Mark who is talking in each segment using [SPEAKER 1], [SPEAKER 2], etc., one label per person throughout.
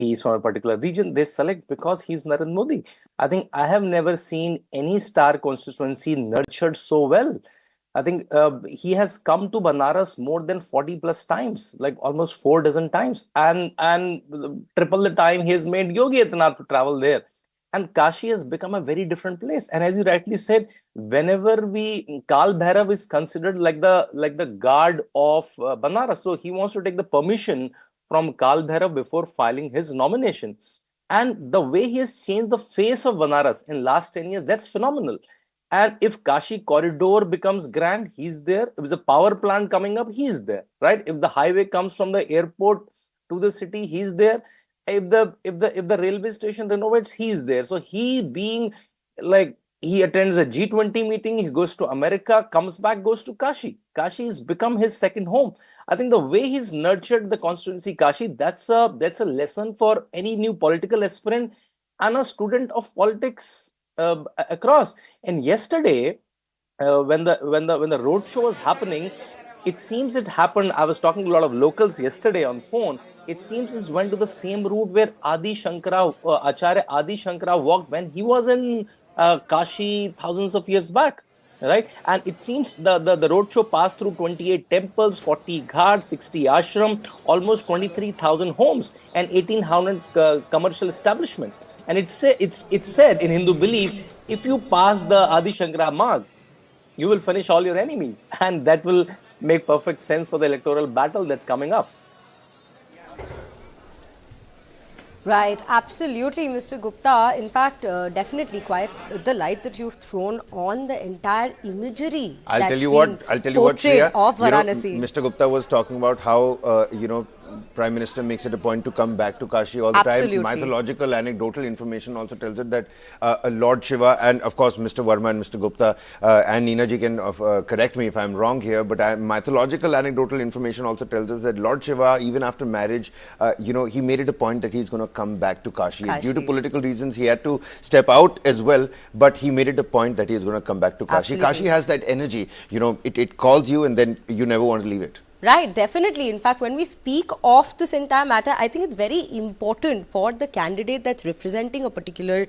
[SPEAKER 1] he's from a particular region, they select because he's Narendra Modi. I think I have never seen any star constituency nurtured so well. I think he has come to Banaras more than 40 plus times, like almost 4 dozen times, and triple the time he has made Yogi Adityanath to travel there. And Kashi has become a very different place. And as you rightly said, whenever Kal Bhairav is considered like the guard of Banaras, so he wants to take the permission from Kal Bhairav before filing his nomination. And the way he has changed the face of Banaras in last 10 years, that's phenomenal. And if Kashi corridor becomes grand, he's there. If there's a power plant coming up, he's there, right? If the highway comes from the airport to the city, he's there. If the railway station renovates, he's there. So he being like, he attends a G20 meeting, he goes to America, comes back, goes to Kashi. Kashi has become his second home. I think the way he's nurtured the constituency Kashi, that's a lesson for any new political aspirant and a student of politics across. And yesterday, when the roadshow was happening, it seems it happened. I was talking to a lot of locals yesterday on phone. It seems it went to the same route where Adi Shankara, Acharya Adi Shankara walked when he was in Kashi thousands of years back, right? And it seems the roadshow passed through 28 temples, 40 ghats, 60 ashram, almost 23,000 homes, and 1,800 commercial establishments. And it's said in Hindu belief, if you pass the Adi Shankara mark, you will finish all your enemies, and that will make perfect sense for the electoral battle that's coming up.
[SPEAKER 2] Right, absolutely, Mr. Gupta. In fact, definitely quite the light that you've thrown on the entire imagery.
[SPEAKER 3] I'll tell you what, Priya,
[SPEAKER 2] of Varanasi.
[SPEAKER 3] Mr. Gupta was talking about how, Prime Minister makes it a point to come back to Kashi all the time. Mythological, anecdotal information also tells it that Lord Shiva, and of course Mr. Verma and Mr. Gupta and Neena ji can correct me if I'm wrong here, but mythological, anecdotal information also tells us that Lord Shiva, even after marriage, he made it a point that he's going to come back to Kashi. Due to political reasons, he had to step out as well, but he made it a point that he's going to come back to Kashi.
[SPEAKER 2] Absolutely.
[SPEAKER 3] Kashi has that energy, it calls you and then you never want to leave it.
[SPEAKER 2] Right, definitely. In fact, when we speak of this entire matter, I think it's very important for the candidate that's representing a particular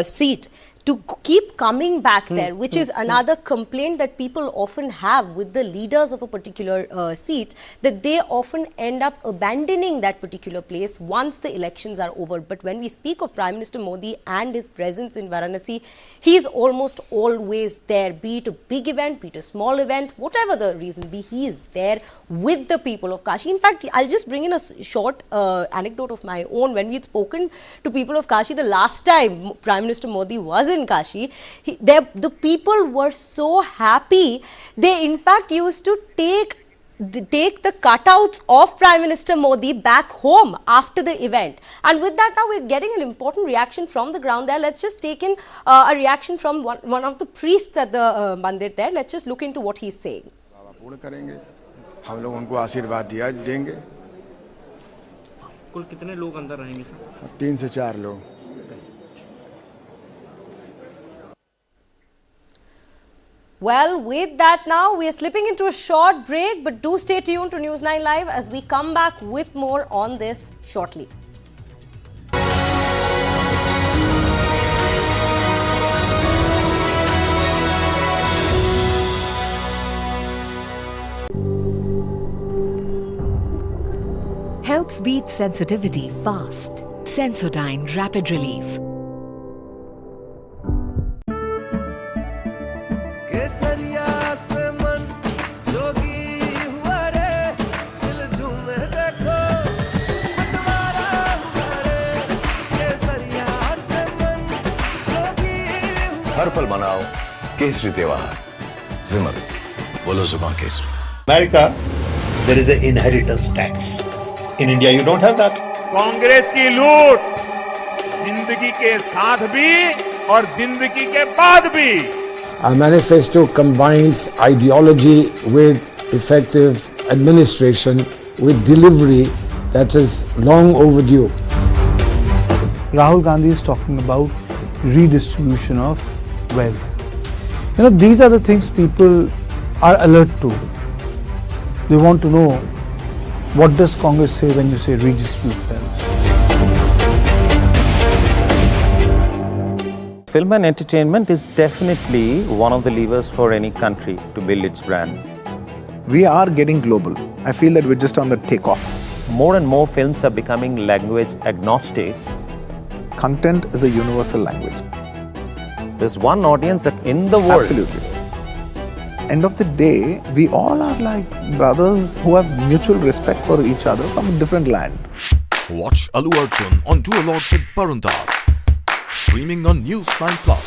[SPEAKER 2] seat to keep coming back there, which is another complaint that people often have with the leaders of a particular seat, that they often end up abandoning that particular place once the elections are over. But when we speak of Prime Minister Modi and his presence in Varanasi, he is almost always there, be it a big event, be it a small event, whatever the reason be, he is there with the people of Kashi. In fact, I'll just bring in a short anecdote of my own. When we'd spoken to people of Kashi the last time Prime Minister Modi was in Kashi, the people were so happy. They in fact used to take the cutouts of Prime Minister Modi back home after the event. And with that, now we're getting an important reaction from the ground there. Let's just take in a reaction from one of the priests at the mandir there. Let's just look into what he's saying.
[SPEAKER 4] हम लोग उनको आशीर्वाद दिया देंगे।
[SPEAKER 5] कुल कितने लोग अंदर रहेंगे सर?
[SPEAKER 4] 3 से 4 लोग।
[SPEAKER 2] Well, with that now, we are slipping into a short break, but do stay tuned to News9 Live as we come back with more on this shortly.
[SPEAKER 6] Helps beat sensitivity fast. Sensodyne Rapid Relief.
[SPEAKER 7] हर पल मनाओ केसरी त्योहार विमल बोलो जुबान Kesari.
[SPEAKER 8] America, there is an inheritance tax. In India, you don't have that.
[SPEAKER 5] Congress की लूट जिंदगी के साथ भी और जिंदगी के बाद भी।
[SPEAKER 9] Our manifesto combines ideology with effective administration, with delivery that is long overdue.
[SPEAKER 10] Rahul Gandhi is talking about redistribution of wealth. These are the things people are alert to. They want to know, what does Congress say when you say redistribute wealth?
[SPEAKER 11] Film and entertainment is definitely one of the levers for any country to build its brand.
[SPEAKER 12] We are getting global. I feel that we're just on the takeoff.
[SPEAKER 11] More and more films are becoming language agnostic.
[SPEAKER 12] Content is a universal language.
[SPEAKER 11] There's one audience in the world.
[SPEAKER 12] Absolutely. End of the day, we all are like brothers who have mutual respect for each other from a different land.
[SPEAKER 13] Watch Allu Arjun on Duologues with Banaras. Streaming on News9 Plus.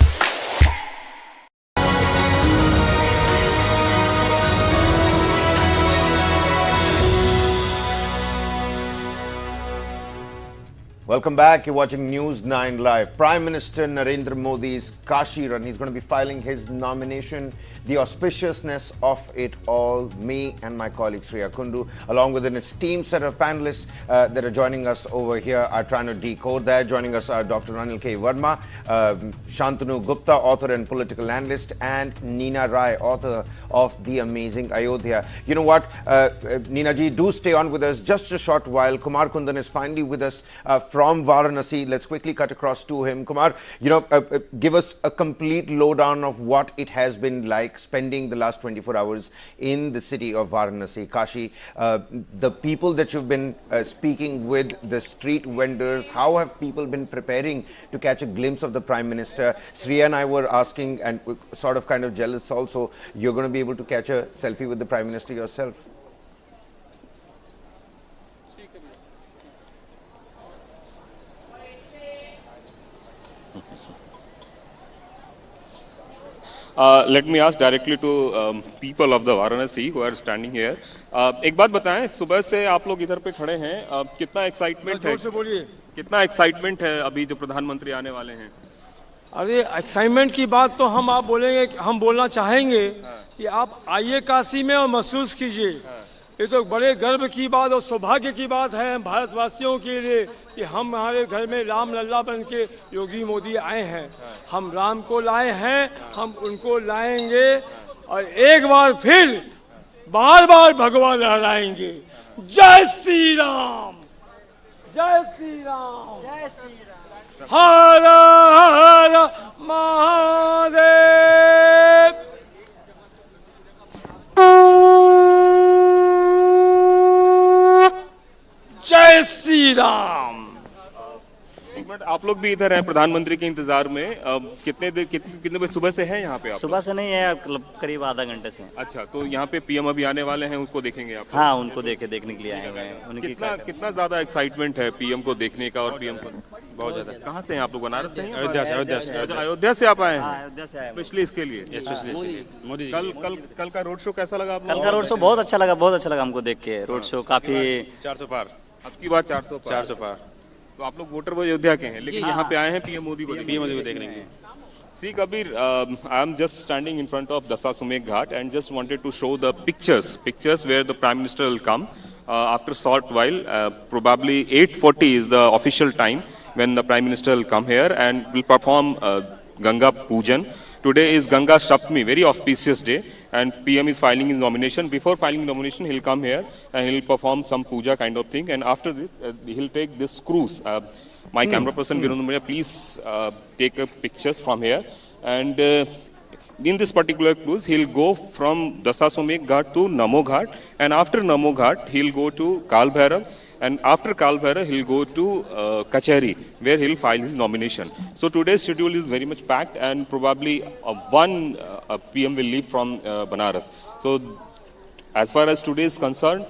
[SPEAKER 3] Welcome back. You're watching News9 Live. Prime Minister Narendra Modi's Kashi run. He's going to be filing his nomination. The auspiciousness of it all, me and my colleague Shreya Kundu, along with an esteemed set of panelists that are joining us over here, are trying to decode that. Joining us are Dr. Anil K. Verma, Shantanu Gupta, author and political analyst, and Neena Rai, author of The Amazing Ayodhya. You know what, Neena ji, do stay on with us just a short while. Kumar Kundan is finally with us from Varanasi. Let's quickly cut across to him. Kumar, you know, give us a complete lowdown of what it has been like spending the last 24 hours in the city of Varanasi, Kashi. The people that you've been speaking with, the street vendors, how have people been preparing to catch a glimpse of the Prime Minister? Shreya and I were asking, and sort of kind of jealous also, you're going to be able to catch a selfie with the Prime Minister yourself?
[SPEAKER 14] Let me ask directly to people of the Varanasi who are standing here. एक बात बताएं, सुबह से आप लोग इधर पे खड़े हैं, कितना एक्साइटमेंट है? कितना एक्साइटमेंट है अभी जो प्रधानमंत्री आने वाले हैं?
[SPEAKER 15] अरे एक्साइटमेंट की बात तो हम आप बोलेंगे, हम बोलना चाहेंगे कि आप आइए काशी में और महसूस कीजिए। ये तो बड़े गर्व की बात और सौभाग्य की बात है भारतवासियों के लिए कि हम हमारे घर में राम लल्ला बन के योगी मोदी आए हैं। हम राम को लाए हैं, हम उनको लाएंगे और एक बार फिर बार बार भगवान लहराएंगे। जय श्री राम, जय श्री राम, जय श्री राम, हर हर महादेव। जय श्री राम।
[SPEAKER 14] एक मिनट, आप लोग भी इधर हैं प्रधानमंत्री के इंतजार में। कितने बजे सुबह से हैं यहाँ पे आप?
[SPEAKER 16] सुबह से नहीं है, करीब आधा घंटे से।
[SPEAKER 14] अच्छा, तो यहाँ पे पीएम अभी आने वाले हैं, उसको देखेंगे आप?
[SPEAKER 16] हाँ, उनको देखने के लिए आए हुए हैं।
[SPEAKER 14] कितना ज्यादा एक्साइटमेंट है पीएम को देखने का? और पीएम को बहुत ज्यादा। कहाँ से हैं आप लोग? बनारस से हैं? अयोध्या से आप आए हैं?
[SPEAKER 16] अयोध्या से आए,
[SPEAKER 14] स्पेशली इसके लिए। मोदी, कल का रोड शो कैसा लगा आपको?
[SPEAKER 16] कल का रोड शो बहुत अच्छा लगा हमको देख के। रोड शो काफी
[SPEAKER 14] 400 पार, अब की बार 400 पार। तो आप लोग वोटर अयोध्या के हैं, लेकिन यहाँ पे आए हैं पीएम मोदी को देखने के लिए। See Kabir, I am just standing in front of Dasasumekh Ghat and just wanted to show the pictures where the Prime Minister will come after a short while. Probably 8:40 is the official time when the Prime Minister will come here and will perform Ganga Pujan. Today is Ganga Saptami, very auspicious day, and PM is filing his nomination. Before filing nomination, he'll come here and he'll perform some puja kind of thing, and after this, he'll take this cruise. My camera person, Virendra, please take pictures from here. And in this particular cruise, he'll go from Dasasumekh Ghat to Namo Ghat, and after Namo Ghat, he'll go to Kal Bhairav. And after Kal Bhairav, he'll go to Kachari, where he'll file his nomination. So today's schedule is very much packed, and probably one PM will leave from Banaras. So as far as today is concerned,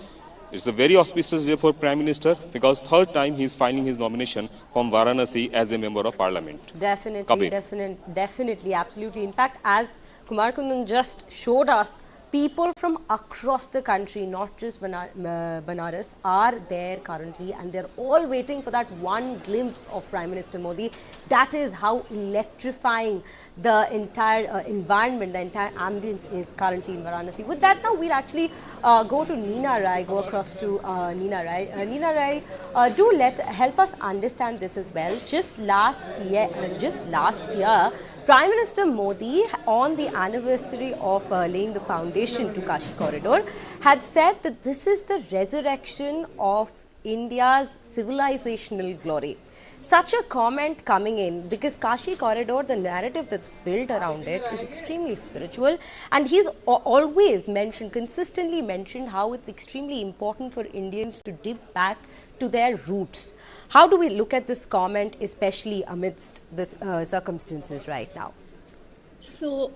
[SPEAKER 14] it's a very auspicious day for Prime Minister because third time he's filing his nomination from Varanasi as a member of Parliament.
[SPEAKER 2] Definitely, absolutely. In fact, as Kumar Kundan just showed us, people from across the country, not just Banaras, are there currently, and they're all waiting for that one glimpse of Prime Minister Modi. That is how electrifying the entire environment, the entire ambience is currently in Varanasi. With that, now we'll actually go to Neena Rai, go across to Neena Rai. Neena Rai, help us understand this as well. Just last year, Prime Minister Modi, on the anniversary of laying the foundation to Kashi Corridor, had said that this is the resurrection of India's civilizational glory. such a comment coming in, because Kashi corridor, the narrative that's built around it is extremely spiritual, and he's always consistently mentioned how it's extremely important for Indians to dip back to their roots. How do we look at this comment, especially amidst this circumstances right now?
[SPEAKER 17] So,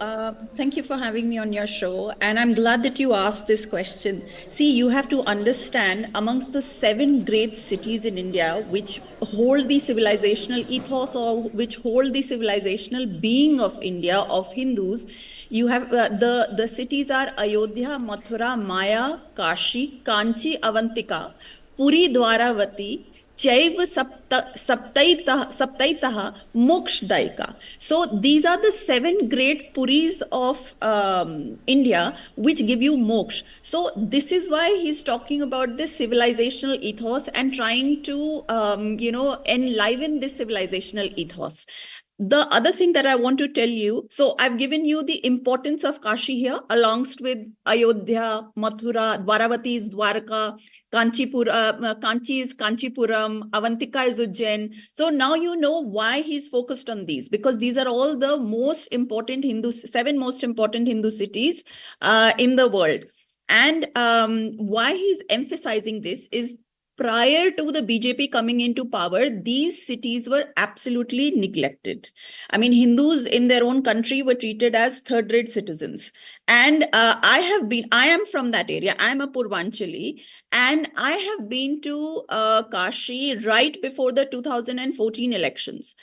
[SPEAKER 17] thank you for having me on your show, and I'm glad that you asked this question. See, you have to understand, amongst the 7 great cities in India which hold the civilizational ethos, or which hold the civilizational being of India, of Hindus, you have the cities are Ayodhya, Mathura, Maya, Kashi, Kanchi, Avantika, Puri, Dwaravati, Chaiv Saptaitaha Mokshdayika. So these are the 7 great Puris of India which give you moksha. So this is why he's talking about this civilizational ethos and trying to enliven this civilizational ethos. The other thing that I want to tell you, so I've given you the importance of Kashi here, alongst with Ayodhya, Mathura, Dwaravati is Dwarka, Kanchi is Kanchipuram, Avantika is Ujjain. So now you know why he's focused on these, because these are all the most important 7 most important Hindu cities in the world. And why he's emphasizing this is, prior to the BJP coming into power, these cities were absolutely neglected. I mean, Hindus in their own country were treated as third-rate citizens. And I am from that area. I'm a Purvanchali, and I have been to Kashi right before the 2014 elections.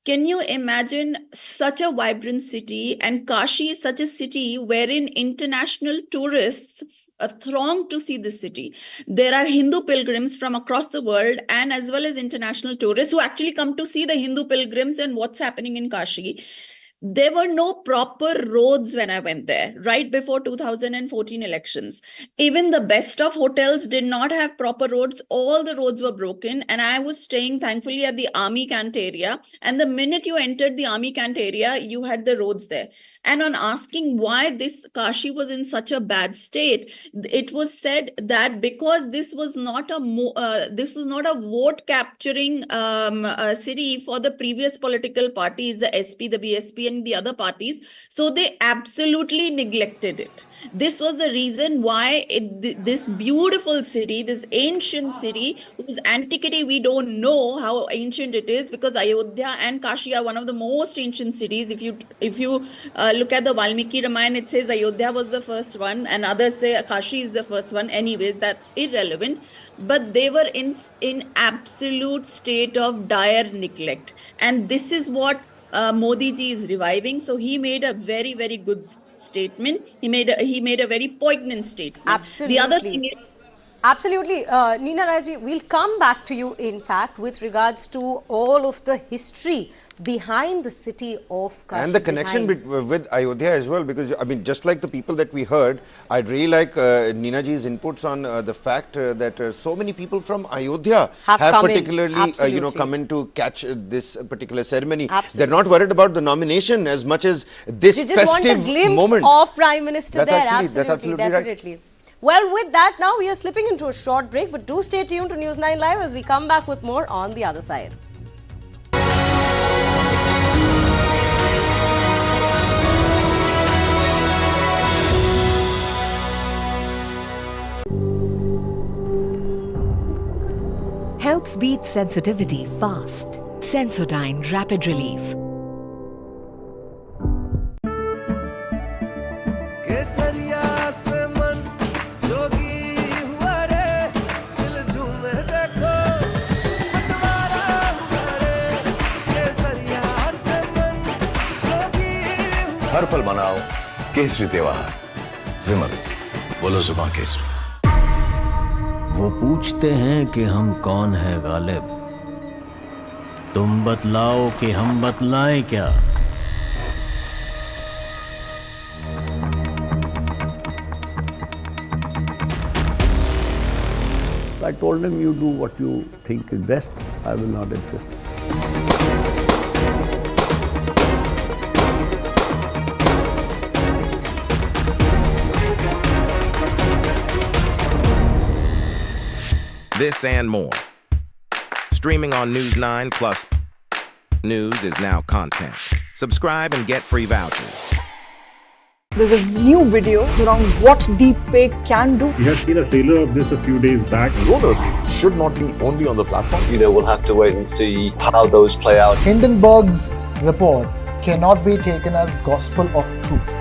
[SPEAKER 17] Can you imagine such a vibrant city? And Kashi is such a city wherein international tourists throng to see this city. There are Hindu pilgrims from across the world, and as well as international tourists who actually come to see the Hindu pilgrims and what's happening in Kashi. There were no proper roads when I went there, right before 2014 elections. Even the best of hotels did not have proper roads. All the roads were broken. And I was staying, thankfully, at the army camp area. And the minute you entered the army camp area, you had the roads there. And on asking why this Kashi was in such a bad state, it was said that because this was not a vote capturing city for the previous political parties, the SP, the BSP, and the other parties, so they absolutely neglected it. This was the reason why this beautiful city, this ancient city, whose antiquity we don't know how ancient it is, because Ayodhya and Kashi are one of the most ancient cities. If you look at the Valmiki Ramayana, it says Ayodhya was the first one, and others say Kashi is the first one. Anyways, that's irrelevant. But they were in absolute state of dire neglect, and this is what Modi ji is reviving. So he made a very, very good statement. He made a very poignant statement.
[SPEAKER 2] Absolutely.
[SPEAKER 17] The other thing is,
[SPEAKER 2] absolutely, Neena Raji, we'll come back to you, in fact, with regards to all of the history behind the city of Kashi.
[SPEAKER 3] And the connection with Ayodhya as well, because, I mean, just like the people that we heard, I'd really like Neena ji's inputs on the fact that so many people from Ayodhya have particularly, come in to catch this particular ceremony.
[SPEAKER 2] Absolutely.
[SPEAKER 3] They're not worried about the nomination as much as this festive
[SPEAKER 2] moment. They just want a glimpse of Prime Minister there.
[SPEAKER 3] That's absolutely
[SPEAKER 2] definitely.
[SPEAKER 3] Right.
[SPEAKER 2] Well, with that, now we are slipping into a short break, but do stay tuned to News9 Live as we come back with more on the other side.
[SPEAKER 6] Helps beat sensitivity fast. Sensodyne Rapid Relief.
[SPEAKER 7] हर पल मनाओ केसरी त्योहार। विमल, बोलो जुबान केसरी।
[SPEAKER 18] वो पूछते हैं कि हम कौन है गालिब, तुम बतलाओ कि हम बतलाएं क्या।
[SPEAKER 19] I told him, you do what you think is best, I will not insist.
[SPEAKER 13] This and more.
[SPEAKER 20] Streaming on News9 plus news is now content. Subscribe and get free vouchers.
[SPEAKER 21] There's a new video around what deepfake can do.
[SPEAKER 22] We have seen a trailer of this a few days back.
[SPEAKER 7] Rulers should not be only on the platform.
[SPEAKER 23] We'll have to wait and see how those play out.
[SPEAKER 12] Hindenburg's report cannot be taken as gospel of truth.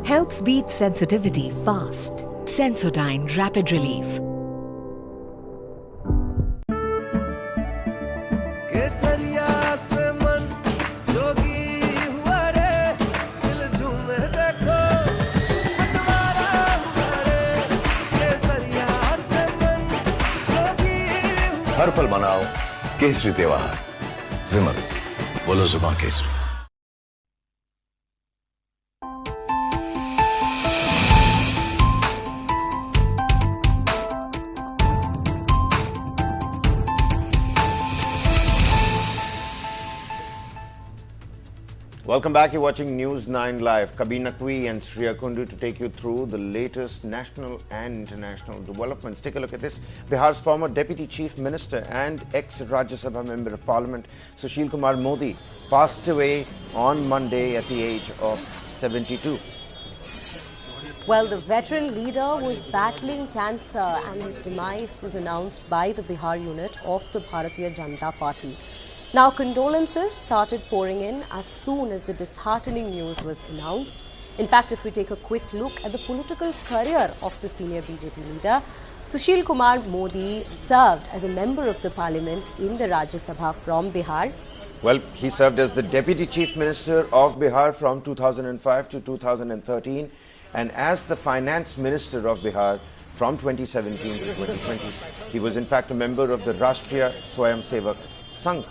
[SPEAKER 6] Helps beat sensitivity fast. Sensodyne Rapid Relief.
[SPEAKER 7] हर पल मनाओ केसरी त्योहार विमल बोलो जुबान Kesari.
[SPEAKER 3] Welcome back. You're watching News9 Live. Kabir Naqvi and Shriya Kundu to take you through the latest national and international developments. Take a look at this. Bihar's former Deputy Chief Minister and ex-Rajya Sabha Member of Parliament, Sushil Kumar Modi, passed away on Monday at the age of 72.
[SPEAKER 2] Well, the veteran leader was battling cancer and his demise was announced by the Bihar unit of the Bharatiya Janata Party. Now, condolences started pouring in as soon as the disheartening news was announced. In fact, if we take a quick look at the political career of the senior BJP leader, Sushil Kumar Modi served as a member of the parliament in the Rajya Sabha from Bihar.
[SPEAKER 3] Well, he served as the Deputy Chief Minister of Bihar from 2005 to 2013 and as the Finance Minister of Bihar from 2017 to 2020. He was in fact a member of the Rashtriya Swayamsevak Sangh.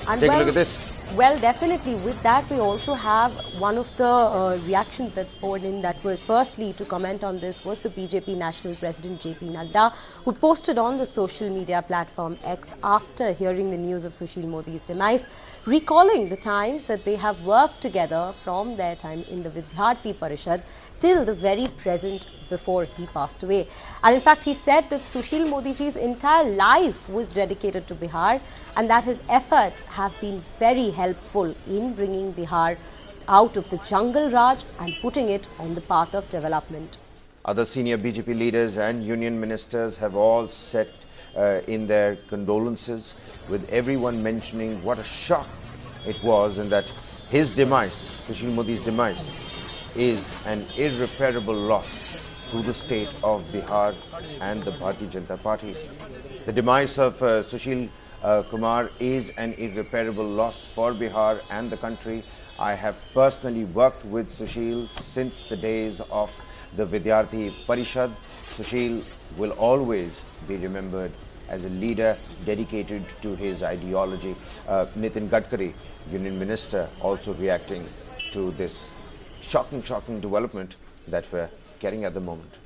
[SPEAKER 2] And
[SPEAKER 3] Take a look at this.
[SPEAKER 2] Well, definitely. With that, we also have one of the reactions that's poured in that was firstly to comment on this was the BJP National President JP Nadda, who posted on the social media platform X after hearing the news of Sushil Modi's demise, recalling the times that they have worked together from their time in the Vidyarthi Parishad till the very present before he passed away. And in fact, he said that Sushil Modi's entire life was dedicated to Bihar and that his efforts have been very helpful in bringing Bihar out of the jungle Raj and putting it on the path of development.
[SPEAKER 3] Other senior BJP leaders and union ministers have all set in their condolences, with everyone mentioning what a shock it was and that his demise, Sushil Modi's demise, is an irreparable loss to the state of Bihar and the Bharatiya Janata Party. The demise of Sushil Kumar is an irreparable loss for Bihar and the country. I have personally worked with Sushil since the days of the Vidyarthi Parishad. Sushil will always be remembered as a leader dedicated to his ideology. Nitin Gadkari, Union Minister, also reacting to this shocking development that we're getting at the moment.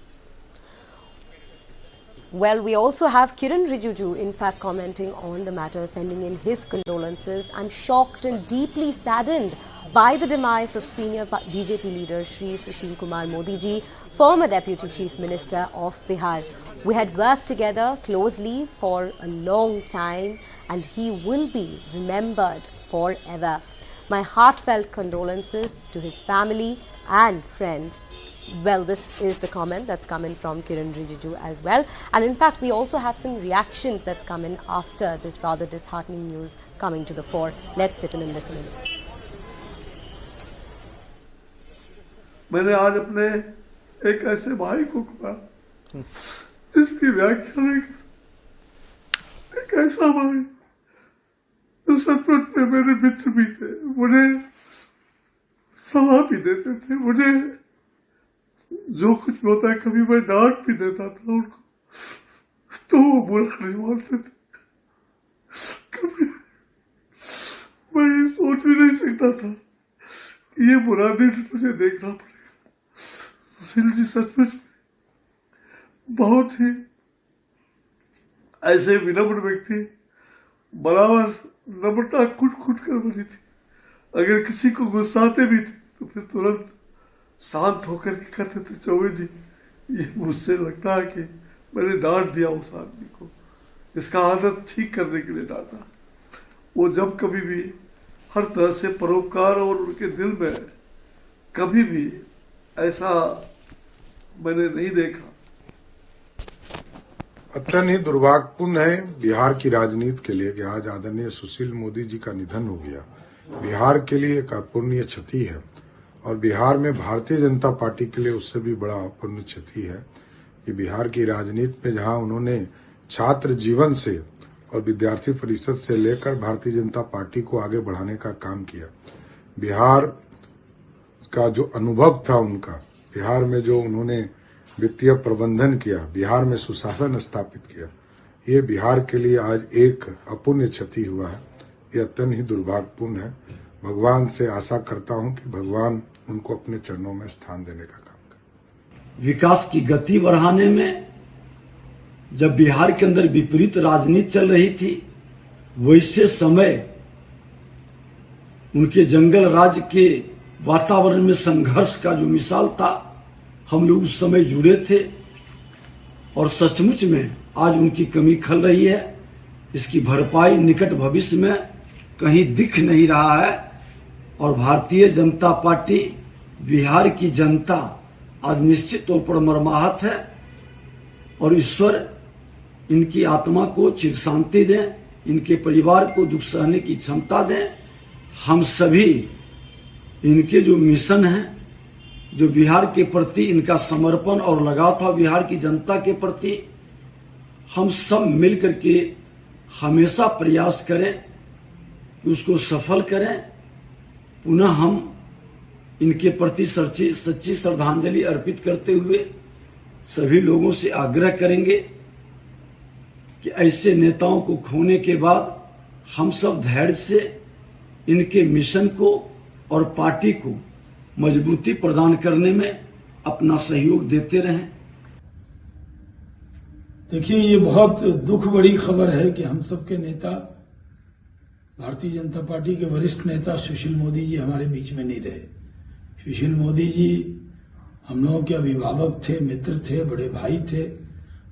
[SPEAKER 2] Well, we also have Kiran Rijiju, in fact, commenting on the matter, sending in his condolences. I'm shocked and deeply saddened by the demise of senior BJP leader Shri Sushil Kumar Modi ji, former Deputy Chief Minister of Bihar. We had worked together closely for a long time and he will be remembered forever. My heartfelt condolences to his family and friends. Well, this is the comment that's come in from Kiran Rijiju as well. And in fact, we also have some reactions that's come in after this rather disheartening news coming to the fore. Let's dip in and listen in.
[SPEAKER 24] मैंने आज अपने एक ऐसे भाई को खोया जिसकी व्याख्या में एक ऐसा भाई जो सचमुच में मेरे मित्र भी थे, मुझे सलाह भी देते थे, मुझे जो कुछ भी होता है कभी मैं डांट भी देता था उनको तो वो बुरा नहीं मानते थे. कभी मैं ये सोच भी नहीं सकता था कि ये बुरा दिन मुझे देखना पड़ेगा. सुशील जी सचमुच बहुत ही ऐसे विनम्र व्यक्ति, बराबर नम्रता कुट कर बनी थी. अगर किसी को गुस्साते भी थे तो फिर तुरंत शांत होकर के कहते थे चौबे जी ये मुझसे लगता है कि मैंने डांट दिया उस आदमी को, इसका आदत ठीक करने के लिए डांटा। वो जब कभी भी हर तरह से परोपकार, और उनके दिल में कभी भी ऐसा मैंने नहीं देखा।
[SPEAKER 1] अत्यंत ही दुर्भाग्यपूर्ण है बिहार की राजनीति के लिए कि आज आदरणीय सुशील मोदी जी का निधन हो गया। बिहार के लिए एक अपूर्णीय क्षति है और बिहार में भारतीय जनता पार्टी के लिए उससे भी बड़ा अपूर्णीय क्षति है कि बिहार की राजनीति में जहां उन्होंने छात्र जीवन से और विद्यार्थी परिषद से लेकर भारतीय जनता पार्टी को आगे बढ़ाने का काम किया, बिहार का जो अनुभव था उनका, बिहार में जो उन्होंने वित्तीय प्रबंधन किया, बिहार में सुशासन स्थापित किया, ये बिहार के लिए आज एक अपूर्णीय क्षति हुआ है। ये अत्यंत ही दुर्भाग्यपूर्ण है। भगवान से आशा करता हूं कि भगवान उनको अपने चरणों में स्थान देने का काम करें।
[SPEAKER 4] विकास की गति बढ़ाने में जब बिहार के अंदर विपरीत राजनीति चल रही थी, वैसे समय उनके जंगल राज के वातावरण में संघर्ष का जो मिसाल था, हम लोग उस समय जुड़े थे और सचमुच में आज उनकी कमी खल रही है। इसकी भरपाई निकट भविष्य में कहीं दिख नहीं रहा है और भारतीय जनता पार्टी, बिहार की जनता आज निश्चित तौर पर मर्माहत है और ईश्वर इनकी आत्मा को चिर शांति दें, इनके परिवार को दुख सहने की क्षमता दें। हम सभी इनके जो मिशन है, जो बिहार के प्रति इनका समर्पण और लगाव था बिहार की जनता के प्रति, हम सब मिलकर के हमेशा प्रयास करें कि उसको सफल करें। पुनः हम इनके प्रति सच्ची श्रद्धांजलि अर्पित करते हुए सभी लोगों से आग्रह करेंगे कि ऐसे नेताओं को खोने के बाद हम सब धैर्य से इनके मिशन को और पार्टी को मजबूती प्रदान करने में अपना सहयोग देते रहें।
[SPEAKER 5] देखिए, ये बहुत दुख बड़ी खबर है कि हम सबके नेता, भारतीय जनता पार्टी के वरिष्ठ नेता सुशील मोदी जी हमारे बीच में नहीं रहे। सुशील मोदी जी हम लोगों के अभिभावक थे, मित्र थे, बड़े भाई थे।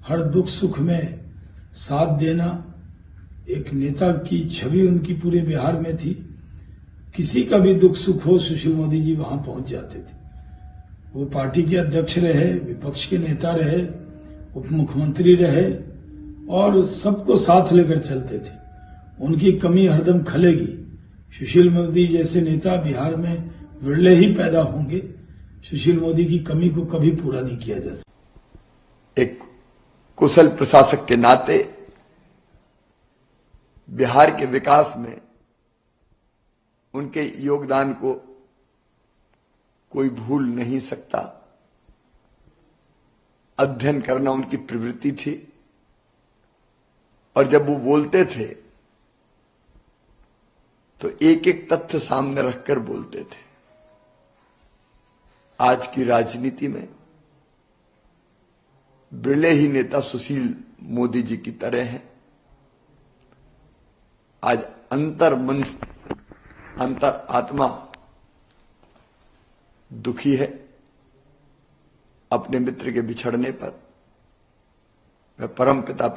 [SPEAKER 5] हर दुख सुख में साथ देना, एक नेता की छवि उनकी पूरे बिहार में थी। किसी का भी दुख सुख हो, सुशील मोदी जी वहां पहुंच जाते थे। वो पार्टी के अध्यक्ष रहे, विपक्ष के नेता रहे, उप मुख्यमंत्री रहे और सबको साथ लेकर चलते थे। उनकी कमी हरदम खलेगी। सुशील मोदी जैसे नेता बिहार में विरले ही पैदा होंगे। सुशील मोदी की कमी को कभी पूरा नहीं किया जा सकता।
[SPEAKER 8] एक कुशल प्रशासक के नाते बिहार के विकास में उनके योगदान को कोई भूल नहीं सकता। अध्ययन करना उनकी प्रवृत्ति थी और जब वो बोलते थे तो एक एक तथ्य सामने रखकर बोलते थे। आज की राजनीति में बिरले ही नेता सुशील मोदी जी की तरह हैं। आज अंतर मन, अंतर आत्मा दुखी है अपने मित्र के बिछड़ने पर। मैं परम पिता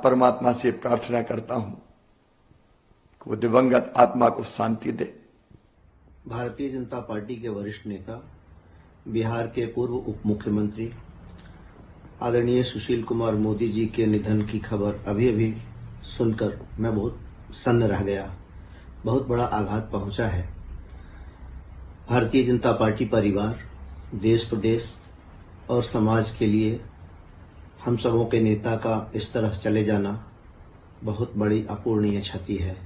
[SPEAKER 8] परमात्मा से प्रार्थना करता हूं कि वो दिवंगत आत्मा को शांति दे।
[SPEAKER 25] भारतीय जनता पार्टी के वरिष्ठ नेता, बिहार के पूर्व उप मुख्यमंत्री आदरणीय सुशील कुमार मोदी जी के निधन की खबर अभी अभी सुनकर मैं बहुत सन्न रह गया। बहुत बड़ा आघात पहुंचा है। भारतीय जनता पार्टी परिवार, देश प्रदेश और समाज के लिए हम सबों के नेता का इस तरह चले जाना बहुत बड़ी अपूर्णीय क्षति है।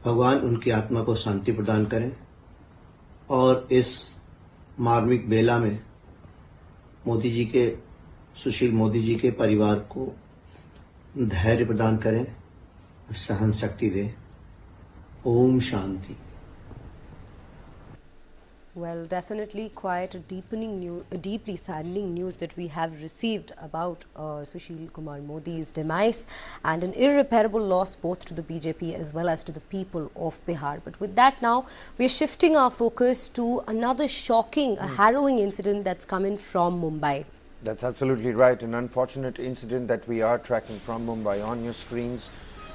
[SPEAKER 25] भगवान उनकी आत्मा को शांति प्रदान करें और इस मार्मिक बेला में मोदी जी के, सुशील मोदी जी के परिवार को धैर्य प्रदान करें, सहन शक्ति दें। Om Shanti.
[SPEAKER 2] Well, definitely quite a deeply saddening news that we have received about Sushil Kumar Modi's demise, and an irreparable loss both to the BJP as well as to the people of Bihar. But with that now, we're shifting our focus to another shocking, harrowing incident that's come in from Mumbai.
[SPEAKER 3] That's absolutely right. An unfortunate incident that we are tracking from Mumbai. On your screens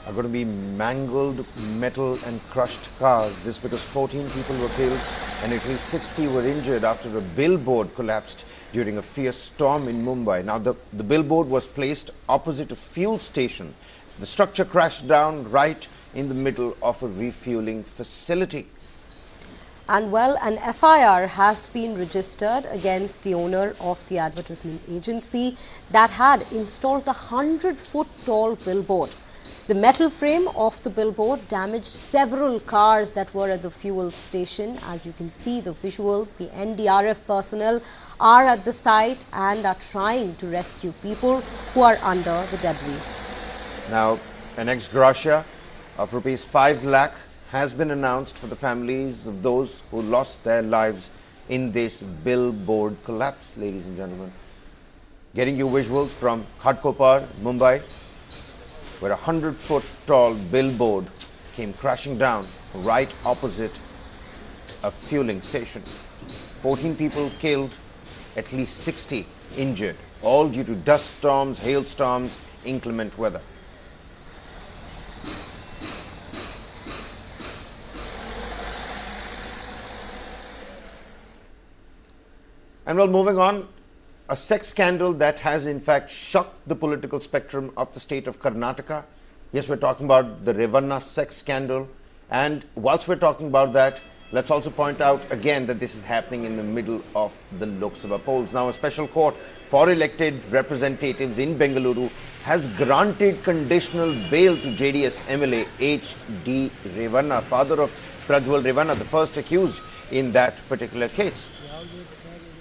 [SPEAKER 3] are going to be mangled metal and crushed cars. This because 14 people were killed and at least 60 were injured after a billboard collapsed during a fierce storm in Mumbai. Now, the billboard was placed opposite a fuel station. The structure crashed down right in the middle of a refueling facility.
[SPEAKER 2] And well, an FIR has been registered against the owner of the advertisement agency that had installed the 100-foot tall billboard. The metal frame of the billboard damaged several cars that were at the fuel station. As you can see the visuals, the NDRF personnel are at the site and are trying to rescue people who are under the debris.
[SPEAKER 3] Now, an ex gratia of rupees 5 lakh has been announced for the families of those who lost their lives in this billboard collapse, ladies and gentlemen. Getting you visuals from Khatkopar, Mumbai, where a 100-foot tall billboard came crashing down right opposite a fueling station. 14 people killed, at least 60 injured, all due to dust storms, hailstorms, inclement weather. And well, moving on, a sex scandal that has in fact shocked the political spectrum of the state of Karnataka. Yes, we're talking about the Revanna sex scandal. And whilst we're talking about that, let's also point out again that this is happening in the middle of the Lok Sabha polls. Now, a special court for elected representatives in Bengaluru has granted conditional bail to JDS MLA H.D. Revanna, father of Prajwal Revanna, the first accused in that particular case.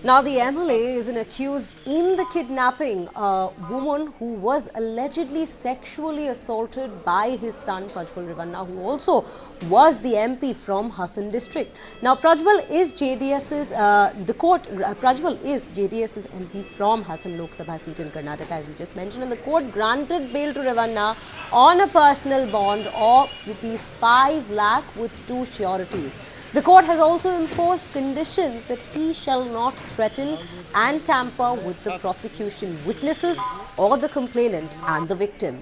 [SPEAKER 2] Now, the MLA is an accused in the kidnapping a woman who was allegedly sexually assaulted by his son Prajwal Revanna, who also was the MP from Hassan district. Now, Prajwal is JDS's, Prajwal is JDS's MP from Hassan Lok Sabha seat in Karnataka, as we just mentioned, and the court granted bail to Revanna on a personal bond of rupees 5 lakh with 2 sureties. The court has also imposed conditions that he shall not threaten and tamper with the prosecution witnesses or the complainant and the victim.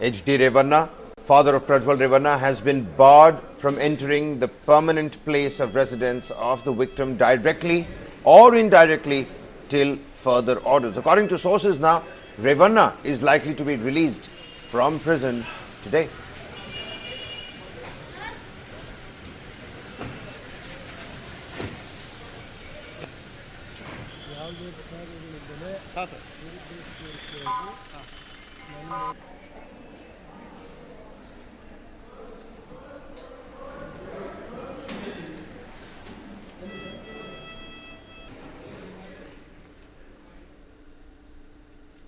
[SPEAKER 3] H.D. Revanna, father of Prajwal Revanna, has been barred from entering the permanent place of residence of the victim directly or indirectly till further orders. According to sources now, Revanna is likely to be released from prison today.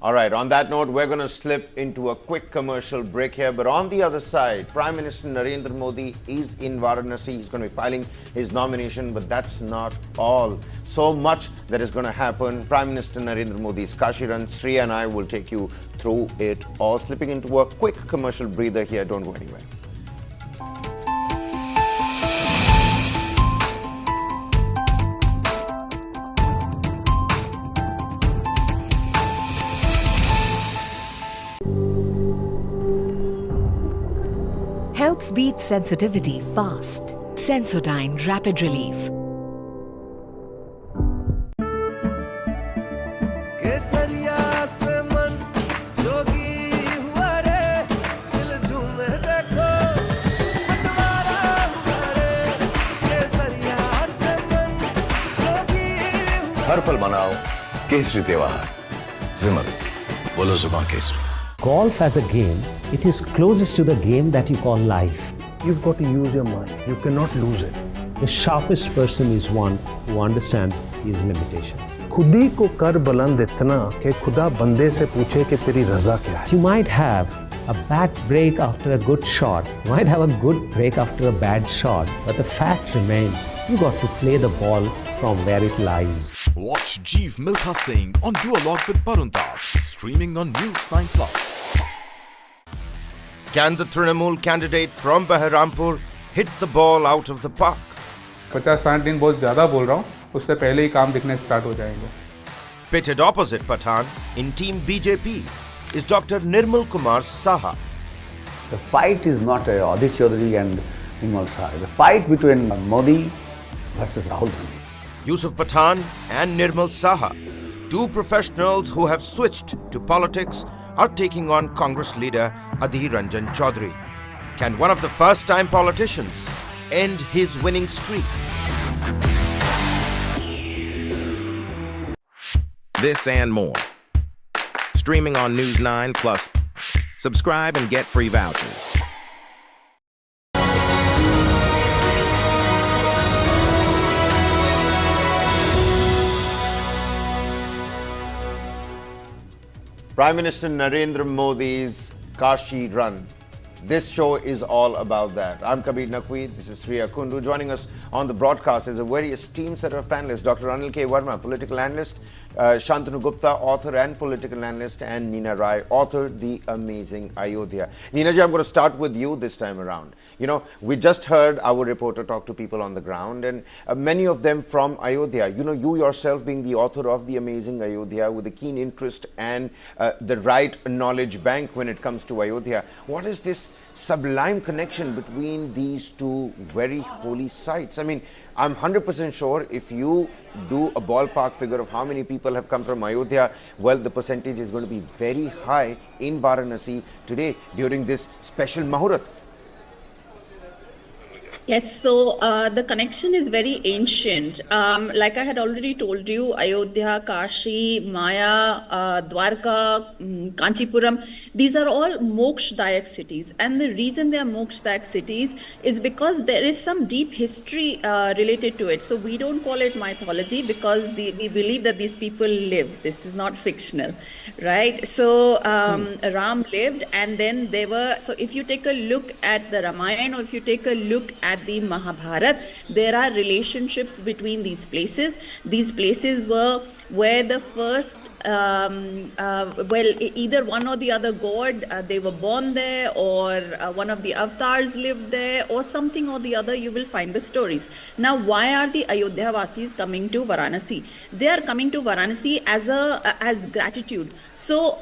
[SPEAKER 3] All right, on that note, we're going to slip into a quick commercial break here. But on the other side, Prime Minister Narendra Modi is in Varanasi. He's going to be filing his nomination, but that's not all. So much that is going to happen. Prime Minister Narendra Modi's Kashi run. Sri and I will take you through it all. Slipping into a quick commercial breather here. Don't go anywhere.
[SPEAKER 6] Helps beat sensitivity fast. Sensodyne Rapid Relief.
[SPEAKER 7] हर पल मनाओ केसरी त्योहार विमल बोलो जुबान Kesari.
[SPEAKER 9] Golf as a game, it is closest to the game that you call life.
[SPEAKER 10] You've got to use your mind. You cannot lose it.
[SPEAKER 9] The sharpest person is one who understands his limitations.
[SPEAKER 10] खुद ही को कर बुलंद इतना कि खुदा बंदे से पूछे कि तेरी रजा क्या है.
[SPEAKER 9] You might have A bad break after a good shot might have a good break after a bad shot, but the fact remains, you got to play the ball from where it lies.
[SPEAKER 13] Watch Jeev Milkha Singh on Duologue with Barundas, streaming on News9 Plus.
[SPEAKER 3] Can the Trinamool candidate from Baharampur hit the ball out of the park?
[SPEAKER 11] 50-60 दिन बहुत ज़्यादा बोल रहा हूँ, उससे पहले ही काम दिखने स्टार्ट हो जाएंगे.
[SPEAKER 3] Pitted opposite Pathan in Team BJP is Dr. Nirmal Kumar Saha.
[SPEAKER 19] The fight is not Adit Chaudhary and Nirmal Saha. The fight between Modi versus Rahul Gandhi.
[SPEAKER 3] Yusuf Pathan and Nirmal Saha, two professionals who have switched to politics, are taking on Congress leader Adhir Ranjan Chaudhary. Can one of the first-time politicians end his winning streak?
[SPEAKER 20] This and more. Streaming on News9 Plus. Subscribe and get free vouchers.
[SPEAKER 3] Prime Minister Narendra Modi's Kashi run. This show is all about that. I'm Kabir Naqvi. This is Sriya Kundu. Joining us on the broadcast is a very esteemed set of panelists. Dr. Anil K. Verma, political analyst, Shantanu Gupta, author and political analyst, and Neena Rai, author, The Amazing Ayodhya. Neena ji, I'm going to start with you this time around. You know, we just heard our reporter talk to people on the ground, and many of them from Ayodhya. You know, you yourself being the author of The Amazing Ayodhya with a keen interest and the right knowledge bank when it comes to Ayodhya. What is this sublime connection between these two very holy sites? I mean, I'm 100% sure if you do a ballpark figure of how many people have come from Ayodhya, well, the percentage is going to be very high in Varanasi today during this special Mahurat.
[SPEAKER 14] Yes, so the connection is very ancient. Like I had already told you, Ayodhya, Kashi, Maya, Dwarka, Kanchipuram, these are all Moksha-dayak cities. And the reason they are Moksha-dayak cities is because there is some deep history related to it. So we don't call it mythology because we believe that these people lived. This is not fictional, right? So Ram lived, and then they were, so if you take a look at the Ramayana, or if you take a look at the Mahabharata, there are relationships between these places. These places were where the first, well, either one or the other god, they were born there, or one of the avatars lived there, or something or the other. You will find the stories. Now, why are the Ayodhya Vasis coming to Varanasi? They are coming to Varanasi as gratitude. So,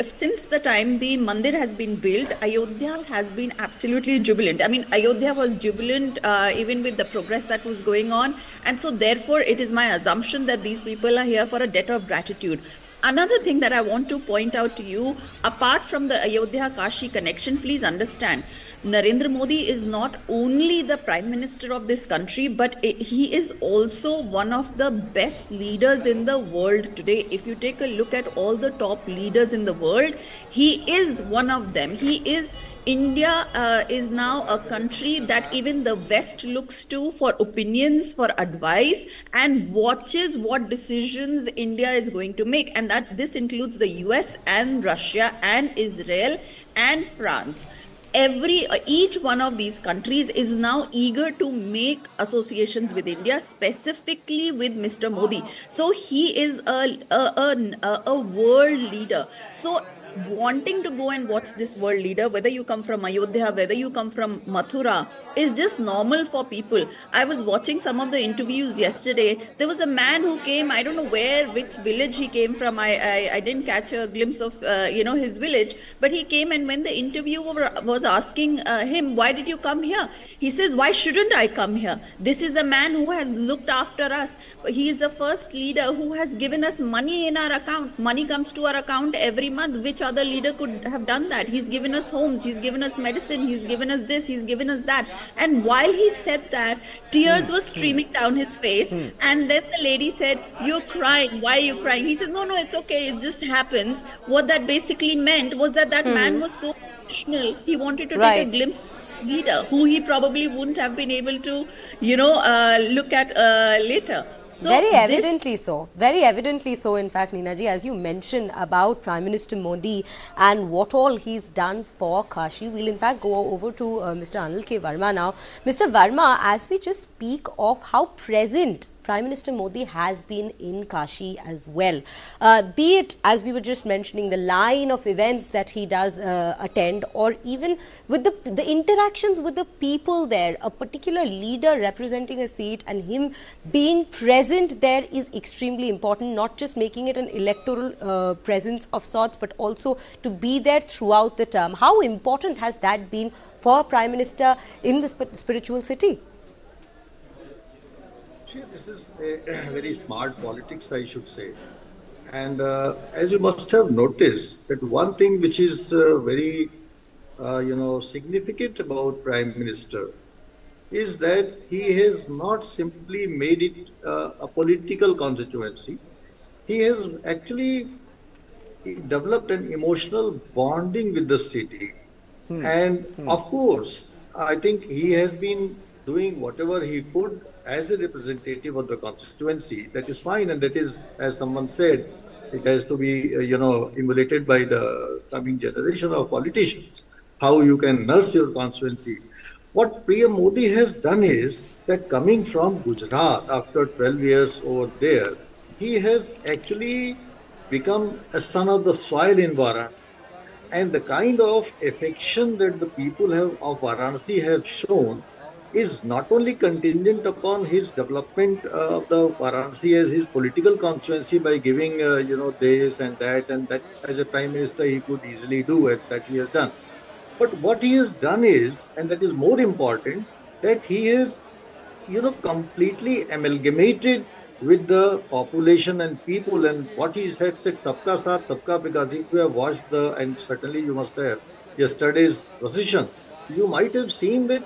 [SPEAKER 14] since the time the mandir has been built, Ayodhya has been absolutely jubilant. I mean, Ayodhya was jubilant even with the progress that was going on, and so therefore it is my assumption that these people are here for a debt of gratitude. Another thing that I want to point out to you, apart from the Ayodhya-Kashi connection, please understand, Narendra Modi is not only the Prime Minister of this country, but he is also one of the best leaders in the world today. If you take a look at all the top leaders in the world, he is one of them. India is now a country that even the West looks to for opinions, for advice, and watches what decisions India is going to make. And that this includes the US and Russia and Israel and France. Each one of these countries is now eager to make associations with India, specifically with Mr. Modi. So he is a world leader. So wanting to go and watch this world leader, whether you come from Ayodhya, whether you come from Mathura, is just normal for people. I was watching some of the interviews yesterday. There was a man who came, I don't know which village he came from. I didn't catch a glimpse of his village, but he came, and when the interviewer was asking him, why did you come here? He says, why shouldn't I come here? This is a man who has looked after us. He is the first leader who has given us money in our account. Money comes to our account every month. Which other leader could have done that? He's given us homes, he's given us medicine, he's given us this, he's given us that. And while he said that, tears were streaming down his face. And then the lady said, you're crying, why are you crying? He said, no, it's okay, it just happens. What that basically meant was that man was so emotional, he wanted to take a glimpse of a leader who he probably wouldn't have been able to, look at later. So
[SPEAKER 2] very evidently so. Very evidently so, in fact, Ninaji, as you mentioned about Prime Minister Modi and what all he's done for Kashi. We'll in fact go over to Mr. Anil K. Verma now. Mr. Verma, as we just speak of how present Prime Minister Modi has been in Kashi as well. Be it, as we were just mentioning, the line of events that he does attend, or even with the interactions with the people there, a particular leader representing a seat and him being present there is extremely important, not just making it an electoral presence of sorts, but also to be there throughout the term. How important has that been for Prime Minister in the spiritual city?
[SPEAKER 15] This is a very smart politics, I should say. And as you must have noticed, that one thing which is very, significant about Prime Minister is that he has not simply made it a political constituency. He has actually developed an emotional bonding with the city. And of course, I think he has been doing whatever he could as a representative of the constituency. That is fine, and that is, as someone said, it has to be, emulated by the coming generation of politicians, how you can nurse your constituency. What PM Modi has done is that coming from Gujarat after 12 years over there, he has actually become a son of the soil in Varanasi. And the kind of affection that the people of Varanasi have shown is not only contingent upon his development of the Varanasi as his political constituency by giving, this and that as a Prime Minister he could easily do it, that he has done. But what he has done is, and that is more important, that he has, completely amalgamated with the population and people, and what he said, sabka saath, sabka, because if you have watched and certainly you must have, yesterday's procession, you might have seen that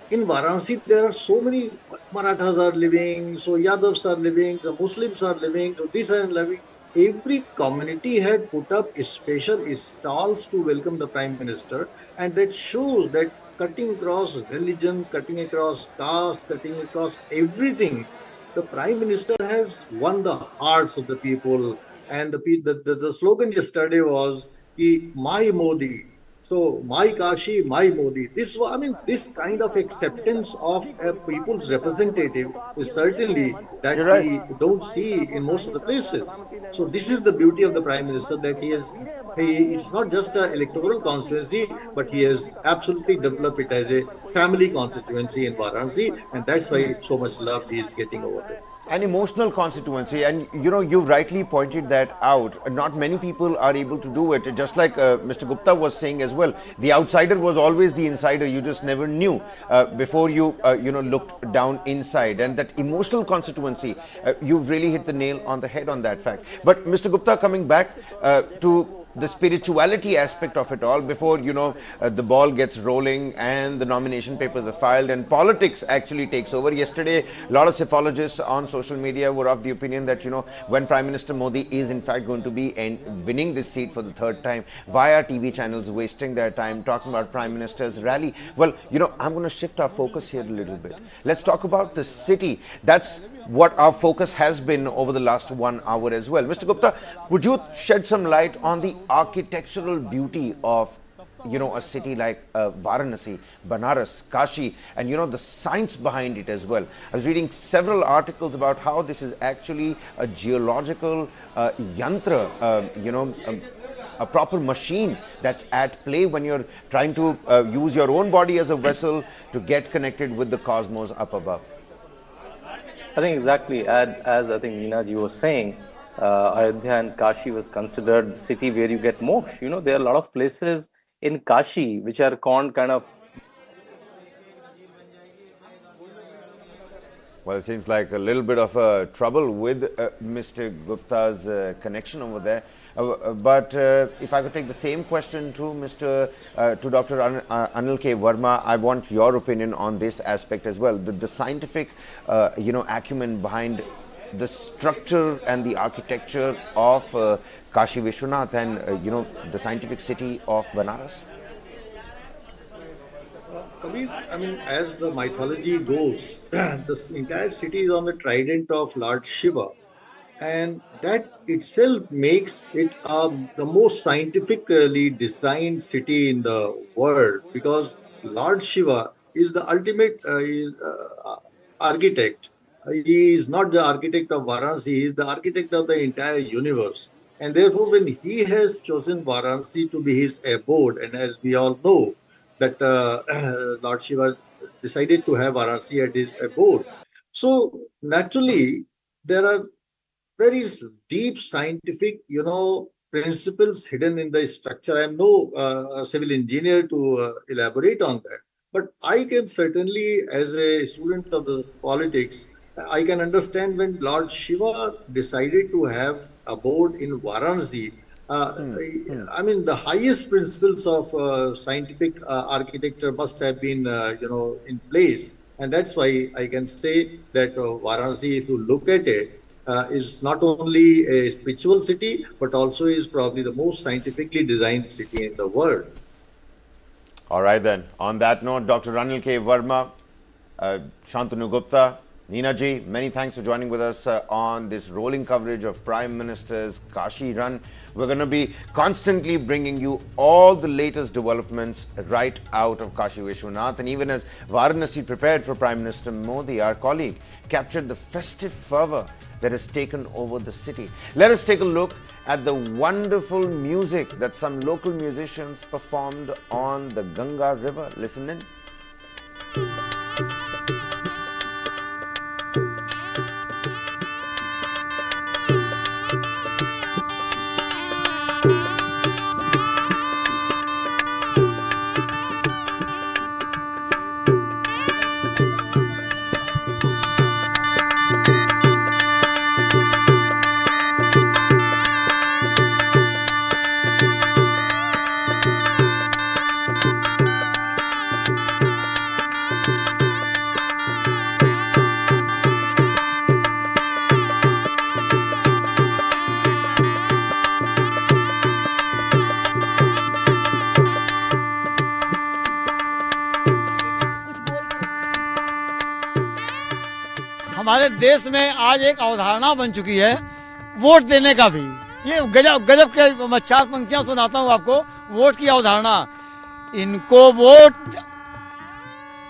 [SPEAKER 15] in Varanasi, there are so many Marathas are living, so Yadavs are living, so Muslims are living, so this are living. Every community had put up special stalls to welcome the Prime Minister, and that shows that cutting across religion, cutting across caste, cutting across everything, the Prime Minister has won the hearts of the people. And the slogan yesterday was, "My Modi." So, my Kashi, my Modi. This kind of acceptance of a people's representative is certainly that we don't see in most of the places. So, this is the beauty of the Prime Minister, that it's not just an electoral constituency, but he has absolutely developed it as a family constituency in Varanasi, and that's why so much love he is getting over there.
[SPEAKER 3] An emotional constituency, and you rightly pointed that out. Not many people are able to do it. Just like Mr. Gupta was saying as well, the outsider was always the insider. You just never knew before you looked down inside. And that emotional constituency, you've really hit the nail on the head on that fact. But Mr. Gupta, coming back to the spirituality aspect of it all, before the ball gets rolling and the nomination papers are filed and politics actually takes over. Yesterday, a lot of psephologists on social media were of the opinion that when Prime Minister Modi is in fact going to be winning this seat for the third time, why are TV channels wasting their time talking about Prime Minister's rally? Well, I'm going to shift our focus here a little bit. Let's talk about the city. That's what our focus has been over the last 1 hour as well. Mr. Gupta, would you shed some light on the architectural beauty of a city like Varanasi, Banaras, Kashi, and the science behind it as well? I was reading several articles about how this is actually a geological yantra, a proper machine that's at play when you're trying to use your own body as a vessel to get connected with the cosmos up above.
[SPEAKER 16] I think exactly as I think Ninaji was saying, Ayodhya and Kashi was considered the city where you get moksha. There are a lot of places in Kashi which are called kind of.
[SPEAKER 3] Well, it seems like a little bit of trouble with Mr. Gupta's connection over there. But if I could take the same question to Dr. Anil K. Verma, I want your opinion on this aspect as well. The scientific, acumen behind the structure and the architecture of Kashi Vishwanath and, the scientific city of Banaras.
[SPEAKER 15] Kabir, I mean, as the mythology goes, this entire city is on the trident of Lord Shiva, and that itself makes it the most scientifically designed city in the world, because Lord Shiva is the ultimate architect. He is not the architect of Varanasi, he is the architect of the entire universe. And therefore, when he has chosen Varanasi to be his abode, and as we all know, that Lord Shiva decided to have Varanasi at his abode. So naturally, there are very deep scientific, principles hidden in the structure. I'm no civil engineer to elaborate on that, but I can certainly, as a student of the politics, I can understand when Lord Shiva decided to have abode in Varanasi. I mean, the highest principles of scientific architecture must have been, in place, and that's why I can say that Varanasi, if you look at it, is not only a spiritual city, but also is probably the most scientifically designed city in the world.
[SPEAKER 3] All right then. On that note, Dr. Ranil K. Verma, Shantanu Gupta, Neena ji, many thanks for joining with us on this rolling coverage of Prime Minister's Kashi run. We're going to be constantly bringing you all the latest developments right out of Kashi Vishwanath. And even as Varanasi prepared for Prime Minister Modi, our colleague captured the festive fervor that has taken over the city. Let us take a look at the wonderful music that some local musicians performed on the Ganga river. Listen in.
[SPEAKER 17] हमारे देश में आज एक अवधारणा बन चुकी है vote देने का भी। ये गजब गजब के मैं 4 पंक्तियां सुनाता हूं आपको। वोट की अवधारणा, इनको वोट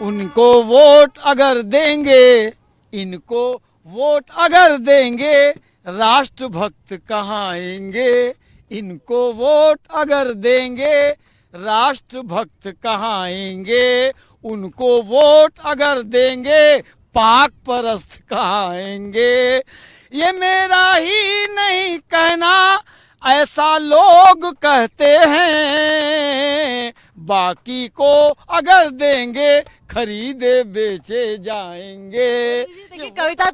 [SPEAKER 17] उनको वोट अगर देंगे, इनको वोट अगर देंगे, राष्ट्रभक्त कहाँ आएंगे। इनको वोट अगर देंगे, राष्ट्रभक्त कहाँ आएंगे। उनको वोट अगर देंगे, पाक परस्त कहाँ आएंगे। ये मेरा ही नहीं कहना, ऐसा लोग कहते हैं। बाकी को अगर देंगे, खरीदे बेचे जाएंगे।
[SPEAKER 2] देखिए, कविता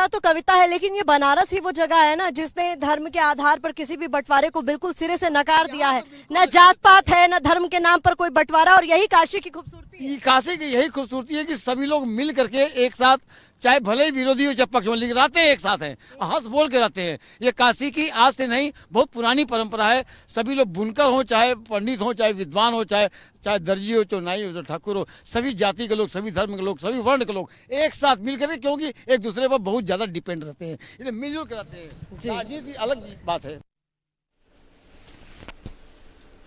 [SPEAKER 2] तो कविता है, लेकिन ये बनारस ही वो जगह है ना जिसने धर्म के आधार पर किसी भी बंटवारे को बिल्कुल सिरे से नकार दिया है। न जात पात है, न धर्म के नाम पर कोई बंटवारा, और यही काशी की खूबसूरती है।
[SPEAKER 17] काशी की यही खूबसूरती है कि सभी लोग मिल करके एक साथ, चाहे भले ही विरोधी हो चाहे पक्ष हो, लेकिन रहते हैं एक साथ हैं, हंस बोल के रहते हैं। ये काशी की आज से नहीं, बहुत पुरानी परंपरा है। सभी लोग बुनकर हो, चाहे पंडित हो, चाहे विद्वान हो, चाहे दर्जी हो, चाहे नाई हो, चाहे ठाकुर हो, सभी जाति के लोग, सभी धर्म के लोग, सभी वर्ण के लोग एक साथ मिलकर के, क्योंकि एक दूसरे पर बहुत ज्यादा डिपेंड रहते हैं, इसलिए मिलजुल के रहते हैं। राजनीति अलग बात है।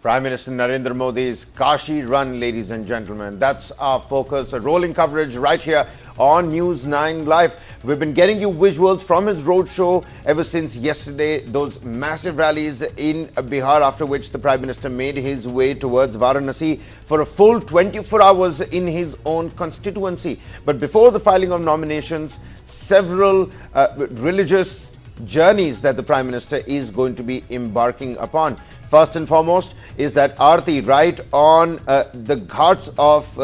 [SPEAKER 3] Prime Minister Narendra Modi's Kashi run, ladies and gentlemen. That's our focus. A rolling coverage right here on News9 Live. We've been getting you visuals from his roadshow ever since yesterday. Those massive rallies in Bihar, after which the Prime Minister made his way towards Varanasi for a full 24 hours in his own constituency. But before the filing of nominations, several religious journeys that the Prime Minister is going to be embarking upon. First and foremost is that Aarti right on the ghats of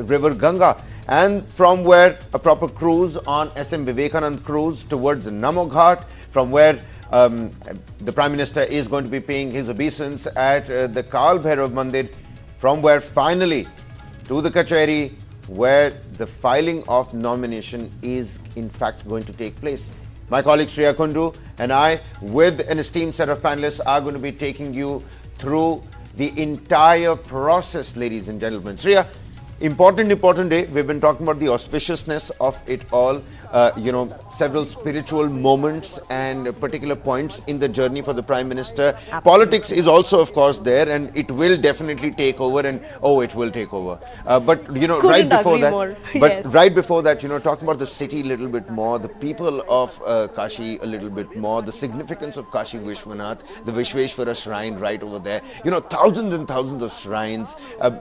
[SPEAKER 3] river Ganga, and from where a proper cruise on SM Vivekanand cruise towards Namo Ghat, from where the Prime Minister is going to be paying his obeisance at the Kal Bhairav Mandir, from where finally to the Kacheri, where the filing of nomination is in fact going to take place. My colleague Shreya Kundu and I, with an esteemed set of panelists, are going to be taking you through the entire process, ladies and gentlemen. Shreya, Important day. We've been talking about the auspiciousness of it all. Several spiritual moments and particular points in the journey for the Prime Minister. Absolutely. Politics is also, of course, there, and it will definitely take over. And it will take over. But right before that, right before that, talking about the city a little bit more, the people of Kashi a little bit more, the significance of Kashi Vishwanath, the Vishweshwara shrine right over there. Thousands and thousands of shrines.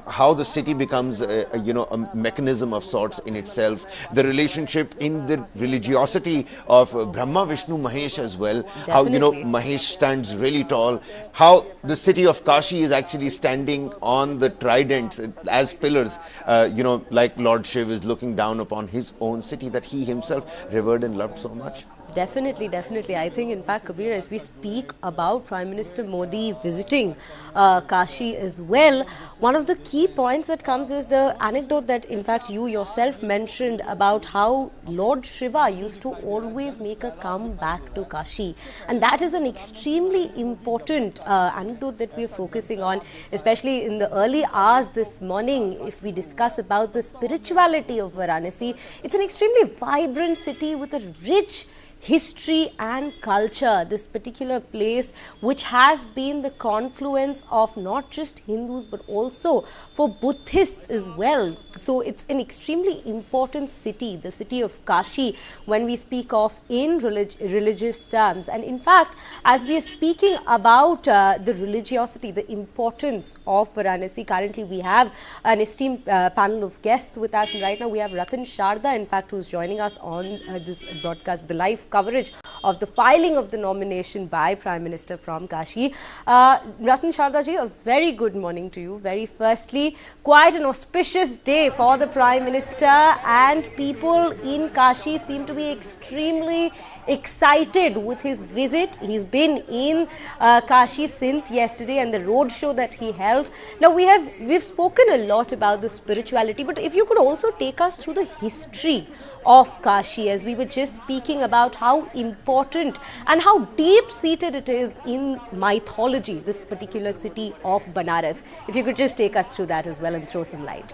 [SPEAKER 3] How the city becomes a mechanism of sorts in itself. The relationship in the religiosity of Brahma, Vishnu, Mahesh as well. Definitely. How Mahesh stands really tall. How the city of Kashi is actually standing on the tridents as pillars. Like Lord Shiv is looking down upon his own city that he himself revered and loved so much.
[SPEAKER 2] Definitely. I think, in fact, Kabir, as we speak about Prime Minister Modi visiting Kashi as well, one of the key points that comes is the anecdote that, in fact, you yourself mentioned about how Lord Shiva used to always make a come back to Kashi. And that is an extremely important anecdote that we are focusing on, especially in the early hours this morning. If we discuss about the spirituality of Varanasi, it's an extremely vibrant city with a rich history and culture. This particular place, which has been the confluence of not just Hindus but also for Buddhists as well. So it's an extremely important city, the city of Kashi, when we speak of in religious terms. And in fact, as we are speaking about the religiosity, the importance of Varanasi, currently we have an esteemed panel of guests with us. And right now we have Ratan Sharda, in fact, who's joining us on this broadcast, the live coverage of the filing of the nomination by Prime Minister from Kashi. Ratan Sharda ji, a very good morning to you. Very firstly, quite an auspicious day for the Prime Minister, and people in Kashi seem to be extremely excited with his visit. He's been in Kashi since yesterday and the road show that he held. Now we've spoken a lot about the spirituality, but if you could also take us through the history of Kashi, as we were just speaking about how important and how deep-seated it is in mythology, this particular city of Banaras. If you could just take us through that as well and throw some light.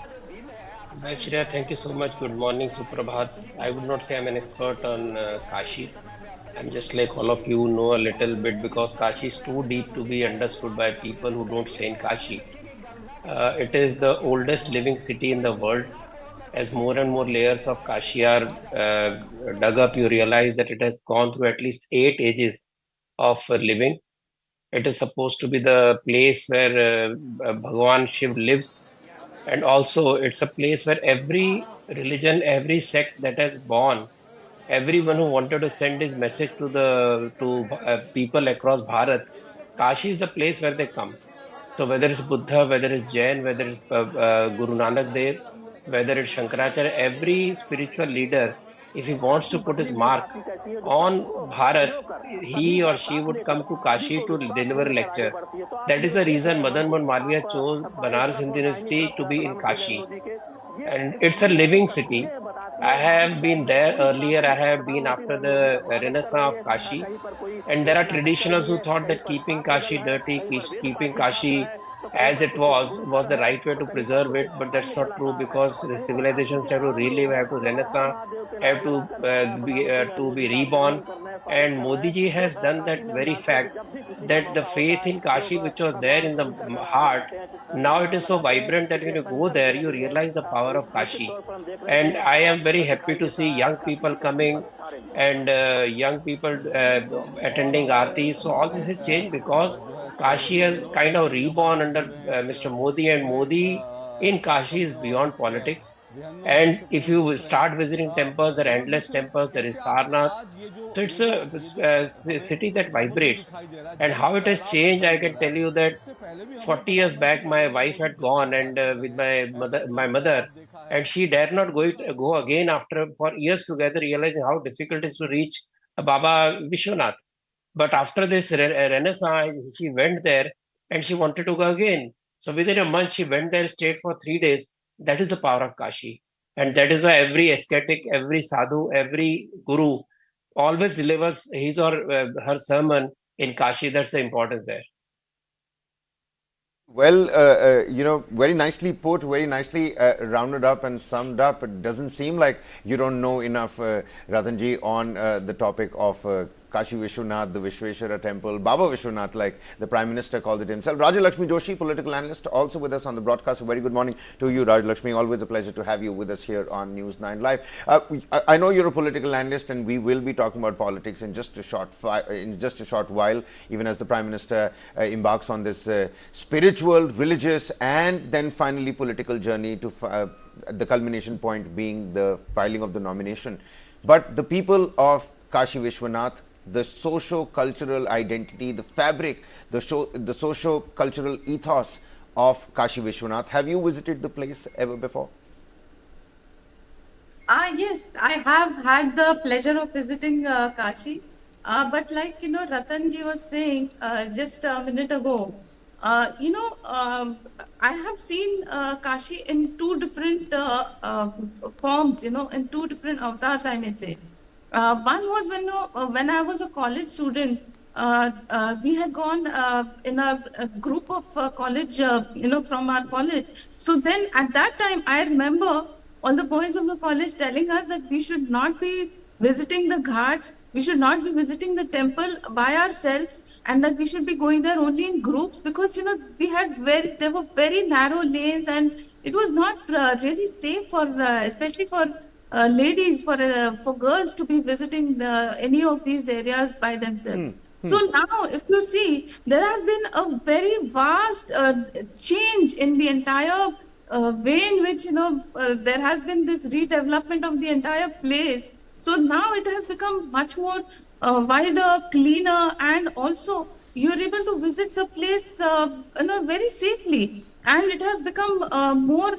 [SPEAKER 12] Shreya, thank you so much. Good morning, Suprabhat. I would not say I'm an expert on Kashi. I'm just like all of you know a little bit, because Kashi is too deep to be understood by people who don't stay in Kashi. It is the oldest living city in the world. As more and more layers of Kashi are dug up, you realize that it has gone through at least 8 ages of living. It is supposed to be the place where Bhagwan Shiv lives. And also it's a place where every religion, every sect that has born, everyone who wanted to send his message to people across Bharat, Kashi is the place where they come. So whether it's Buddha, whether it's Jain, whether it's Guru Nanak Dev, whether it's Shankaracharya, every spiritual leader, if he wants to put his mark on Bharat, he or she would come to Kashi to deliver a lecture. That is the reason Madan Mohan Malviya chose Banaras Hindu University to be in Kashi. And it's a living city. I have been there earlier, I have been after the Renaissance of Kashi. And there are traditionalists who thought that keeping Kashi dirty, keeping Kashi as it was the right way to preserve it, but that's not true, because the civilizations have to relive, have to renaissance, have to be reborn. And Modi ji has done that very fact, that the faith in Kashi, which was there in the heart, now it is so vibrant that when you go there, you realize the power of Kashi. And I am very happy to see young people coming and young people attending Aarti. So all this has changed because Kashi has kind of reborn under Mr. Modi, and Modi in Kashi is beyond politics. And if you start visiting temples, there are endless temples, there is Sarnath. So it's a city that vibrates. And how it has changed, I can tell you that 40 years back, my wife had gone and with my mother, and she dared not go again after for years together, realizing how difficult it is to reach Baba Vishwanath. But after this Renaissance, she went there and she wanted to go again. So within a month, she went there, stayed for 3 days. That is the power of Kashi. And that is why every ascetic, every sadhu, every guru always delivers his or her sermon in Kashi. That's the importance there.
[SPEAKER 3] Well, very nicely put, very nicely rounded up and summed up. It doesn't seem like you don't know enough, Ratanji, on the topic of Kashi Vishwanath, the Vishweshwara temple, Baba Vishwanath, like the Prime Minister called it himself. Rajalakshmi Joshi, political analyst, also with us on the broadcast. A very good morning to you, Rajalakshmi. Always a pleasure to have you with us here on News 9 Live. I know you're a political analyst, and we will be talking about politics in just a short while, even as the Prime Minister embarks on this spiritual, religious, and then finally political journey to the culmination point being the filing of the nomination. But the people of Kashi Vishwanath, the socio-cultural identity, the fabric, the socio-cultural ethos of Kashi Vishwanath. Have you visited the place ever before?
[SPEAKER 18] Yes, I have had the pleasure of visiting Kashi. But like, Ratanji was saying just a minute ago, I have seen Kashi in two different forms, in two different avatars, I may say. One was when I was a college student, we had gone in a group of college, from our college. So then at that time, I remember all the boys of the college telling us that we should not be visiting the ghats, we should not be visiting the temple by ourselves, and that we should be going there only in groups, because there were very narrow lanes, and it was not really safe for especially for ladies, for girls to be visiting any of these areas by themselves. So now, if you see, there has been a very vast change in the entire way in which there has been this redevelopment of the entire place. So now it has become much more wider, cleaner, and also you're able to visit the place very safely, and it has become more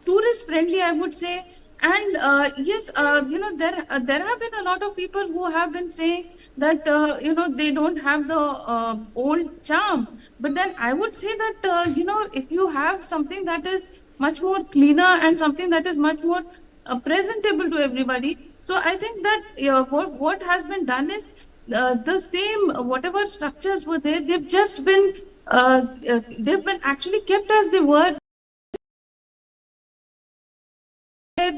[SPEAKER 18] tourist friendly, I would say. And yes, there have been a lot of people who have been saying that they don't have the old charm. But then I would say that if you have something that is much more cleaner and something that is much more presentable to everybody, so I think that what has been done is the same, whatever structures were there, they've just been actually kept as they were,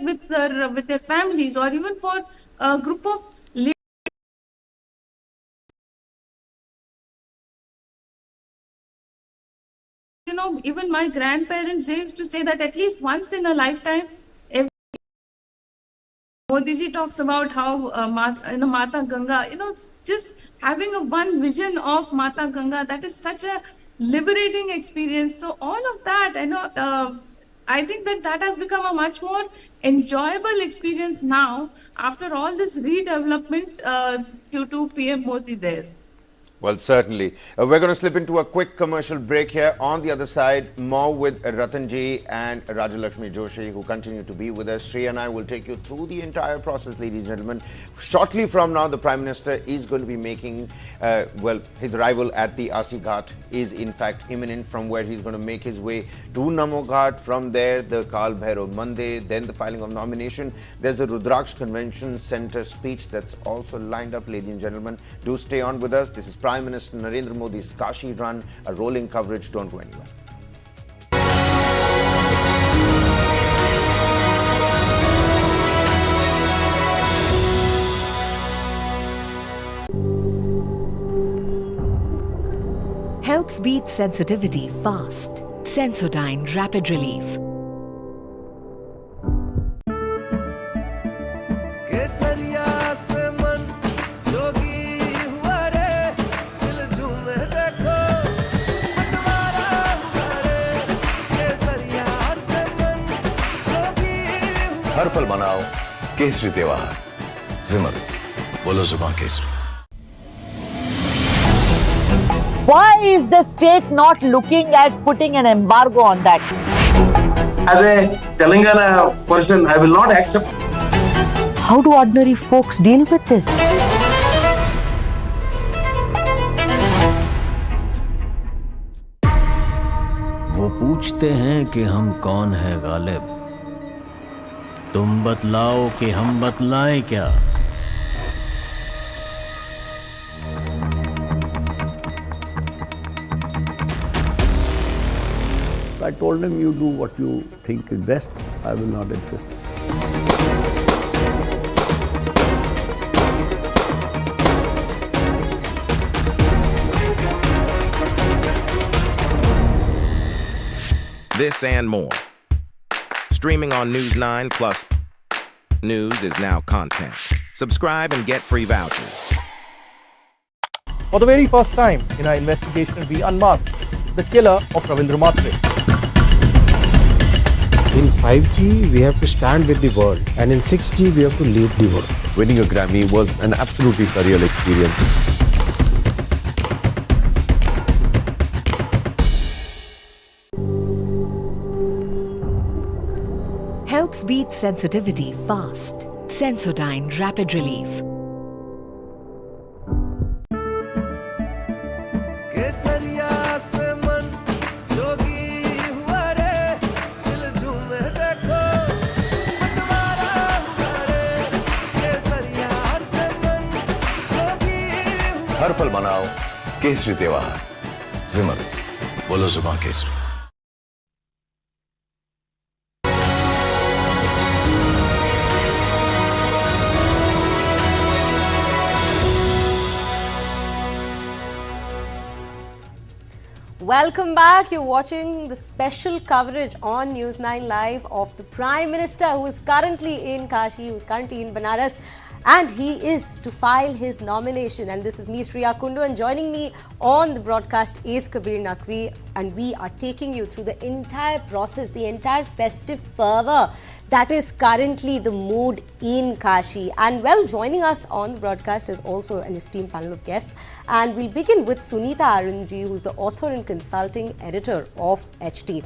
[SPEAKER 18] with their families, or even for a group of ladies. Even my grandparents, they used to say that at least once in a lifetime, Modi ji talks about how Mata Ganga, just having a one vision of Mata Ganga, that is such a liberating experience. So all of that, I think that has become a much more enjoyable experience now after all this redevelopment due to PM Modi there.
[SPEAKER 3] Well, certainly. We're going to slip into a quick commercial break here. On the other side, more with Ratanji and Rajalakshmi Joshi, who continue to be with us. Shri and I will take you through the entire process, ladies and gentlemen. Shortly from now, the Prime Minister is going to be making, his arrival at the Asi Ghat is in fact imminent, from where he's going to make his way to Namo Ghat. From there, the Kal Bhairav Mandir, then the filing of nomination. There's a Rudraksh Convention Center speech that's also lined up, ladies and gentlemen. Do stay on with us. This is Prime Minister Narendra Modi's Kashi run, a rolling coverage. Don't go anywhere.
[SPEAKER 6] Helps beat sensitivity fast. Sensodyne Rapid Relief.
[SPEAKER 7] हर पल मनाओ केसरी त्योहार। विमल, बोलो जुबान Kesari.
[SPEAKER 21] Why is the state not looking at putting an embargo on that?
[SPEAKER 22] As a Telangana person, I will not accept.
[SPEAKER 21] How do ordinary folks deal with this?
[SPEAKER 23] वो पूछते हैं कि हम कौन है गालिब, तुम बतलाओ कि हम बतलाएं क्या।
[SPEAKER 19] So I told him, you do what you think is best. I will not insist.
[SPEAKER 20] This and more. Streaming on News9 Plus. News is now content. Subscribe and get free vouchers.
[SPEAKER 1] For the very first time in our investigation, we unmasked the killer of Ravindra Matre.
[SPEAKER 10] In 5G, we have to stand with the world, and in 6G, we have to lead the world.
[SPEAKER 7] Winning a Grammy was an absolutely surreal experience.
[SPEAKER 6] Helps beat sensitivity fast. Sensodyne Rapid Relief.
[SPEAKER 7] हर पल मनाओ केसरी त्योहार विमल बोलो जुबान Kesari.
[SPEAKER 2] Welcome back. You're watching the special coverage on News9 Live of the Prime Minister, who is currently in Kashi, who is currently in Banaras, and he is to file his nomination. And this is me, Shriya Kundu, and joining me on the broadcast is Kabir Naqvi, and we are taking you through the entire process, the entire festive fervor that is currently the mood in Kashi. And well, joining us on the broadcast is also an esteemed panel of guests. And we'll begin with Sunita Arunji, who's the author and consulting editor of HT.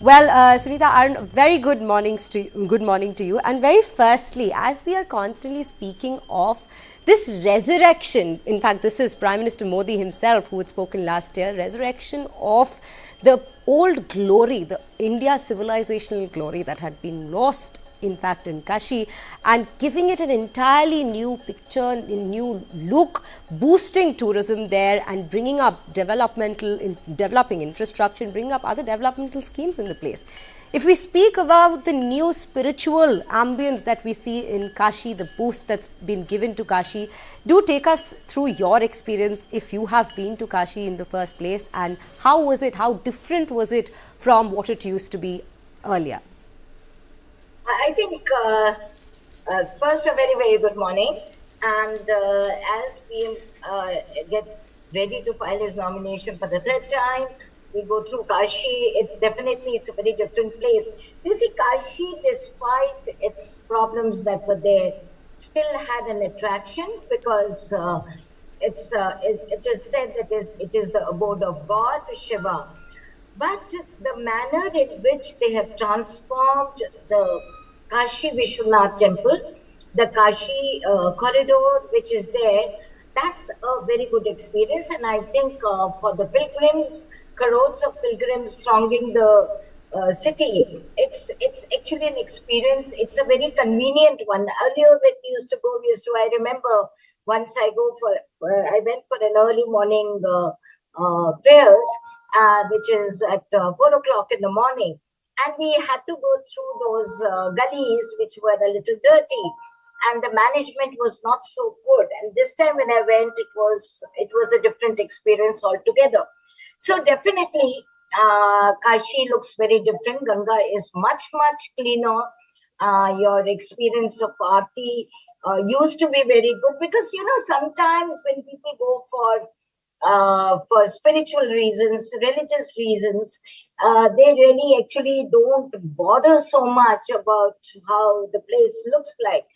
[SPEAKER 2] Well, Sunita Arun, very good morning to you. And very firstly, as we are constantly speaking of this resurrection, in fact, this is Prime Minister Modi himself who had spoken last year, resurrection of the old glory, the India civilizational glory that had been lost, in fact, in Kashi, and giving it an entirely new picture, a new look, boosting tourism there and bringing up developing infrastructure, and bringing up other developmental schemes in the place. If we speak about the new spiritual ambience that we see in Kashi, the boost that's been given to Kashi, do take us through your experience if you have been to Kashi in the first place, and how was it, how different was it from what it used to be earlier?
[SPEAKER 4] I think first a very, very good morning. And as we get ready to file his nomination for the third time, we go through Kashi. It's a very different place. You see, Kashi, despite its problems that were there, still had an attraction because it is said that it is the abode of God, Shiva. But the manner in which they have transformed the Kashi Vishwanath temple, the Kashi corridor which is there, that's a very good experience. And I think for the pilgrims, crores of pilgrims thronging the city, it's actually an experience. It's a very convenient one. Earlier when we used to go, I remember once I went for an early morning prayers, which is at 4 o'clock in the morning. And we had to go through those gullies, which were a little dirty. And the management was not so good. And this time when I went, it was a different experience altogether. So definitely, Kashi looks very different. Ganga is much, much cleaner. Your experience of Aarti used to be very good because, sometimes when people go for spiritual reasons, religious reasons, they really actually don't bother so much about how the place looks like.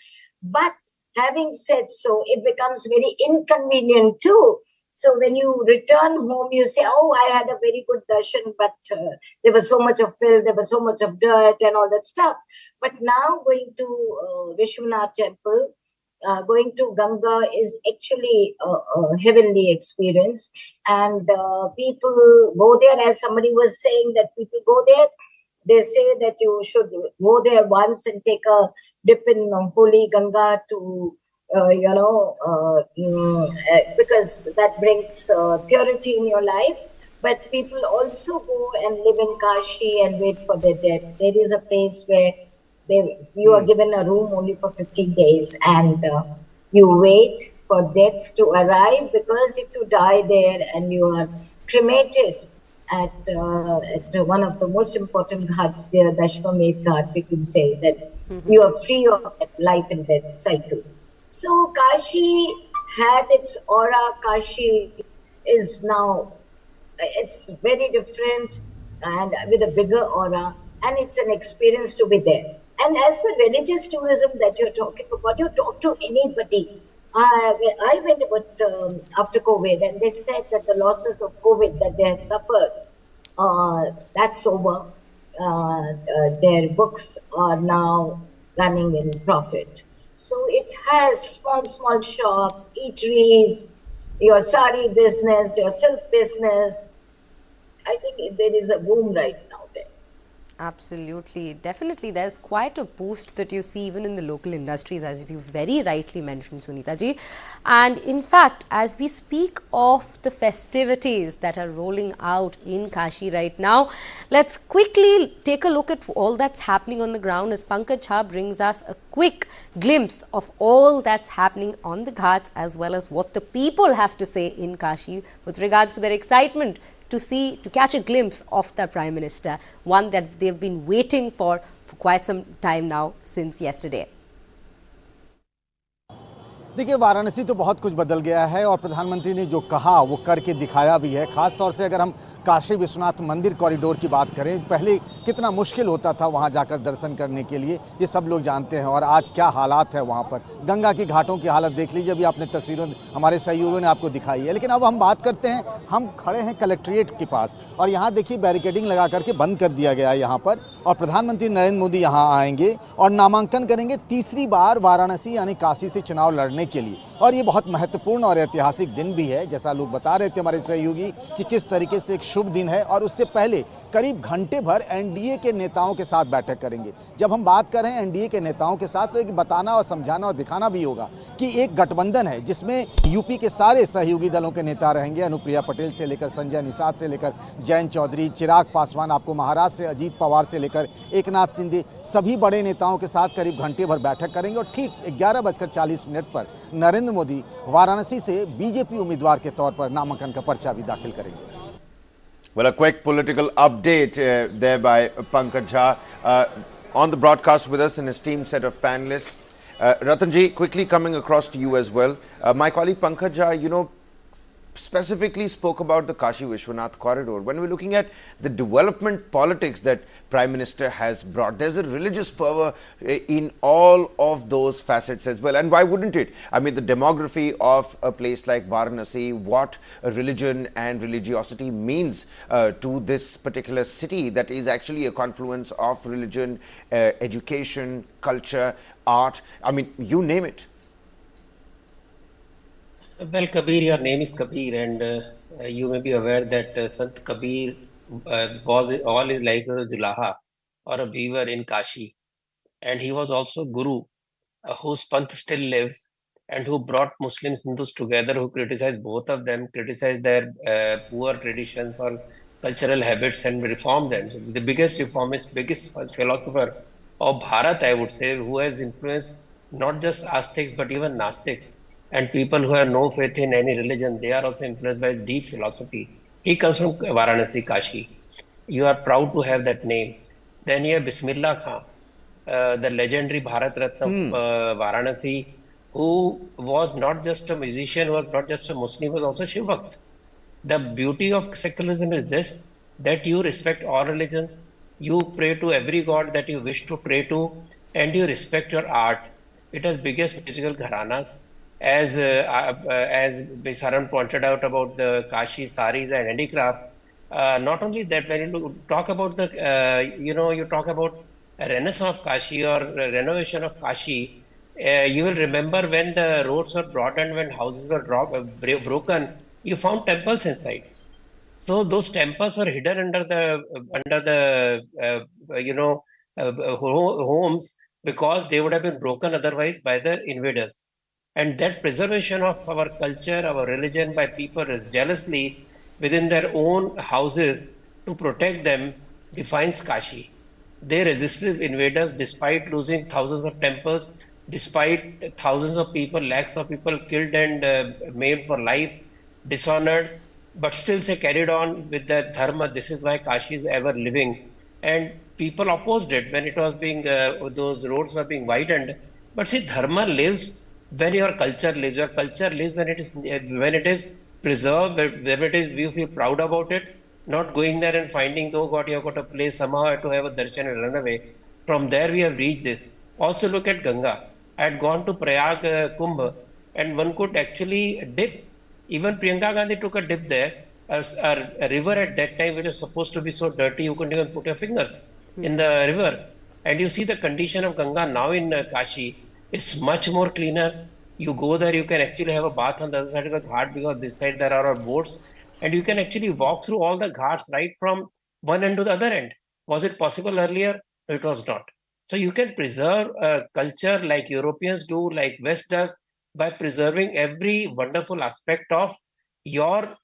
[SPEAKER 4] But having said so, it becomes very inconvenient too. So when you return home, you say, oh, I had a very good darshan, but there was so much of filth, there was so much of dirt and all that stuff. But now going to Vishwanath temple, going to Ganga is actually a heavenly experience. And people go there, as somebody was saying, that people go there. They say that you should go there once and take a dip in holy Ganga to, because that brings purity in your life. but people also go and live in Kashi and wait for their death. There is a place where you are given a room only for 15 days and you wait for death to arrive, because if you die there and you are cremated at one of the most important ghats there, Dashwamedh Ghat, people say that you are free of that life and death cycle. So Kashi had its aura. Kashi is now, it's very different and with a bigger aura, and it's an experience to be there. And as for religious tourism that you're talking about, you talk to anybody. I went after COVID, and they said that the losses of COVID that they had suffered, that's over. Their books are now running in profit. So it has small shops, eateries, your sari business, your silk business. I think there is a boom right now there.
[SPEAKER 2] Absolutely. Definitely. There's quite a boost that you see even in the local industries, as you very rightly mentioned, Sunita ji. And in fact, as we speak of the festivities that are rolling out in Kashi right now, let's quickly take a look at all that's happening on the ground as Pankaj Jha brings us a quick glimpse of all that's happening on the ghats, as well as what the people have to say in Kashi with regards to their excitement to catch a glimpse of the Prime Minister, one that they've been waiting for quite some time now, since yesterday.
[SPEAKER 5] देखिए, वाराणसी तो बहुत कुछ बदल गया है और प्रधानमंत्री ने जो कहा वो करके दिखाया भी है। खास तौर से अगर हम काशी विश्वनाथ मंदिर कॉरिडोर की बात करें, पहले कितना मुश्किल होता था वहां जाकर दर्शन करने के लिए, ये सब लोग जानते हैं। और आज क्या हालात है वहां पर, गंगा की घाटों की हालत देख लीजिए, अभी आपने तस्वीरों हमारे सहयोगियों ने आपको दिखाई है। लेकिन अब हम बात करते हैं, हम खड़े हैं कलेक्ट्रेट के पास और यहाँ देखिए बैरिकेडिंग लगा करके बंद कर दिया गया है यहाँ पर। और प्रधानमंत्री नरेंद्र मोदी यहाँ आएंगे और नामांकन करेंगे तीसरी बार वाराणसी यानी काशी से चुनाव लड़ने के लिए। और ये बहुत महत्वपूर्ण और ऐतिहासिक दिन भी है, जैसा लोग बता रहे थे हमारे सहयोगी कि किस तरीके से एक शुभ दिन है। और उससे पहले करीब घंटे भर एनडीए के नेताओं के साथ बैठक करेंगे। जब हम बात कर रहे हैं एनडीए के नेताओं के साथ, तो एक बताना और समझाना और दिखाना भी होगा कि एक गठबंधन है जिसमें यूपी के सारे सहयोगी दलों के नेता रहेंगे, अनुप्रिया पटेल से लेकर संजय निषाद से लेकर जयंत चौधरी, चिराग पासवान, आपको महाराष्ट्र से अजीत पवार से लेकर एकनाथ शिंदे, सभी बड़े नेताओं के साथ करीब घंटे भर बैठक करेंगे। और ठीक 11:40 पर नरेंद्र मोदी वाराणसी से बीजेपी उम्मीदवार के तौर पर नामांकन का पर्चा भी दाखिल करेंगे।
[SPEAKER 3] Well, a quick political update there by Pankaj Jha. On the broadcast with us, an esteemed set of panelists. Ratanji, quickly coming across to you as well. My colleague Pankaj Jha, specifically spoke about the Kashi Vishwanath corridor. When we're looking at the development politics that Prime Minister has brought, there's a religious fervor in all of those facets as well. And why wouldn't it? I mean, the demography of a place like Varanasi, what religion and religiosity means to this particular city that is actually a confluence of religion, education, culture, art, I mean, you name it.
[SPEAKER 12] Well, Kabir, your name is Kabir, and you may be aware that Sant Kabir was all his life a Dulaha or a beaver in Kashi, and he was also Guru, whose Panth still lives and who brought Muslims, Hindus together, who criticized both of them, criticized their poor traditions or cultural habits and reformed them. So the biggest reformist, biggest philosopher of Bharat, I would say, who has influenced not just Astics but even Nastics. And people who have no faith in any religion, they are also influenced by his deep philosophy. He comes from Varanasi, Kashi. You are proud to have that name. Then you have Bismillah Khan, the legendary Bharat Ratna of Varanasi, who was not just a musician, was not just a Muslim, was also Shivakt. The beauty of secularism is this, that you respect all religions, you pray to every god that you wish to pray to, and you respect your art. It has biggest musical gharanas. As Saran pointed out about the Kashi saris and handicraft, not only that, when you talk about the, you talk about a renaissance of Kashi or renovation of Kashi, you will remember when the roads were broadened, when houses were broken, you found temples inside. So those temples were hidden under the homes because they would have been broken otherwise by the invaders. And that preservation of our culture, our religion by people jealously within their own houses to protect them defines Kashi. They resisted invaders despite losing thousands of temples, despite thousands of people, lakhs of people killed and maimed for life, dishonored, but still they carried on with their dharma. This is why Kashi is ever living. And people opposed it when it was being, those roads were being widened. But see, dharma lives when your culture lives. Your culture lives when it is preserved, when it is, you feel proud about it. Not going there and finding, oh God, you have got a place somehow I have to have a darshan and run away. From there we have reached this. Also look at Ganga. I had gone to Prayag Kumbh and one could actually dip. Even Priyanka Gandhi took a dip there. A river at that time which was supposed to be so dirty you couldn't even put your fingers in the river. And you see the condition of Ganga now in Kashi is much more cleaner. You go there, you can actually have a bath on the other side of the ghat because this side there are boats. And you can actually walk through all the ghats right from one end to the other end. Was it possible earlier? No, it was not. So you can preserve a culture like Europeans do, like West does, by preserving every wonderful aspect of your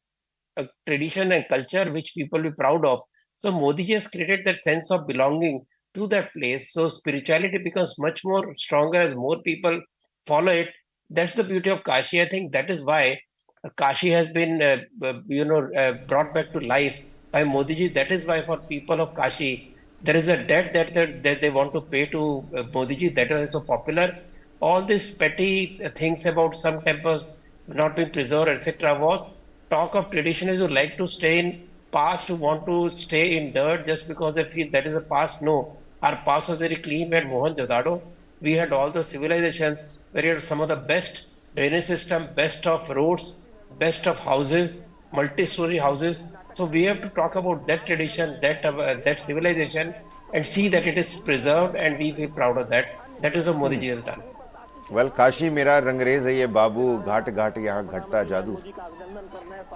[SPEAKER 12] tradition and culture, which people will be proud of. So Modi has created that sense of belonging to that place. So spirituality becomes much more stronger as more people follow it. That's the beauty of Kashi. I think that is why Kashi has been, brought back to life by Modi ji. That is why for people of Kashi, there is a debt that they want to pay to Modi ji. That is so popular. All these petty things about some temples not being preserved, etc., was talk of traditionalists who like to stay in past, who want to stay in dirt just because they feel that is the past. No, our past was very clean. We had Mohenjo-daro. We had all the civilizations where we had some of the best drainage system, best of roads, best of houses, multi-story houses. So we have to talk about that tradition, that civilization, and see that it is preserved, and we feel proud of that. That is what Modi ji has done.
[SPEAKER 3] Well, Kashi mera rangreez hai ye babu, ghat ghat yahan ghatta jadoo.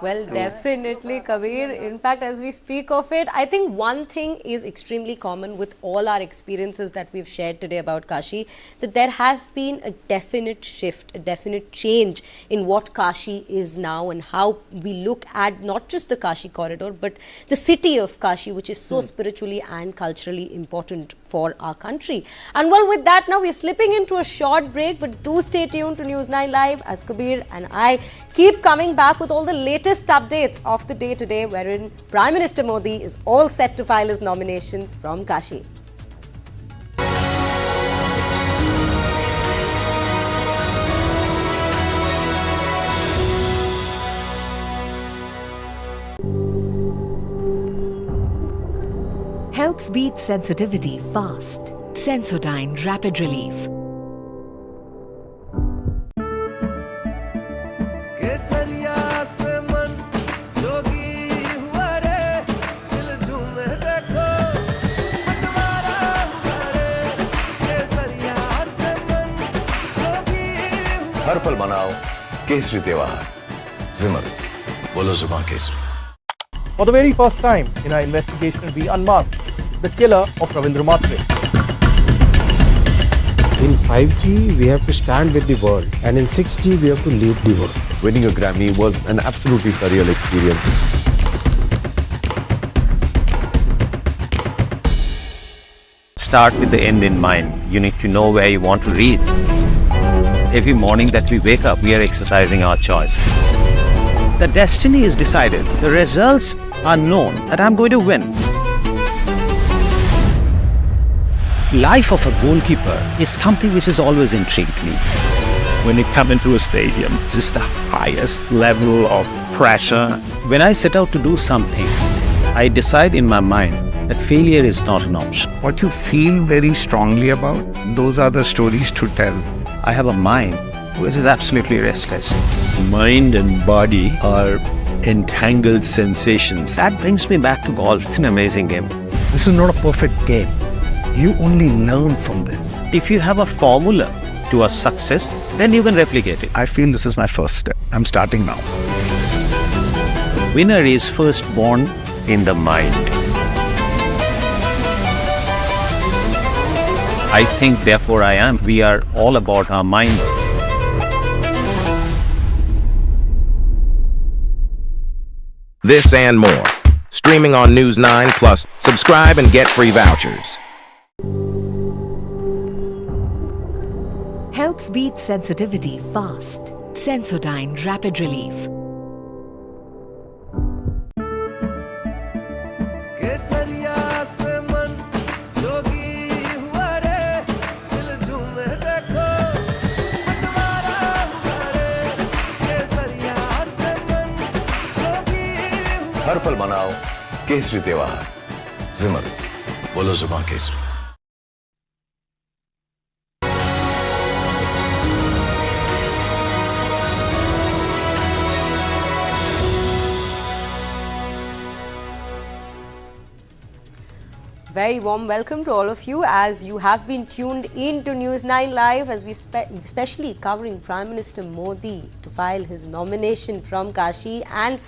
[SPEAKER 2] Well, definitely, Kabir. In fact, as we speak of it, I think one thing is extremely common with all our experiences that we've shared today about Kashi, that there has been a definite shift, a definite change in what Kashi is now and how we look at not just the Kashi corridor, but the city of Kashi, which is so spiritually and culturally important for our country. And well, with that, now we're slipping into a short break, but do stay tuned to News9 Live as Kabir and I keep coming back with all the latest updates of the day today, wherein Prime Minister Modi is all set to file his nominations from Kashi.
[SPEAKER 6] Helps beat sensitivity fast. Sensodyne Rapid Relief.
[SPEAKER 8] हर पल मनाओ केसरी त्योहार विमल बोलो जुबान Kesari.
[SPEAKER 1] For the very first time in our investigation, we unmasked the killer of Ravindra Modi.
[SPEAKER 10] In 5G, we have to stand with the world, and in 6G, we have to lead the world.
[SPEAKER 7] Winning a Grammy was an absolutely surreal experience.
[SPEAKER 9] Start with the end in mind. You need to know where you want to reach. Every morning that we wake up, we are exercising our choice. The destiny is decided. The results are known that I'm going to win. Life of a goalkeeper is something which has always intrigued me. When you come into a stadium, this is the highest level of pressure. When I set out to do something, I decide in my mind that failure is not an option.
[SPEAKER 13] What you feel very strongly about, those are the stories to tell.
[SPEAKER 9] I have a mind which is absolutely restless. Mind and body are entangled sensations. That brings me back to golf. It's an amazing game.
[SPEAKER 13] This is not a perfect game. You only learn from them.
[SPEAKER 9] If you have a formula to a success, then you can replicate it.
[SPEAKER 13] I feel this is my first step. I'm starting now.
[SPEAKER 9] Winner is first born in the mind. I think, therefore I am. We are all about our mind.
[SPEAKER 20] This and more. Streaming on News9 Plus. Subscribe and get free vouchers.
[SPEAKER 6] Helps beat sensitivity fast. Sensodyne Rapid Relief.
[SPEAKER 8] हर पल मनाओ केसरी त्योहार विमल बोलो जुबान Kesari
[SPEAKER 2] Very warm welcome to all of you as you have been tuned in to News9 Live as we especially covering Prime Minister Modi to file his nomination from Kashi. And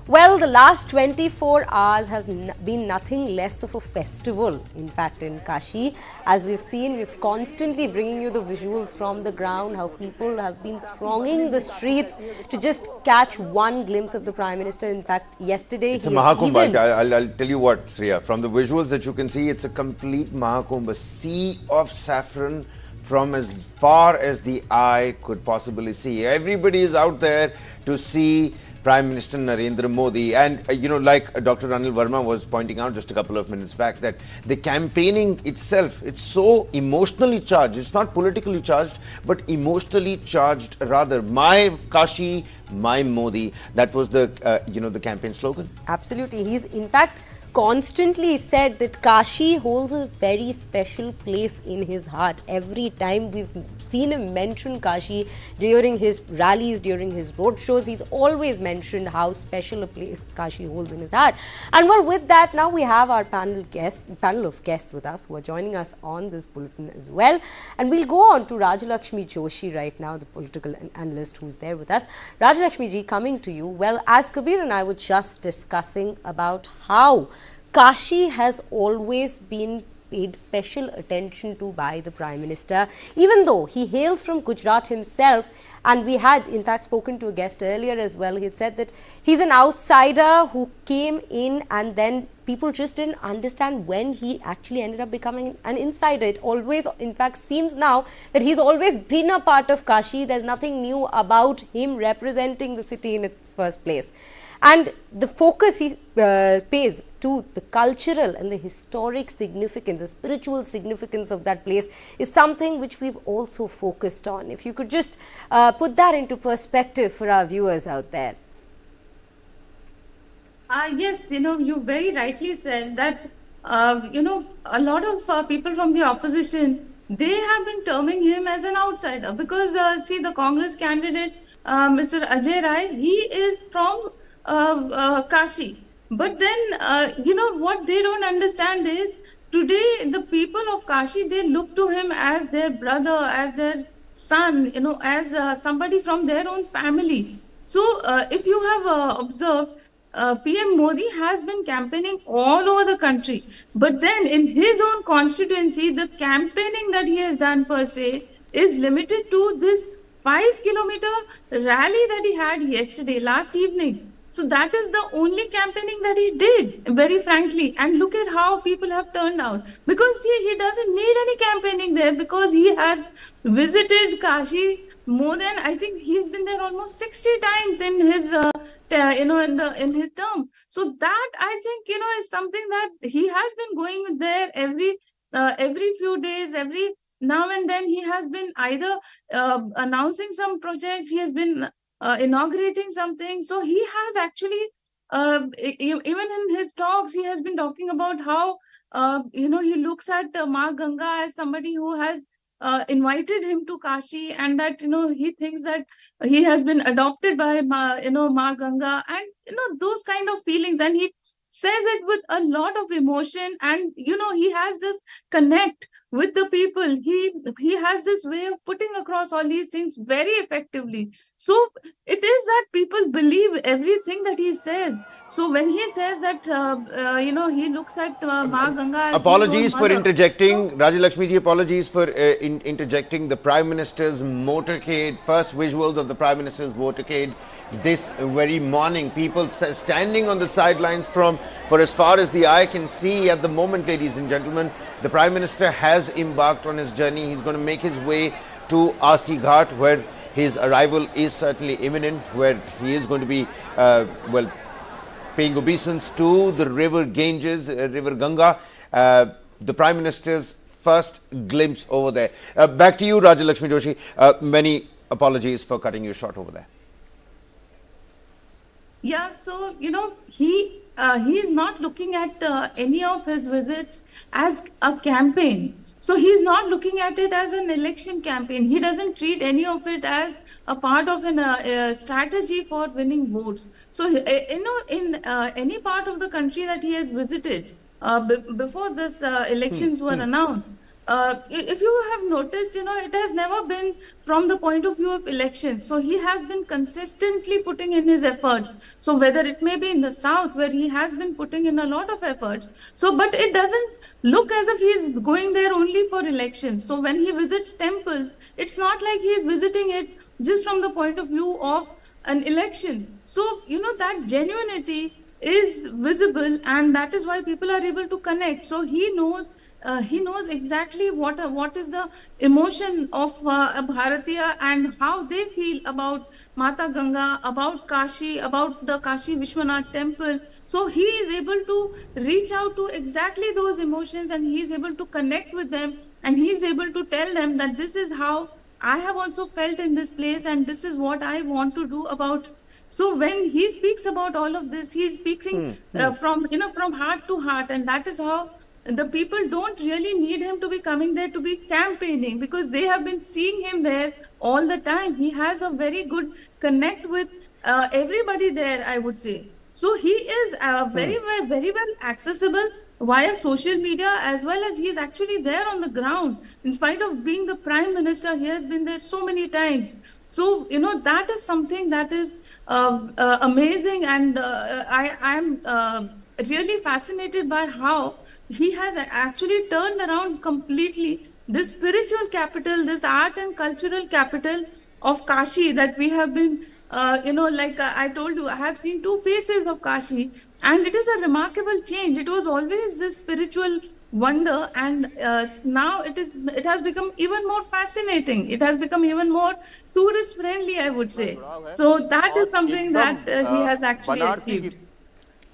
[SPEAKER 2] well, the last 24 hours have been nothing less of a festival, in fact, in Kashi. As we've seen, we've constantly bringing you the visuals from the ground, how people have been thronging the streets to just catch one glimpse of the Prime Minister. In fact, yesterday
[SPEAKER 3] it's a Mahakumbh. I'll tell you what, Sriya, from the visuals that you can see, it's a complete Mahakumbh, a sea of saffron from as far as the eye could possibly see. Everybody is out there to see Prime Minister Narendra Modi. And, like Dr. Anil Verma was pointing out just a couple of minutes back, that the campaigning itself, it's so emotionally charged. It's not politically charged, but emotionally charged rather. My Kashi, my Modi. That was the, the campaign slogan.
[SPEAKER 2] Absolutely. He's, in fact, constantly said that Kashi holds a very special place in his heart. Every time we've seen him mention Kashi during his rallies, during his road shows, he's always mentioned how special a place Kashi holds in his heart. And well, with that, now we have our panel of guests with us who are joining us on this bulletin as well. And we'll go on to Rajalakshmi Joshi right now, the political analyst who's there with us. Rajalakshmi ji, coming to you. Well, as Kabir and I were just discussing about how Kashi has always been paid special attention to by the Prime Minister, even though he hails from Gujarat himself. And we had, in fact, spoken to a guest earlier as well. He had said that he's an outsider who came in and then people just didn't understand when he actually ended up becoming an insider. It always, in fact, seems now that he's always been a part of Kashi. There's nothing new about him representing the city in its first place. And the focus he pays to the cultural and the historic significance, the spiritual significance of that place is something which we've also focused on. If you could just put that into perspective for our viewers out there.
[SPEAKER 18] Yes, you very rightly said that, a lot of people from the opposition, they have been terming him as an outsider because, see, the Congress candidate, Mr. Ajay Rai, he is from Kashi. But then, what they don't understand is today the people of Kashi, they look to him as their brother, as their son, as somebody from their own family. So if you have observed, PM Modi has been campaigning all over the country. But then in his own constituency, the campaigning that he has done per se is limited to this 5-kilometer rally that he had yesterday, last evening. So that is the only campaigning that he did, very frankly. And look at how people have turned out. Because he doesn't need any campaigning there because he has visited Kashi more than, I think he's been there almost 60 times in his, in his term. So that, I think, is something that he has been going there every few days, every now and then. He has been either announcing some projects, he has been inaugurating something. So he has actually, even in his talks, he has been talking about how, he looks at Ma Ganga as somebody who has invited him to Kashi, and that, he thinks that he has been adopted by Ma Ganga, and, those kind of feelings. And he says it with a lot of emotion, and, he has this connect with the people. He has this way of putting across all these things very effectively. So it is that people believe everything that he says. So when he says that, he looks at Ma Ganga as
[SPEAKER 3] apologies for interjecting, Rajalakshmi ji, apologies for interjecting. The Prime Minister's motorcade, first visuals of the Prime Minister's motorcade this very morning. People standing on the sidelines for as far as the eye can see at the moment, ladies and gentlemen. The Prime Minister has embarked on his journey. He's going to make his way to Asi Ghat, where his arrival is certainly imminent, where he is going to be, paying obeisance to the river Ganges, river Ganga, the Prime Minister's first glimpse over there. Back to you, Rajalakshmi Joshi. Many apologies for cutting you short over there.
[SPEAKER 18] Yeah, so he is not looking at any of his visits as a campaign. So he's not looking at it as an election campaign. He doesn't treat any of it as a part of a strategy for winning votes. So in any part of the country that he has visited before this elections were announced, if you have noticed, it has never been from the point of view of elections. So he has been consistently putting in his efforts. So whether it may be in the south, where he has been putting in a lot of efforts. So, but it doesn't look as if he is going there only for elections. So when he visits temples, it's not like he is visiting it just from the point of view of an election. So, that genuinity is visible, and that is why people are able to connect. So he knows exactly what is the emotion of a Bharatiya and how they feel about Mata Ganga, about Kashi, about the Kashi Vishwanath temple. So he is able to reach out to exactly those emotions, and he is able to connect with them, and he is able to tell them that this is how I have also felt in this place, and this is what I want to do about. So when he speaks about all of this, he is speaking from heart to heart, and that is how the people don't really need him to be coming there to be campaigning, because they have been seeing him there all the time. He has a very good connect with everybody there, I would say. So he is very well accessible via social media, as well as he is actually there on the ground. In spite of being the Prime Minister, he has been there so many times. So, that is something that is amazing, and I am really fascinated by how he has actually turned around completely this spiritual capital, this art and cultural capital of Kashi that we have been, like I told you, I have seen two faces of Kashi, and it is a remarkable change. It was always this spiritual wonder, and now it has become even more fascinating. It has become even more tourist friendly, I would say. So that is something that he has actually achieved.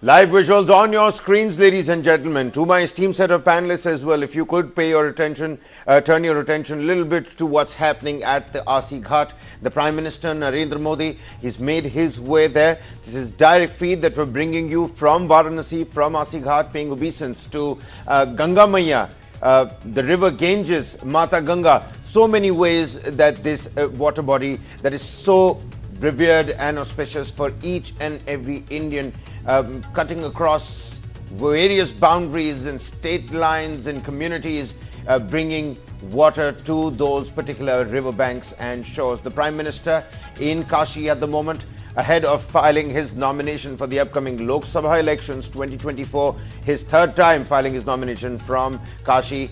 [SPEAKER 3] Live visuals on your screens, ladies and gentlemen. To my esteemed set of panelists as well, if you could pay your attention, turn your attention a little bit to what's happening at the Asi Ghat. The Prime Minister Narendra Modi, he's made his way there. This is direct feed that we're bringing you from Varanasi, from Asi Ghat, paying obeisance to Ganga Maiya, the river Ganges, Mata Ganga. So many ways that this water body that is so revered and auspicious for each and every Indian, cutting across various boundaries and state lines and communities, bringing water to those particular riverbanks and shores. The Prime Minister in Kashi at the moment, ahead of filing his nomination for the upcoming Lok Sabha elections 2024, his third time filing his nomination from Kashi,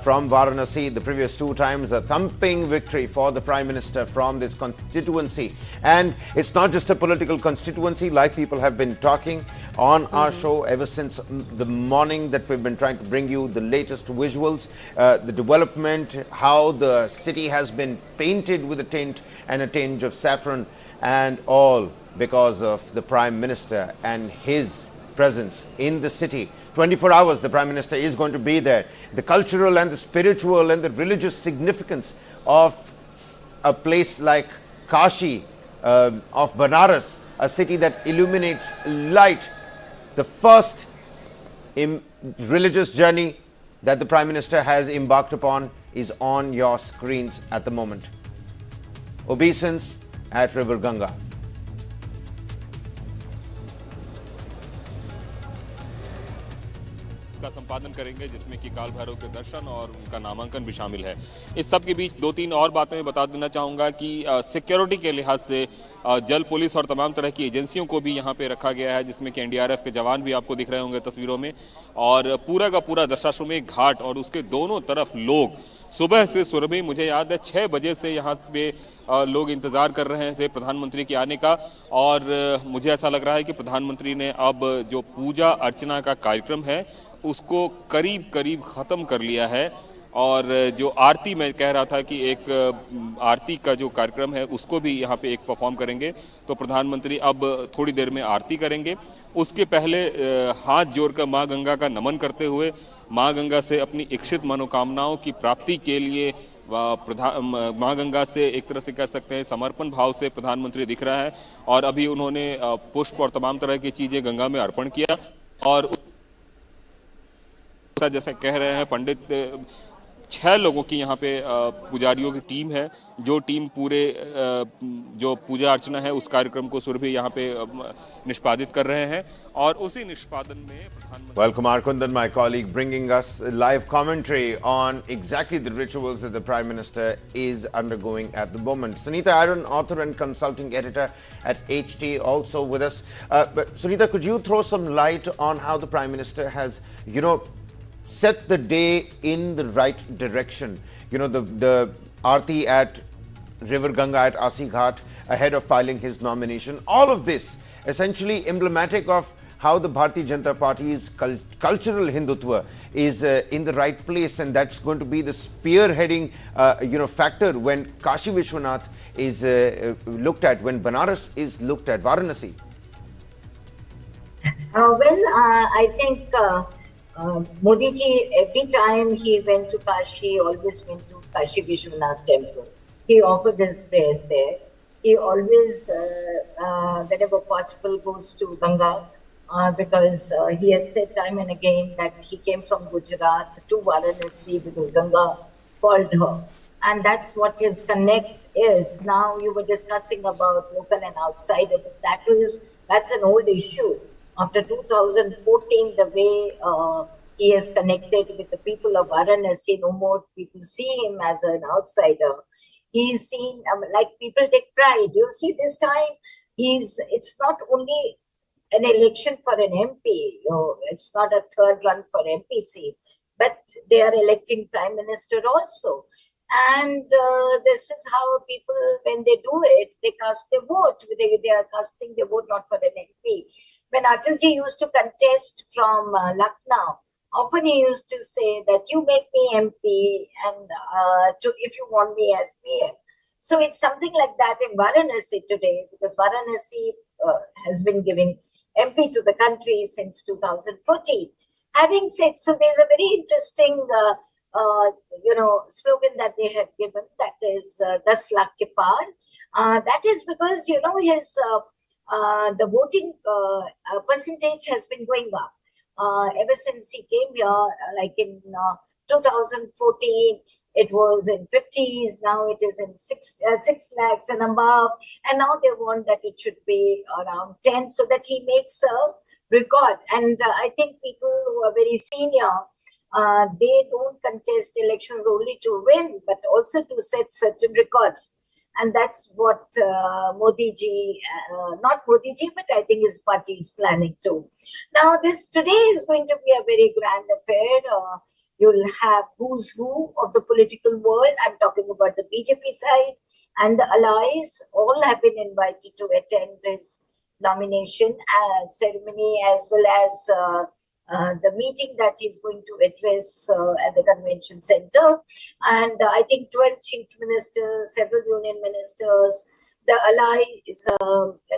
[SPEAKER 3] from Varanasi. The previous two times, a thumping victory for the Prime Minister from this constituency. And it's not just a political constituency, like people have been talking on our show ever since the morning that we've been trying to bring you the latest visuals, the development, how the city has been painted with a tint and a tinge of saffron, and all because of the Prime Minister and his presence in the city. 24 hours the Prime Minister is going to be there. The cultural and the spiritual and the religious significance of a place like Kashi, of Banaras, a city that illuminates light. The first religious journey that the Prime Minister has embarked upon is on your screens at the moment. Obeisance at River Ganga.
[SPEAKER 11] उसका संपादन करेंगे, जिसमें कि काल भैरव के दर्शन और उनका नामांकन भी शामिल है। इस सब के बीच 2-3 और बातें मैं बता देना चाहूँगा कि सिक्योरिटी के लिहाज से जल पुलिस और तमाम तरह की एजेंसियों को भी यहाँ पे रखा गया है, जिसमें कि एनडीआरएफ के जवान भी आपको दिख रहे होंगे तस्वीरों में। और पूरा का पूरा दशाश्वमेध घाट और उसके दोनों तरफ लोग सुबह से सुरभि, मुझे याद है 6 बजे से यहाँ पे लोग इंतजार कर रहे थे प्रधानमंत्री के आने का। और मुझे ऐसा लग रहा है कि प्रधानमंत्री ने अब जो पूजा अर्चना का कार्यक्रम है उसको करीब करीब ख़त्म कर लिया है। और जो आरती, मैं कह रहा था कि एक आरती का जो कार्यक्रम है उसको भी यहाँ पे एक परफॉर्म करेंगे। तो प्रधानमंत्री अब थोड़ी देर में आरती करेंगे। उसके पहले हाथ जोड़कर माँ गंगा का नमन करते हुए माँ गंगा से अपनी इच्छित मनोकामनाओं की प्राप्ति के लिए माँ गंगा से एक तरह से कह सकते हैं समर्पण भाव से प्रधानमंत्री दिख रहा है। और अभी उन्होंने पुष्प और तमाम तरह की चीजें गंगा में अर्पण किया। और जैसे कह रहे हैं पंडित, 6 लोगों की यहाँ पे पुजारियों की टीम है, जो टीम पूरे जो पूजा अर्चना है उस कार्यक्रम को सुरभि यहाँ पे निष्पादित कर रहे हैं। और उसी निष्पादन में
[SPEAKER 3] Well, Kumar Kundan, my colleague, bringing us live commentary on exactly the rituals that the Prime Minister is undergoing at the moment. Sunita Aaron, author and consulting editor at HT, also with us. But Sunita, could you throw some light on how the Prime Minister has, set the day in the right direction? The Aarti at River Ganga at Asi Ghat ahead of filing his nomination. All of this essentially emblematic of how the Bharatiya Janata Party's cultural Hindutva is in the right place, and that's going to be the spearheading factor when Kashi Vishwanath is looked at, when Banaras is looked at, Varanasi.
[SPEAKER 4] I think Modi ji, every time he went to Kashi, always went to Kashi Vishwanath temple. He offered his prayers there. He always, whenever possible, goes to Ganga because he has said time and again that he came from Gujarat to Varanasi because Ganga called her. And that's what his connect is. Now you were discussing about local and outsider, but that's an old issue. After 2014, the way he has connected with the people of Varanasi, no more people see him as an outsider. He's seen, like people take pride. You see, this time, it's not only an election for an MP, it's not a third run for MP seat, but they are electing Prime Minister also. And this is how people, when they do it, they cast their vote. They are casting their vote not for an MP. When Atalji used to contest from Lucknow, often he used to say that you make me MP and if you want me as PM. So it's something like that in Varanasi today, because Varanasi has been giving MP to the country since 2014. Having said, so there's a very interesting, slogan that they have given, that is 10 lakh ke paar. That is because, his the voting percentage has been going up. Ever since he came here, like in 2014, it was in 50s, now it is in 6 lakhs and above, and now they want that it should be around 10, so that he makes a record. And I think people who are very senior, they don't contest elections only to win, but also to set certain records. And that's what Modi ji, not Modi ji, but I think his party is planning to. Now, today is going to be a very grand affair. You'll have who's who of the political world. I'm talking about the BJP side and the allies. All have been invited to attend this nomination ceremony, as well as the meeting that he's going to address at the convention center. And I think 12 chief ministers, several union ministers, the allies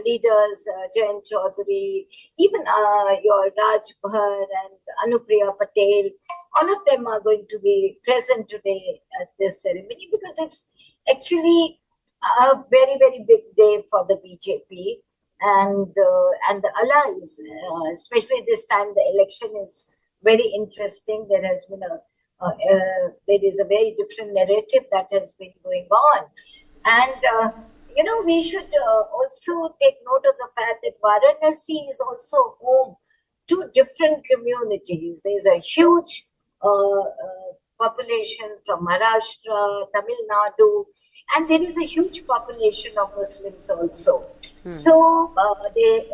[SPEAKER 4] leaders, Jayant Chaudhary, even your Raj Bhar and Anupriya Patel, all of them are going to be present today at this ceremony, because it's actually a very, very big day for the BJP and the allies, especially this time the election is very interesting. There has been there is a very different narrative that has been going on. And, we should also take note of the fact that Varanasi is also home two different communities. There's a huge population from Maharashtra, Tamil Nadu, and there is a huge population of Muslims also. So they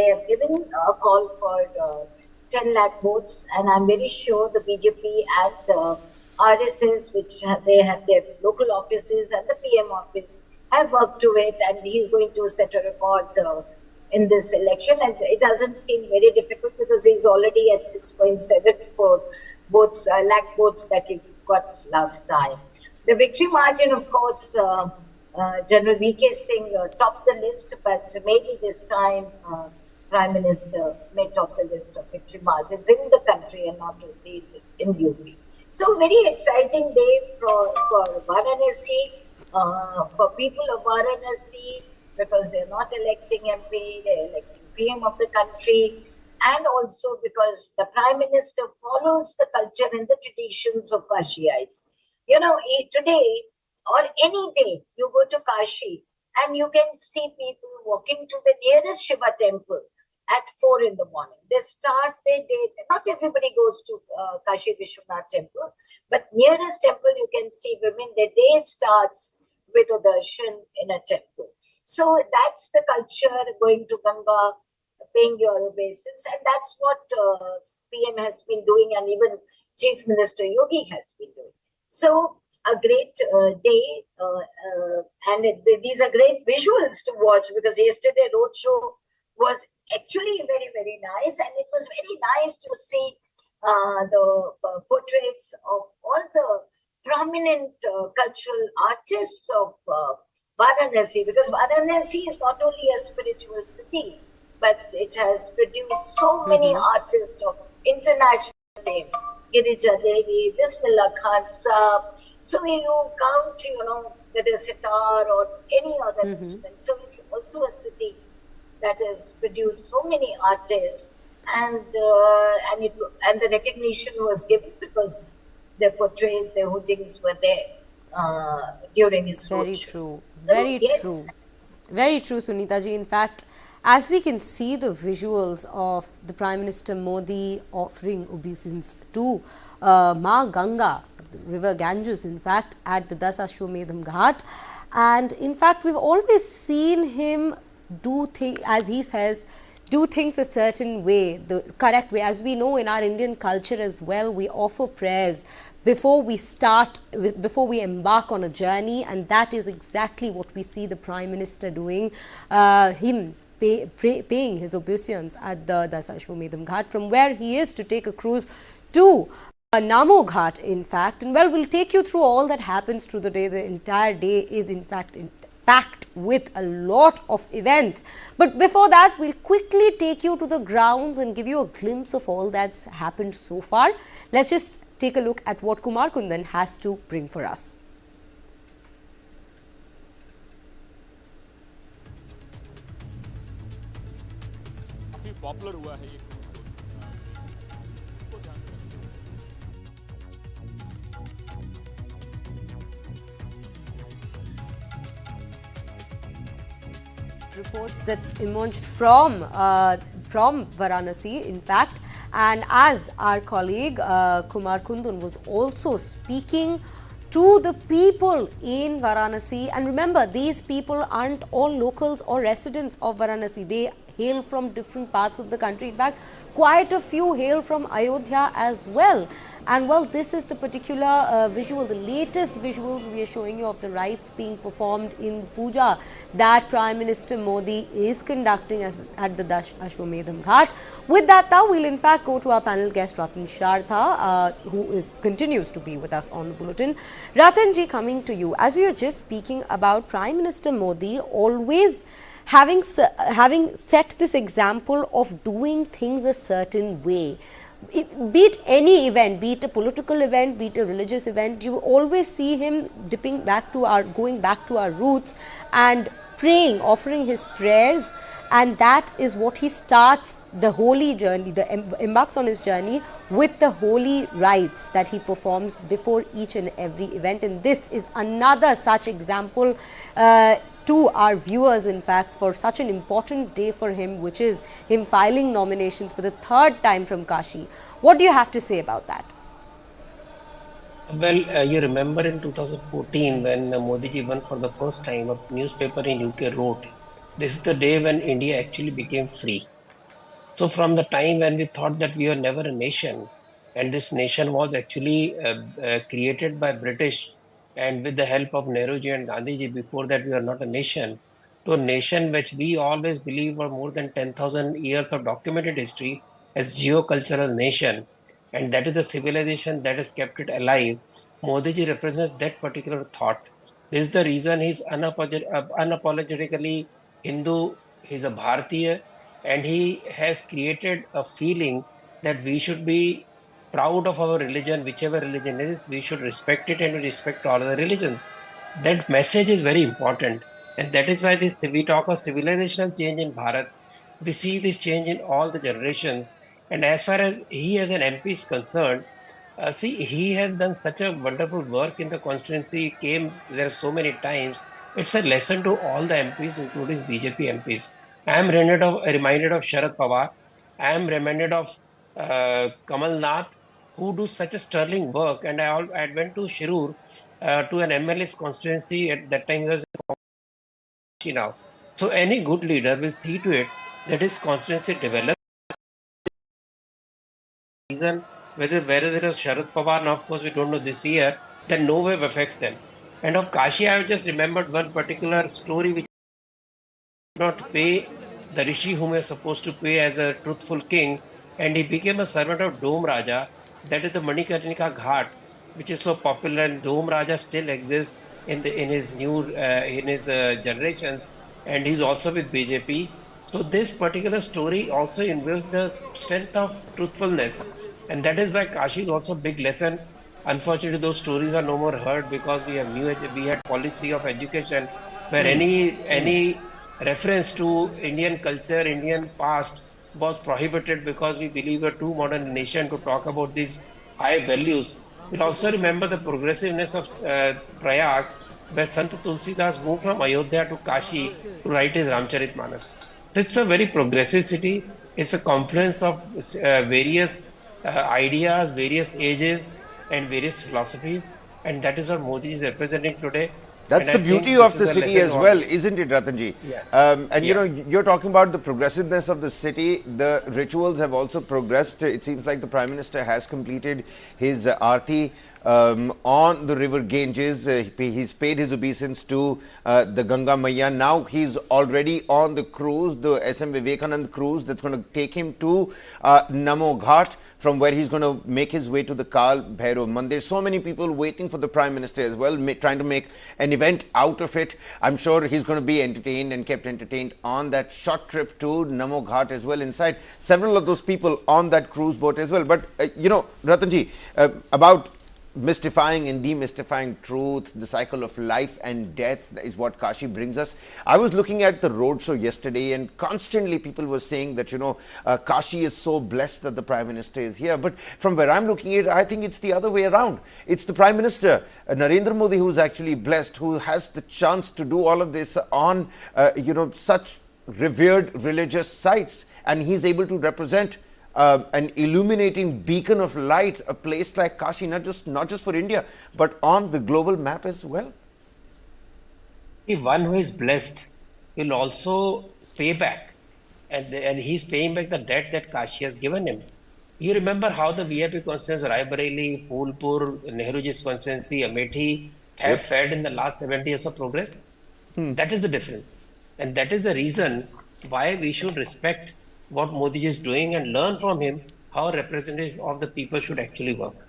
[SPEAKER 4] have given a call for 10 lakh votes, and I'm very sure the BJP and the RSS, which they have their local offices and the PM office, have worked to it, and he's going to set a record in this election. And it doesn't seem very difficult because he's already at 6.74 votes, lakh votes that he got last time. The victory margin, of course, General V.K. Singh topped the list, but maybe this time Prime Minister may top the list of victory margins in the country and not only in UP. So very exciting day for Varanasi, for people of Varanasi, because they're not electing MP, they're electing PM of the country, and also because the Prime Minister follows the culture and the traditions of Kashiites. You know, today or any day, you go to Kashi and you can see people walking to the nearest Shiva temple at 4 in the morning. They start their day. Not everybody goes to Kashi Vishwanath temple, but nearest temple you can see women. Their day starts with a darshan in a temple. So that's the culture, going to Ganga, paying your obeisance, and that's what PM has been doing, and even Chief Minister Yogi has been doing. So a great day, and these are great visuals to watch, because yesterday roadshow was actually very, very nice, and it was very nice to see the portraits of all the prominent cultural artists of Varanasi, because Varanasi is not only a spiritual city, but it has produced so many artists of international fame. Girija Devi, Bismillah Khan Saab. So you count, you know, whether sitar or any other instrument. So it's also a city that has produced so many artists, and the recognition was given because their portraits, their hootings were there during his
[SPEAKER 2] Very
[SPEAKER 4] roadshow.
[SPEAKER 2] true.
[SPEAKER 4] So,
[SPEAKER 2] Very
[SPEAKER 4] yes.
[SPEAKER 2] true. Very true, Sunita ji. In fact, as we can see the visuals of the Prime Minister Modi offering obeisance to Ma Ganga, the river Ganges, in fact, at the Ashwamedham Ghat. And in fact, we've always seen him do things, as he says, do things a certain way, the correct way. As we know in our Indian culture as well, we offer prayers before we before we embark on a journey, and that is exactly what we see the Prime Minister doing, him paying his obeisance at the Ashwamedham Ghat, from where he is to take a cruise to Namo Ghat, in fact. And well, we'll take you through all that happens through the day. The entire day is in fact packed with a lot of events. But before that, we'll quickly take you to the grounds and give you a glimpse of all that's happened so far. Let's just take a look at what Kumar Kundan has to bring for us.
[SPEAKER 11] Popular हुआ है ये
[SPEAKER 2] reports that's emerged from Varanasi, in fact, and as our colleague Kumar Kundan was also speaking to the people in Varanasi, and remember, these people aren't all locals or residents of Varanasi. They hail from different parts of the country. In fact, quite a few hail from Ayodhya as well. And well, this is the particular visual, the latest visuals we are showing you of the rites being performed in puja that Prime Minister Modi is conducting at the Ashwamedham Ghat. With that now, we'll in fact go to our panel guest Ratan Shartha, who continues to be with us on the bulletin. Ratan ji, coming to you, as we were just speaking about Prime Minister Modi always having set this example of doing things a certain way. Be it any event, be it a political event, be it a religious event, you always see him going back to our roots and praying, offering his prayers, and that is what he starts the holy journey, embarks on his journey with the holy rites that he performs before each and every event. And this is another such example to our viewers, in fact, for such an important day for him, which is him filing nominations for the third time from Kashi. What do you have to say about that?
[SPEAKER 12] Well, you remember in 2014 when Modi ji won for the first time, a newspaper in UK wrote, "This is the day when India actually became free." So from the time when we thought that we were never a nation, and this nation was actually created by British and with the help of Nehruji and Gandhiji, before that we were not a nation, to a nation which we always believe were more than 10,000 years of documented history as geocultural nation, and that is the civilization that has kept it alive. Modi ji represents that particular thought. This is the reason he's unapologetically Hindu, he's a Bharatiya, and he has created a feeling that we should be proud of our religion, whichever religion it is, we should respect it and we respect all other religions. That message is very important, and that is why this we talk of civilizational change in Bharat. We see this change in all the generations, and as far as he as an MP is concerned, see, he has done such a wonderful work in the constituency, came there so many times. It's a lesson to all the MPs, including BJP MPs. I am reminded of Sharad Pawar. I am reminded of Kamal Nath, who do such a sterling work. And I went to Shirur to an MLA's constituency. At that time, he was now. So any good leader will see to it that his constituency develops. Reason whether there is Sharad Pawar, now of course we don't know this year, then no wave affects them. And of Kashi, I have just remembered one particular story which did not pay the rishi whom he was supposed to pay as a truthful king, and he became a servant of Dome Raja, that is the Manikarnika Ghat, which is so popular, and Dome Raja still exists in his generations, and he's also with BJP. So this particular story also involves the strength of truthfulness, and that is why Kashi is also a big lesson. Unfortunately, those stories are no more heard because we had policy of education where any reference to Indian culture, Indian past was prohibited because we believe we're too modern a nation to talk about these high values. We'll also remember the progressiveness of Prayag, where Sant Tulsidas moved from Ayodhya to Kashi to write his Ramcharitmanas. So it's a very progressive city. It's a confluence of various ideas, various ages, and various philosophies, and that is what Modi is representing today.
[SPEAKER 3] That's the beauty of the city as well, isn't it, Ratanji? Yeah. You know, you're talking about the progressiveness of the city. The rituals have also progressed. It seems like the Prime Minister has completed his Aarti on the river Ganges. He's paid his obeisance to the Ganga Maiya. Now he's already on the cruise, the SM Vivekanand cruise that's going to take him to Namo Ghat, from where he's going to make his way to the Kal Bhairav Mandir. So many people waiting for the Prime Minister as well, trying to make an event out of it. I'm sure he's going to be entertained and kept entertained on that short trip to Namo Ghat as well. Inside, several of those people on that cruise boat as well. But, you know, Ratanji, about mystifying and demystifying truth, the cycle of life and death is what Kashi brings us. I was looking at the roadshow yesterday, and constantly people were saying that, you know, Kashi is so blessed that the Prime Minister is here. But from where I'm looking at it, I think it's the other way around. It's the Prime Minister, Narendra Modi, who's actually blessed, who has the chance to do all of this on, you know, such revered religious sites, and he's able to represent an illuminating beacon of light, a place like Kashi, not just for India, but on the global map as well.
[SPEAKER 12] The one who is blessed will also pay back, and he's paying back the debt that Kashi has given him. You remember how the VIP constituency, Raebareli, Phulpur, Nehruji's constituency, Amethi have fared in the last 70 years of progress? That is the difference, and that is the reason why we should respect what Modi is doing and learn from him how a representative of the people should actually work.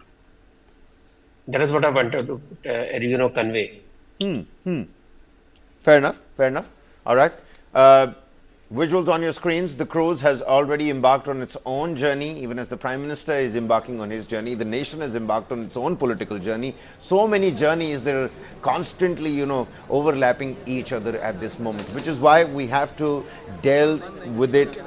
[SPEAKER 12] That is what I wanted to, you know, convey.
[SPEAKER 3] Fair enough. Fair enough. All right. Visuals on your screens. The cruise has already embarked on its own journey. Even as the Prime Minister is embarking on his journey, the nation has embarked on its own political journey. So many journeys that are constantly, you know, overlapping each other at this moment, which is why we have to deal with it,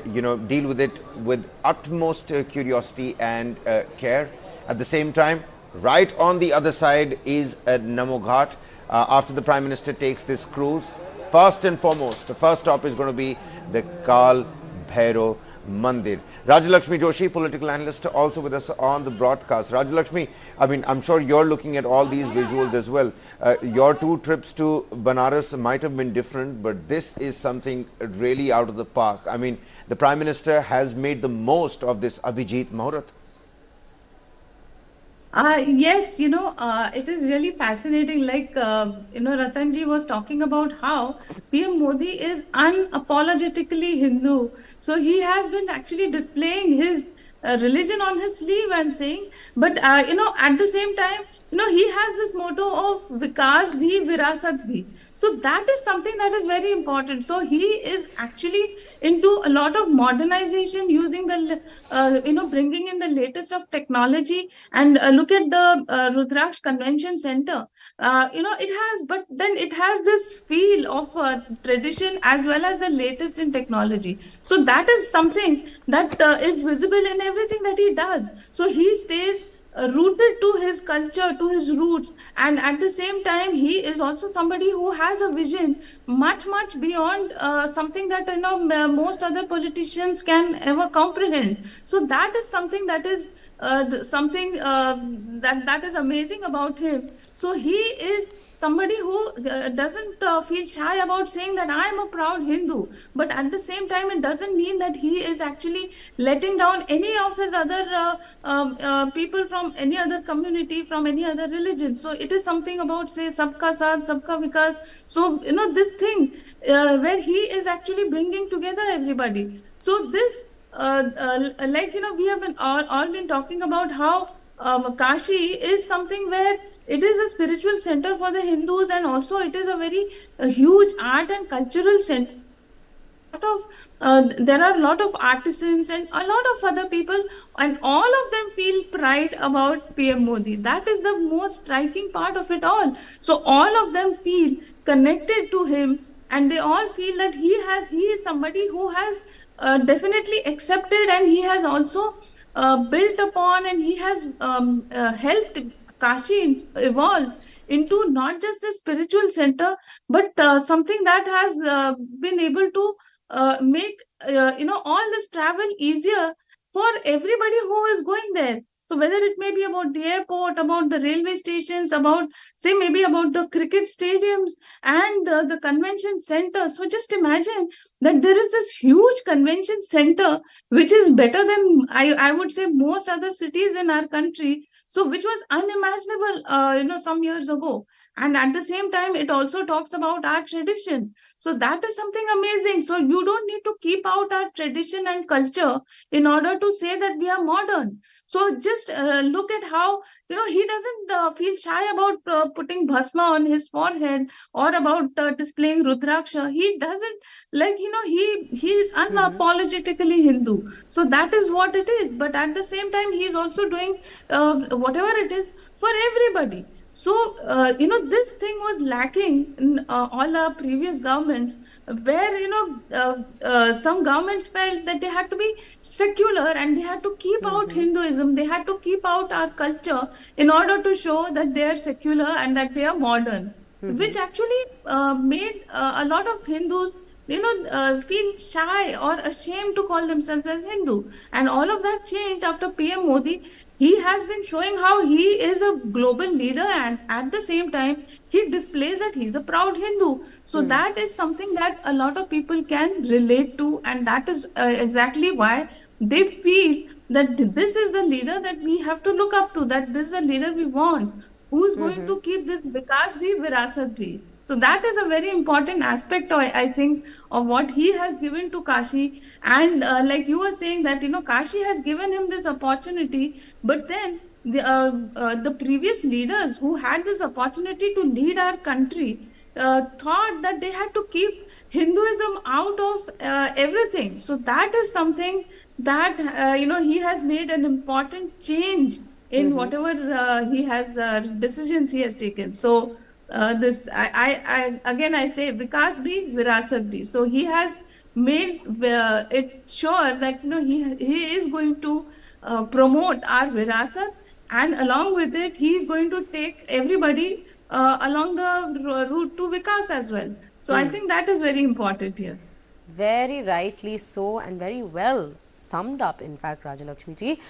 [SPEAKER 3] you know, deal with it with utmost curiosity and care. At the same time, Right on the other side is Namo Ghat. After the Prime Minister takes this cruise, first and foremost, the first stop is going to be the Kal Bhairav Mandir. Rajalakshmi Joshi, political analyst, also with us on the broadcast. Rajalakshmi, I mean, I'm sure you're looking at all these visuals as well. Your two trips to Banaras might have been different, but this is something really out of the park. I mean, the Prime Minister has made the most of this Abhijit Muhurat.
[SPEAKER 18] Yes, it is really fascinating. Like, Ratanji was talking about how PM Modi is unapologetically Hindu. So he has been actually displaying his religion on his sleeve, I'm saying. But, at the same time, he has this motto of Vikas bhi, Virasat bhi. So that is something that is very important. So he is actually into a lot of modernization, using the, bringing in the latest of technology. And look at the Rudraksh Convention Center. But then it has this feel of tradition as well as the latest in technology. So that is something that is visible in everything that he does. So he stays rooted to his culture, to his roots, and at the same time he is also somebody who has a vision much beyond something that most other politicians can ever comprehend. So that is something that is that is amazing about him. So he is somebody who doesn't feel shy about saying that I am a proud Hindu, but at the same time it doesn't mean that he is actually letting down any of his other people from any other community, from any other religion. So it is something about, say, sabka saath, sabka vikas. So this thing where he is actually bringing together everybody. So this we have been all been talking about how Kashi is something where it is a spiritual center for the Hindus, and also it is a very huge art and cultural center. There are a lot of artisans and a lot of other people, and all of them feel pride about PM Modi. That is the most striking part of it all. So all of them feel connected to him, and they all feel that he is somebody who has definitely accepted, and he has also built upon, and he has helped Kashi evolve into not just a spiritual center, but something that has been able to make all this travel easier for everybody who is going there. So whether it may be about the airport, about the railway stations, about, say, maybe about the cricket stadiums and the convention center. So just imagine that there is this huge convention center, which is better than, I would say, most other cities in our country. So which was unimaginable, some years ago. And at the same time, it also talks about our tradition. So that is something amazing. So you don't need to keep out our tradition and culture in order to say that we are modern. So just look at how, he doesn't feel shy about putting bhasma on his forehead, or about displaying Rudraksha. He doesn't, he is unapologetically Hindu. So that is what it is. But at the same time, he is also doing whatever it is for everybody. So, this thing was lacking in all our previous governments, where, some governments felt that they had to be secular and they had to keep out Hinduism, they had to keep out our culture in order to show that they are secular and that they are modern, which actually made a lot of Hindus feel shy or ashamed to call themselves as Hindu. And all of that changed after PM Modi. He has been showing how he is a global leader, and at the same time, he displays that he's a proud Hindu. So that is something that a lot of people can relate to, and that is exactly why they feel that this is the leader that we have to look up to, that this is a leader we want. Who's going to keep this Vikas bhi, Virasat bhi? So that is a very important aspect, I think, of what he has given to Kashi. And like you were saying that, Kashi has given him this opportunity, but then the previous leaders who had this opportunity to lead our country thought that they had to keep Hinduism out of everything. So that is something that, he has made an important change in whatever he has decisions he has taken. So this I again I say Vikas bhi, Virasat bhi. So he has made it sure that he is going to promote our Virasat and along with it, he is going to take everybody along the route to Vikas as well. So I think that is very important here.
[SPEAKER 2] Very rightly so, and very well summed up, in fact, Rajalakshmi ji.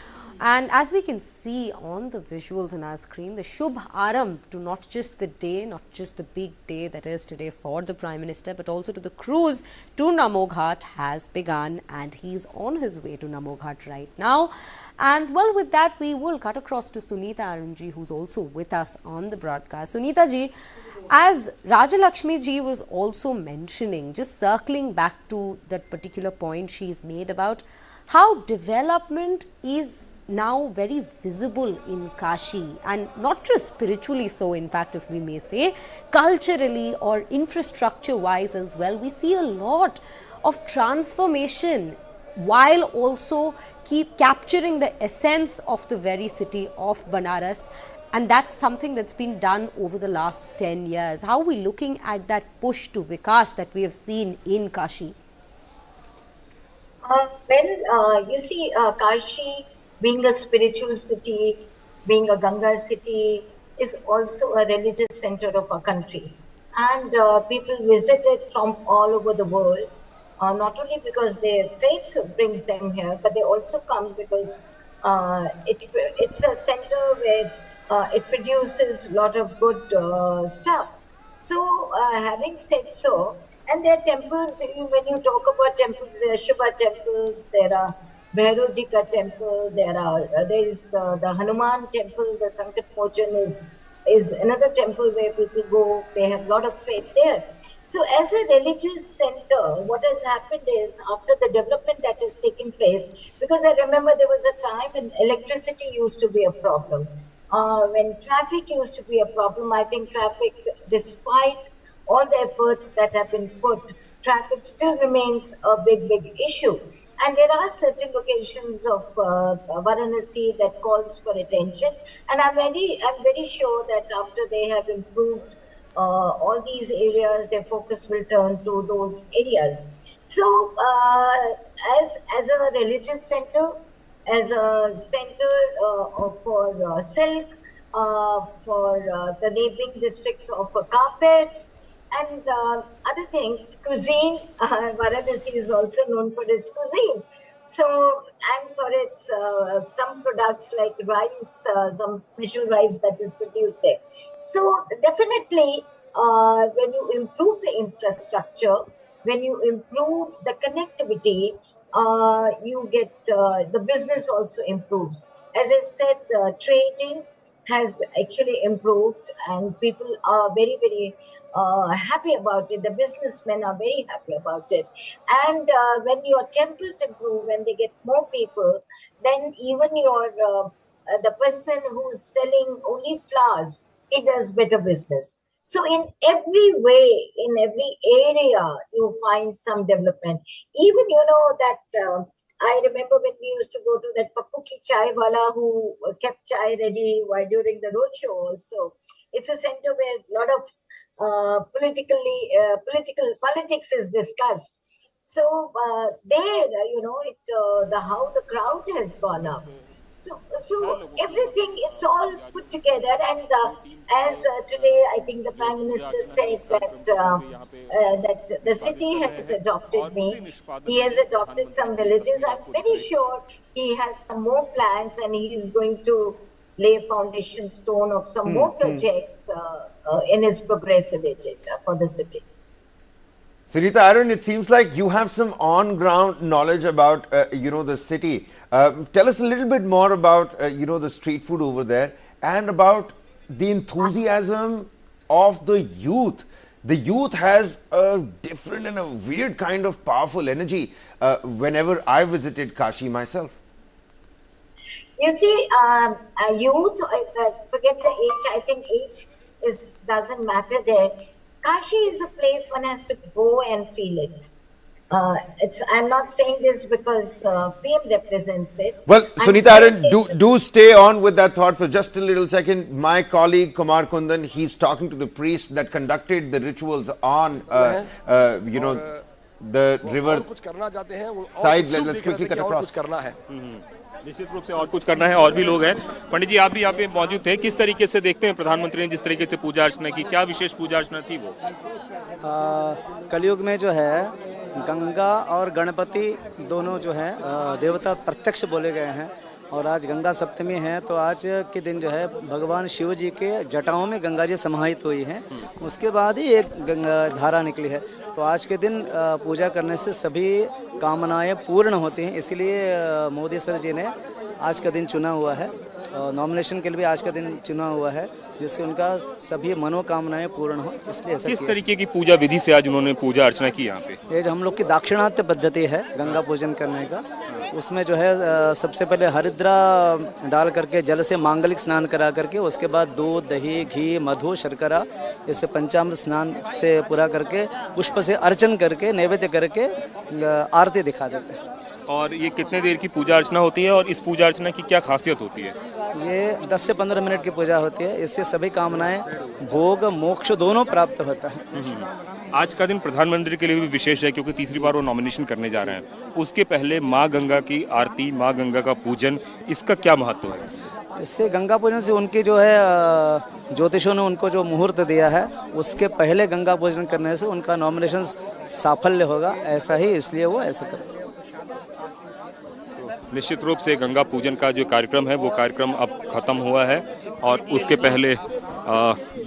[SPEAKER 2] And as we can see on the visuals on our screen, the Shubh Arambh to not just the day, not just the big day that is today for the Prime Minister, but also to the cruise to Namo Ghat has begun, and he's on his way to Namo Ghat right now. And well, with that, we will cut across to Sunita Arunji, who's also with us on the broadcast. Sunita ji, as Rajalakshmi ji was also mentioning, just circling back to that particular point she's made about how development is now very visible in Kashi, and not just spiritually so, in fact, if we may say, culturally or infrastructure wise as well. We see a lot of transformation while also keep capturing the essence of the very city of Banaras, and that's something that's been done over the last 10 years. How are we looking at that push to Vikas that we have seen in Kashi?
[SPEAKER 4] You see, Kashi, being a spiritual city, being a Ganga city, is also a religious center of our country. And people visit it from all over the world, not only because their faith brings them here, but they also come because it's a center where it produces a lot of good stuff. So, having said so, and there are temples, when you talk about temples, there are Shiva temples, there are Bhairojika temple, there is the Hanuman temple, the Sankat Mochan is another temple where people go, they have a lot of faith there. So as a religious center, what has happened is, after the development that is taking place, because I remember there was a time when electricity used to be a problem, when traffic used to be a problem. I think traffic, despite all the efforts that have been put, traffic still remains a big issue. And there are certain locations of Varanasi that calls for attention. And I'm very sure that after they have improved all these areas, their focus will turn to those areas. So, as a religious center, as a center for silk, for the neighboring districts of carpets, and other things, cuisine, Varanasi is also known for its cuisine. So, and for its some products like rice, some special rice that is produced there. So, definitely, when you improve the infrastructure, when you improve the connectivity, you get the business also improves. As I said, trading has actually improved, and people are very happy about it. The businessmen are very happy about it. And when your temples improve, when they get more people, then even your the person who's selling only flowers, he does better business. So in every way, in every area, you find some development. Even, that I remember when we used to go to that Pappu ki chai wala who kept chai ready while during the roadshow also. It's a center where a lot of politics is discussed. So there, how the crowd has gone up. So everything, it's all put together. And as today, I think the Prime Minister said that that the city has adopted me. He has adopted some villages. I'm very sure he has some more plans, and he is going to lay a foundation stone of some more projects in his progressive agenda for the city.
[SPEAKER 3] Sunita Arun, it seems like you have some on-ground knowledge about, the city. Tell us a little bit more about, the street food over there and about the enthusiasm of the youth. The youth has a different and a weird kind of powerful energy whenever I visited Kashi myself.
[SPEAKER 4] You see, youth, forget the age, I think age doesn't matter there. Kashi is a place one has to go and feel it. I'm not saying this because PM represents it.
[SPEAKER 3] Well, Sunita Arun, do stay on with that thought for just a little second. My colleague Kumar Kundan, he's talking to the priest that conducted the rituals on, the river side. Let's quickly cut across.
[SPEAKER 11] निश्चित रूप से और कुछ करना है, और भी लोग हैं। पंडित जी, आप भी यहाँ पे मौजूद थे, किस तरीके से देखते हैं प्रधानमंत्री ने जिस तरीके से पूजा अर्चना की, क्या विशेष पूजा अर्चना थी वो?
[SPEAKER 14] कलयुग में जो है गंगा और गणपति दोनों जो है देवता प्रत्यक्ष बोले गए हैं, और आज गंगा सप्तमी है, तो आज के दिन जो है भगवान शिव जी के जटाओं में गंगा जी समाहित हुई हैं, उसके बाद ही एक गंगा धारा निकली है। तो आज के दिन पूजा करने से सभी कामनाएं पूर्ण होती हैं, इसीलिए मोदी सर जी ने आज का दिन चुना हुआ है, नॉमिनेशन के लिए भी आज का दिन चुना हुआ है, जिससे उनका सभी मनोकामनाएं पूर्ण हो, इसलिए ऐसा
[SPEAKER 11] किस तरीके की पूजा विधि से आज उन्होंने पूजा अर्चना की यहाँ पे?
[SPEAKER 14] ये जो हम लोग की दाक्षिणात्य पद्धति है गंगा पूजन करने का, उसमें जो है सबसे पहले हरिद्रा डाल करके जल से मांगलिक स्नान करा करके, उसके बाद दूध, दही, घी, मधु, शर्करा, इससे पंचामृत स्नान से पूरा करके पुष्प से अर्चन करके नैवेद्य करके आरती दिखा देते हैं।
[SPEAKER 11] और ये कितने देर की पूजा अर्चना होती है, और इस पूजा अर्चना की क्या खासियत होती है?
[SPEAKER 14] ये 10 से 15 मिनट की पूजा होती है, इससे सभी कामनाएं, भोग, मोक्ष दोनों प्राप्त होता है।
[SPEAKER 11] आज का दिन प्रधानमंत्री के लिए भी विशेष है, क्योंकि तीसरी बार वो नॉमिनेशन करने जा रहे हैं। उसके पहले माँ गंगा की आरती, माँ गंगा का पूजन, इसका क्या महत्व है?
[SPEAKER 14] इससे गंगा पूजन से उनकी जो है ज्योतिषों ने उनको जो मुहूर्त दिया है, उसके पहले गंगा पूजन करने से उनका नॉमिनेशन साफल्य होगा, ऐसा ही, इसलिए वो ऐसा करते हैं।
[SPEAKER 11] निश्चित रूप से गंगा पूजन का जो कार्यक्रम है वो कार्यक्रम अब खत्म हुआ है, और उसके पहले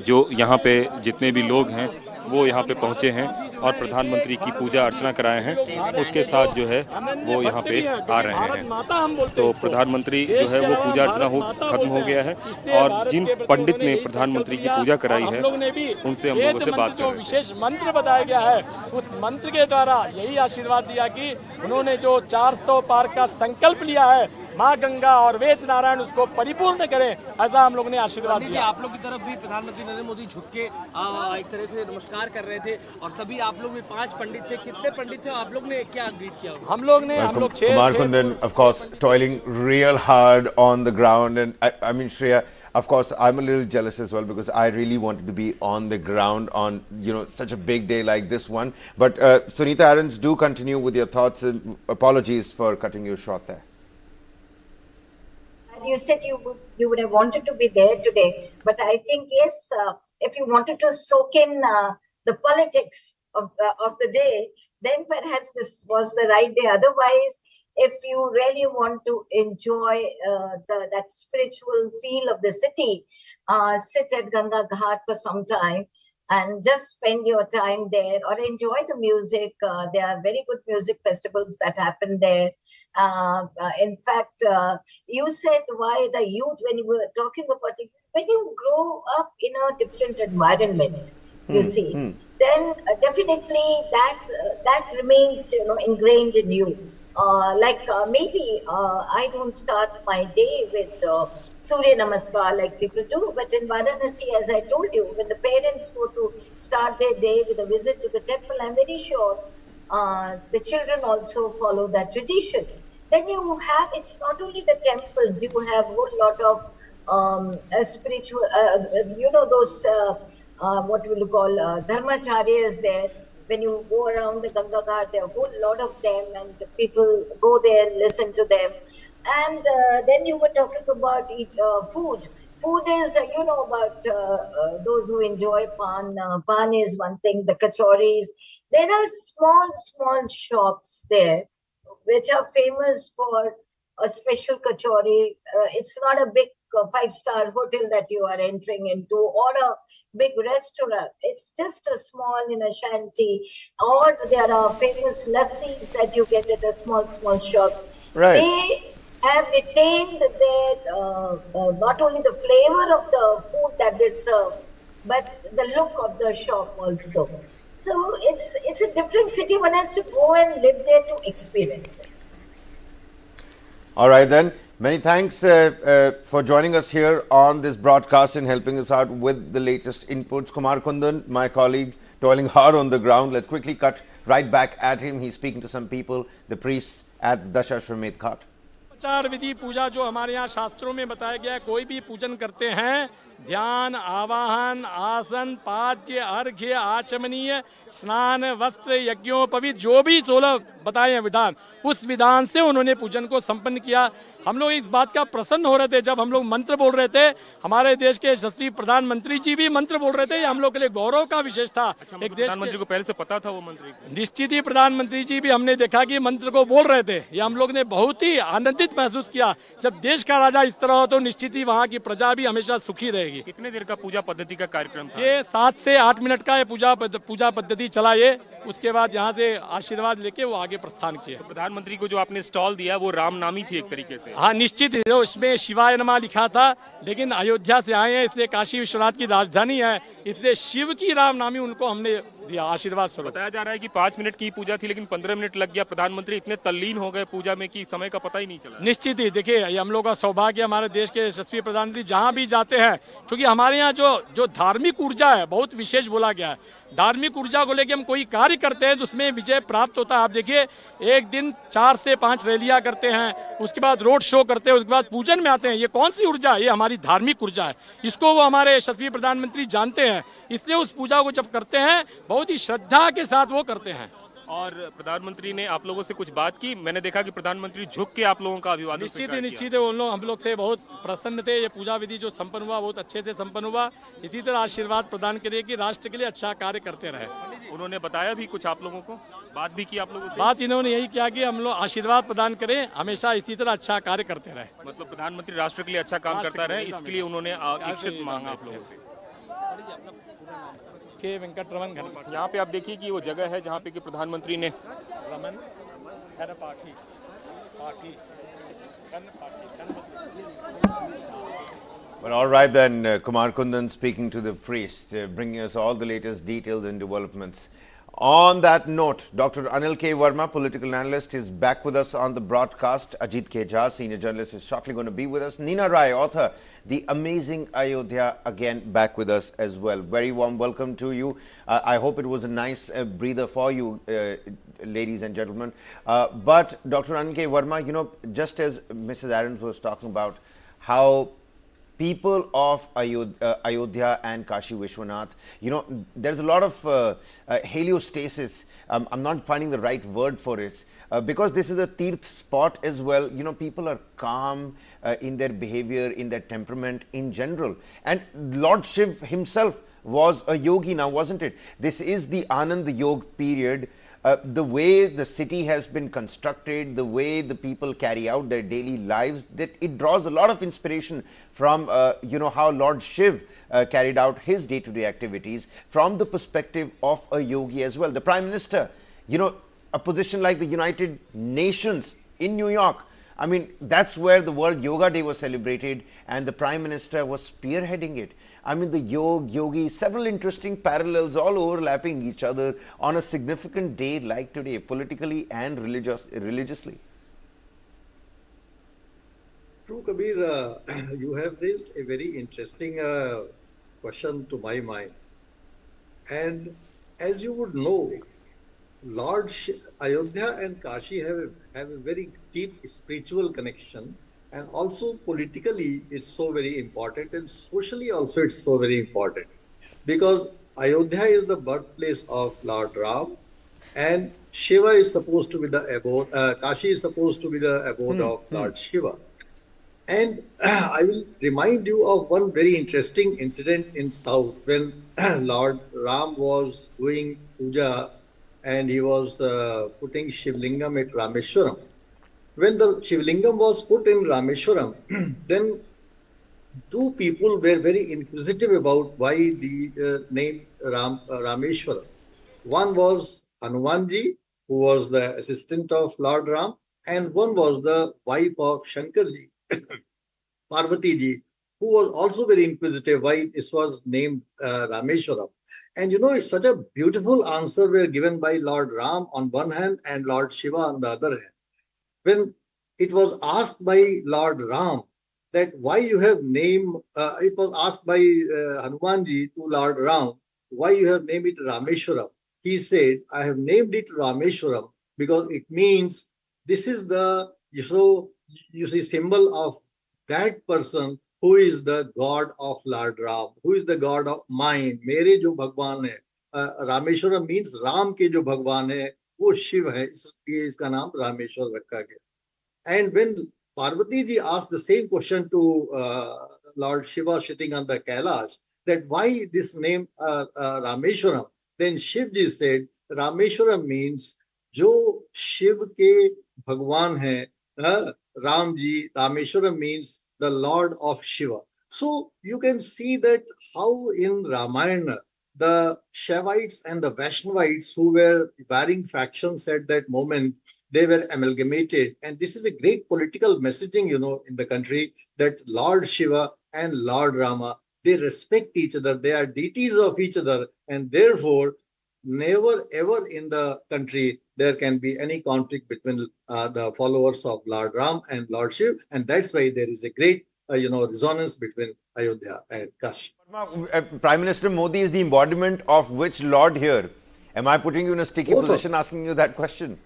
[SPEAKER 11] जो यहाँ पे जितने भी लोग हैं वो यहाँ पे पहुँचे हैं और प्रधानमंत्री की पूजा अर्चना कराए हैं, उसके साथ जो है वो यहाँ पे आ रहे हैं। तो प्रधानमंत्री जो है वो पूजा अर्चना खत्म हो गया है, और जिन पंडित ने प्रधानमंत्री की पूजा कराई है उनसे हम लोगों से बात कर रहे हैं।
[SPEAKER 15] विशेष मंत्र बताया गया है, उस मंत्र के द्वारा यही आशीर्वाद दिया कि उन्होंने जो 400 पार का संकल्प लिया है, माँ गंगा और वेद नारायण उसको परिपूर्ण करें, ऐसा हम लोग ने आशीर्वाद दिया।
[SPEAKER 16] आप लोग की तरफ भी प्रधानमंत्री नरेंद्र मोदी झुक के एक तरह से नमस्कार कर रहे थे, और सभी आप लोग में 5 पंडित थे, कितने पंडित थे, आप लोग ने क्या ग्रीट किया?
[SPEAKER 15] हम लोग 6
[SPEAKER 3] Kumar Kundan, of course, toiling real hard on the ground, and I mean, Shreya, of course, I'm a little jealous as well, because I really wanted to be on the ground on, you know, such a big day like this one. But Sunita Aarons, do continue with your thoughts, and apologies for cutting you short there.
[SPEAKER 4] You said you would have wanted to be there today, but I think yes, if you wanted to soak in the politics of the day, then perhaps this was the right day. Otherwise, if you really want to enjoy that spiritual feel of the city, sit at Ganga Ghat for some time and just spend your time there, or enjoy the music. There are very good music festivals that happen there. In fact, you said why the youth, when you were talking about it, when you grow up in a different environment, you see, then definitely that remains, you know, ingrained in you. Maybe I don't start my day with Surya Namaskar like people do, but in Varanasi, as I told you, when the parents go to start their day with a visit to the temple, I'm very sure the children also follow that tradition. Then you have, it's not only the temples, you have a whole lot of spiritual, those, what will you call, dharmacharyas there. When you go around the Ganga Ghat, there are a whole lot of them, and the people go there and listen to them. And then you were talking about food. Food is, about those who enjoy pan. Pan is one thing, the kachoris. There are small shops there which are famous for a special kachori. It's not a big 5-star hotel that you are entering into, or a big restaurant. It's just a small in a shanty, or there are famous lassis that you get at the small shops.
[SPEAKER 3] Right.
[SPEAKER 4] They have retained their not only the flavor of the food that they serve, but the look of the shop also. So it's a different city. One has to go and live there to experience it.
[SPEAKER 3] All right then. Many thanks for joining us here on this broadcast and helping us out with the latest inputs. Kumar Kundan, my colleague, toiling hard on the ground. Let's quickly cut right back at him. He's speaking to some people, the priests at the Dashashwamedh Ghat.
[SPEAKER 15] आचार विधि पूजा जो हमारे यहाँ शास्त्रों में बताया गया है, कोई भी पूजन करते हैं, ध्यान, आवाहन, आसन, पाद्य, अर्घ्य, आचमनीय, स्नान, वस्त्र, यज्ञोपवीत, जो भी 16 बताए हैं विधान, उस विधान से उन्होंने पूजन को संपन्न किया। हम लोग इस बात का प्रसन्न हो रहे थे जब हम लोग मंत्र बोल रहे थे, हमारे देश के यशस्वी प्रधानमंत्री जी भी मंत्र बोल रहे थे, ये हम लोग के लिए गौरव का विशेष था।
[SPEAKER 11] अच्छा, एक प्रधानमंत्री को पहले से पता था वो मंत्री को?
[SPEAKER 15] निश्चित ही प्रधानमंत्री जी भी हमने देखा कि मंत्र को बोल रहे थे, ये हम लोग ने बहुत ही आनंदित महसूस किया। जब देश का राजा इस तरह हो तो निश्चित ही वहाँ की प्रजा भी हमेशा सुखी रहेगी।
[SPEAKER 11] कितने देर का पूजा पद्धति का कार्यक्रम था?
[SPEAKER 15] ये 7 से 8 मिनट का ये पूजा पद्धति चला ये, उसके बाद यहाँ से आशीर्वाद लेके वो आगे प्रस्थान किए।
[SPEAKER 11] तो प्रधानमंत्री को जो आपने स्टॉल दिया वो राम नामी थी एक तरीके से?
[SPEAKER 15] हाँ निश्चित, जो इसमें शिवाय नमः लिखा था, लेकिन अयोध्या से आए हैं, इसलिए काशी विश्वनाथ की राजधानी है, इसलिए शिव की राम नामी उनको हमने दिया आशीर्वाद स्वरूप।
[SPEAKER 11] बताया जा रहा है कि 5 मिनट की पूजा थी लेकिन 15 मिनट लग गया। प्रधानमंत्री इतने तल्लीन हो गए पूजा में कि समय का पता ही नहीं चला।
[SPEAKER 15] निश्चित ही, देखिए ये हम लोग का सौभाग्य, हमारे देश के यशस्वी प्रधानमंत्री जहाँ भी जाते हैं, क्योंकि हमारे यहाँ जो धार्मिक ऊर्जा है बहुत विशेष बोला गया है। धार्मिक ऊर्जा को लेकर हम कोई कार्य करते हैं तो उसमें विजय प्राप्त होता है। आप देखिए एक दिन 4 से 5 रैलियां करते हैं, उसके बाद रोड शो करते हैं, उसके बाद पूजन में आते हैं। ये कौन सी ऊर्जा है? ये हमारी धार्मिक ऊर्जा है। इसको वो हमारे यशस्वी प्रधानमंत्री जानते हैं, इसलिए उस पूजा को जब करते हैं बहुत ही श्रद्धा के साथ वो करते हैं।
[SPEAKER 11] और प्रधानमंत्री ने आप लोगों से कुछ बात की? मैंने देखा कि प्रधानमंत्री झुक के आप लोगों का अभिवादन
[SPEAKER 15] निश्चित है, उन लोग हम लोग से बहुत प्रसन्न थे। ये पूजा विधि जो संपन्न हुआ बहुत अच्छे से संपन्न हुआ। इसी तरह आशीर्वाद प्रदान करिए कि राष्ट्र के लिए अच्छा कार्य करते रहे।
[SPEAKER 11] उन्होंने बताया भी कुछ आप लोगों को? बात भी की आप लोगों से?
[SPEAKER 15] बात इन्होंने यही किया कि हम लोग आशीर्वाद प्रदान करें, हमेशा इसी तरह अच्छा कार्य करते रहे।
[SPEAKER 11] मतलब प्रधानमंत्री राष्ट्र के लिए अच्छा काम करता रहे, इसके लिए उन्होंने इच्छित मांगा आप लोगों से।
[SPEAKER 15] वेंकटरमन
[SPEAKER 11] यहाँ पे आप देखिए कि वो जगह है जहाँ पे कि प्रधानमंत्री ने
[SPEAKER 3] Well, all right then, Kumar Kundan speaking to the priest, bringing us all the latest details and developments. On that note, Dr. Anil K. Verma, political analyst, is back with us on the broadcast. Ajit K. Jha, senior journalist, is shortly going to be with us. Neena Rai, author, The Amazing Ayodhya, again back with us as well. Very warm welcome to you. I hope it was a nice breather for you, ladies and gentlemen. But Dr. Anil K. Verma, you know, just as Mrs. Aarons was talking about how people of Ayodhya and Kashi Vishwanath, you know, there's a lot of heliostasis. I'm not finding the right word for it. Because this is a Tirth spot as well, you know, people are calm in their behavior, in their temperament in general. And Lord Shiv himself was a yogi now, wasn't it? This is the Anand Yog period. The way the city has been constructed, the way the people carry out their daily lives, that it draws a lot of inspiration from, you know, how Lord Shiv carried out his day-to-day activities from the perspective of a yogi as well. The Prime Minister, you know, a position like the United Nations in New York, I mean, that's where the World Yoga Day was celebrated and the Prime Minister was spearheading it. I mean, the yogi, several interesting parallels all overlapping each other on a significant day like today, politically and religiously.
[SPEAKER 17] True, Kabir, you have raised a very interesting question to my mind. And as you would know, Ayodhya and Kashi have a very deep spiritual connection, and also politically it's so very important, and socially also it's so very important, because Ayodhya is the birthplace of Lord Ram, and Shiva is supposed to be the abode, Kashi is supposed to be the abode of Lord Shiva. And I will remind you of one very interesting incident in South when Lord Ram was doing puja and he was putting Shivlingam at Rameshwaram. When the Shivlingam was put in Rameshwaram, then two people were very inquisitive about why the name Rameshwaram. One was Hanumanji, who was the assistant of Lord Ram, and one was the wife of Shankarji, Parvati ji, who was also very inquisitive why this was named Rameshwaram. And you know, it's such a beautiful answer were given by Lord Ram on one hand and Lord Shiva on the other hand. When it was asked by Lord Ram that why you have named, it was asked by Hanumanji to Lord Ram, why you have named it Rameshwaram. He said, I have named it Rameshwaram because it means this is the you see, symbol of that person who is the God of Lord Ram, who is the God of mine. मेरे जो भगवान है, Rameswaram means Ram के जो भगवान है वो शिव है, इसलिए इसका नाम रामेश्वर रखा गया. And when Parvati ji asked the same question to Lord Shiva sitting on the Kailash, that why this name Rameshwaram, then Shiv ji said, Rameshwaram means जो शिव के भगवान है, Ram ji, Rameshwaram means the Lord of Shiva. So you can see that how in Ramayana, the Shaivites and the Vaishnavites who were varying factions at that moment, they were amalgamated. And this is a great political messaging, in the country, that Lord Shiva and Lord Rama, they respect each other. They are deities of each other. And therefore, never ever in the country there can be any conflict between the followers of Lord Ram and Lord Shiv. And that's why there is a great, resonance between Ayodhya and Kashi.
[SPEAKER 3] Prime Minister Modi is the embodiment of which Lord here? Am I putting you in a sticky position asking you that question?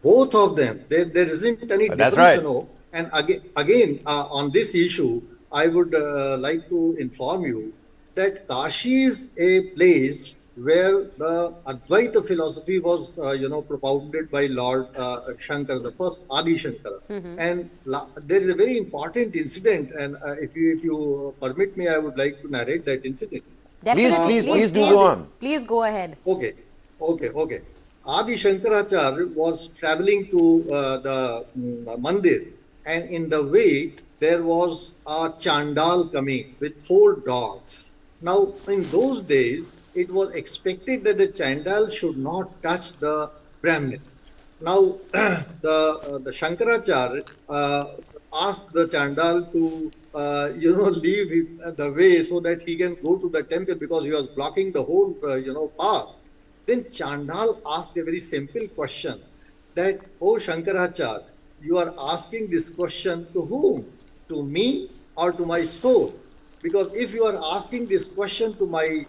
[SPEAKER 17] Both of them. There isn't any difference.
[SPEAKER 3] That's right.
[SPEAKER 17] And again, on this issue, I would like to inform you that Kashi is a place where the Advaita philosophy was, propounded by Lord Shankar, the first Adi Shankara. And there is a very important incident, and if you permit me, I would like to narrate that incident.
[SPEAKER 2] Definitely.
[SPEAKER 3] Please do go on.
[SPEAKER 2] Please go ahead.
[SPEAKER 17] Okay. Adi Shankaracharya was traveling to the mandir, and in the way there was a chandal coming with 4 dogs. Now, in those days, it was expected that the chandal should not touch the Brahmin. Now, the Shankaracharya asked the chandal to, leave the way so that he can go to the temple because he was blocking the whole, path. Then Chandal asked a very simple question that, oh Shankaracharya, you are asking this question to whom? To me or to my soul? Because if you are asking this question to my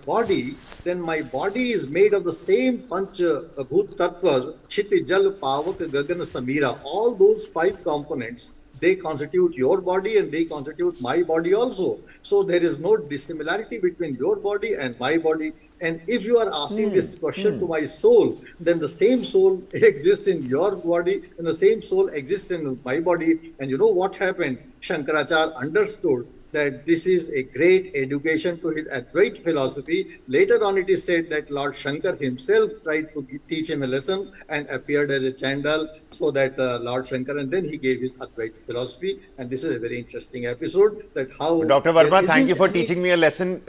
[SPEAKER 17] body, then my body is made of the same Pancha Bhut Tattvas, Chiti Jal Pavak Gagan Samira. All those 5 components, they constitute your body and they constitute my body also. So there is no dissimilarity between your body and my body. And if you are asking this question to my soul, then the same soul exists in your body and the same soul exists in my body. And you know what happened? Shankaracharya understood that this is a great education to his Advaita philosophy. Later on, it is said that Lord Shankar himself tried to teach him a lesson and appeared as a chandal so that Lord Shankar, and then he gave his Advaita philosophy. And this is a very interesting episode that how...
[SPEAKER 3] Dr. Verma, thank you for teaching me a lesson.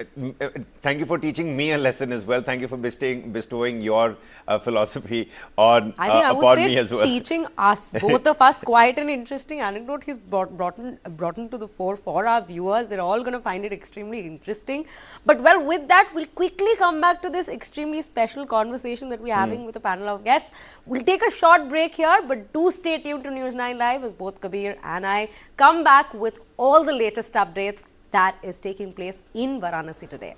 [SPEAKER 3] Thank you for teaching me a lesson as well. Thank you for bestowing your philosophy on upon me as well.
[SPEAKER 2] Teaching us, both of us, quite an interesting anecdote he's brought into the fore for our viewers. They're all going to find it extremely interesting. But well, with that, we'll quickly come back to this extremely special conversation that we're having with a panel of guests. We'll take a short break here, but do stay tuned to News9 Live as both Kabir and I come back with all the latest updates that is taking place in Varanasi today.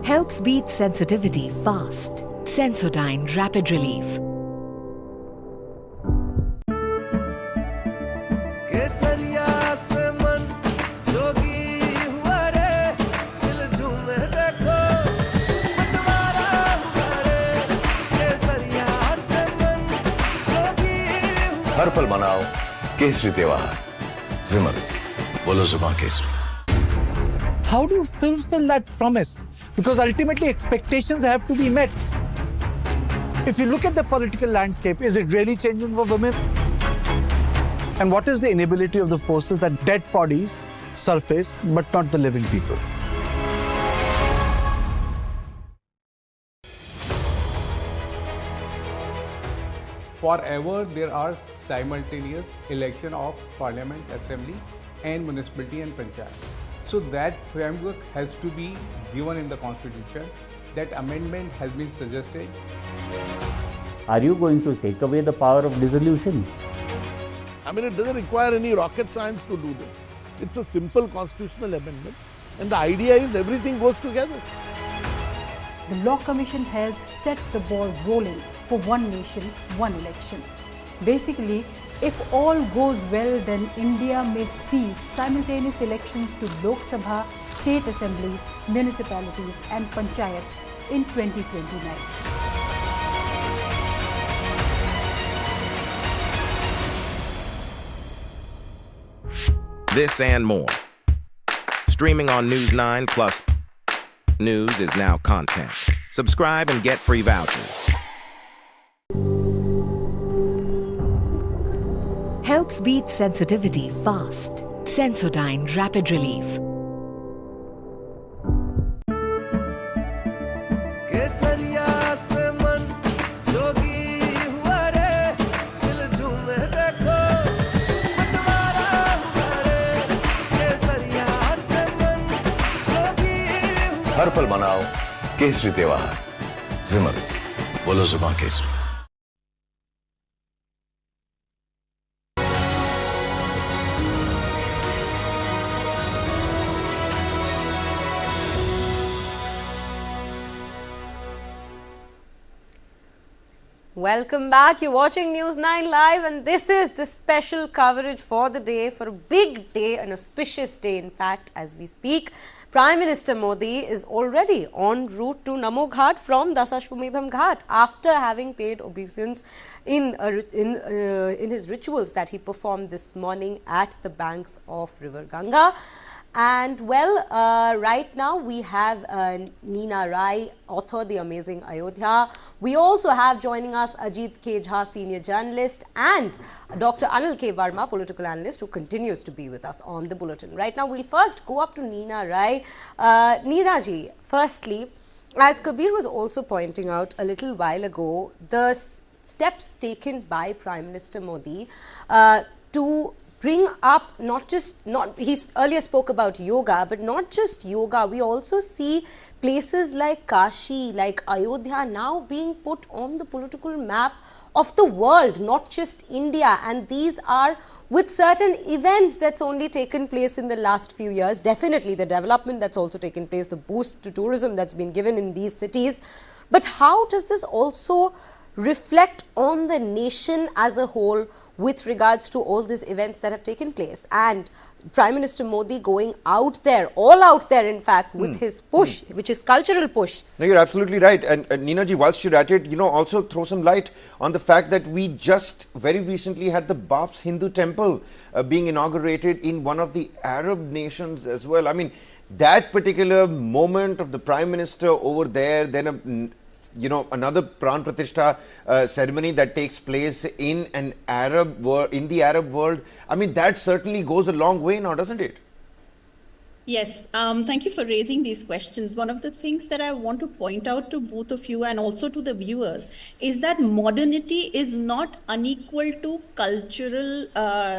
[SPEAKER 6] Helps beat sensitivity fast. Sensodyne Rapid Relief.
[SPEAKER 8] हर पल मनाओ केसरी त्योहार विमल बोलो जुबान Kesari.
[SPEAKER 21] How do you fulfill that promise? Because ultimately expectations have to be met. If you look at the political landscape, is it really changing for women? And what is the inability of the forces that dead bodies surface but not the living people?
[SPEAKER 22] Forever there are simultaneous election of parliament, assembly and municipality and panchayat. So that framework has to be given in the constitution. That amendment has been suggested.
[SPEAKER 23] Are you going to take away the power of dissolution?
[SPEAKER 5] I mean, it doesn't require any rocket science to do this. It's a simple constitutional amendment. And the idea is everything goes together.
[SPEAKER 19] The Law Commission has set the ball rolling for one nation, one election. Basically, if all goes well, then India may see simultaneous elections to Lok Sabha, state assemblies, municipalities and panchayats in 2029.
[SPEAKER 20] This and more. Streaming on News9 plus news is now content. Subscribe and get free vouchers.
[SPEAKER 6] Helps beat sensitivity fast. Sensodyne Rapid Relief.
[SPEAKER 8] हर पल मनाओ केसरी त्योहार विमल बोलो जुबान Kesari.
[SPEAKER 2] Welcome back. You're watching News9 Live and this is the special coverage for the day, for a big day, an auspicious day in fact as we speak. Prime Minister Modi is already en route to Namo Ghat from Dasashwamedham Ghat after having paid obeisance in his rituals that he performed this morning at the banks of River Ganga. And well, right now we have Neena Rai, author The Amazing Ayodhya. We also have joining us Ajit K. Jha, senior journalist, and Dr. Anil K. Verma, political analyst, who continues to be with us on the bulletin. Right now, we'll first go up to Neena Rai. Neena ji, firstly, as Kabir was also pointing out a little while ago, the steps taken by Prime Minister Modi to bring up he earlier spoke about yoga, but not just yoga. We also see places like Kashi, like Ayodhya now being put on the political map of the world, not just India. And these are with certain events that's only taken place in the last few years. Definitely the development that's also taken place, the boost to tourism that's been given in these cities. But how does this also reflect on the nation as a whole with regards to all these events that have taken place? And Prime Minister Modi going out there, all out there in fact, with his push, which is cultural push.
[SPEAKER 3] No, you're absolutely right. And Neena ji, whilst you're at it, also throw some light on the fact that we just very recently had the Baps Hindu temple being inaugurated in one of the Arab nations as well. I mean, that particular moment of the Prime Minister over there, then another Pran Pratishtha ceremony that takes place in the Arab world. I mean, that certainly goes a long way now, doesn't it?
[SPEAKER 23] Yes, thank you for raising these questions. One of the things that I want to point out to both of you and also to the viewers is that modernity is not unequal to cultural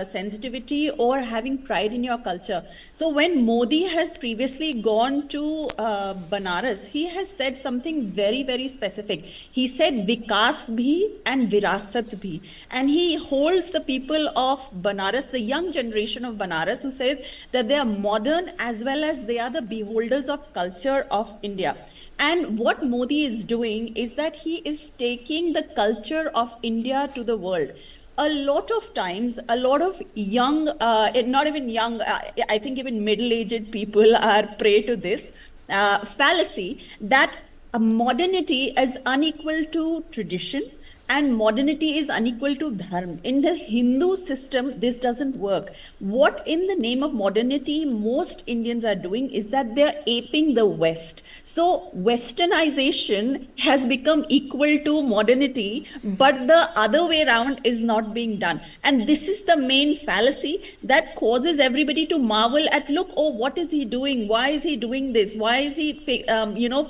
[SPEAKER 23] sensitivity or having pride in your culture. So when Modi has previously gone to Banaras, he has said something very, very specific. He said Vikas bhi and Virasat bhi. And he holds the people of Banaras, the young generation of Banaras, who says that they are modern as well as they are the beholders of culture of India. And what Modi is doing is that he is taking the culture of India to the world. A lot of times, a lot of young, not even young, I think even middle-aged people are prey to this fallacy that modernity is unequal to tradition and modernity is unequal to dharma. In the Hindu system, this doesn't work. What in the name of modernity most Indians are doing is that they're aping the West. So westernization has become equal to modernity, but the other way around is not being done. And this is the main fallacy that causes everybody to marvel at, look, oh, what is he doing? Why is he doing this? Why is he,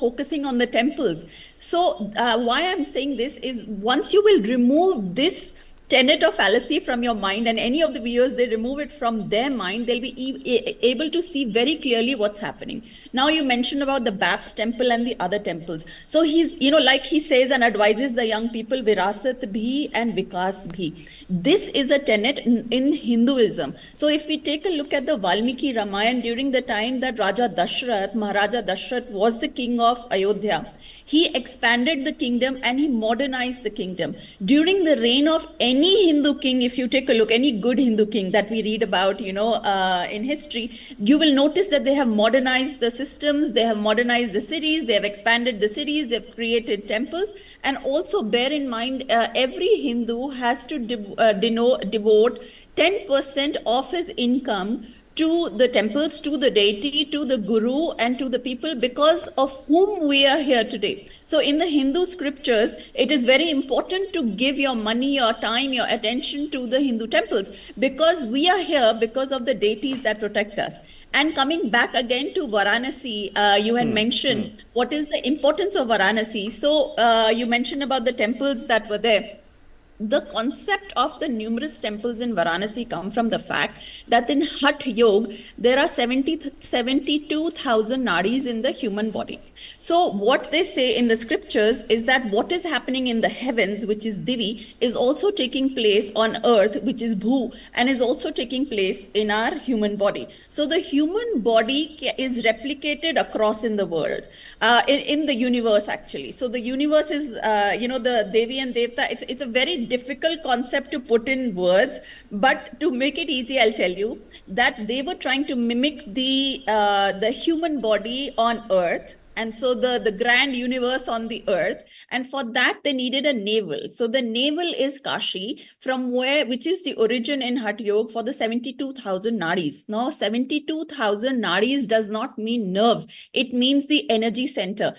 [SPEAKER 23] focusing on the temples? So why I'm saying this is once you will remove this tenet or fallacy from your mind, and any of the viewers, they remove it from their mind, they'll be able to see very clearly what's happening. Now, you mentioned about the Babs temple and the other temples. So he's, like he says and advises the young people, Virasat bhi and Vikas bhi. This is a tenet in Hinduism. So if we take a look at the Valmiki Ramayana, during the time that Maharaja Dashrath was the king of Ayodhya, he expanded the kingdom and he modernized the kingdom. During the reign of any Hindu king, if you take a look, any good Hindu king that we read about, in history, you will notice that they have modernized the systems, they have modernized the cities, they have expanded the cities, they've created temples. And also bear in mind, every Hindu has to devote 10% of his income to the temples, to the deity, to the guru, and to the people because of whom we are here today. So in the Hindu scriptures, it is very important to give your money, your time, your attention to the Hindu temples, because we are here because of the deities that protect us. And coming back again to Varanasi, you had mentioned what is the importance of Varanasi. So you mentioned about the temples that were there. The concept of the numerous temples in Varanasi come from the fact that in Hatha Yoga, there are 72,000 nadis in the human body. So what they say in the scriptures is that what is happening in the heavens, which is Divi, is also taking place on earth, which is Bhu, and is also taking place in our human body. So the human body is replicated across in the world, in the universe actually. So the universe is, the Devi and Devta, it's a very difficult concept to put in words, but to make it easy, I'll tell you that they were trying to mimic the human body on earth. And so the grand universe on the earth, and for that they needed a navel. So the navel is Kashi, which is the origin in Hatha Yoga for the 72,000 nadis. Now 72,000 nadis does not mean nerves; it means the energy center.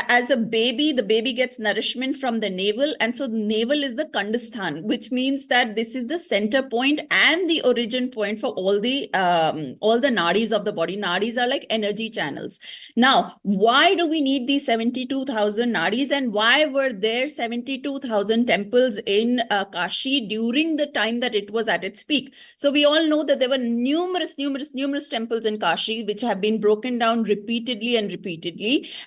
[SPEAKER 23] As a baby, the baby gets nourishment from the navel, and so the navel is the Kandasthan, which means that this is the center point and the origin point for all the nadis of the body. Nadis are like energy channels. Now, why do we need these 72,000 nadis, and why were there 72,000 temples in Kashi during the time that it was at its peak? So we all know that there were numerous temples in Kashi which have been broken down repeatedly.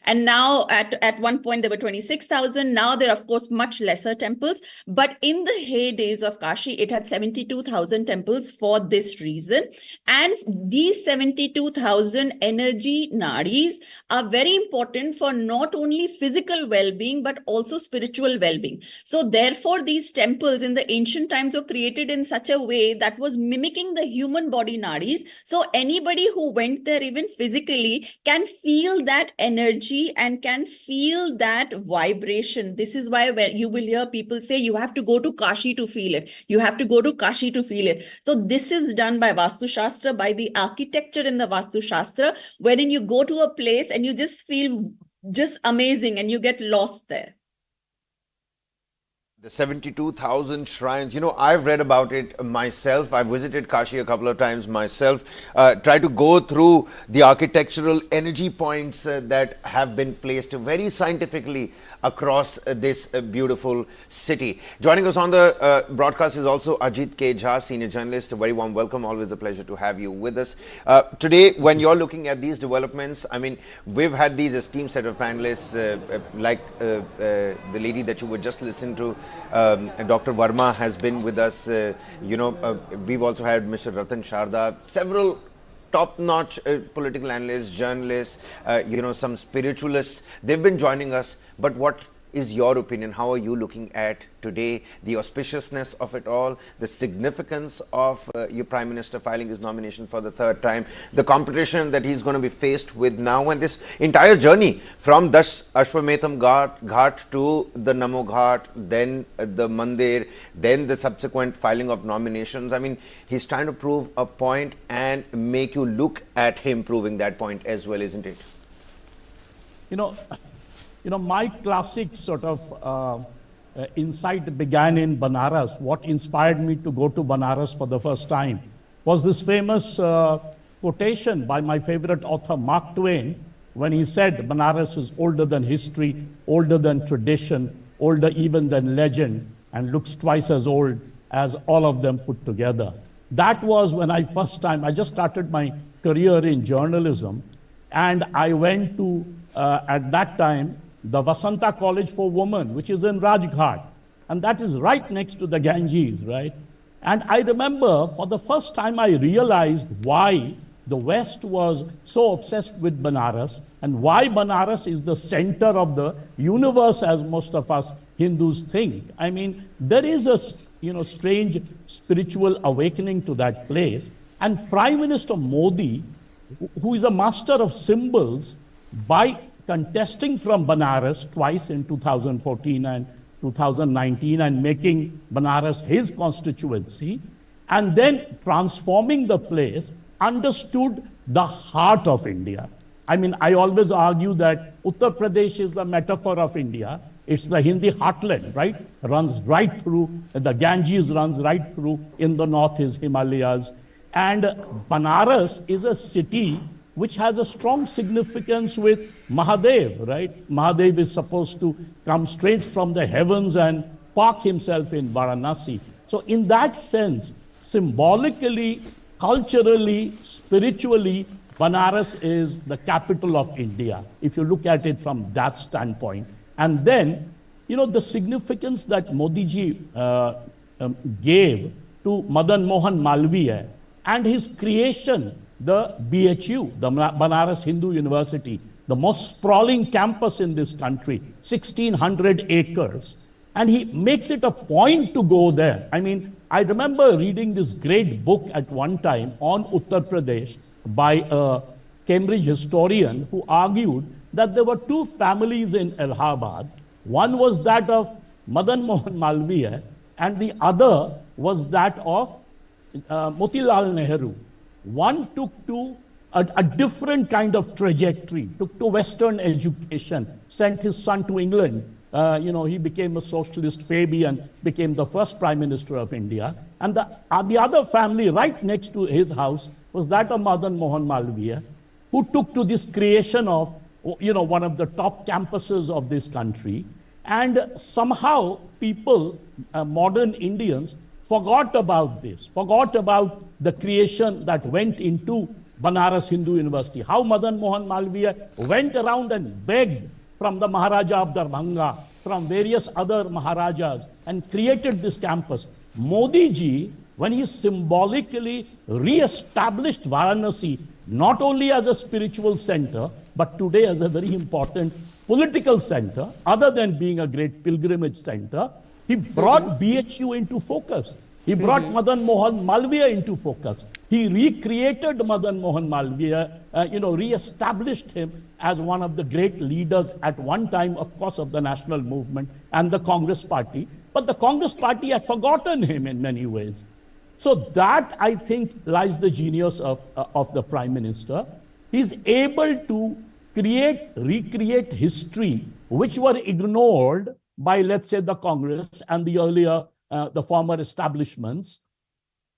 [SPEAKER 23] And now at one point there were 26,000. Now there are of course much lesser temples. But in the heydays of Kashi, it had 72,000 temples for this reason. And these 72,000 energy nadis are very important for not only physical well-being, but also spiritual well-being. So therefore, these temples in the ancient times were created in such a way that was mimicking the human body nadis. So anybody who went there, even physically, can feel that energy and can feel that vibration. This is why when you will hear people say, you have to go to Kashi to feel it. You have to go to Kashi to feel it. So this is done by Vastu Shastra, by the architecture in the Vastu Shastra, wherein you go to a place and you just feel just amazing and you get lost there.
[SPEAKER 3] The 72,000 shrines, I've read about it myself. I visited Kashi a couple of times myself, tried to go through the architectural energy points that have been placed very scientifically across this beautiful city. Joining us on the broadcast is also Ajit K. Jha, senior journalist. A very warm welcome. Always a pleasure to have you with us. Today, when you're looking at these developments, I mean, we've had these esteemed set of panelists like the lady that you were just listening to, Dr. Verma has been with us. We've also had Mr. Ratan Sharda, several top-notch political analysts, journalists, some spiritualists. They've been joining us. But what is your opinion? How are you looking at today the auspiciousness of it all, the significance of your Prime Minister filing his nomination for the third time, the competition that he's going to be faced with now, and this entire journey from Ashwametham Ghat to the Namo Ghat, then the Mandir, then the subsequent filing of nominations. I mean, he's trying to prove a point and make you look at him proving that point as well, isn't it?
[SPEAKER 5] My classic sort of insight began in Banaras. What inspired me to go to Banaras for the first time was this famous quotation by my favorite author, Mark Twain, when he said, Banaras is older than history, older than tradition, older even than legend, and looks twice as old as all of them put together. That was when I just started my career in journalism, and I went to, at that time, the Vasanta College for Women, which is in Rajghat, and that is right next to the Ganges, right? And I remember for the first time I realized why the West was so obsessed with Banaras and why Banaras is the center of the universe, as most of us Hindus think. I mean, there is a strange spiritual awakening to that place. And Prime Minister Modi, who is a master of symbols, by contesting from Banaras twice in 2014 and 2019 and making Banaras his constituency, and then transforming the place, understood the heart of India. I mean, I always argue that Uttar Pradesh is the metaphor of India. It's the Hindi heartland, right? Runs right through, the Ganges runs right through, in the north is Himalayas. And Banaras is a city which has a strong significance with Mahadev, right? Mahadev is supposed to come straight from the heavens and park himself in Varanasi. So in that sense, symbolically, culturally, spiritually, Banaras is the capital of India, if you look at it from that standpoint. And then, the significance that Modi ji gave to Madan Mohan Malviya and his creation, the BHU, the Banaras Hindu University, the most sprawling campus in this country, 1,600 acres. And he makes it a point to go there. I mean, I remember reading this great book at one time on Uttar Pradesh by a Cambridge historian who argued that there were two families in Allahabad. One was that of Madan Mohan Malviya, and the other was that of Motilal Nehru. One took to a different kind of trajectory, took to Western education, sent his son to England. He became a socialist Fabian, became the first Prime Minister of India. And the other family right next to his house was that of Madan Mohan Malviya, who took to this creation of, one of the top campuses of this country. And somehow people, modern Indians, forgot about this, forgot about the creation that went into Banaras Hindu University, how Madan Mohan Malviya went around and begged from the Maharaja of Darbhanga, from various other Maharajas, and created this campus. Modi ji, when he symbolically re-established Varanasi, not only as a spiritual center, but today as a very important political center, other than being a great pilgrimage center, he brought BHU into focus. He brought Madan Mohan Malviya into focus. He recreated Madan Mohan Malviya, re-established him as one of the great leaders at one time, of course, of the national movement and the Congress party. But the Congress party had forgotten him in many ways. So that, I think, lies the genius of the Prime Minister. He's able to recreate history, which were ignored by, let's say, the Congress and the earlier, the former establishments.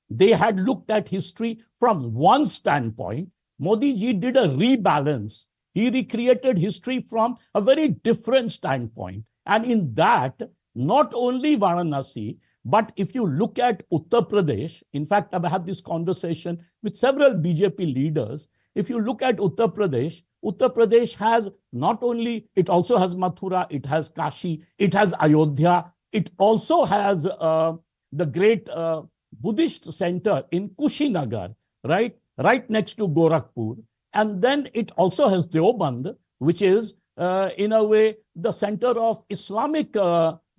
[SPEAKER 5] They had looked at history from one standpoint. Modi ji did a rebalance. He recreated history from a very different standpoint. And in that, not only Varanasi, but if you look at Uttar Pradesh, in fact, I've had this conversation with several BJP leaders. If you look at Uttar Pradesh has not only, it also has Mathura, it has Kashi, it has Ayodhya, it also has the great Buddhist center in Kushinagar, right next to Gorakhpur. And then it also has Deoband, which is in a way the center of Islamic,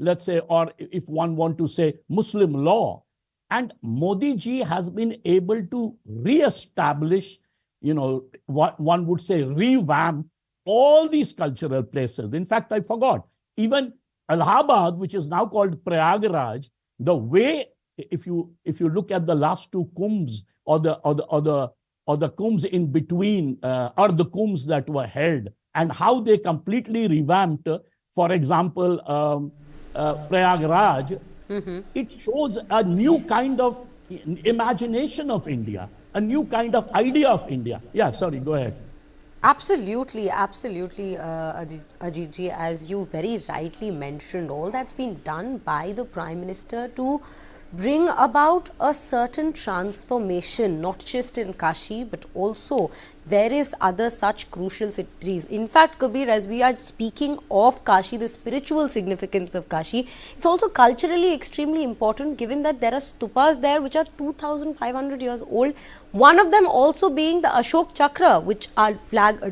[SPEAKER 5] let's say, or if one want to say Muslim law. And Modi ji has been able to re-establish, what one would say, revamp all these cultural places. In fact, I forgot, even Allahabad, which is now called Prayagraj, the way, if you look at the last two kumbhs or the kumbhs in between, or the kumbhs that were held, and how they completely revamped, for example, Prayagraj, it shows a new kind of imagination of India, a new kind of idea of India. Yeah, sorry, go ahead.
[SPEAKER 2] Absolutely, absolutely, Ajit ji, as you very rightly mentioned, all that's been done by the Prime Minister to bring about a certain transformation, not just in Kashi, but also various other such crucial cities. In fact, Kabir, as we are speaking of Kashi, the spiritual significance of Kashi, it's also culturally extremely important, given that there are stupas there which are 2,500 years old. One of them also being the Ashok Chakra, which our flag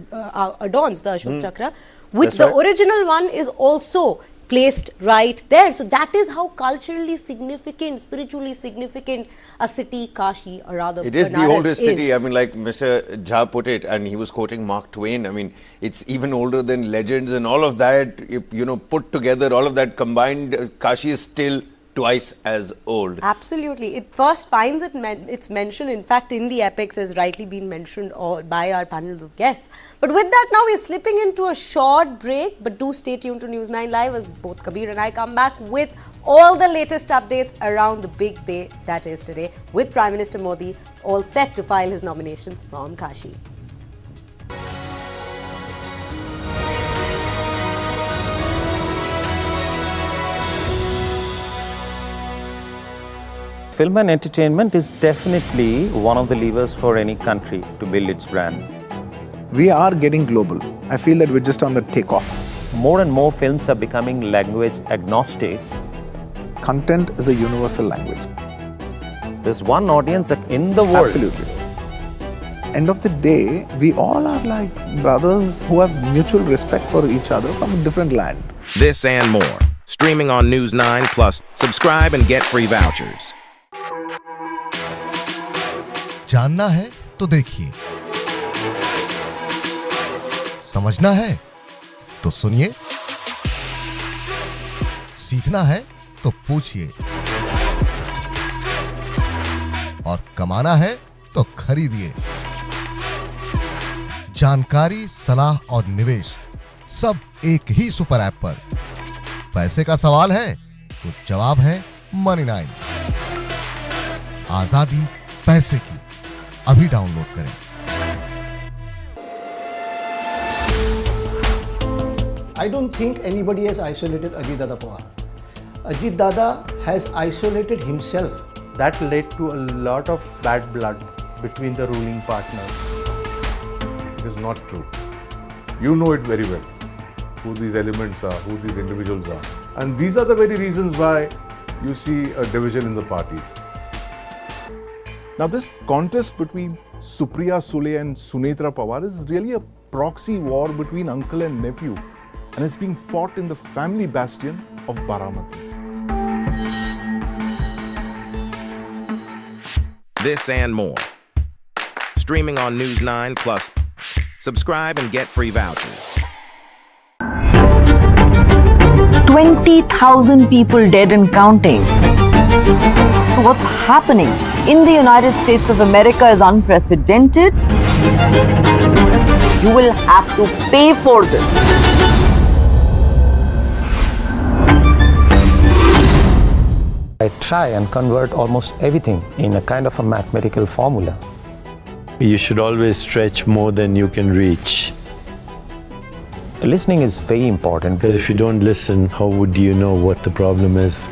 [SPEAKER 2] adorns, the Ashok Chakra, which the original one is also placed right there. So that is how culturally significant, spiritually significant a city, Kashi, or rather
[SPEAKER 3] it is
[SPEAKER 2] Banaras
[SPEAKER 3] the oldest city. I mean, like Mr. Jha put it, and he was quoting Mark Twain. I mean, it's even older than legends and all of that, you know, put together, all of that combined, Kashi is still twice as old.
[SPEAKER 2] Absolutely. It first finds its mention, in fact, in the epics, as rightly been mentioned by our panels of guests. But with that, now we're slipping into a short break. But do stay tuned to News9 Live as both Kabir and I come back with all the latest updates around the big day that is today, with Prime Minister Modi all set to file his nominations from Kashi.
[SPEAKER 1] Film and entertainment is definitely one of the levers for any country to build its brand.
[SPEAKER 13] We are getting global. I feel that we're just on the takeoff.
[SPEAKER 1] More and more films are becoming language agnostic.
[SPEAKER 13] Content is a universal language.
[SPEAKER 1] There's one audience in the world.
[SPEAKER 13] Absolutely. End of the day, we all are like brothers who have mutual respect for each other from a different land.
[SPEAKER 20] This and more. Streaming on News9 Plus. Subscribe and get free vouchers.
[SPEAKER 7] जानना है तो देखिए, समझना है तो सुनिए, सीखना है तो पूछिए, और कमाना है तो खरीदिए। जानकारी, सलाह और निवेश सब एक ही सुपर ऐप पर। पैसे का सवाल है तो जवाब है Money9। आजादी पैसे की, अभी डाउनलोड करें।
[SPEAKER 10] I don't think anybody has isolated Ajit Dada Pawar. Ajit Dada has isolated himself.
[SPEAKER 24] That led to a lot of bad blood between the ruling partners.
[SPEAKER 25] It is not true. You know it very well, who these elements are, who these individuals are. And these are the very reasons why you see a division in the party. Now this contest between Supriya Sule and Sunetra Pawar is really a proxy war between uncle and nephew, and it's being fought in the family bastion of Varanasi.
[SPEAKER 20] This and more. Streaming on News9 Plus. Subscribe and get free vouchers.
[SPEAKER 26] 20,000 people dead and counting. What's happening in the United States of America is unprecedented. You will have to pay for this.
[SPEAKER 1] I try and convert almost everything in a kind of a mathematical formula.
[SPEAKER 27] You should always stretch more than you can reach.
[SPEAKER 1] Listening is very important.
[SPEAKER 27] Because if you don't listen, how would you know what the problem is?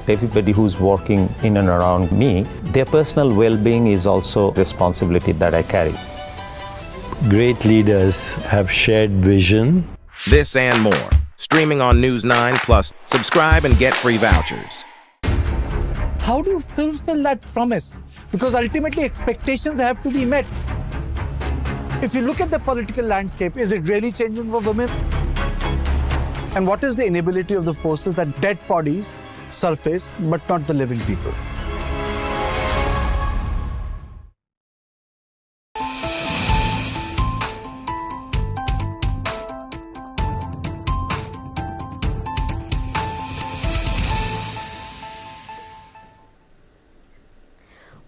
[SPEAKER 1] Everybody who's working in and around me, their personal well-being is also a responsibility that I carry.
[SPEAKER 27] Great leaders have shared vision.
[SPEAKER 20] This and more. Streaming on News9 Plus. Subscribe and get free vouchers.
[SPEAKER 21] How do you fulfill that promise? Because ultimately expectations have to be met. If you look at the political landscape, is it really changing for women? And what is the inability of the forces that dead bodies surface, but not the living people?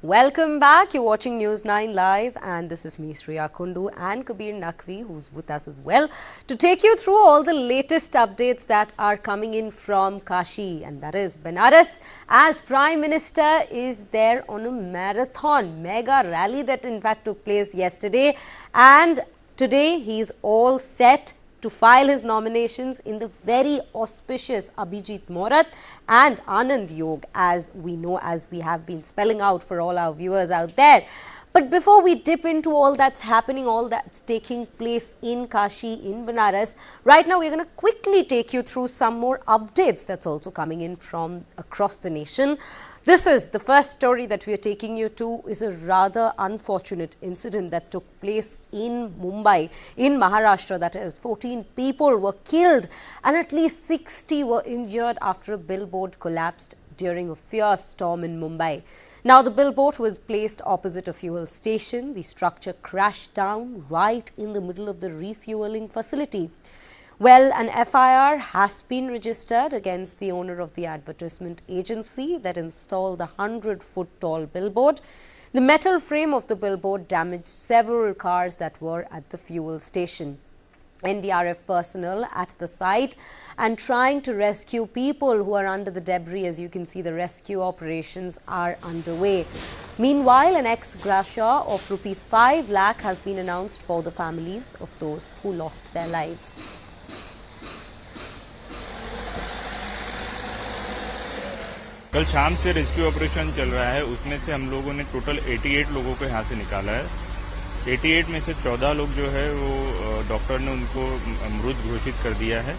[SPEAKER 2] Welcome back. You're watching News9 Live, and this is me, Shriya Kundu, and Kabir Naqvi, who's with us as well, to take you through all the latest updates that are coming in from Kashi, and that is Banaras, as Prime Minister is there on a marathon, mega rally that in fact took place yesterday. And Today, he is all set to file his nominations in the very auspicious Abhijit Morat and Anand Yog, as we know, as we have been spelling out for all our viewers out there. But before we dip into all that's happening, all that's taking place in Kashi, in Banaras, right now we're going to quickly take you through some more updates that's also coming in from across the nation. This is the first story that we are taking you to, is a rather unfortunate incident that took place in Mumbai, in Maharashtra. That is, 14 people were killed and at least 60 were injured after a billboard collapsed during a fierce storm in Mumbai. Now, the billboard was placed opposite a fuel station. The structure crashed down right in the middle of the refueling facility. Well, an FIR has been registered against the owner of the advertisement agency that installed the 100-foot tall billboard. The metal frame of the billboard damaged several cars that were at the fuel station. NDRF personnel at the site and trying to rescue people who are under the debris. As you can see, the rescue operations are underway. Meanwhile, an ex gratia of rupees 5 lakh has been announced for the families of those who lost their lives.
[SPEAKER 4] कल शाम से rescue operation चल रहा है, उसमें से हम लोगों ने टोटल 88 लोगों को यहाँ से निकाला है। 88 में से 14 लोग जो है वो डॉक्टर ने उनको मृत घोषित कर दिया है।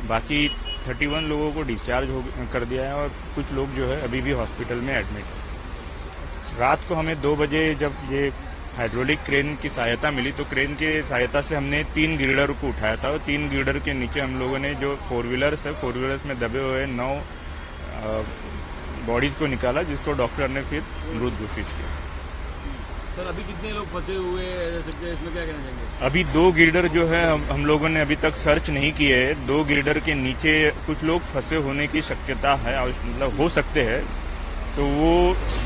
[SPEAKER 4] बाकी 31 लोगों को डिस्चार्ज कर दिया है और कुछ लोग जो है अभी भी हॉस्पिटल में एडमिट है। रात को हमें 2 बजे जब ये हाइड्रोलिक क्रेन की सहायता मिली तो क्रेन की सहायता से हमने 3 गिल्डर को उठाया था और 3 गिल्डर के नीचे हम लोगों ने जो 4 व्हीलर्स है, 4 व्हीलर्स में दबे हुए 9 बॉडीज को निकाला, जिसको डॉक्टर ने फिर मृत घोषित किया।
[SPEAKER 9] सर, अभी कितने लोग फंसे हुए हैं, इसमें क्या कहना चाहेंगे?
[SPEAKER 4] अभी 2 गिल्डर जो है हम लोगों ने अभी तक सर्च नहीं किए है। 2 गिल्डर के नीचे कुछ लोग फंसे होने की शक्यता है, मतलब हो सकते हैं। तो वो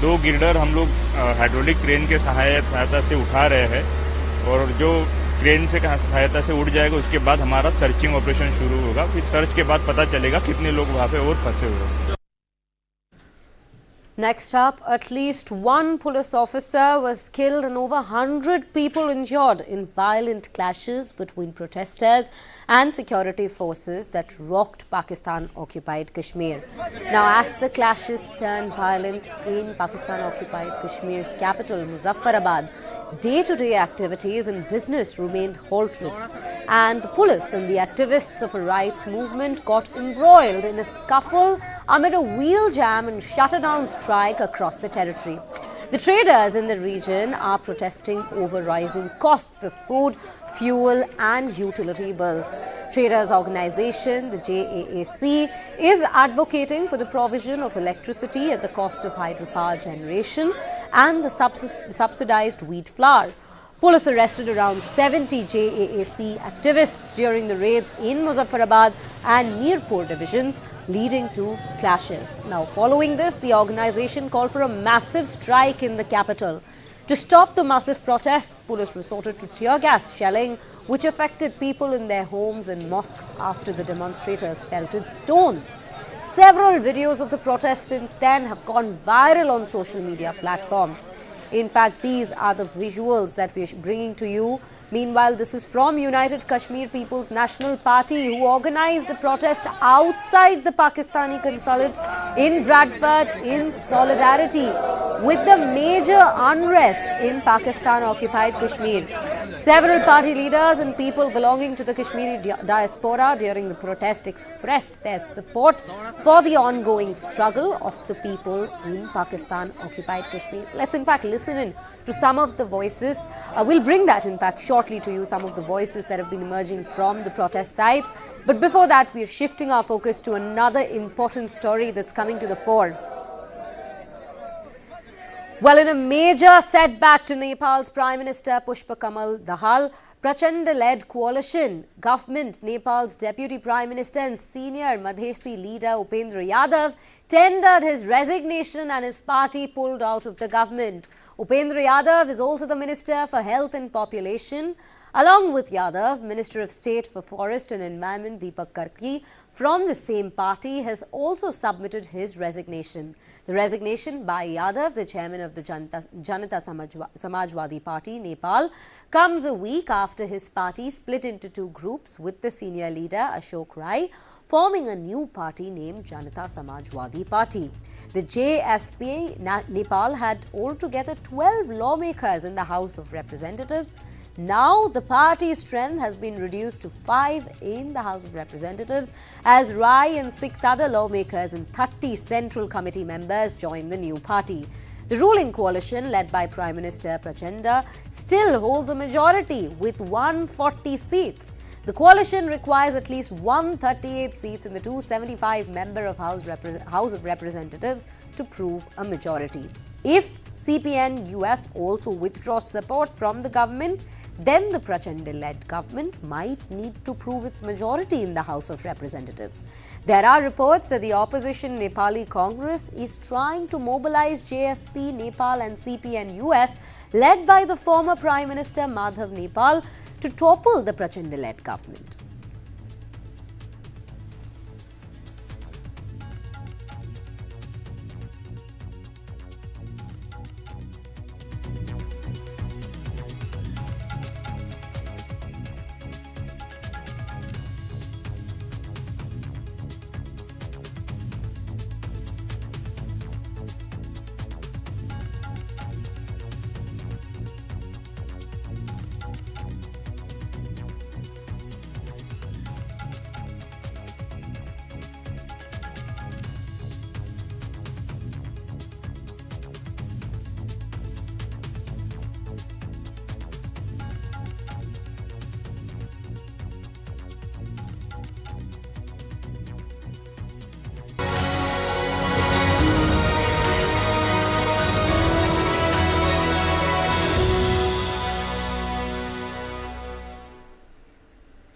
[SPEAKER 4] 2 गिल्डर हम लोग हाइड्रोलिक क्रेन के सहायता से उठा रहे हैं और जो क्रेन से सहायता से उठ जाएगा उसके बाद हमारा सर्चिंग ऑपरेशन शुरू होगा। फिर सर्च के बाद पता चलेगा कितने लोग वहाँ पे और फंसे हुए हैं।
[SPEAKER 2] Next up, at least 1 police officer was killed and over 100 people injured in violent clashes between protesters and security forces that rocked Pakistan-occupied Kashmir. Now, as the clashes turned violent in Pakistan-occupied Kashmir's capital, Muzaffarabad, day-to-day activities and business remained halted, and the police and the activists of a rights movement got embroiled in a scuffle amid a wheel jam and shutdown strike across the territory. The traders in the region are protesting over rising costs of food, fuel and utility bills. Traders organization, the JAAC, is advocating for the provision of electricity at the cost of hydropower generation and the subsidized wheat flour. Police arrested around 70 JAAC activists during the raids in Muzaffarabad and Mirpur divisions, leading to clashes. Now, following this, the organization called for a massive strike in the capital. To stop the massive protests, police resorted to tear gas shelling, which affected people in their homes and mosques after the demonstrators pelted stones. Several videos of the protests since then have gone viral on social media platforms. In fact, these are the visuals that we are bringing to you. Meanwhile, this is from United Kashmir People's National Party, who organized a protest outside the Pakistani consulate in Bradford in solidarity with the major unrest in Pakistan-occupied Kashmir. Several party leaders and people belonging to the Kashmiri diaspora during the protest expressed their support for the ongoing struggle of the people in Pakistan-occupied Kashmir. Let's in fact listen in to some of the voices. We'll bring that in fact shortly to you, some of the voices that have been emerging from the protest sites. But before that, we're shifting our focus to another important story that's coming to the fore. Well, in a major setback to Nepal's Prime Minister Pushpa Kamal Dahal, Prachanda-led coalition government, Nepal's Deputy Prime Minister and senior Madhesi leader Upendra Yadav tendered his resignation and his party pulled out of the government. Upendra Yadav is also the Minister for Health and Population. Along with Yadav, Minister of State for Forest and Environment Deepak Karki from the same party has also submitted his resignation. The resignation by Yadav, the chairman of the Janata Samajwadi Party, Nepal, comes a week after his party split into two groups with the senior leader Ashok Rai forming a new party named Janata Samajwadi Party. The JSP Nepal had altogether 12 lawmakers in the House of Representatives. Now the party's strength has been reduced to 5 in the House of Representatives as Rai and 6 other lawmakers and 30 Central Committee members join the new party. The ruling coalition, led by Prime Minister Prachanda, still holds a majority with 140 seats. The coalition requires at least 138 seats in the 275-member of House of Representatives to prove a majority. If CPN-US also withdraws support from the government, then the Prachanda-led government might need to prove its majority in the House of Representatives. There are reports that the opposition Nepali Congress is trying to mobilize JSP Nepal and CPN-US, led by the former Prime Minister Madhav Nepal, to topple the Prachanda-led government.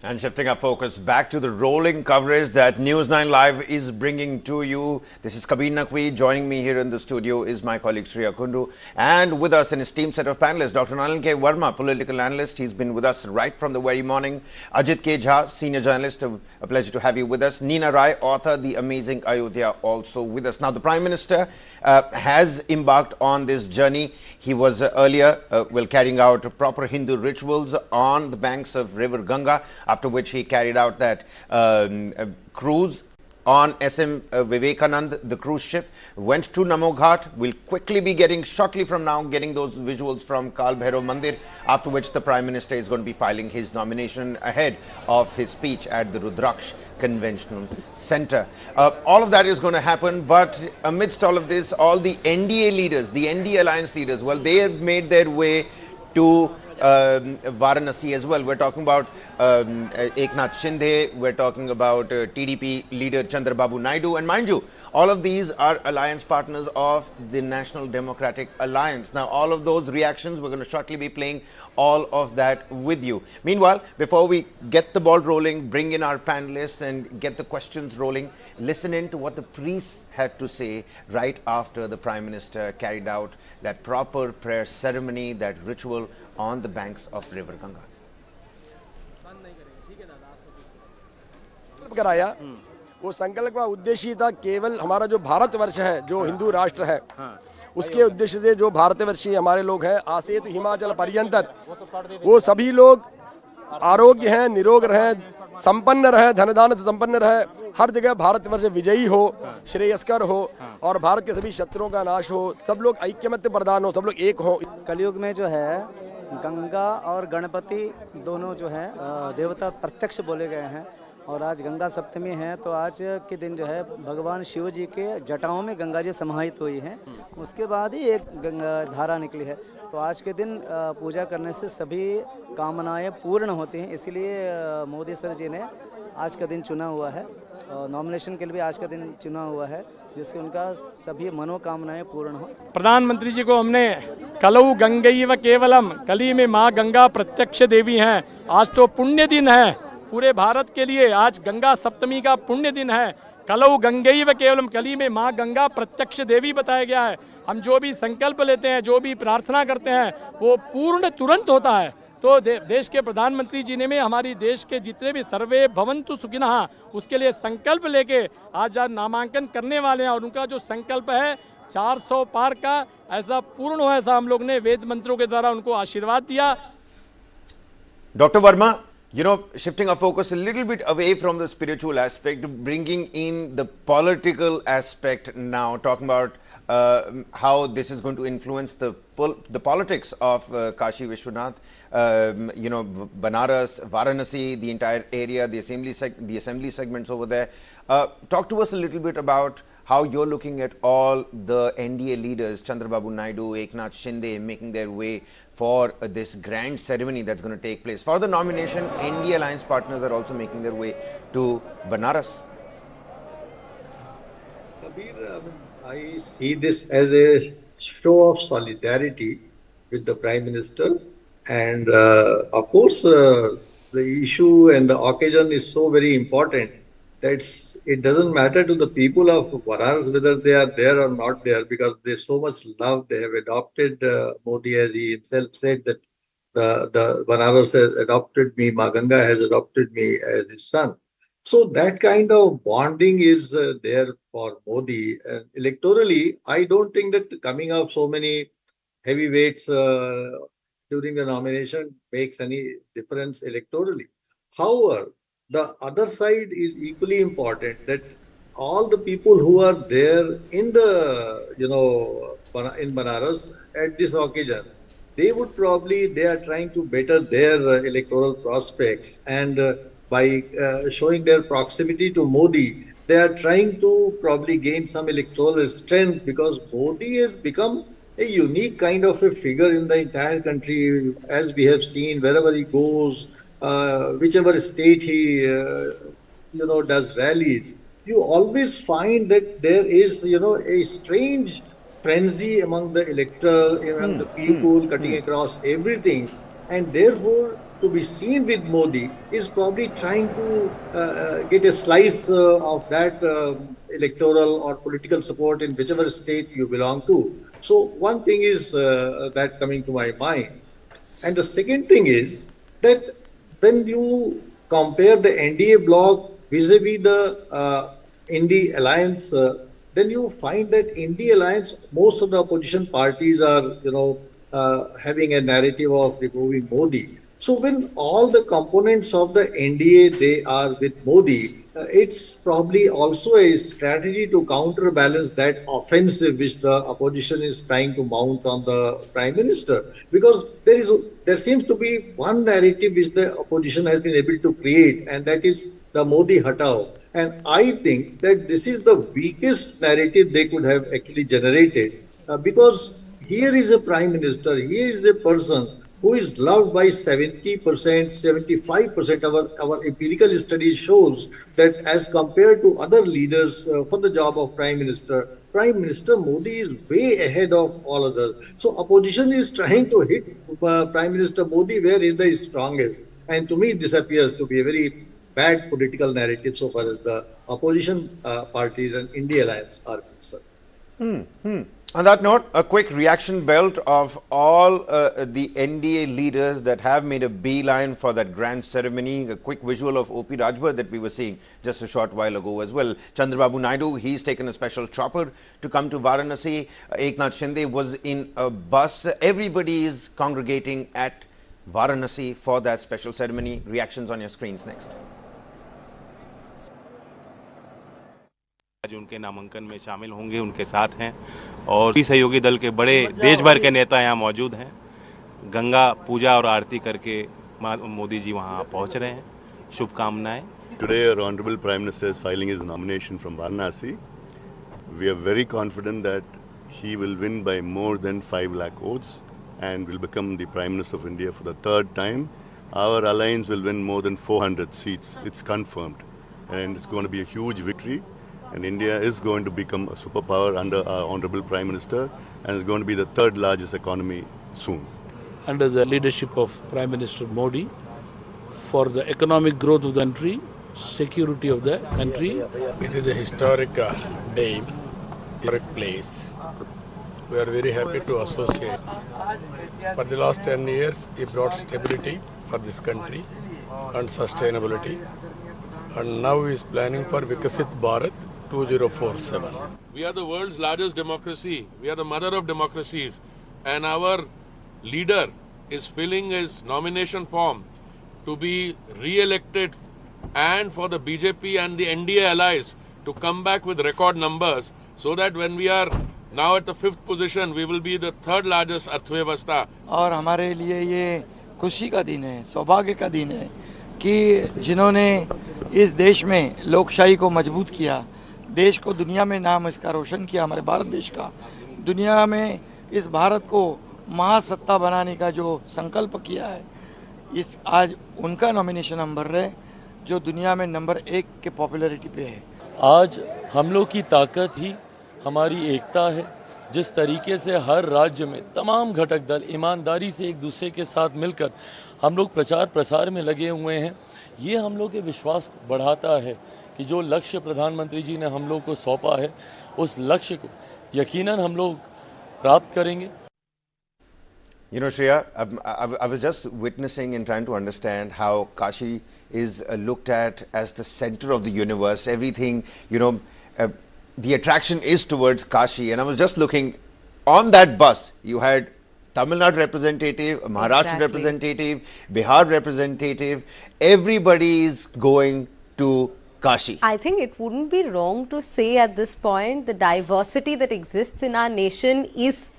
[SPEAKER 3] And shifting our focus back to the rolling coverage that News9 Live is bringing to you. This is Kabir Naqvi. Joining me here in the studio is my colleague Shriya Kundu. And with us an esteemed set of panelists, Dr. Anil K. Verma, political analyst. He's been with us right from the very morning. Ajit K. Jha, senior journalist. A pleasure to have you with us. Neena Rai, author, The Amazing Ayodhya, also with us. Now, the Prime Minister has embarked on this journey. He was earlier carrying out proper Hindu rituals on the banks of River Ganga, after which he carried out that cruise on SM Vivekanand, the cruise ship, went to Namo Ghat. We'll quickly be shortly from now, getting those visuals from Kal Bhairav Mandir, after which the Prime Minister is going to be filing his nomination ahead of his speech at the Rudraksh Conventional Center. All of that is going to happen, but amidst all of this, all the NDA leaders, the NDA alliance leaders, well, they have made their way to Varanasi as well. We're talking about Eknath Shinde, we're talking about TDP leader Chandrababu Naidu, and mind you, all of these are alliance partners of the National Democratic Alliance. Now, all of those reactions, we're going to shortly be playing all of that with you. Meanwhile, before we get the ball rolling, bring in our panelists and get the questions rolling, listen in to what the priests had to say right after the Prime Minister carried out that proper prayer ceremony, that ritual on the banks of River Ganga.
[SPEAKER 11] कराया वो संकल्प का उद्देश्य था केवल हमारा जो भारतवर्ष है, जो हिंदू राष्ट्र है, उसके उद्देश्य से जो भारतवर्षीय हमारे लोग हैं आसेत हिमाचल पर्यंत वो सभी लोग आरोग्य हैं, निरोग रहें, संपन्न रहे, धनदान से संपन्न रहे, हर जगह भारतवर्ष विजयी हो, श्रेयस्कर हो और भारत के सभी शत्रुओं का नाश हो, सब लोग ऐक्यमत्य प्रदान हो, सब लोग एक हो।
[SPEAKER 12] कलयुग में जो है गंगा और गणपति दोनों जो है देवता प्रत्यक्ष बोले गए हैं और आज गंगा सप्तमी है, तो आज के दिन जो है भगवान शिव जी के जटाओं में गंगा जी समाहित हुई हैं, उसके बाद ही एक गंगा धारा निकली है। तो आज के दिन पूजा करने से सभी कामनाएं पूर्ण होती हैं, इसीलिए मोदी सर जी ने आज का दिन चुना हुआ है, नॉमिनेशन के लिए भी आज का दिन चुना हुआ है, जिससे उनका सभी मनोकामनाएं पूर्ण हो।
[SPEAKER 14] प्रधानमंत्री जी को हमने कलऊ गंगैव केवलम, कली में माँ गंगा प्रत्यक्ष देवी हैं, आज तो पुण्य दिन है पूरे भारत के लिए, आज गंगा सप्तमी का पुण्य दिन है। कलऊ गंगैव केवलम, कली में माँ गंगा प्रत्यक्ष देवी बताया गया है। हम जो भी संकल्प लेते हैं, जो भी प्रार्थना करते हैं, वो पूर्ण तुरंत होता है। तो देश के प्रधानमंत्री जी ने में हमारी देश के जितने भी सर्वे भवन्तु सुखिनः उसके लिए संकल्प लेके आज नामांकन करने वाले हैं और उनका जो संकल्प है 400 पार का ऐसा पूर्ण हो, ऐसा हम लोग ने वेद मंत्रों के द्वारा उनको आशीर्वाद दिया।
[SPEAKER 3] Dr. Verma, you know, shifting our focus a little bit away from the spiritual aspect, bringing in the political aspect now, talking about how this is going to influence the politics of Kashi Vishwanath, you know, Banaras, Varanasi, the entire area, the assembly segments over there. Talk to us a little bit about how you're looking at all the NDA leaders, Chandrababu Naidu, Eknath Shinde, making their way for this grand ceremony that's going to take place. For the nomination, NDA alliance partners are also making their way to Banaras.
[SPEAKER 6] Kabir, I see this as a show of solidarity with the Prime Minister, and of course the issue and the occasion is so very important that it doesn't matter to the people of Banaras whether they are there or not there, because there's so much love. They have adopted Modi, as he himself said, that the Banaras has adopted me, Ma Ganga has adopted me as his son. So that kind of bonding is there for Modi. And electorally, I don't think that coming out so many heavyweights during the nomination makes any difference electorally. However, the other side is equally important, that all the people who are there in the, you know, in Banaras at this occasion, they are trying to better their electoral prospects, and by showing their proximity to Modi, they are trying to probably gain some electoral strength, because Modi has become a unique kind of a figure in the entire country, as we have seen wherever he goes. Whichever state he does rallies, you always find that there is a strange frenzy among the electorate, among the people, cutting across everything, and therefore to be seen with Modi is probably trying to get a slice of that electoral or political support in whichever state you belong to. So one thing is that coming to my mind, and the second thing is that when you compare the NDA bloc vis-a-vis the NDA alliance, then you find that NDA alliance, most of the opposition parties are, having a narrative of removing Modi. So when all the components of the NDA, they are with Modi, it's probably also a strategy to counterbalance that offensive which the opposition is trying to mount on the Prime Minister. Because there seems to be one narrative which the opposition has been able to create, and that is the Modi Hatao. And I think that this is the weakest narrative they could have actually generated, because here is a Prime Minister, here is a person who is loved by 70%, 75%. Our empirical study shows that as compared to other leaders for the job of Prime Minister Modi is way ahead of all others. So opposition is trying to hit Prime Minister Modi where he is the strongest. And to me, this appears to be a very bad political narrative so far as the opposition parties and India alliance are concerned.
[SPEAKER 3] On that note, a quick reaction belt of all the NDA leaders that have made a beeline for that grand ceremony. A quick visual of O.P. Rajbhar that we were seeing just a short while ago as well. Chandrababu Naidu, he's taken a special chopper to come to Varanasi. Eknath Shinde was in a bus. Everybody is congregating at Varanasi for that special ceremony. Reactions on your screens next.
[SPEAKER 15] आज उनके नामांकन में शामिल होंगे, उनके साथ हैं और सहयोगी दल के बड़े देश भर के नेता यहाँ मौजूद हैं। गंगा पूजा और आरती करके मोदी जी वहाँ पहुँच रहे हैं। शुभकामनाएं।
[SPEAKER 16] Today, our Honorable Prime Minister is filing his nomination from Varanasi. We are very confident that he will win by more than 5 lakh votes and will become the Prime Minister of India for the third time. Our alliance will win more than 400 seats. It's confirmed, and it's going to be a huge victory. And India is going to become a superpower under our Honorable Prime Minister, and is going to be the third largest economy soon.
[SPEAKER 5] Under the leadership of Prime Minister Modi, for the economic growth of the country, security of the country.
[SPEAKER 14] It is a historic day, historic place.
[SPEAKER 8] we are very happy to associate. For the last 10 years, he brought stability for this country and sustainability. And now he is planning for Vikasit Bharat 2047.
[SPEAKER 13] We are the world's largest democracy. We are the mother of democracies. And our leader is filling his nomination form to be re-elected and for the BJP and the NDA allies to come back with record numbers so that when we are now at the 5th position, we will be the 3rd largest अर्थव्यवस्था.
[SPEAKER 17] और हमारे लिए ये खुशी का दिन है, सौभाग्य का दिन है कि जिन्होंने इस देश में लोकशाही को मजबूत किया, देश को दुनिया में नाम इसका रोशन किया, हमारे भारत देश का, दुनिया में इस भारत को महासत्ता बनाने का जो संकल्प किया है, इस आज उनका नॉमिनेशन हम भर रहे हैं जो दुनिया में नंबर 1 के पॉपुलैरिटी पे है.
[SPEAKER 27] आज हम लोग की ताकत ही हमारी एकता है. जिस तरीके से हर राज्य में तमाम घटक दल ईमानदारी से एक दूसरे के साथ मिलकर हम लोग प्रचार प्रसार में लगे हुए हैं, ये हम लोग के विश्वास को बढ़ाता है कि जो लक्ष्य प्रधानमंत्री जी ने हम लोग को सौंपा है उस लक्ष्य को यकीनन हम लोग प्राप्त करेंगे.
[SPEAKER 3] You know, Shreya, I was just witnessing and trying to understand how Kashi is looked at as the center of the universe. Everything, you know, the attraction is towards Kashi. And I was just looking, on that bus, you had Tamil Nadu representative, Maharashtra representative, Bihar representative. Everybody is going to Kashi.
[SPEAKER 2] I think it wouldn't be wrong to say at this point the diversity that exists in our nation is,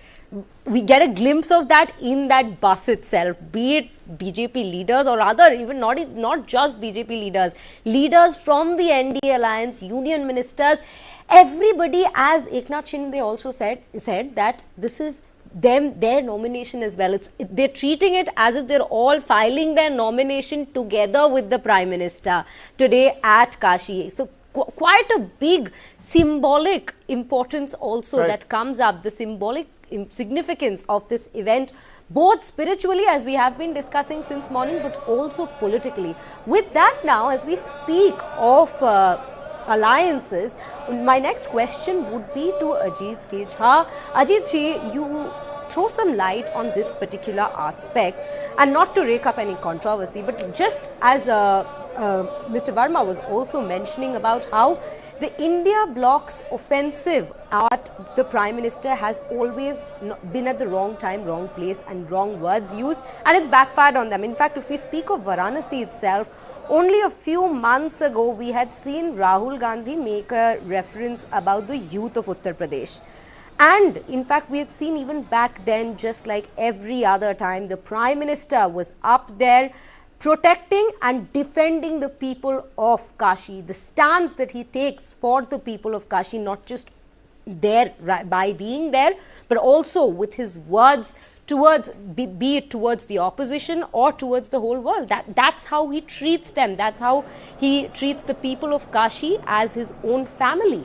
[SPEAKER 2] we get a glimpse of that in that bus itself, be it BJP leaders or rather even not just BJP leaders, leaders from the NDA alliance, union ministers, everybody, as Eknath Shinde also said that this is their nomination as well. They're treating it as if they're all filing their nomination together with the Prime Minister today at Kashi. So quite a big symbolic importance also that comes up, the symbolic significance of this event, both spiritually as we have been discussing since morning, but also politically. With that now, as we speak of alliances, my next question would be to Ajit Kejha. Ajit ji, you throw some light on this particular aspect, and not to rake up any controversy, but just as Mr. Verma was also mentioning about how the India bloc's offensive at the Prime Minister has always been at the wrong time, wrong place and wrong words used, and it's backfired on them. In fact, if we speak of Varanasi itself, only a few months ago we had seen Rahul Gandhi make a reference about the youth of Uttar Pradesh. And in fact, we had seen even back then, just like every other time, the Prime Minister was up there protecting and defending the people of Kashi, the stance that he takes for the people of Kashi, not just there by being there, but also with his words towards, be it towards the opposition or towards the whole world. That's how he treats them. That's how he treats the people of Kashi as his own family.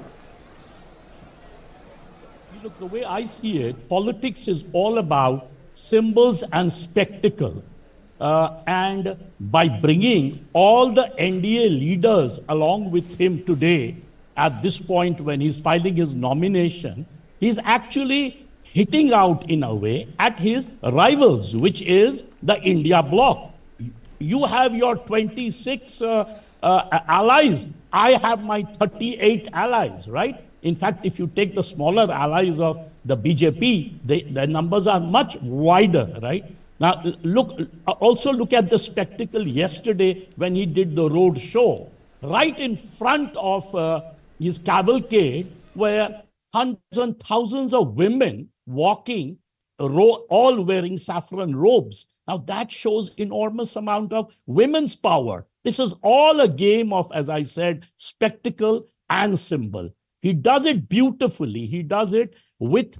[SPEAKER 5] Look, the way I see it, politics is all about symbols and spectacle. And by bringing all the NDA leaders along with him today, at this point when he's filing his nomination, he's actually hitting out in a way at his rivals, which is the India bloc. You have your 26 allies. I have my 38 allies, right? In fact, if you take the smaller allies of the BJP, the numbers are much wider, right? Now, also look at the spectacle yesterday when he did the road show. Right in front of his cavalcade were hundreds and thousands of women walking, all wearing saffron robes. Now, that shows enormous amount of women's power. This is all a game of, as I said, spectacle and symbol. He does it beautifully. He does it with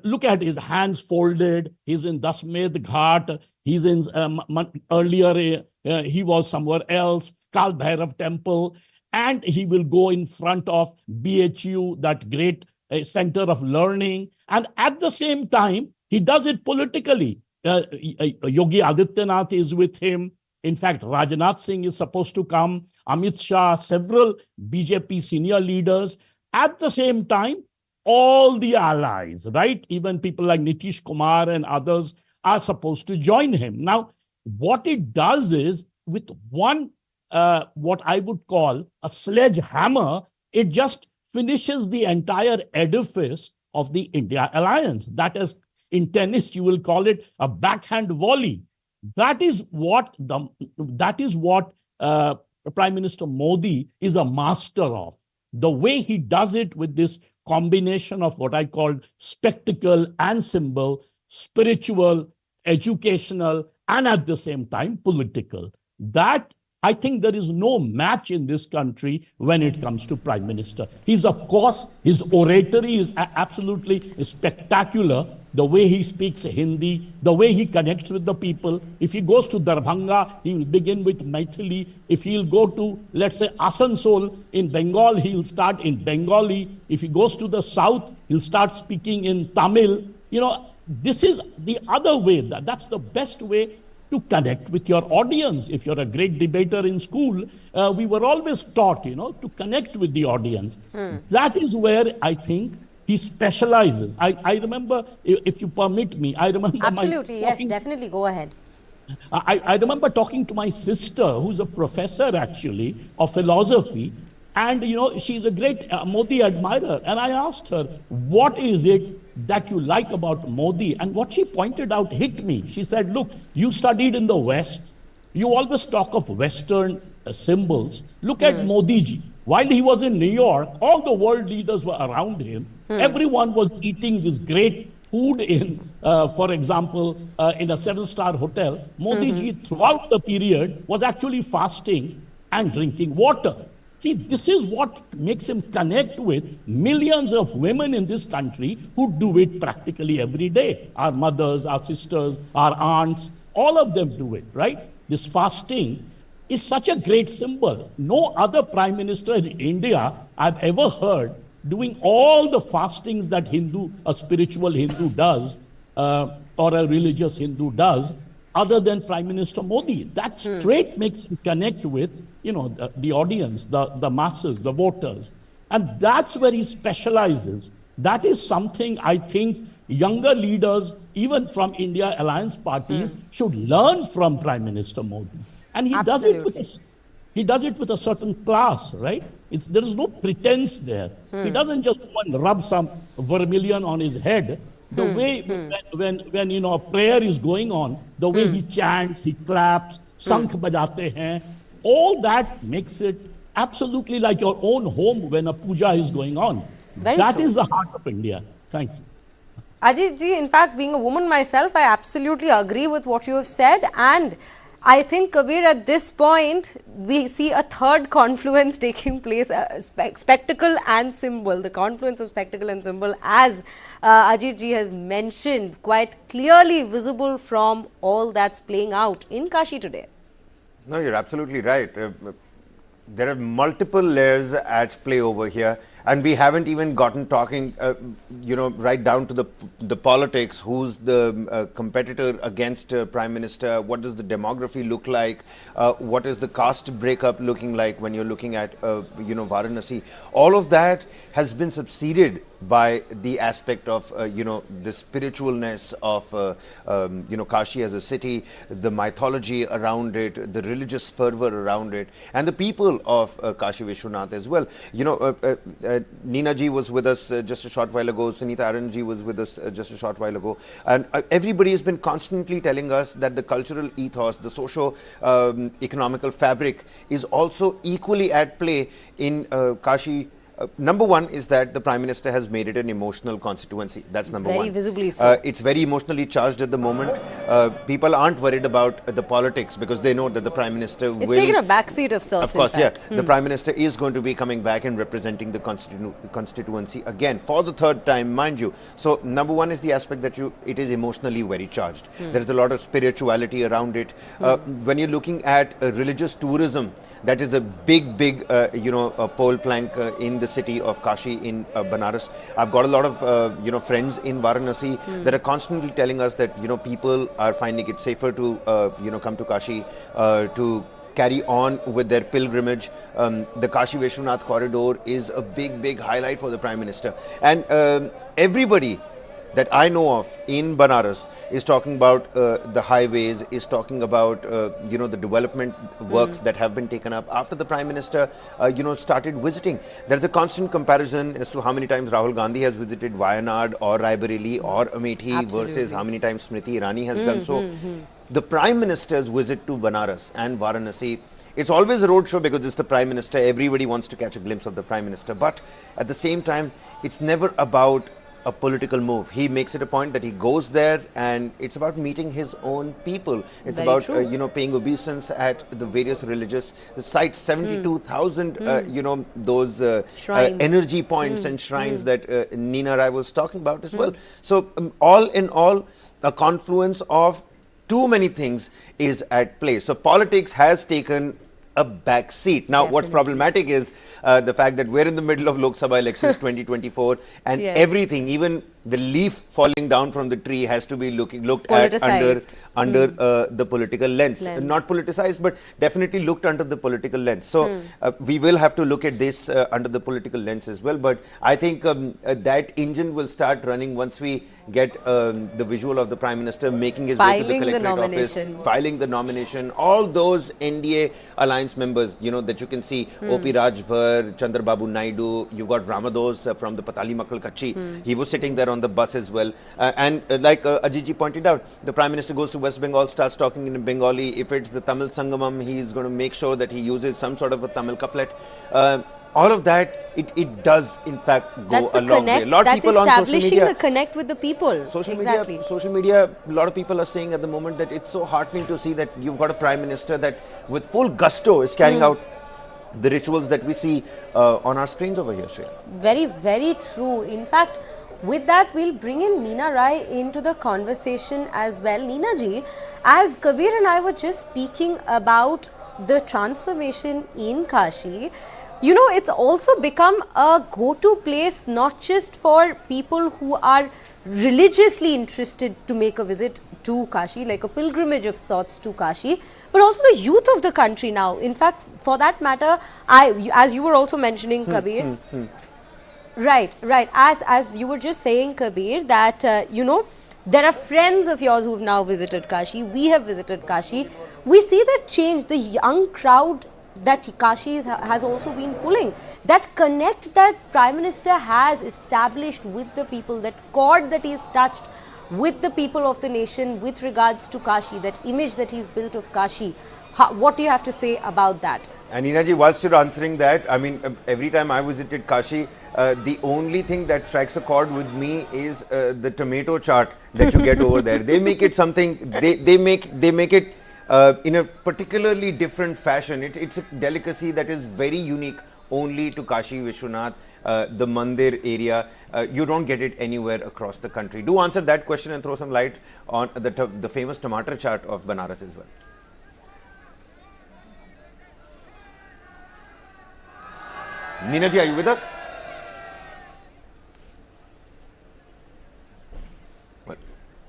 [SPEAKER 5] look at his hands folded. He's in Dasmed Ghat. He's in earlier, he was somewhere else, Kal Bhairav temple. And he will go in front of BHU, that great center of learning. And at the same time, he does it politically. Yogi Adityanath is with him. In fact, Rajnath Singh is supposed to come. Amit Shah, several BJP senior leaders. At the same time, all the allies, right? Even people like Nitish Kumar and others are supposed to join him. Now, what it does is, with one, what I would call a sledgehammer, it just finishes the entire edifice of the India alliance. That is, in tennis, you will call it a backhand volley. That is what Prime Minister Modi is a master of. The way he does it with this combination of what I call spectacle and symbol, spiritual, educational, and at the same time political. That, I think, there is no match in this country when it comes to Prime Minister. He's, of course, his oratory is absolutely spectacular. The way he speaks Hindi, the way he connects with the people. If he goes to Darbhanga, he will begin with Maithili. If he'll go to, let's say, Asansol in Bengal, he'll start in Bengali. If he goes to the south, he'll start speaking in Tamil. You know, this is the other way. That's the best way to connect with your audience. If you're a great debater in school, we were always taught, to connect with the audience. That is where I think he specializes. I remember, if you permit me, I remember
[SPEAKER 2] absolutely, yes, definitely, go ahead.
[SPEAKER 5] I remember talking to my sister, who's a professor actually of philosophy, and she's a great Modi admirer. And I asked her, what is it that you like about Modi? And what she pointed out hit me. She said, look, you studied in the West. You always talk of Western symbols. Look at Modi ji. While he was in New York, all the world leaders were around him. Everyone was eating this great food in, for example, in a 7-star hotel. Modi ji, throughout the period, was actually fasting and drinking water. See, this is what makes him connect with millions of women in this country who do it practically every day. Our mothers, our sisters, our aunts, all of them do it, right? This fasting is such a great symbol. No other prime minister in India I've ever heard doing all the fastings that a spiritual Hindu does, or a religious Hindu does, other than Prime Minister Modi. That straight makes him connect with, the audience, the masses, the voters. And that's where he specializes. That is something I think younger leaders, even from India alliance parties, should learn from Prime Minister Modi. And he does it with a certain class, right? There is no pretense there. He doesn't just go and rub some vermilion on his head. The way when a prayer is going on, the way he chants, he claps, sankh bajate hain, all that makes it absolutely like your own home when a puja is going on. That is the heart of India. Thanks.
[SPEAKER 2] Ajit ji, in fact, being a woman myself, I absolutely agree with what you have said, and I think, Kabir, at this point, we see a third confluence taking place, spectacle and symbol, the confluence of spectacle and symbol, as Ajit ji has mentioned, quite clearly visible from all that's playing out in Kashi today.
[SPEAKER 3] No, you're absolutely right. There are multiple layers at play over here. And we haven't even gotten talking, right down to the politics. Who's the competitor against Prime Minister? What does the demography look like? What is the caste breakup looking like when you're looking at, Varanasi? All of that has been subsided by the aspect of, the spiritualness of, Kashi as a city, the mythology around it, the religious fervor around it, and the people of Kashi Vishwanath as well. Neena ji was with us just a short while ago. Sunita Aran ji was with us just a short while ago. And everybody has been constantly telling us that the cultural ethos, the socio-economical fabric is also equally at play in Kashi. Number one is that the Prime Minister has made it an emotional constituency. That's number one.
[SPEAKER 2] Very visibly so.
[SPEAKER 3] It's very emotionally charged at the moment. People aren't worried about the politics because they know that the Prime Minister will...
[SPEAKER 2] It's taken a backseat of sorts,
[SPEAKER 3] of course, yeah. The Prime Minister is going to be coming back and representing the constituency again for the third time, mind you. So, number one is the aspect that it is emotionally very charged. There is a lot of spirituality around it. When you're looking at religious tourism, that is a big, pole plank in the city of Kashi in Banaras. I've got a lot of, friends in Varanasi that are constantly telling us that, people are finding it safer to, come to Kashi to carry on with their pilgrimage. The Kashi Vishwanath corridor is a big highlight for the Prime Minister. And everybody that I know of in Banaras is talking about the highways, is talking about the development works that have been taken up after the Prime Minister started visiting. There's a constant comparison as to how many times Rahul Gandhi has visited Wayanad or Raebareli or Amethi versus how many times Smriti Irani has done so. The Prime Minister's visit to Banaras and Varanasi, it's always a roadshow because it's the Prime Minister. Everybody wants to catch a glimpse of the Prime Minister. But at the same time, it's never about a political move. He makes it a point that he goes there and it's about meeting his own people. It's about paying obeisance at the various religious sites. 72,000 those energy points and shrines that Neena Rai was talking about as well. So all in all, a confluence of too many things is at play. So politics has taken a back seat. Now, what's problematic is the fact that we're in the middle of Lok Sabha elections 2024 and everything, even the leaf falling down from the tree has to be looked at under the political lens. Not politicized, but definitely looked under the political lens. So we will have to look at this under the political lens as well. But I think that engine will start running once we get the visual of the Prime Minister making his way to the collectorate office, filing the nomination. All those NDA alliance members, that you can see, O.P. Rajbhar, Chandrababu Naidu, you got Ramados from the Patali Makal Kachi. He was sitting there on the bus as well. And like Ajiji pointed out, the Prime Minister goes to West Bengal, starts talking in Bengali. If it's the Tamil Sangamam, he is going to make sure that he uses some sort of a Tamil couplet. All of that, it does in fact go a long way. A lot of people on social media,
[SPEAKER 2] establishing a connect with the people.
[SPEAKER 3] Social media, a lot of people are saying at the moment that it's so heartening to see that you've got a Prime Minister that with full gusto is carrying out the rituals that we see on our screens over here, Shreya.
[SPEAKER 2] Very, very true. In fact, with that, we'll bring in Neena Rai into the conversation as well. Neena ji, as Kabir and I were just speaking about the transformation in Kashi, it's also become a go-to place not just for people who are religiously interested to make a visit to Kashi, like a pilgrimage of sorts to Kashi, but also the youth of the country now. In fact, for that matter, as you were also mentioning, Kabir, Right. As you were just saying, Kabir, that, there are friends of yours who've now visited Kashi. We have visited Kashi. We see that change, the young crowd that Kashi has also been pulling. That connect that Prime Minister has established with the people, that chord that he's touched with the people of the nation with regards to Kashi, that image that he's built of Kashi. What do you have to say about that?
[SPEAKER 3] And Neena ji, whilst you're answering that, I mean, every time I visited Kashi, the only thing that strikes a chord with me is the tomato chaat that you get over there. They make it something, they make it in a particularly different fashion. It's a delicacy that is very unique only to Kashi Vishwanath, the Mandir area. You don't get it anywhere across the country. Do answer that question and throw some light on the famous tomato chaat of Banaras as well. Neena ji, are you with us?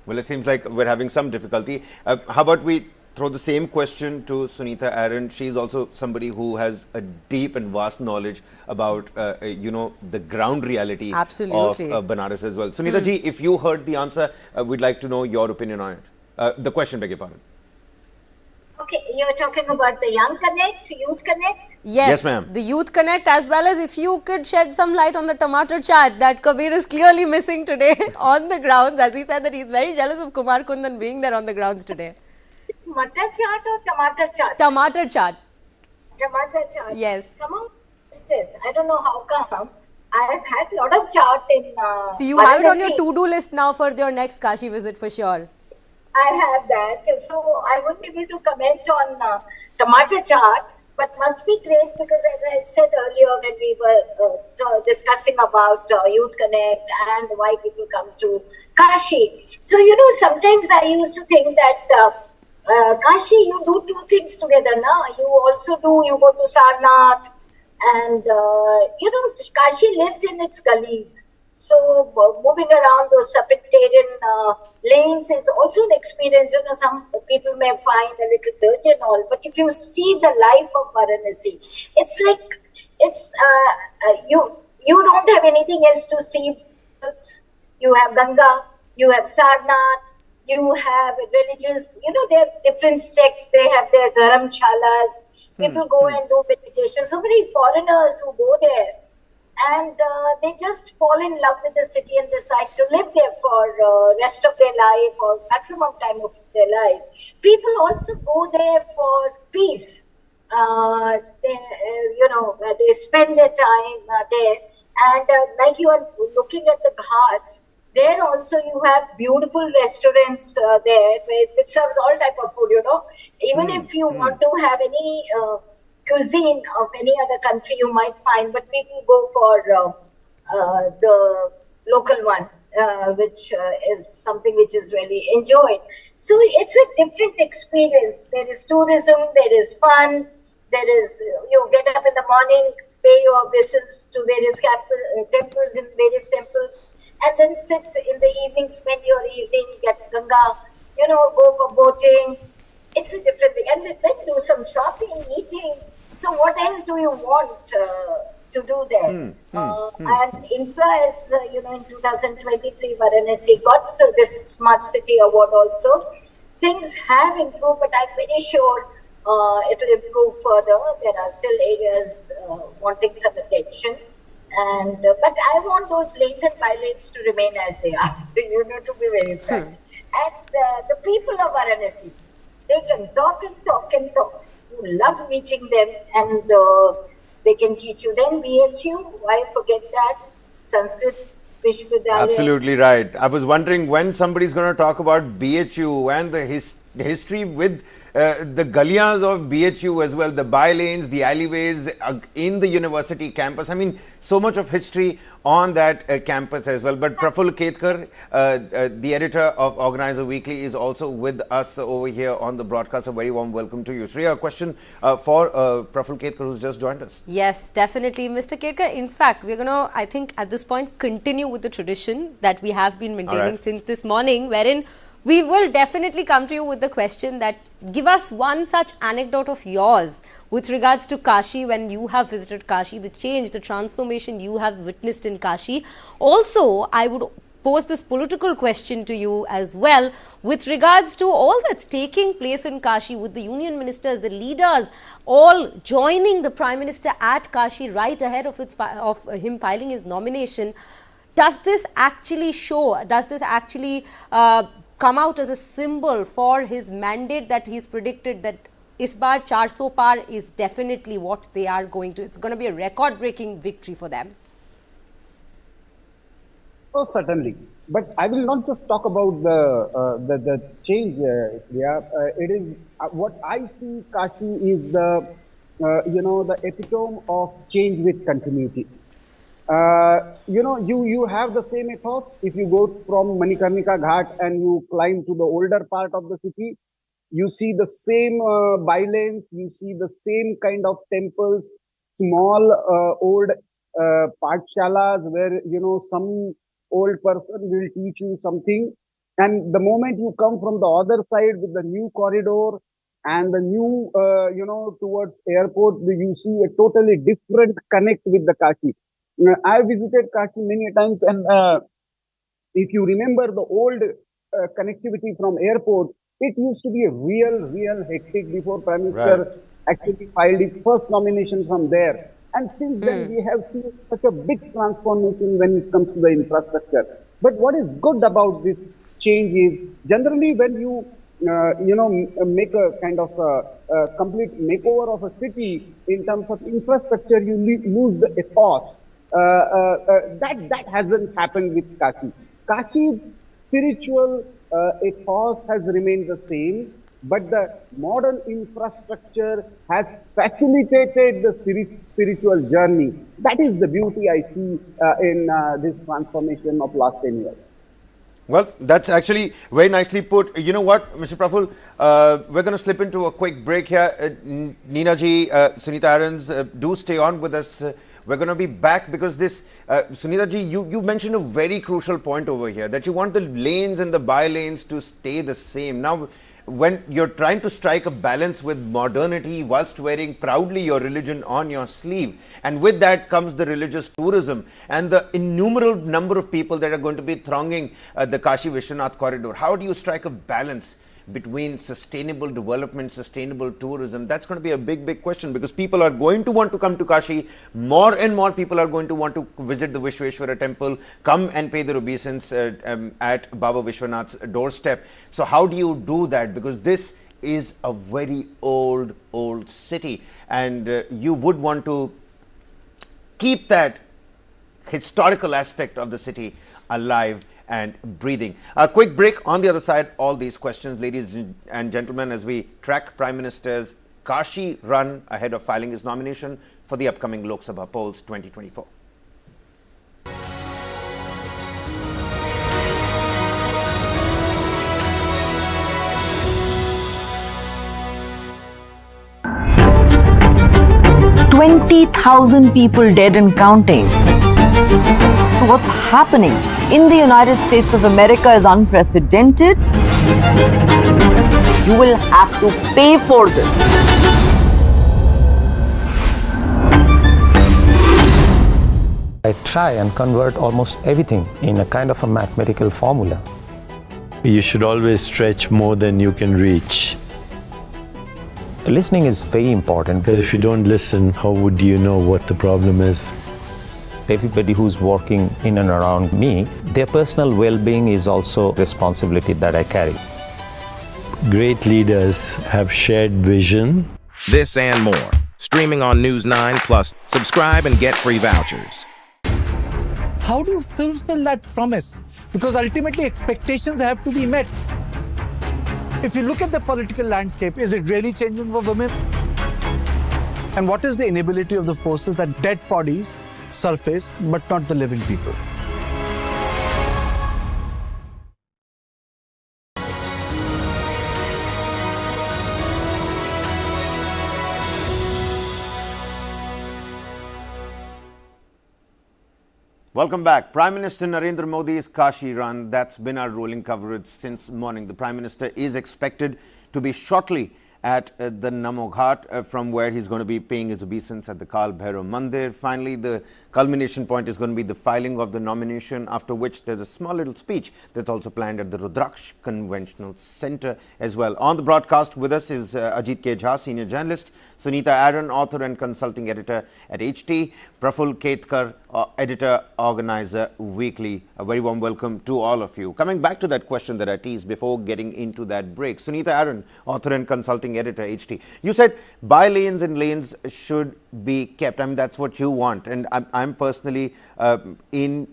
[SPEAKER 3] Well, it seems like we're having some difficulty. How about we throw the same question to Sunita Aaron? She's also somebody who has a deep and vast knowledge about, the ground reality of Banaras as well. Sunita ji, if you heard the answer, we'd like to know your opinion on it. The question, beg your pardon.
[SPEAKER 7] Okay, you're talking about the Young Connect, Youth Connect?
[SPEAKER 2] Yes, ma'am. The Youth Connect, as well as if you could shed some light on the tomato chaat that Kabir is clearly missing today on the grounds, as he said that he's very jealous of Kumar Kundan being there on the grounds today.
[SPEAKER 7] Matar chaat or tomato chaat?
[SPEAKER 2] Tomato chaat.
[SPEAKER 7] Tomato chaat.
[SPEAKER 2] Yes.
[SPEAKER 7] Someone missed it. I don't know how come. I have had a lot of chaat in
[SPEAKER 2] So you have it on your to-do list now for your next Kashi visit for sure.
[SPEAKER 7] I have that, so I won't be able to comment on tomato chaat, but must be great because, as I said earlier when we were discussing about Youth Connect and why people come to Kashi. So, sometimes I used to think that Kashi, you do two things together, na? You go to Sarnath and, Kashi lives in its gullies. So moving around those subterranean lanes is also an experience. You know, some people may find a little dirty and all, but if you see the life of Varanasi, it's like you don't have anything else to see. You have Ganga, you have Sarnath, you have religious. You know, there are different sects. They have their dharamshalas. People go and do meditation. So many foreigners who go there. And they just fall in love with the city and decide to live there for rest of their life or maximum time of their life. People also go there for peace. They spend their time there. And like you are looking at the ghats, there also you have beautiful restaurants there which serves all type of food, you know. Even if you want to have any cuisine of any other country you might find, but people go for the local one, which is something which is really enjoyed. So it's a different experience. There is tourism, there is fun, there is, you get up in the morning, pay your visits to various temples in various temples, and then sit in the evening, spend your evening, get Ganga, you know, go for boating. It's a different thing. And then do some shopping, eating. So what else do you want to do there? And infra is, in 2023, Varanasi got this Smart City Award also. Things have improved, but I'm very sure it will improve further. There are still areas wanting some attention. And but I want those lanes and by-lanes to remain as they are, to be very frank. And the people of Varanasi, they can talk and talk and talk. You love meeting them, and they can teach you. Then BHU, why forget that? Sanskrit Vishwavidyalaya.
[SPEAKER 3] Absolutely right. I was wondering when somebody's going to talk about BHU and the history with the gullias of BHU as well, the by-lanes, the alleyways in the university campus. I mean, so much of history on that campus as well. But Praful Ketkar, the editor of Organizer Weekly, is also with us over here on the broadcast. A very warm welcome to you. Shreya, a question for Praful Ketkar, who's just joined us.
[SPEAKER 2] Yes, definitely. Mr. Ketkar, in fact, we're going to, I think, at this point, continue with the tradition that we have been maintaining since this morning, wherein we will definitely come to you with the question that give us one such anecdote of yours with regards to Kashi, when you have visited Kashi, the change, the transformation you have witnessed in Kashi. Also, I would pose this political question to you as well with regards to all that's taking place in Kashi, with the union ministers, the leaders, all joining the Prime Minister at Kashi right ahead of him filing his nomination. Does this actually show, does this actually come out as a symbol for his mandate that he's predicted that is bar 400 par is definitely what they are going to, it's going to be a record-breaking victory for them?
[SPEAKER 10] Oh, certainly. But I will not just talk about the change, it is what I see. Kashi is the the epitome of change with continuity. You have the same ethos. If you go from Manikarnika Ghat and you climb to the older part of the city, you see the same by-lanes, you see the same kind of temples, small old pathshalas where some old person will teach you something. And the moment you come from the other side with the new corridor and the new towards airport, you see a totally different connect with the Kashi. I visited Kashi many times, and if you remember the old connectivity from airport, it used to be a real hectic before Prime Minister actually filed his first nomination from there. And since then, we have seen such a big transformation when it comes to the infrastructure. But what is good about this change is, generally when you make a kind of complete makeover of a city in terms of infrastructure, you lose the ethos. That hasn't happened with Kashi. Kashi's spiritual ethos has remained the same, but the modern infrastructure has facilitated the spiritual journey. That is the beauty I see in this transformation of last 10 years.
[SPEAKER 3] Well, that's actually very nicely put. You know what, Mr. Praful, we're going to slip into a quick break here. Neena ji, Sunita Arons, do stay on with us. We're going to be back because this, Sunita ji, you mentioned a very crucial point over here, that you want the lanes and the by-lanes to stay the same. Now, when you're trying to strike a balance with modernity whilst wearing proudly your religion on your sleeve, and with that comes the religious tourism and the innumerable number of people that are going to be thronging the Kashi Vishwanath corridor, how do you strike a balance between sustainable development, sustainable tourism? That's going to be a big question, because people are going to want to come to Kashi. More and more people are going to want to visit the Vishweshwara temple, come and pay their obeisance at Baba Vishwanath's doorstep. So how do you do that? Because this is a very old city, and you would want to keep that historical aspect of the city alive and breathing. A quick break. On the other side, all these questions, ladies and gentlemen, as we track Prime Minister's Kashi run ahead of filing his nomination for the upcoming Lok Sabha polls 2024.
[SPEAKER 18] $20,000 people dead and counting. What's happening in the United States of America is unprecedented. You will have to pay for this.
[SPEAKER 1] I try and convert almost everything in a kind of a mathematical formula.
[SPEAKER 19] You should always stretch more than you can reach.
[SPEAKER 1] Listening is very important.
[SPEAKER 19] Because if you don't listen, how would you know what the problem is?
[SPEAKER 1] Everybody who's working in and around me, their personal well-being is also a responsibility that I carry.
[SPEAKER 19] Great leaders have shared vision.
[SPEAKER 20] This and more. Streaming on News9 Plus. Subscribe and get free vouchers.
[SPEAKER 21] How do you fulfill that promise? Because ultimately expectations have to be met. If you look at the political landscape, is it really changing for women? And what is the inability of the forces that dead bodies surface, but not the living people?
[SPEAKER 3] Welcome back. Prime Minister Narendra Modi's Kashi run, that's been our rolling coverage since morning. The Prime Minister is expected to be shortly at the Namo Ghat, from where he's going to be paying his obeisance at the Kal Bhairav Mandir. Finally, the culmination point is going to be the filing of the nomination, after which there's a small little speech that's also planned at the Rudraksh Conventional Center as well. On the broadcast with us is Ajit K. Jha, senior journalist, Sunita Aaron, author and consulting editor at HT, Praful Ketkar, editor, organizer, Weekly. A very warm welcome to all of you. Coming back to that question that I teased before getting into that break, Sunita Aaron, author and consulting editor, HT. You said by-lanes and lanes should be kept. I mean, that's what you want, and I'm personally in,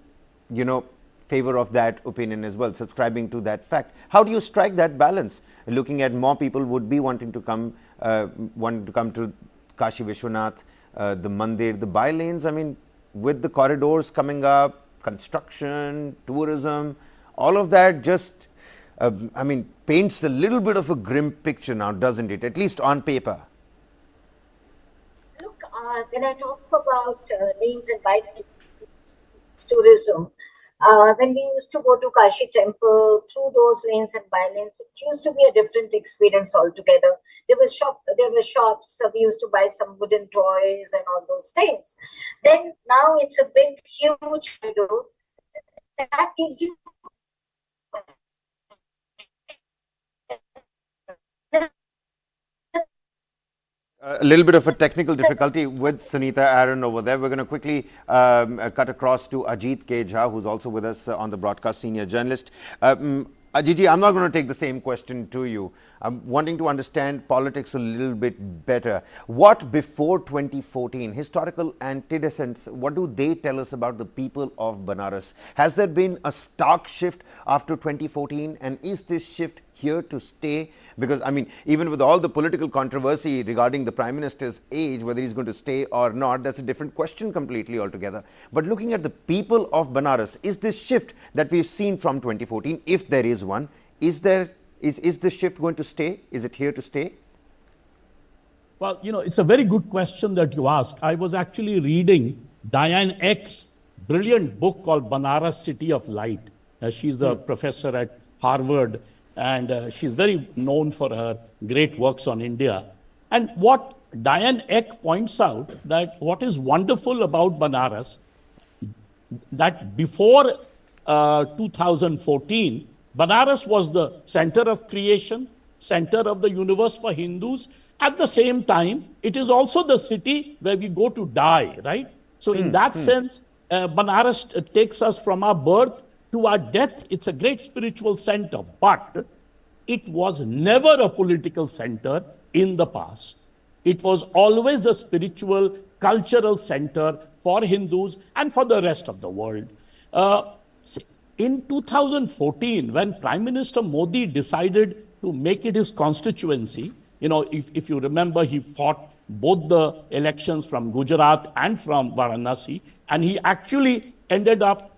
[SPEAKER 3] favor of that opinion as well, subscribing to that fact. How do you strike that balance? Looking at more people would be wanting to come to Kashi Vishwanath, the Mandir, the by-lanes. I mean, with the corridors coming up, construction, tourism, all of that just, paints a little bit of a grim picture now, doesn't it? At least on paper.
[SPEAKER 7] Look, when I talk about lanes and by-lanes tourism, when we used to go to Kashi temple, through those lanes and by-lanes, it used to be a different experience altogether. There were shops, we used to buy some wooden toys and all those things. Then now it's a big, huge corridor that gives you
[SPEAKER 3] a little bit of a technical difficulty with Sunita Aaron over there. We're going to quickly cut across to Ajit K. Jha, who's also with us on the broadcast, senior journalist. Ajit, I'm not going to take the same question to you. I'm wanting to understand politics a little bit better. What before 2014, historical antecedents, what do they tell us about the people of Banaras? Has there been a stark shift after 2014, and is this shift here to stay? Because, even with all the political controversy regarding the Prime Minister's age, whether he's going to stay or not, that's a different question completely altogether. But looking at the people of Banaras, is this shift that we've seen from 2014, if there is one, is this shift going to stay? Is it here to stay?
[SPEAKER 5] Well, it's a very good question that you ask. I was actually reading Diane Eck's brilliant book called Banaras, City of Light. She's a professor at Harvard, and she's very known for her great works on India. And what Diane Eck points out, that what is wonderful about Banaras, that before 2014, Banaras was the center of creation, center of the universe for Hindus. At the same time, it is also the city where we go to die, right? So in that sense, Banaras takes us from our birth to our death. It's a great spiritual center, but it was never a political center in the past. It was always a spiritual, cultural center for Hindus and for the rest of the world. In 2014, when Prime Minister Modi decided to make it his constituency, if you remember, he fought both the elections from Gujarat and from Varanasi, and he actually ended up,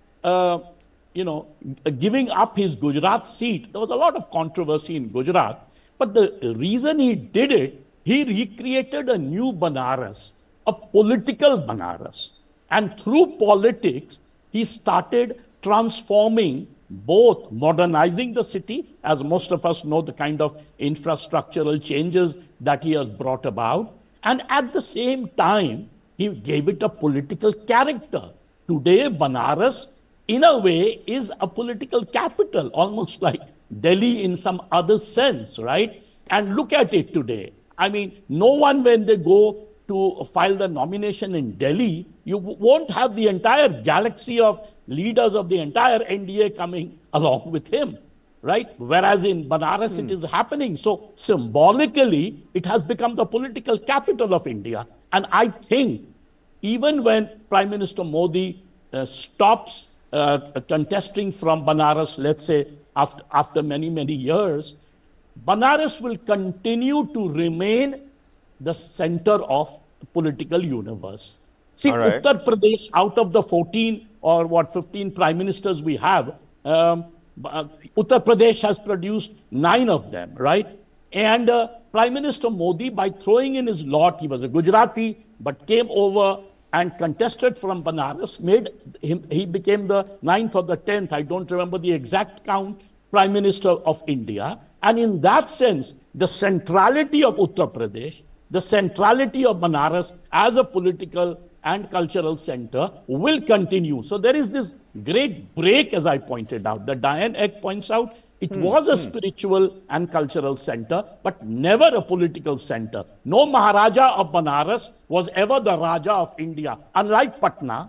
[SPEAKER 5] giving up his Gujarat seat. There was a lot of controversy in Gujarat, but the reason he did it, he recreated a new Banaras, a political Banaras. And through politics, he started transforming, both modernizing the city, as most of us know the kind of infrastructural changes that he has brought about, and at the same time, he gave it a political character. Today, Banaras, in a way, is a political capital, almost like Delhi in some other sense, right? And look at it today. I mean, no one, when they go to file the nomination in Delhi, you won't have the entire galaxy of leaders of the entire NDA coming along with him, right? Whereas in Banaras, it is happening. So symbolically, it has become the political capital of India. And I think even when Prime Minister Modi stops contesting from Banaras, let's say after many, many years, Banaras will continue to remain the center of political universe. See, Uttar Pradesh, out of the 14 or 15 prime ministers we have, Uttar Pradesh has produced 9 of them, right? And Prime Minister Modi, by throwing in his lot, he was a Gujarati, but came over and contested from Banaras, he became the 9th or the 10th, I don't remember the exact count, Prime Minister of India. And in that sense, the centrality of Uttar Pradesh, the centrality of Banaras as a political and cultural center will continue. So there is this great break, as I pointed out, that Diane Eck points out. It was a spiritual and cultural center, but never a political center. No Maharaja of Banaras was ever the Raja of India. Unlike Patna,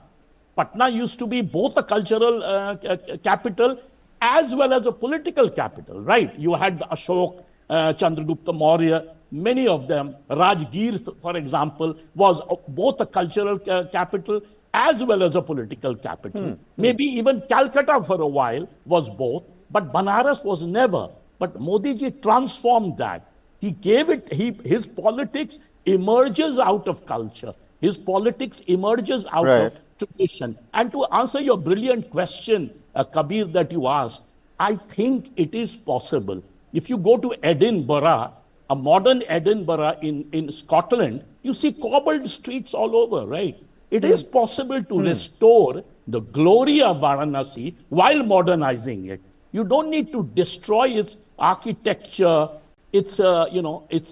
[SPEAKER 5] Patna used to be both a cultural capital as well as a political capital, right? You had Ashok, Chandragupta Maurya, many of them. Rajgir, for example, was both a cultural capital as well as a political capital. Maybe even Calcutta for a while was both, but Banaras was never. But Modi ji transformed that. He gave it, his politics emerges out of culture. His politics emerges out of tradition. And to answer your brilliant question, Kabir, that you asked, I think it is possible. If you go to Edinburgh, a modern Edinburgh in Scotland, you see cobbled streets all over, right? It is possible to restore the glory of Varanasi while modernizing it. You don't need to destroy its architecture. It's, as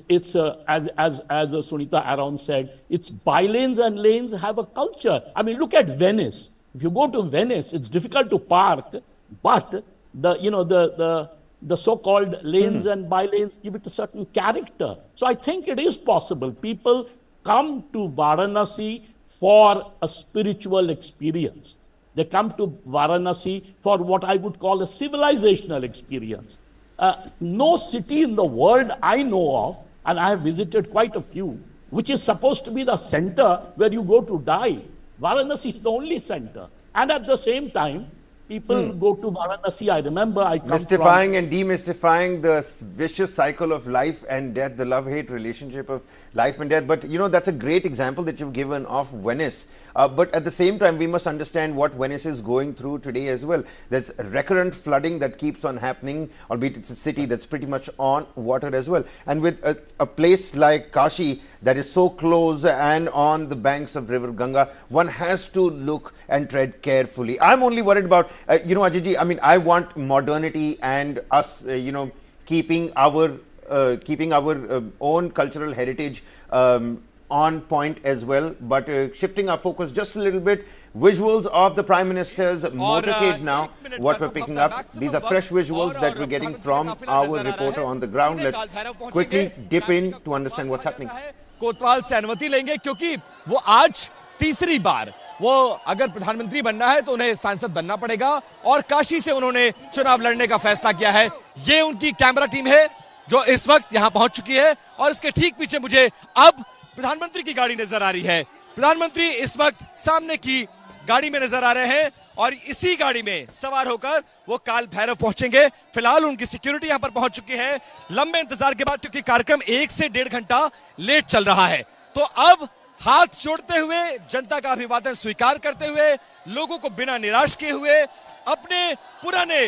[SPEAKER 5] Sunita Aron said, its bylanes and lanes have a culture. I mean, look at Venice. If you go to Venice, it's difficult to park, but the so-called lanes and bylanes give it a certain character. So I think it is possible. People come to Varanasi for a spiritual experience. They come to Varanasi for what I would call a civilizational experience. No city in the world I know of, and I have visited quite a few, which is supposed to be the center where you go to die. Varanasi is the only center. And at the same time, people go to Varanasi. I remember I come
[SPEAKER 3] mystifying and demystifying the vicious cycle of life and death, the love-hate relationship of life and death. But, that's a great example that you've given of Venice. But at the same time, we must understand what Venice is going through today as well. There's recurrent flooding that keeps on happening, albeit it's a city that's pretty much on water as well. And with a place like Kashi, that is so close and on the banks of River Ganga, one has to look and tread carefully. I'm only worried about, Ajay ji, I mean, I want modernity and us, keeping our own cultural heritage on point as well, but shifting our focus just a little bit. Visuals of the Prime Minister's motorcade now, what we're picking up. These are fresh visuals that we're getting from our reporter on the ground. Let's quickly dip in to understand what's happening.
[SPEAKER 4] कोतवाल से अनुमति लेंगे क्योंकि वो आज तीसरी बार वो अगर प्रधानमंत्री बनना है तो उन्हें सांसद बनना पड़ेगा और काशी से उन्होंने चुनाव लड़ने का फैसला किया है। ये उनकी कैमरा टीम है जो इस वक्त यहां पहुंच चुकी है और इसके ठीक पीछे मुझे अब प्रधानमंत्री की गाड़ी नजर आ रही है। प्रधानमंत्री इस वक्त सामने की गाड़ी में नजर आ रहे हैं और इसी गाड़ी में सवार होकर वो काल भैरव पहुंचेंगे। फिलहाल उनकी सिक्योरिटी यहां पर पहुंच चुकी है लंबे इंतजार के बाद, क्योंकि कार्यक्रम 1 से 1.5 घंटा लेट चल रहा है। तो अब हाथ जोड़ते हुए, जनता का अभिवादन स्वीकार करते हुए, लोगों को बिना निराश किए हुए, अपने पुराने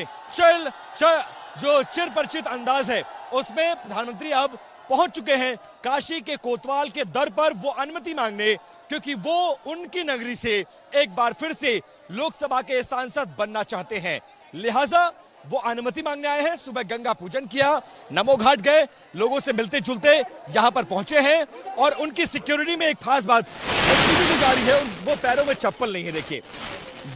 [SPEAKER 4] जो चिर परिचित अंदाज है उसमें प्रधानमंत्री अब पहुंच चुके हैं काशी के कोतवाल के दर पर वो अनुमति मांगने, क्योंकि वो उनकी नगरी से एक बार फिर से लोकसभा के सांसद बनना चाहते हैं। लिहाजा वो अनुमति मांगने आए हैं। सुबह गंगा पूजन किया, नमो घाट गए, लोगों से मिलते जुलते यहां पर पहुंचे हैं और उनकी सिक्योरिटी में एक खास बात जो जारी है, वो पैरों में चप्पल नहीं है। देखिए,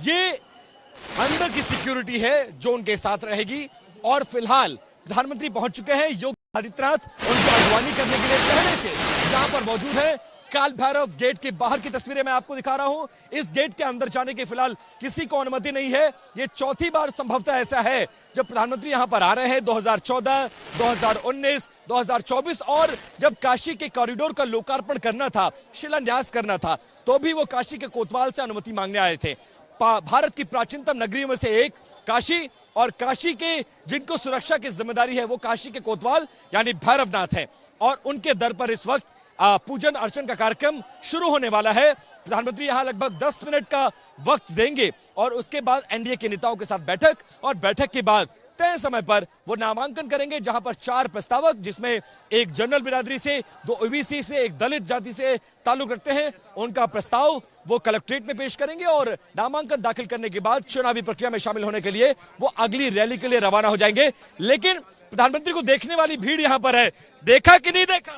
[SPEAKER 4] ये अंदर की सिक्योरिटी है जो उनके साथ रहेगी और फिलहाल प्रधानमंत्री पहुंच चुके हैं। योगी आदित्यनाथ उनकी अगवानी करने के लिए पहले से यहां पर मौजूद है। काल भैरव गेट के बाहर की तस्वीरें मैं आपको दिखा रहा हूं। इस गेट के अंदर जाने की फिलहाल किसी को अनुमति नहीं है। ये चौथी बार संभवतः ऐसा है जब प्रधानमंत्री यहां पर आ रहे हैं। 2014, 2019, 2024 और जब काशी के कॉरिडोर का लोकार्पण करना था, शिलान्यास करना था, तो भी वो काशी के कोतवाल से अनुमति मांगने आए थे। भारत की प्राचीनतम नगरियों में से एक काशी, और काशी के जिनको सुरक्षा की जिम्मेदारी है वो काशी के कोतवाल यानी भैरवनाथ है और उनके दर पर इस वक्त पूजन अर्चन का कार्यक्रम शुरू होने वाला है। प्रधानमंत्री यहां लगभग 10 मिनट का वक्त देंगे और उसके बाद एनडीए के नेताओं के साथ बैठक, और बैठक के बाद तय समय पर वो नामांकन करेंगे, जहां पर 4 प्रस्तावक, जिसमें एक जनरल बिरादरी से, 2 ओबीसी से, एक दलित जाति से ताल्लुक रखते हैं, उनका प्रस्ताव वो कलेक्ट्रेट में पेश करेंगे और नामांकन दाखिल करने के बाद चुनावी प्रक्रिया में शामिल होने के लिए वो अगली रैली के लिए रवाना हो जाएंगे। लेकिन प्रधानमंत्री को देखने वाली भीड़ यहां पर है। देखा कि नहीं देखा?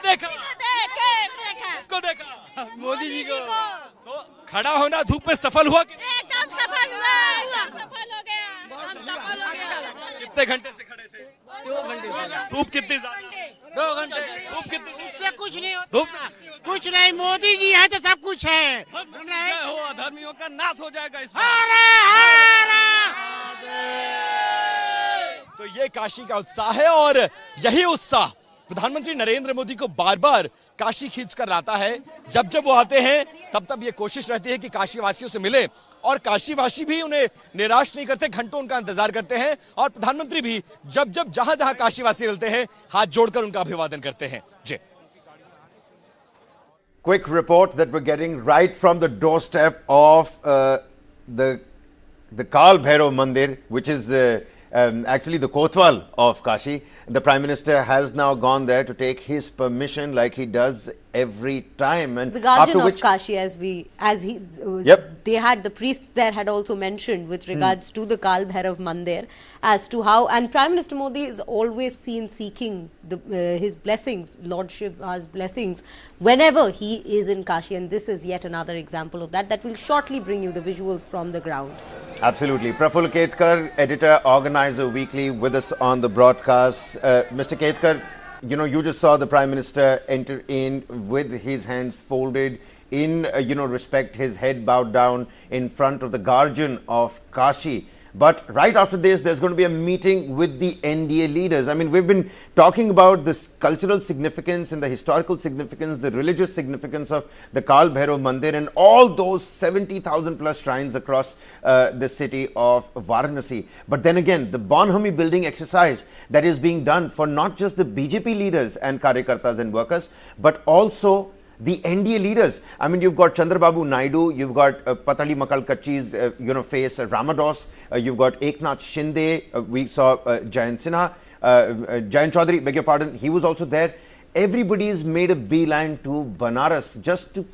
[SPEAKER 4] देखा। किसको देखा?
[SPEAKER 9] मोदी जी को।
[SPEAKER 4] तो खड़ा होना धूप में सफल हुआ कि नहीं?
[SPEAKER 9] एकदम सफल हुआ, सफल हो गया। सफल हो गया।
[SPEAKER 4] कितने घंटे से खड़े थे?
[SPEAKER 9] 2 घंटे।
[SPEAKER 4] धूप कितनी ज्यादा?
[SPEAKER 9] 2 घंटे।
[SPEAKER 4] धूप कितनी?
[SPEAKER 9] इससे कुछ नहीं होता। कुछ नहीं, मोदी जी है तो सब कुछ है।
[SPEAKER 4] हो अधर्मियों का नाश हो जाएगा इस तो ये काशी का उत्साह है और यही उत्साह प्रधानमंत्री नरेंद्र मोदी को बार बार काशी खींच कर लाता है। जब जब वो आते हैं तब ये कोशिश रहती है कि काशी वासियों से मिले, और काशी वासी भी उन्हें निराश नहीं करते, घंटों उनका इंतजार करते हैं, और प्रधानमंत्री भी जब जहां जहां काशी वासी मिलते हैं हाथ जोड़कर उनका अभिवादन करते हैं। जी,
[SPEAKER 3] quick report that we're getting right from the doorstep of the Kal Bhairav Mandir, which is actually the Kotwal of Kashi. The Prime Minister has now gone there to take his permission, like he does every time. And
[SPEAKER 2] the guardian of Kashi, they had, the priests there had also mentioned with regards to the Kal Bhairav Mandir as to how, and Prime Minister Modi is always seen seeking his blessings, Lord Shiva's blessings, whenever he is in Kashi, and this is yet another example of that. That will shortly bring you the visuals from the ground.
[SPEAKER 3] Absolutely. Praful Ketkar, editor, organizer weekly, with us on the broadcast. Mr. Ketkar, you know, you just saw the Prime Minister enter in with his hands folded in, respect, his head bowed down in front of the guardian of Kashi. But right after this, there's going to be a meeting with the NDA leaders. I mean, we've been talking about this cultural significance and the historical significance, the religious significance of the Kal Bhairav Mandir and all those 70,000 plus shrines across the city of Varanasi. But then again, the Bonhami building exercise that is being done for not just the BJP leaders and Karyakartas and workers, but also the NDA leaders. I mean, you've got Chandrababu Naidu, you've got Patali Makal Kachi's, face Ramados, you've got Eknath Shinde, we saw Jayant Sinha, Jayant Chaudhary, beg your pardon, he was also there. everybody's made a beeline to Banaras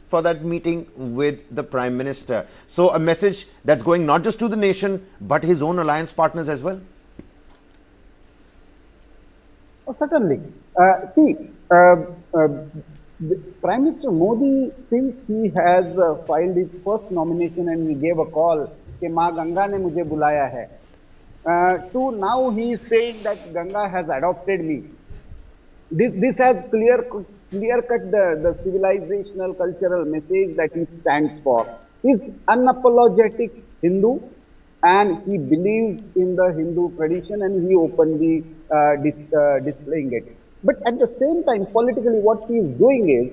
[SPEAKER 3] for that meeting with the Prime Minister. So a message that's going not just to the nation, but his own alliance partners as well.
[SPEAKER 10] Oh, certainly. Prime Minister Modi, since he has filed his first nomination and he gave a call, कि माँ गंगा ने मुझे बुलाया है, to now he is saying that Ganga has adopted me. This has clear cut the civilizational cultural message that he stands for. He is unapologetic Hindu and he believes in the Hindu tradition and he openly displaying it. But at the same time, politically, what he is doing is,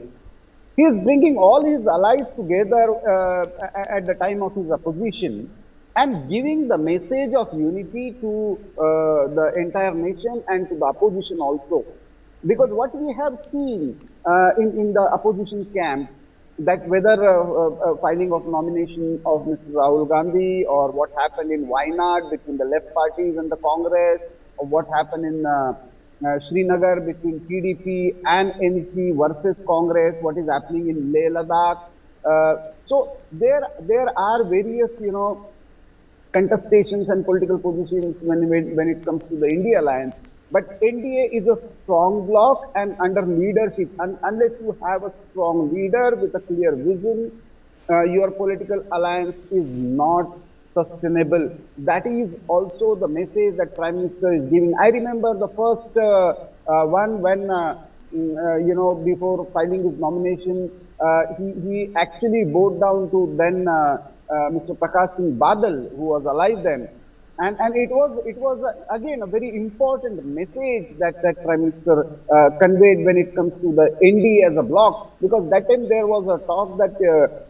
[SPEAKER 10] he is bringing all his allies together at the time of his opposition and giving the message of unity to the entire nation and to the opposition also. Because what we have seen in the opposition camp, that whether filing of nomination of Mr. Rahul Gandhi or what happened in Wayanad between the left parties and the Congress, or what happened in Srinagar between PDP and NC versus Congress, what is happening in Leh Ladakh. So there are various, contestations and political positions when it comes to the India alliance. But NDA is a strong bloc and under leadership, and unless you have a strong leader with a clear vision, your political alliance is not sustainable. That is also the message that Prime Minister is giving. I remember the first one when, before filing his nomination, he actually bowed down to then Mr. Prakash Singh Badal, who was alive then. And it was again a very important message that Prime Minister conveyed when it comes to the NDA as a bloc, because that time there was a talk that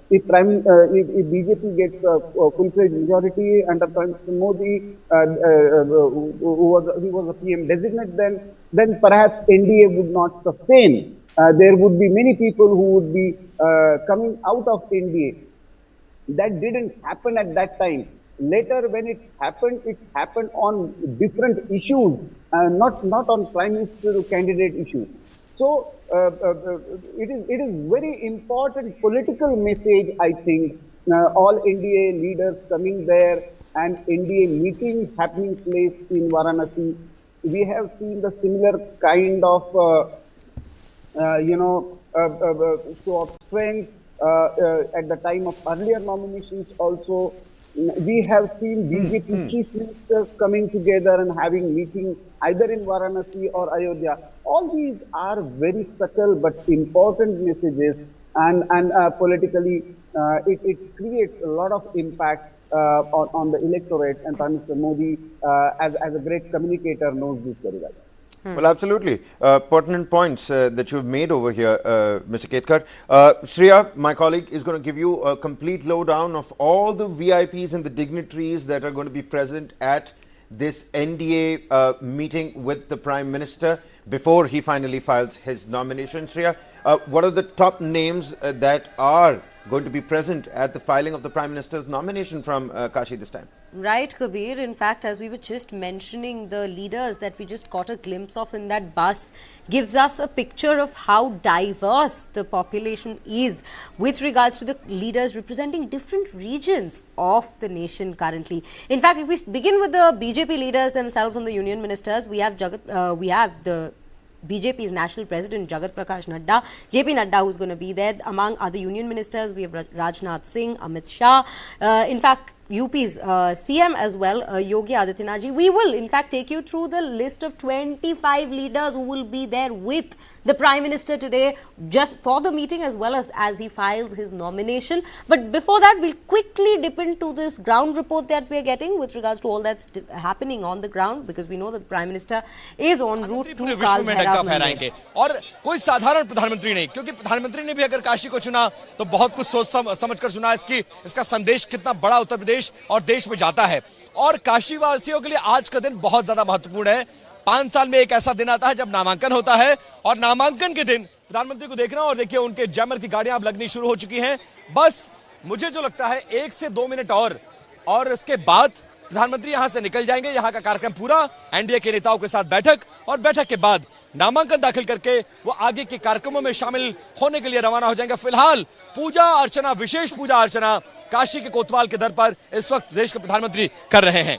[SPEAKER 10] if BJP gets a full-fledged majority under Prime Minister Modi, he was a PM designate then perhaps NDA would not sustain. There would be many people who would be coming out of NDA. That didn't happen at that time. Later, when it happened on different issues, not on Prime Minister candidate issues. So it is very important political message, I think. All NDA leaders coming there and NDA meeting happening place in Varanasi. We have seen the similar kind of show of strength at the time of earlier nominations also. We have seen BJP chief ministers coming together and having meetings either in Varanasi or Ayodhya. All these are very subtle but important messages, and politically it creates a lot of impact on the electorate, and Prime Minister Modi as a great communicator knows this very well.
[SPEAKER 3] Well, absolutely. Pertinent points that you've made over here, Mr. Ketkar. Shreya, my colleague, is going to give you a complete lowdown of all the VIPs and the dignitaries that are going to be present at this NDA meeting with the Prime Minister before he finally files his nomination. Shreya, what are the top names that are going to be present at the filing of the Prime Minister's nomination from Kashi this time?
[SPEAKER 2] Right, Kabir. In fact, as we were just mentioning, the leaders that we just caught a glimpse of in that bus gives us a picture of how diverse the population is with regards to the leaders representing different regions of the nation currently. In fact, if we begin with the BJP leaders themselves and the union ministers, we have the BJP's national president Jagat Prakash Nadda, JP Nadda, who's going to be there. Among other union ministers, we have Rajnath Singh, Amit Shah. In fact, UP's CM as well, Yogi Adityanath. We will in fact take you through the list of 25 leaders who will be there with the Prime Minister today just for the meeting as well as he files his nomination. But before that, we'll quickly dip into this ground report that we are getting with regards to all that's happening on the ground, because we know that the Prime Minister is en route to
[SPEAKER 4] विश्व में डंका फहराएंगे और कोई साधारण प्रधानमंत्री नहीं, क्योंकि प्रधानमंत्री ने भी अगर काशी को चुना तो बहुत कुछ सोच समझकर चुना। इसका संदेश कितना बड़ा उत्तर प्रदेश और देश में जाता है, और काशी वासियों के लिए आज का दिन बहुत ज्यादा महत्वपूर्ण है। 5 साल में एक ऐसा दिन आता है जब नामांकन होता है, और नामांकन के दिन प्रधानमंत्री को देखना, और देखिए उनके जैमर की गाड़ियां अब लगनी शुरू हो चुकी हैं। बस मुझे जो लगता है 1 से 2 मिनट और इसके बाद प्रधानमंत्री यहां से निकल जाएंगे। यहां का कार्यक्रम पूरा, एनडीए के नेताओं के साथ बैठक और बैठक के बाद नामांकन दाखिल करके वो आगे के कार्यक्रमों में शामिल होने के लिए रवाना हो जाएंगे। फिलहाल पूजा अर्चना, विशेष पूजा अर्चना काशी के कोतवाल के दर पर इस वक्त देश के प्रधानमंत्री कर रहे हैं।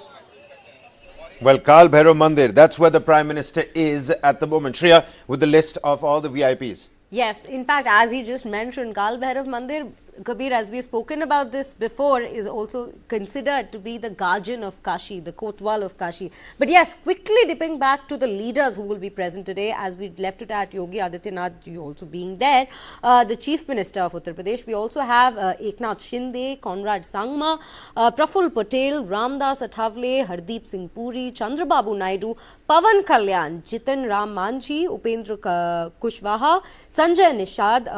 [SPEAKER 3] Well, Kal Bhairav Mandir, that's where the Prime Minister is at the moment. Shreya, with the list of all the VIPs.
[SPEAKER 2] Yes, in fact, as he just mentioned, Kal Bhairav Mandir, Kabir, as we have spoken about this before, is also considered to be the guardian of Kashi, the Kotwal of Kashi. But yes, quickly dipping back to the leaders who will be present today, as we left it at Yogi Adityanath also being there, the Chief Minister of Uttar Pradesh. We also have Eknath Shinde, Conrad Sangma, Praful Patel, Ramdas Athavale, Hardeep Singh Puri, Chandrababu Naidu, Pawan Kalyan, Jitan Ram Manchi, Upendra Kushwaha, Sanjay Nishad,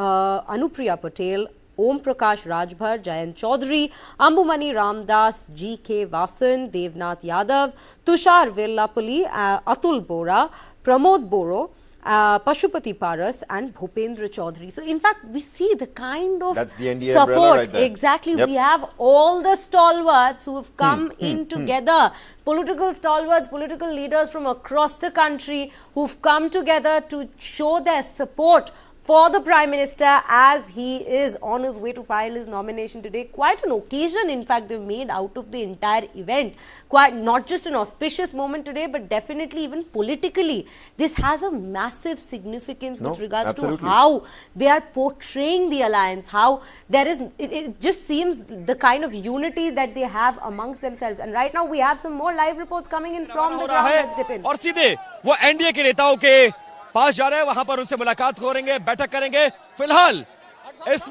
[SPEAKER 2] Anupriya Patel, Om Prakash Rajbhar, Jayant Chaudhary, Ambumani Ramdas, G.K. Vasan, Devnath Yadav, Tushar Vellapalli, Atul Bora, Pramod Boro, Pashupati Paras and Bhupendra Chaudhary. So in fact, we see the kind of support.
[SPEAKER 3] Right there.
[SPEAKER 2] Exactly.
[SPEAKER 3] Yep.
[SPEAKER 2] We have all the stalwarts who have come in together. Political stalwarts, political leaders from across the country who've come together to show their support for the Prime Minister as he is on his way to file his nomination today. Quite an occasion, in fact, they've made out of the entire event. Quite not just an auspicious moment today, but definitely even politically. This has a massive significance with regards to how they are portraying the alliance, how there is, it just seems the kind of unity that they have amongst themselves. And right now we have some more live reports coming in from the ground. Let's dip in.
[SPEAKER 4] और सीधे वो NDA के नेताओं के पास जा रहे हैं, वहां पर उनसे मुलाकात करेंगे, बैठक करेंगे। फिलहाल इस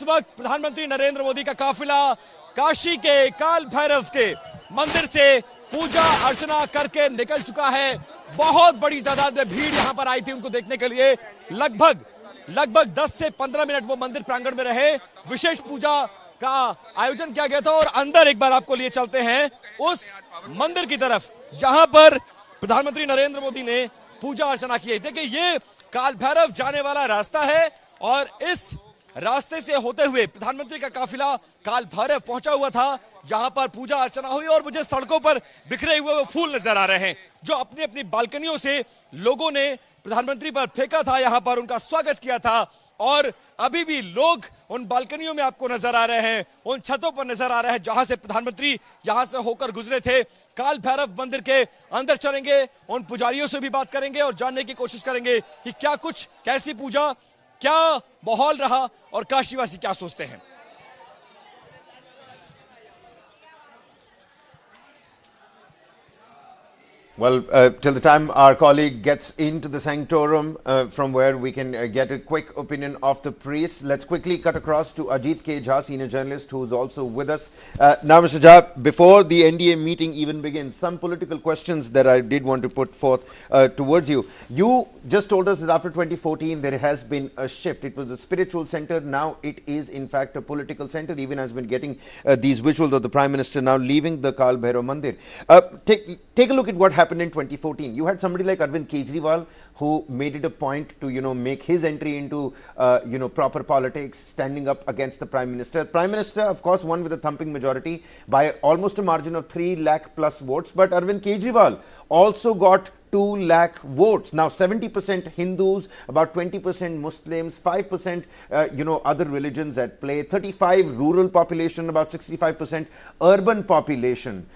[SPEAKER 4] वक्त प्रधानमंत्री नरेंद्र मोदी का काफिला काशी के काल भैरव के मंदिर से पूजा अर्चना करके निकल चुका है। बहुत बड़ी तादाद में भीड़ यहां पर आई थी उनको देखने के लिए। लगभग 10 से 15 मिनट वो मंदिर प्रांगण में रहे। विशेष पूजा का आयोजन किया गया था और अंदर एक बार आपको लिए चलते हैं उस मंदिर की तरफ जहां पर प्रधानमंत्री नरेंद्र मोदी ने पूजा अर्चना की है। देखिए, ये काल भैरव जाने वाला रास्ता है और इस रास्ते से होते हुए प्रधानमंत्री का काफिला काल भैरव पहुंचा हुआ था जहां पर पूजा अर्चना हुई। और मुझे सड़कों पर बिखरे हुए वो फूल नजर आ रहे हैं जो अपनी अपनी बालकनियों से लोगों ने प्रधानमंत्री पर फेंका था, यहां पर उनका स्वागत किया था। और अभी भी लोग उन बालकनियों में आपको नजर आ रहे हैं, उन छतों पर नजर आ रहे हैं जहां से प्रधानमंत्री यहां से होकर गुजरे थे। काल भैरव मंदिर के अंदर चलेंगे, उन पुजारियों से भी बात करेंगे और जानने की कोशिश करेंगे कि क्या कुछ, कैसी पूजा, क्या माहौल रहा और काशीवासी क्या सोचते हैं।
[SPEAKER 3] Well, till the time our colleague gets into the sanctorum from where we can get a quick opinion of the priest, let's quickly cut across to Ajit K. Jha, senior journalist, who is also with us. Now, Mr. Jha, before the NDA meeting even begins, some political questions that I did want to put forth towards you. You just told us that after 2014, there has been a shift. It was a spiritual center. Now it is, in fact, a political center, even has been getting these visuals of the Prime Minister now leaving the Kal Bhairav Mandir. Take a look at what happened in 2014. You had somebody like Arvind Kejriwal who made it a point to, make his entry into, proper politics, standing up against the Prime Minister. Prime Minister, of course, won with a thumping majority by almost a margin of 3 lakh plus votes. But Arvind Kejriwal also got 2 lakh votes. Now 70% Hindus, about 20% Muslims, 5% other religions at play, 35 rural population, about 65% urban population.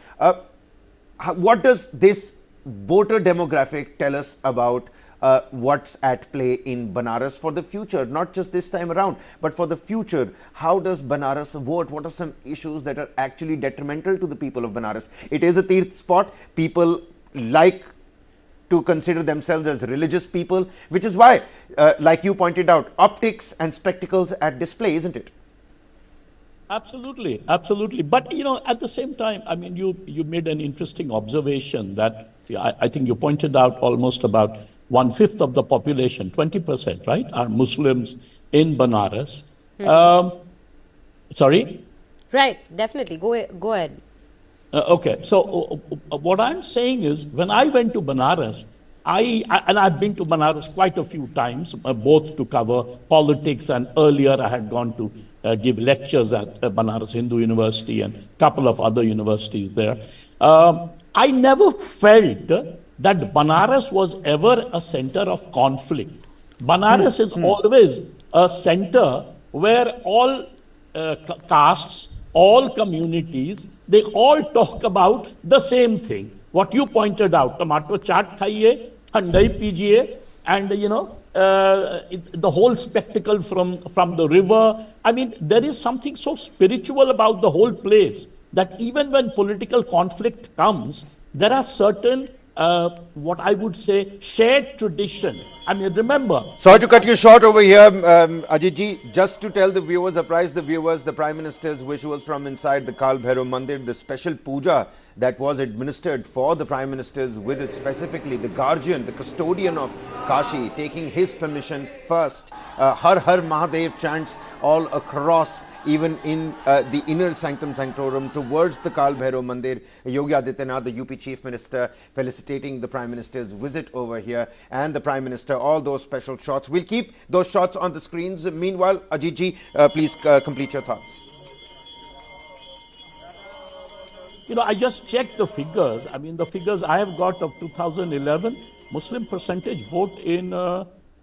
[SPEAKER 3] What does this voter demographic tell us about what's at play in Banaras for the future, not just this time around, but for the future? How does Banaras vote? What are some issues that are actually detrimental to the people of Banaras? It is a Tirth spot. People like to consider themselves as religious people, which is why, like you pointed out, optics and spectacles at display, isn't it?
[SPEAKER 5] Absolutely, absolutely. But, at the same time, I mean, you made an interesting observation that I think you pointed out almost about 1/5 of the population, 20%, right, are Muslims in Banaras. Sorry?
[SPEAKER 2] Right, definitely. Go ahead.
[SPEAKER 5] Okay, so what I'm saying is, when I went to Banaras, and I've been to Banaras quite a few times, both to cover politics, and earlier I had gone to give lectures at Banaras Hindu University and a couple of other universities there. I never felt that Banaras was ever a center of conflict. Banaras is always a center where all castes, all communities, they all talk about the same thing. What you pointed out, tomato chaat khaiye, thandai pijiye, and the whole spectacle from the river. I mean, there is something so spiritual about the whole place that even when political conflict comes, there are certain what I would say shared tradition. I mean, remember.
[SPEAKER 3] Sorry to cut you short over here, Ajit, just to tell the viewers, apprise the viewers, the Prime Minister's visuals from inside the Kal Bhairav Mandir, the special puja that was administered for the Prime Minister's visit, specifically the guardian, the custodian of Kashi, taking his permission first. Har Har Mahadev chants all across, even in the inner sanctum sanctorum towards the Kal Bhairav Mandir. Yogi Adityanath, the UP Chief Minister, felicitating the Prime Minister's visit over here, and the Prime Minister, all those special shots. We'll keep those shots on the screens. Meanwhile, Ajit, please complete your thoughts.
[SPEAKER 5] I just checked the figures. I mean, the figures I have got of 2011, Muslim percentage vote in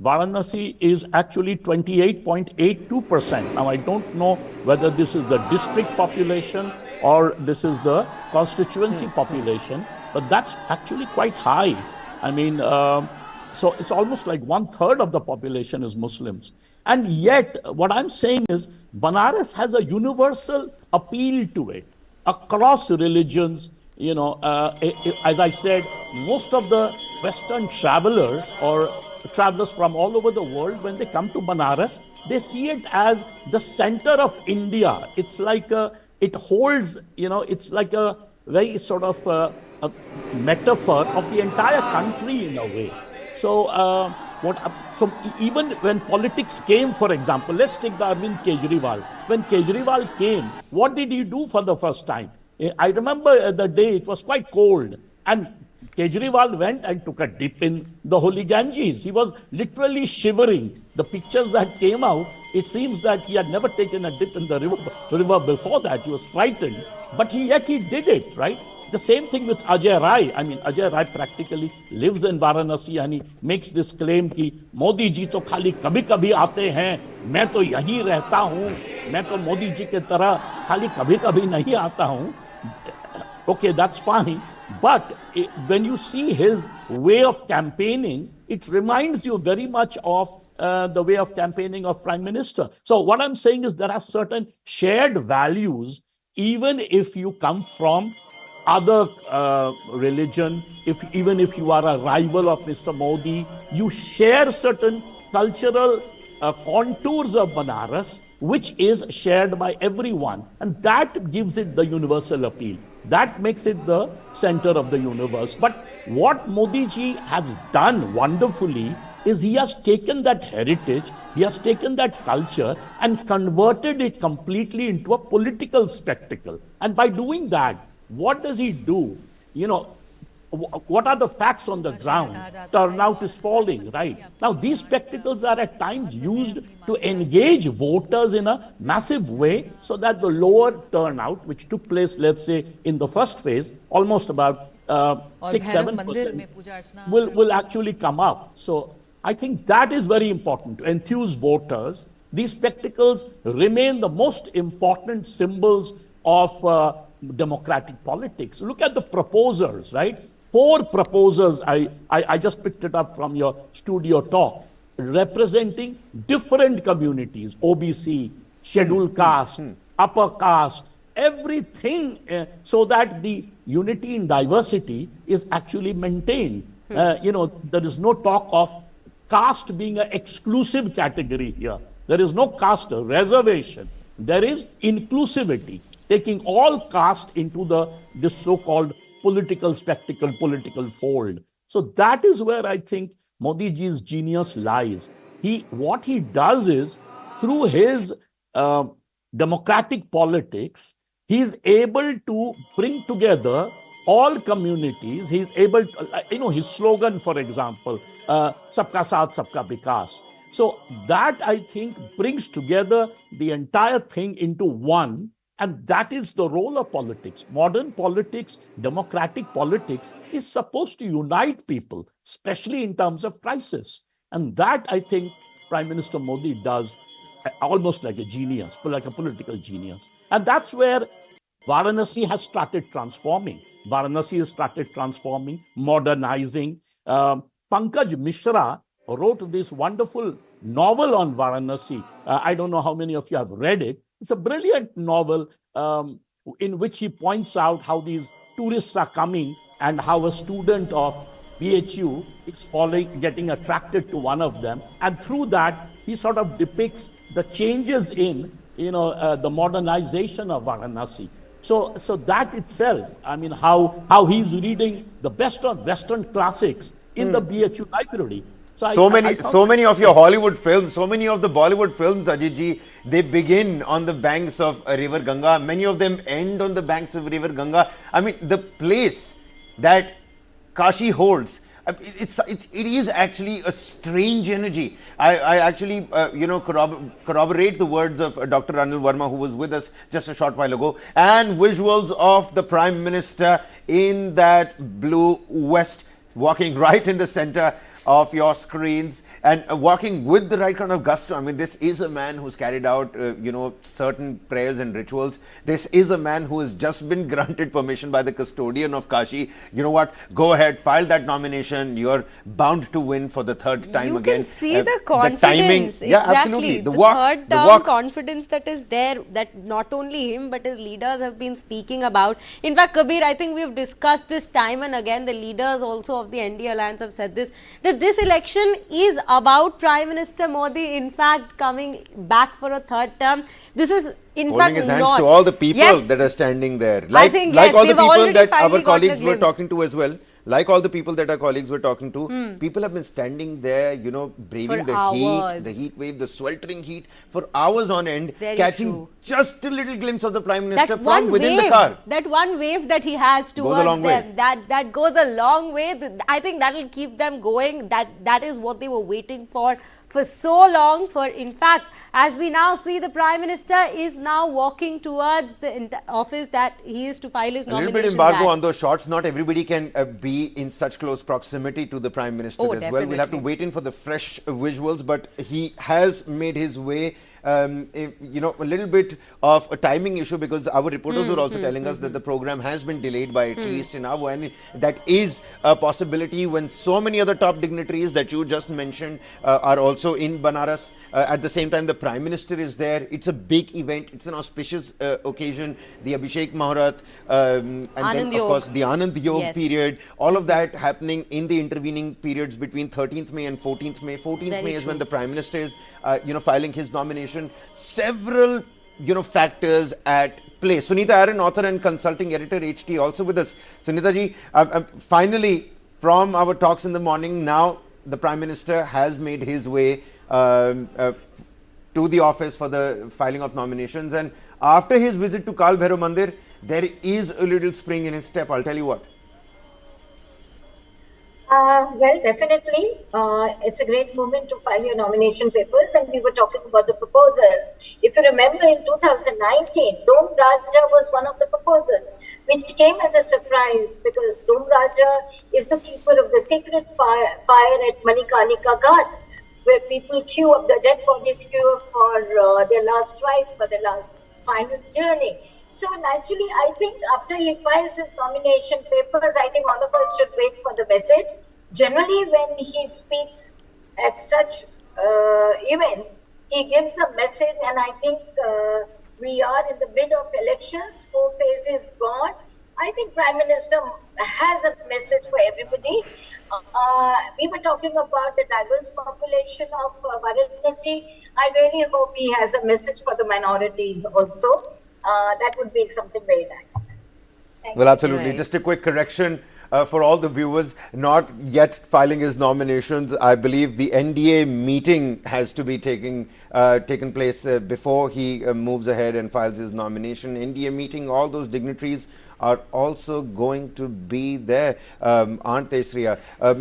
[SPEAKER 5] Varanasi is actually 28.82%. Now, I don't know whether this is the district population or this is the constituency population, but that's actually quite high. I mean, so it's almost like 1/3 of the population is Muslims. And yet, what I'm saying is, Banaras has a universal appeal to it, across religions. As I said, most of the Western travelers or travelers from all over the world, when they come to Banaras, they see it as the center of India. It's like it holds, it's like a very sort of a metaphor of the entire country in a way. So, so even when politics came, for example, let's take the Arvind Kejriwal. When Kejriwal came, what did he do for the first time? I remember the day it was quite cold, and Kejriwal went and took a dip in the holy Ganges. He was literally shivering. The pictures that came out, it seems that he had never taken a dip in the river before that. He was frightened, but yet he did it, right? The same thing with Ajay Rai. I mean, Ajay Rai practically lives in Varanasi and he makes this claim कि मोदी जी तो खाली कभी-कभी आते हैं, मैं तो यहीं रहता हूँ, मैं तो मोदी जी के तरह खाली कभी-कभी नहीं आता हूँ. Okay, that's fine. But when you see his way of campaigning, it reminds you very much of the way of campaigning of Prime Minister. So what I'm saying is there are certain shared values, even if you come from other religion, even if you are a rival of Mr. Modi, you share certain cultural contours of Banaras, which is shared by everyone. And that gives it the universal appeal. That makes it the center of the universe. But what Modi ji has done wonderfully is he has taken that heritage, he has taken that culture and converted it completely into a political spectacle. And by doing that, what does he do? What are the facts on the ground? Turnout is falling, right? Now, these spectacles are at times used to engage voters in a massive way so that the lower turnout, which took place, let's say, in the first phase, almost about 6-7%, will actually come up. So I think that is very important to enthuse voters. These spectacles remain the most important symbols of democratic politics. Look at the proposers, right? 4 proposers, I just picked it up from your studio talk, representing different communities, OBC, scheduled caste, upper caste, everything, so that the unity in diversity is actually maintained. There is no talk of caste being an exclusive category here. There is no caste reservation. There is inclusivity, taking all caste into this so-called political spectacle, political fold. So that is where I think Modi ji's genius lies. What he does is, through his democratic politics, he is able to bring together all communities. He is able to, his slogan, for example, Sabka Saath, Sabka Vikas. So that, I think, brings together the entire thing into one, and that is the role of politics. Modern politics, democratic politics, is supposed to unite people, especially in terms of crisis. And that, I think, Prime Minister Modi does almost like a genius, like a political genius. And that's where Varanasi has started transforming. Varanasi has started transforming, modernizing. Pankaj Mishra wrote this wonderful novel on Varanasi. I don't know how many of you have read it. It's a brilliant novel in which he points out how these tourists are coming and how a student of BHU is getting attracted to one of them. And through that, he sort of depicts the changes in, the modernization of Varanasi. So that itself, I mean, how he's reading the best of Western classics in the BHU library.
[SPEAKER 3] So many of your Hollywood films, so many of the Bollywood films, Ajit ji, they begin on the banks of River Ganga. Many of them end on the banks of River Ganga. I mean, the place that Kashi holds, it is actually a strange energy. I actually, corroborate the words of Dr. Anil Verma, who was with us just a short while ago, and visuals of the Prime Minister in that blue vest, walking right in the center of your screens and walking with the right kind of gusto. I mean, this is a man who's carried out, certain prayers and rituals. This is a man who has just been granted permission by the custodian of Kashi. You know what? Go ahead, file that nomination. You're bound to win for the third time again.
[SPEAKER 2] You can see the confidence.
[SPEAKER 3] The timing.
[SPEAKER 2] Exactly.
[SPEAKER 3] Yeah, absolutely.
[SPEAKER 2] The third term confidence that is there, that not only him but his leaders have been speaking about. In fact, Kabir, I think we've discussed this time and again. The leaders also of the NDA Alliance have said this, that this election is about Prime Minister Modi, in fact, coming back for a third term. This is, in
[SPEAKER 3] holding
[SPEAKER 2] fact,
[SPEAKER 3] his hands to all the people that are standing there.
[SPEAKER 2] I think,
[SPEAKER 3] like all the people that our
[SPEAKER 2] got
[SPEAKER 3] colleagues were talking to as well. Like all the people that our colleagues were talking to, people have been standing there, braving the heat wave, the sweltering heat for hours on end, catching just a little glimpse of the Prime Minister from within the car.
[SPEAKER 2] That one wave that he has towards them, that goes a long way. I think that will keep them going. That is what they were waiting for so long. In fact, as we now see, the Prime Minister is now walking towards the office that he is to file his nomination.
[SPEAKER 3] A little bit embargo on those shots. Not everybody can be in such close proximity to the Prime Minister as well. We'll have to wait in for the fresh visuals, but he has made his way. A little bit of a timing issue, because our reporters were also telling us that the program has been delayed by at least an hour, and that is a possibility when so many other top dignitaries that you just mentioned are also in Banaras. At the same time, the Prime Minister is there. It's a big event. It's an auspicious occasion. The Abhishek Maharat and then, of course, the Anand Yog period. All of that happening in the intervening periods between 13th May and 14th May. 14th May is when the Prime Minister is, filing his nomination. Several, factors at play. Sunita Aaron, author and consulting editor, HT, also with us. Sunita ji, finally, from our talks in the morning, now the Prime Minister has made his way to the office for the filing of nominations, and after his visit to Kal Bhairav Mandir, there is a little spring in his step. I'll tell you what.
[SPEAKER 7] Well, definitely, it's a great moment to file your nomination papers, and we were talking about the proposers. If you remember, in 2019, Dom Raja was one of the proposers, which came as a surprise because Dom Raja is the keeper of the sacred fire at Manikarnika Ghat, where people queue up, the dead bodies queue up for their last rites, for their last final journey. So naturally, I think after he files his nomination papers, I think all of us should wait for the message. Generally, when he speaks at such events, he gives a message, and I think we are in the mid of elections, 4 phases gone. I think Prime Minister has a message for everybody. We were talking about the diverse population of Varanasi. I really hope he has a message for the minorities also. That would be something very nice.
[SPEAKER 3] Well, absolutely. Right. Just a quick correction for all the viewers, not yet filing his nominations. I believe the NDA meeting has to be taken place before he moves ahead and files his nomination. NDA meeting, all those dignitaries are also going to be there, aren't they, Shreya?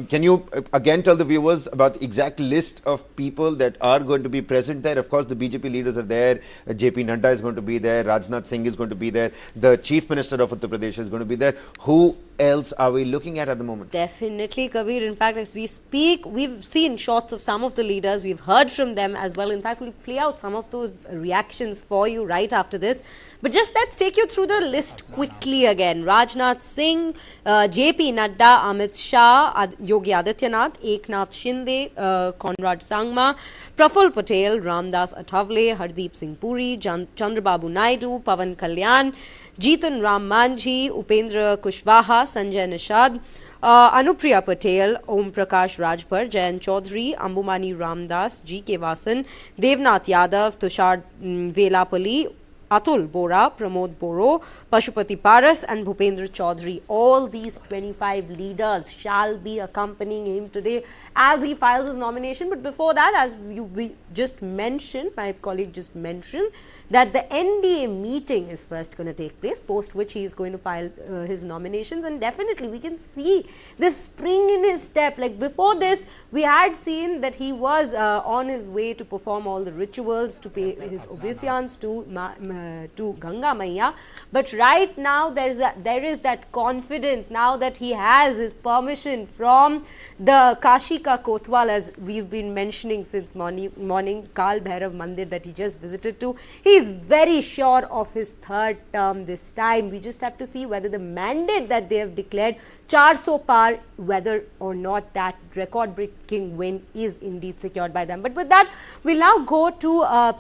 [SPEAKER 3] Can you again tell the viewers about the exact list of people that are going to be present there? Of course, the BJP leaders are there. JP Nadda is going to be there. Rajnath Singh is going to be there. The Chief Minister of Uttar Pradesh is going to be there. Who else are we looking at the moment?
[SPEAKER 2] Definitely, Kabir. In fact, as we speak, we've seen shots of some of the leaders. We've heard from them as well. In fact, we'll play out some of those reactions for you right after this. But just let's take you through the list quickly again. Rajnath Singh, JP Nadda, Amit Shah, Yogi Adityanath, Eknath Shinde, Conrad Sangma, Praful Patel, Ramdas Athavale, Hardeep Singh Puri, Chandrababu Naidu, Pawan Kalyan, Jeetan Ram Manjhi, Upendra Kushwaha, Sanjay Nishad, Anupriya Patel, Om Prakash Rajbhar, Jayant Chaudhary, Ambumani Ramdas, G.K. Vasan, Devnath Yadav, Tushar Velapalli, Atul Bora, Pramod Boro, Pashupati Paras and Bhupendra Chaudhary. All these 25 leaders shall be accompanying him today as he files his nomination. But before that, as we just mentioned, my colleague just mentioned, that the NDA meeting is first going to take place, post which he is going to file his nominations. And definitely we can see this spring in his step. Like before this, we had seen that he was on his way to perform all the rituals, to pay his obeisance to Ganga Maiya. But right now there is that confidence now that he has his permission from the Kashi Ka Kotwal, as we've been mentioning since morning, Kal Bhairav Mandir that he just visited to. He is very sure of his third term this time. We just have to see whether the mandate that they have declared, 400 par, whether or not that record-breaking win is indeed secured by them. But with that, we'll now go to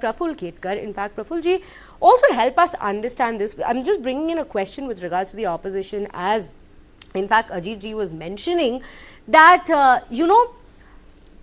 [SPEAKER 2] Praful Ketkar. In fact, Prafulji, also help us understand this. I'm just bringing in a question with regards to the opposition, as in fact Ajit ji was mentioning that,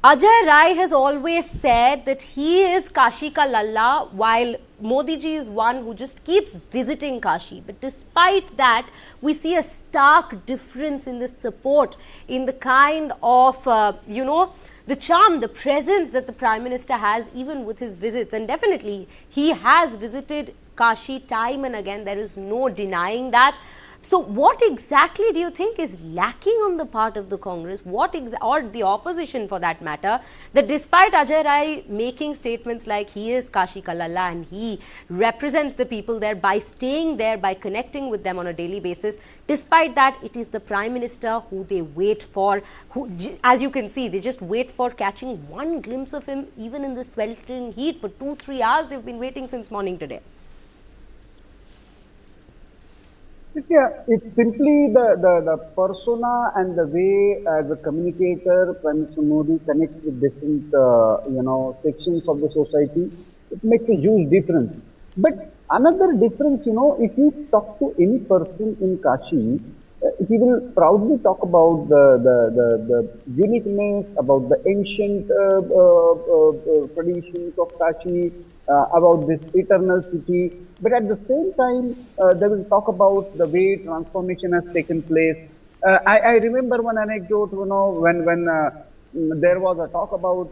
[SPEAKER 2] Ajay Rai has always said that he is Kashi ka Lalla, while Modi ji is one who just keeps visiting Kashi. But despite that, we see a stark difference in the support, in the kind of, the charm, the presence that the Prime Minister has even with his visits. And definitely, he has visited Kashi time and again. There is no denying that. So what exactly do you think is lacking on the part of the Congress, or the opposition for that matter, that despite Ajay Rai making statements like he is Kashi ka Lalla and he represents the people there by staying there, by connecting with them on a daily basis, despite that, it is the Prime Minister who they wait for, who, as you can see, they just wait for catching one glimpse of him, even in the sweltering heat. For 2-3 hours, they've been waiting since morning today.
[SPEAKER 10] Yeah, it's simply the persona and the way as a communicator, Prime Minister Modi connects with different, sections of the society. It makes a huge difference. But another difference, if you talk to any person in Kashi, he will proudly talk about the uniqueness, about the ancient traditions of Kashi, about this eternal city. But at the same time, they will talk about the way transformation has taken place. I remember one anecdote, when there was a talk about,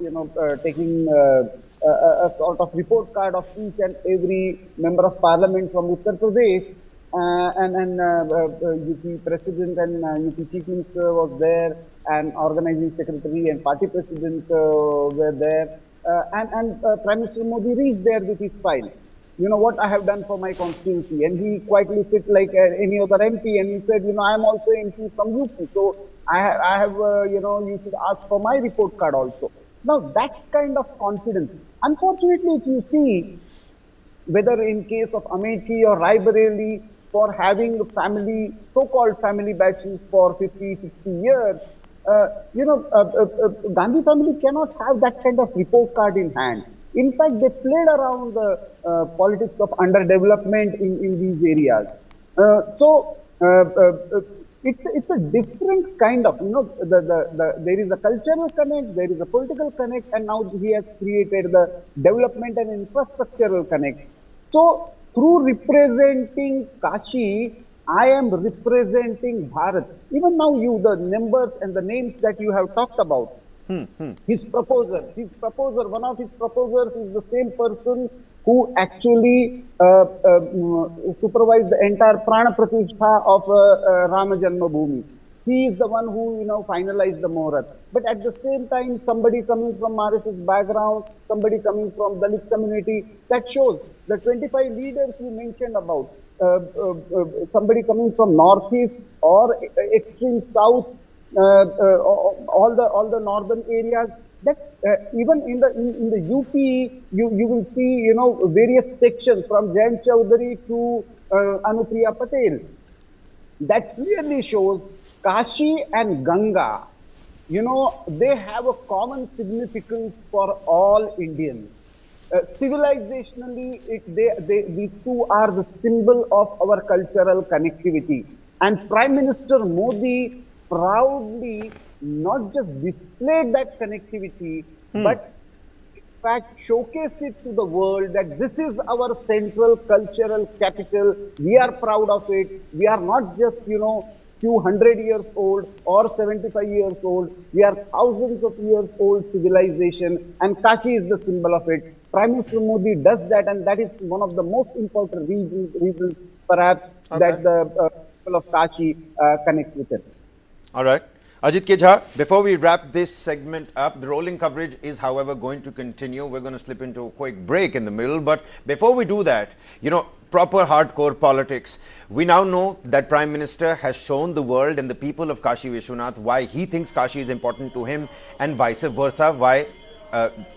[SPEAKER 10] taking a sort of report card of each and every member of parliament from Uttar Pradesh, and UP President and UP Chief Minister was there, and organizing secretary and party president were there, and Prime Minister Modi reached there with his file. What I have done for my constituency, and he quietly sit like any other MP, and he said, I am also MP from UP, so I have, you should ask for my report card also. Now that kind of confidence, unfortunately, if you see, whether in case of Amethi or Raebareli, for having family, so-called family batches for 50, 60 years, Gandhi family cannot have that kind of report card in hand. In fact, they played around the politics of underdevelopment in these areas. It's a different kind of, there is a cultural connect, there is a political connect, and now he has created the development and infrastructural connect. So, through representing Kashi, I am representing Bharat. Even now, the numbers and the names that you have talked about, his proposer, one of his proposers is the same person who actually supervised the entire Prana Pratishtha of Rama Janmabhoomi. He is the one who, finalized the Muhurat. But at the same time, somebody coming from RSS background, somebody coming from Dalit community, that shows the 25 leaders you mentioned about, somebody coming from Northeast or extreme South, all the northern areas, that even in the UP, you will see, various sections from Jain Chaudhary to Anupriya Patel. That clearly shows Kashi and Ganga, they have a common significance for all Indians. Civilizationally, these two are the symbol of our cultural connectivity. And Prime Minister Modi proudly not just displayed that connectivity, but in fact showcased it to the world that this is our central cultural capital. We are proud of it. We are not just, few hundred years old or 75 years old. We are thousands of years old civilization, and Kashi is the symbol of it. Prime Minister Modi does that, and that is one of the most important reasons perhaps that the people of Kashi connect with it.
[SPEAKER 3] All right. Ajit K. Jha, before we wrap this segment up, the rolling coverage is, however, going to continue. We're going to slip into a quick break in the middle. But before we do that, proper hardcore politics. We now know that Prime Minister has shown the world and the people of Kashi Vishwanath why he thinks Kashi is important to him, and vice versa, why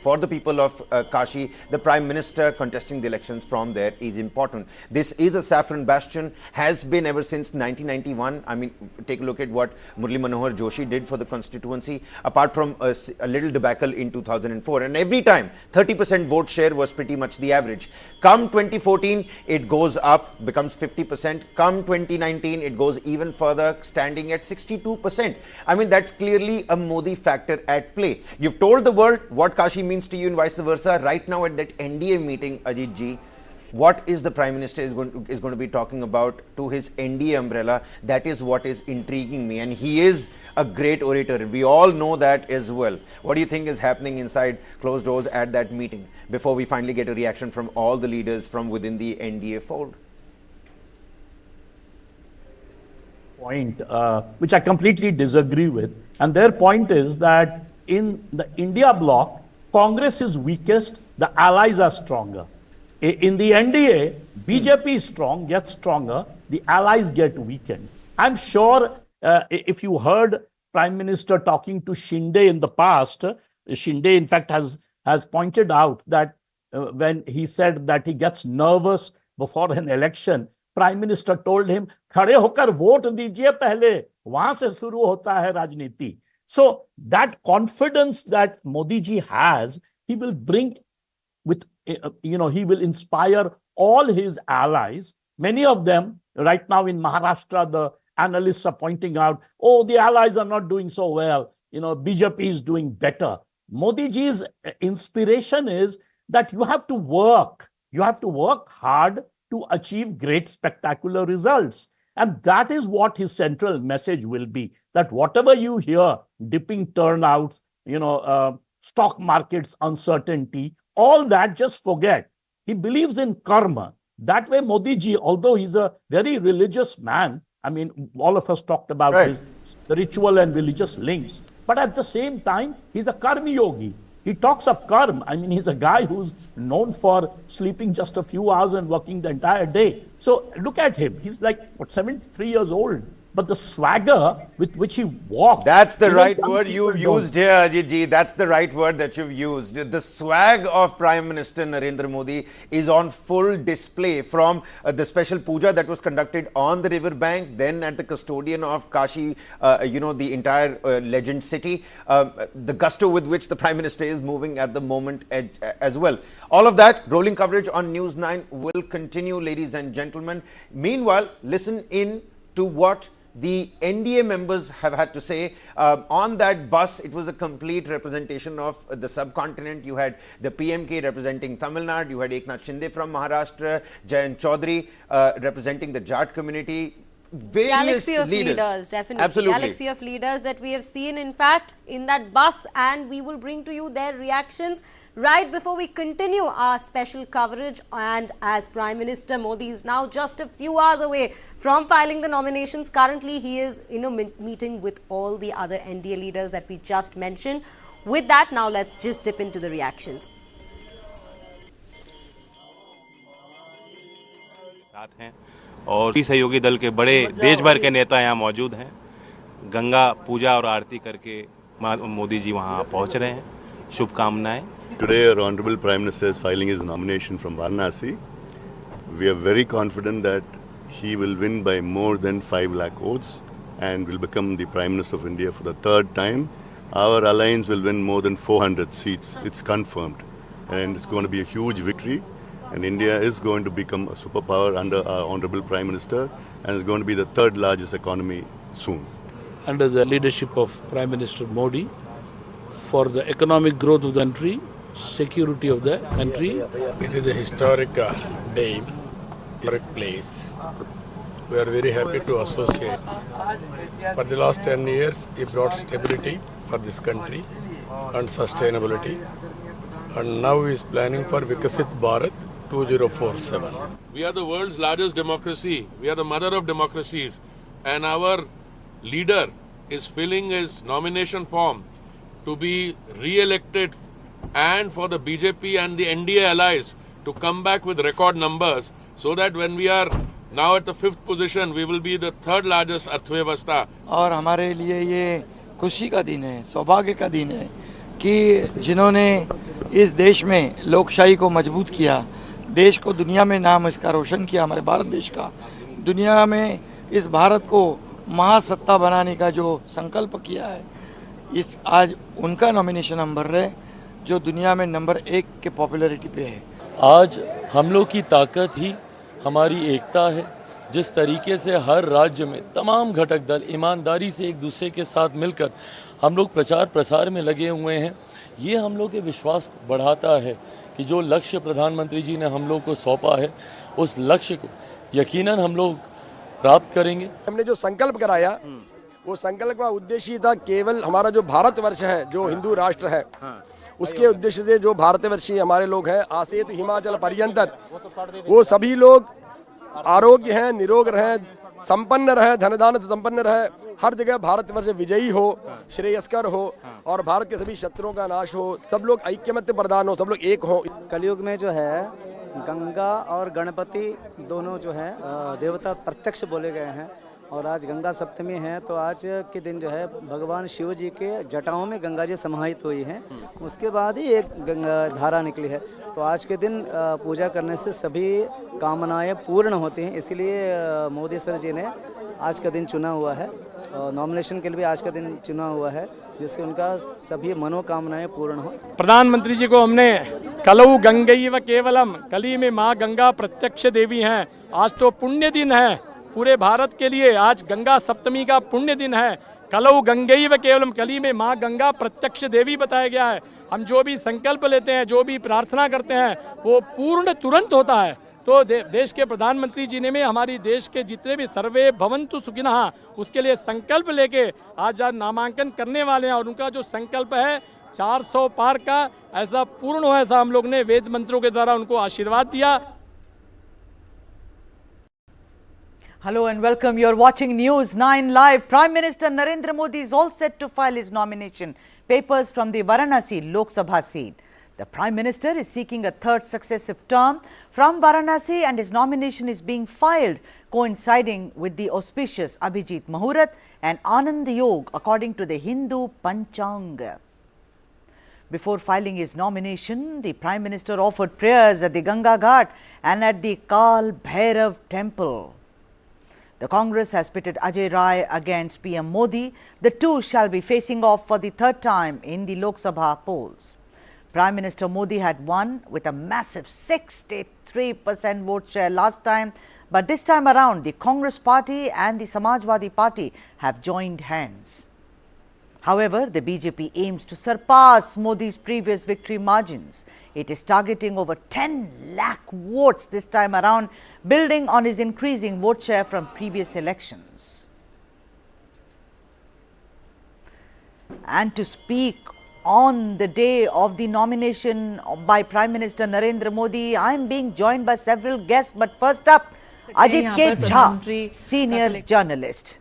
[SPEAKER 3] for the people of Kashi, the Prime Minister contesting the elections from there is important. This is a saffron bastion, has been ever since 1991. I mean, take a look at what Murli Manohar Joshi did for the constituency, apart from a little debacle in 2004. And every time, 30% vote share was pretty much the average. Come 2014, it goes up, becomes 50%. Come 2019, it goes even further, standing at 62%. I mean, that's clearly a Modi factor at play. You've told the world what Kashi means to you and vice versa. Right now at that NDA meeting, Ajit ji, what is the Prime Minister is going to be talking about to his NDA umbrella? That is what is intriguing me. And he is a great orator. We all know that as well. What do you think is happening inside closed doors at that meeting before we finally get a reaction from all the leaders from within the NDA fold?
[SPEAKER 5] Point, which I completely disagree with. And their point is that in the India bloc, Congress is weakest, the allies are stronger. In the NDA, BJP is strong, gets stronger, the allies get weakened. I'm sure if you heard Prime Minister talking to Shinde in the past, Shinde in fact has pointed out that when he said that he gets nervous before an election, Prime Minister told him, खड़े होकर vote दीजिए पहले, वहां से शुरू होता है राजनीति. So that confidence that Modi ji has, he will bring with, he will inspire all his allies. Many of them right now in Maharashtra, the analysts are pointing out, oh, the allies are not doing so well. BJP is doing better. Modi ji's inspiration is that you have to work. You have to work hard to achieve great spectacular results. And that is what his central message will be, that whatever you hear, dipping turnouts, stock markets uncertainty, all that just forget. He believes in karma. That way Modi ji, although he's a very religious man, I mean, all of us talked about his spiritual and religious links, but at the same time, he's a karma yogi. He talks of karma. I mean, he's a guy who's known for sleeping just a few hours and working the entire day. So look at him. He's like, 73 years old. But the swagger with which he walks.
[SPEAKER 3] That's the right word you've used here, Ajit ji. That's the right word that you've used. The swag of Prime Minister Narendra Modi is on full display, from the special puja that was conducted on the river bank, then at the custodian of Kashi, the entire legend city, the gusto with which the Prime Minister is moving at the moment as well. All of that rolling coverage on News9 will continue, ladies and gentlemen. Meanwhile, listen in to what the NDA members have had to say. On that bus, it was a complete representation of the subcontinent. You had the PMK representing Tamil Nadu, you had Eknath Shinde from Maharashtra, Jayan Chaudhary representing the Jat community, various
[SPEAKER 2] galaxy of
[SPEAKER 3] leaders.
[SPEAKER 2] leaders, definitely.
[SPEAKER 3] Absolutely.
[SPEAKER 2] Galaxy of leaders that we have seen, in fact, in that bus, and we will bring to you their reactions right before we continue our special coverage. And as Prime Minister Modi is now just a few hours away from filing the nominations, currently he is in a meeting with all the other NDA leaders that we just mentioned. With that, now let's just dip into the reactions.
[SPEAKER 15] साथ हैं और सहयोगी दल के बड़े देश भर के नेता यहाँ मौजूद हैं। गंगा पूजा और आरती करके मोदी जी वहाँ पहुँच रहे हैं। शुभकामनाएं।
[SPEAKER 16] Today, our Honorable Prime Minister is filing his nomination from Varanasi. We are very confident that he will win by more than 5 lakh votes and will become the Prime Minister of India for the third time. Our alliance will win more than 400 seats. It's confirmed. And it's going to be a huge victory. And India is going to become a superpower under our Honorable Prime Minister, and is going to be the third largest economy soon.
[SPEAKER 8] Under the leadership of Prime Minister Modi, for the economic growth of the country, security of the country. It is a historic day, historic place. We are very happy to associate. For the last 10 years, he brought stability for this country and sustainability. And now he is planning for Vikasit Bharat 2047. We are the world's largest democracy. We are the mother of democracies. And our leader is filling his nomination form to be re-elected and for the BJP and the NDA allies to come back with record numbers, so that when we are now at the 5th position, we will be the 3rd largest अर्थव्यवस्था.
[SPEAKER 17] और हमारे लिए ये खुशी का दिन है, सौभाग्य का दिन है कि जिन्होंने इस देश में लोकशाही को मजबूत किया, देश को दुनिया में नाम इसका रोशन किया, हमारे भारत देश का, दुनिया में इस भारत को महासत्ता बनाने का जो संकल्प किया है, इस आज उनका नॉमिनेशन हम भर रहे हैं, जो दुनिया में नंबर 1 के पॉपुलैरिटी पे है।
[SPEAKER 27] आज हम लोग की ताकत ही हमारी एकता है। जिस तरीके से हर राज्य में तमाम घटक दल ईमानदारी से एक दूसरे के साथ मिलकर हम लोग प्रचार प्रसार में लगे हुए हैं, ये हम लोग के विश्वास को बढ़ाता है कि जो लक्ष्य प्रधानमंत्री जी ने हम लोग को सौंपा है, उस लक्ष्य को यकीनन हम लोग प्राप्त करेंगे।
[SPEAKER 14] हमने जो संकल्प कराया, वो संकल्प का उद्देश्य था केवल हमारा जो भारतवर्ष है, जो हिंदू राष्ट्र है, उसके उद्देश्य से जो भारतवर्षीय हमारे लोग हैं, आसे तो हिमाचल पर्यंतर, वो सभी लोग आरोग्य हैं, निरोग रहें, संपन्न रहे, धनदान से संपन्न रहे, हर जगह भारतवर्ष विजयी हो, श्रेयस्कर हो और भारत के सभी शत्रुओं का नाश हो, सब लोग ऐक्यमत्य प्रदान हो, सब लोग एक हो।
[SPEAKER 11] कलयुग में जो है गंगा और गणपति दोनों जो है देवता प्रत्यक्ष बोले गए हैं, और आज गंगा सप्तमी है, तो आज के दिन जो है भगवान शिव जी के जटाओं में गंगा जी समाहित हुई हैं, उसके बाद ही एक गंगा धारा निकली है। तो आज के दिन पूजा करने से सभी कामनाएं पूर्ण होती हैं, इसीलिए मोदी सर जी ने आज का दिन चुना हुआ है, नॉमिनेशन के लिए भी आज का दिन चुना हुआ है, जिससे उनका सभी मनोकामनाएं पूर्ण हो।
[SPEAKER 14] प्रधानमंत्री जी को हमने कलऊ गंगैव केवलम, कली में माँ गंगा प्रत्यक्ष देवी हैं, आज तो पुण्य दिन है पूरे भारत के लिए। आज गंगा सप्तमी का पुण्य दिन है। कलऊ गंगैव केवलम, कली में माँ गंगा प्रत्यक्ष देवी बताया गया है। हम जो भी संकल्प लेते हैं, जो भी प्रार्थना करते हैं, वो पूर्ण तुरंत होता है। तो देश के प्रधानमंत्री जी ने में हमारी देश के जितने भी सर्वे भवन्तु सुखिनः, उसके लिए संकल्प लेके आज नामांकन करने वाले हैं, और उनका जो संकल्प है 400 पार का, ऐसा पूर्ण हो, ऐसा हम लोग ने वेद मंत्रों के द्वारा उनको आशीर्वाद दिया।
[SPEAKER 18] Hello and welcome. You're watching News 9 Live. Prime Minister Narendra Modi is all set to file his nomination papers from the Varanasi Lok Sabha seat. The Prime Minister is seeking a third successive term from Varanasi, and his nomination is being filed coinciding with the auspicious Abhijit Muhurat and Anand Yog according to the Hindu Panchanga. Before filing his nomination, the Prime Minister offered prayers at the Ganga Ghat and at the Kal Bhairav temple. The Congress has pitted Ajay Rai against PM Modi. The two shall be facing off for the third time in the Lok Sabha polls. Prime Minister Modi had won with a massive 63% vote share last time, but this time around the Congress party and the Samajwadi party have joined hands. However, the BJP aims to surpass Modi's previous victory margins. It is targeting over 10 lakh votes this time around, building on his increasing vote share from previous elections. And to speak on the day of the nomination by Prime Minister Narendra Modi, I am being joined by several guests, but first up, Ajit K. Jha, senior journalist.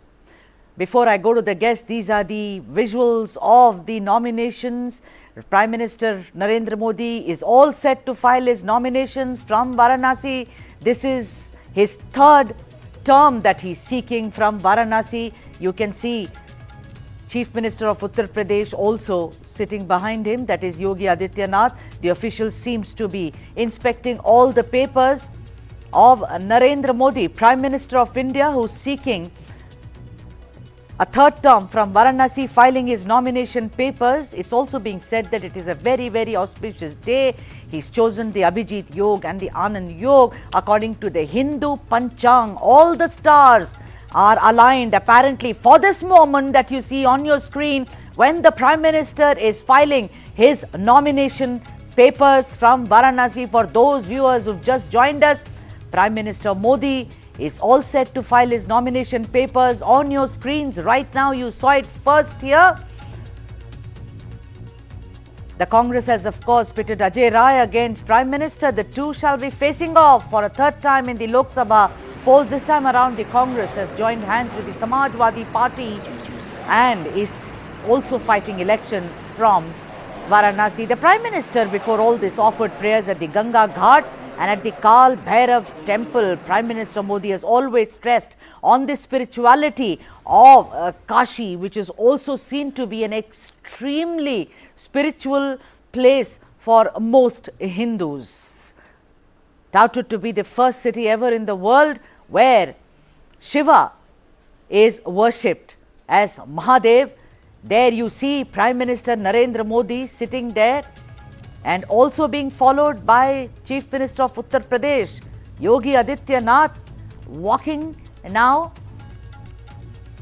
[SPEAKER 18] Before I go to the guests, these are the visuals of the nominations. Prime Minister Narendra Modi is all set to file his nominations from Varanasi. This is his third term that he's seeking from Varanasi. You can see Chief Minister of Uttar Pradesh also sitting behind him, that is Yogi Adityanath. The official seems to be inspecting all the papers of Narendra Modi, Prime Minister of India, who's seeking a third term from Varanasi, filing his nomination papers. It's also being said that it is a very, very auspicious day. He's chosen the Abhijit Yog and the Anand Yog. According to the Hindu Panchang, all the stars are aligned apparently for this moment that you see on your screen when the Prime Minister is filing his nomination papers from Varanasi. For those viewers who've just joined us, Prime Minister Modi is all set to file his nomination papers on your screens right now. You saw it first here. The Congress has of course pitted Ajay Rai against Prime Minister. The two shall be facing off for a third time in the Lok Sabha polls. This time around, the Congress has joined hands with the Samajwadi Party and is also fighting elections from Varanasi. The Prime Minister before all this offered prayers at the Ganga Ghat and at the Kal Bhairav temple. Prime Minister Modi has always stressed on the spirituality of Kashi, which is also seen to be an extremely spiritual place for most Hindus. Touted to be the first city ever in the world where Shiva is worshipped as Mahadev. There you see Prime Minister Narendra Modi sitting there and also being followed by Chief Minister of Uttar Pradesh, Yogi Adityanath, walking now,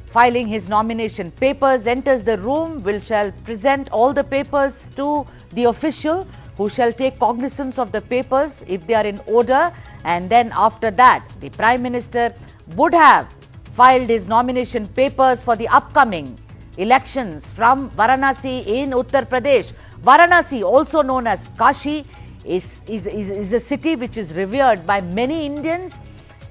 [SPEAKER 18] filing his nomination papers, enters the room, shall present all the papers to the official who shall take cognizance of the papers if they are in order, and then after that the Prime Minister would have filed his nomination papers for the upcoming elections from Varanasi in Uttar Pradesh. Varanasi, also known as Kashi, is a city which is revered by many Indians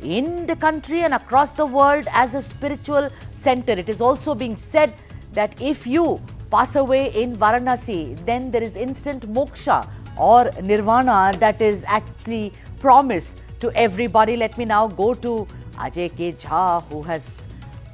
[SPEAKER 18] in the country and across the world as a spiritual center. It is also being said that if you pass away in Varanasi, then there is instant moksha or nirvana that is actually promised to everybody. Let me now go to Ajay K. Jha,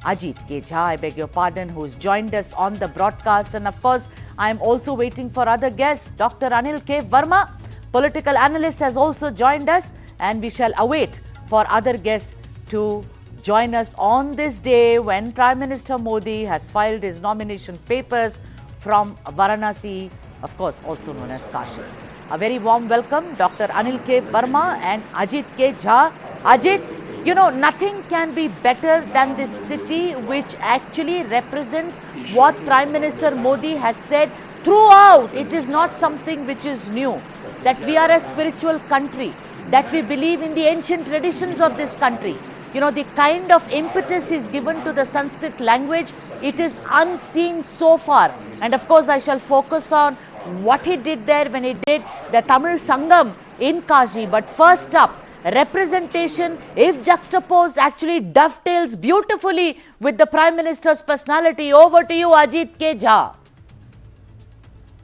[SPEAKER 18] Ajit K. Jha, I beg your pardon, who's joined us on the broadcast. And of course, I am also waiting for other guests. Dr. Anil K. Verma, political analyst, has also joined us, and we shall await for other guests to join us on this day when Prime Minister Modi has filed his nomination papers from Varanasi, of course, also known as Kashi. A very warm welcome, Dr. Anil K. Verma and Ajit K. Jha. Ajit, you know, nothing can be better than this city which actually represents what Prime Minister Modi has said throughout. It is not something which is new, that we are a spiritual country, that we believe in the ancient traditions of this country. You know, the kind of impetus is given to the Sanskrit language, it is unseen so far. And of course, I shall focus on what he did there when he did the Tamil Sangam in Kashi. But first up, representation, if juxtaposed, actually dovetails beautifully with the Prime Minister's personality. Over to you, Ajit K. Jha.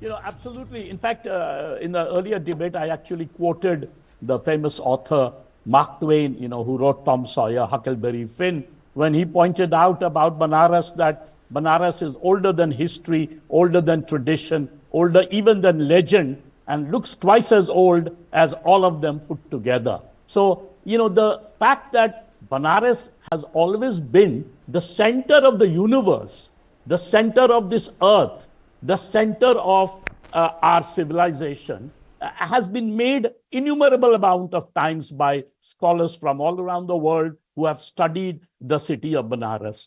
[SPEAKER 5] You know, absolutely. In fact, in the earlier debate, I actually quoted the famous author Mark Twain, you know, who wrote Tom Sawyer, Huckleberry Finn, when he pointed out about Banaras that Banaras is older than history, older than tradition, older even than legend, and looks twice as old as all of them put together. So, you know, the fact that Banaras has always been the center of the universe, the center of this earth, the center of our civilization, has been made innumerable amount of times by scholars from all around the world who have studied the city of Banaras.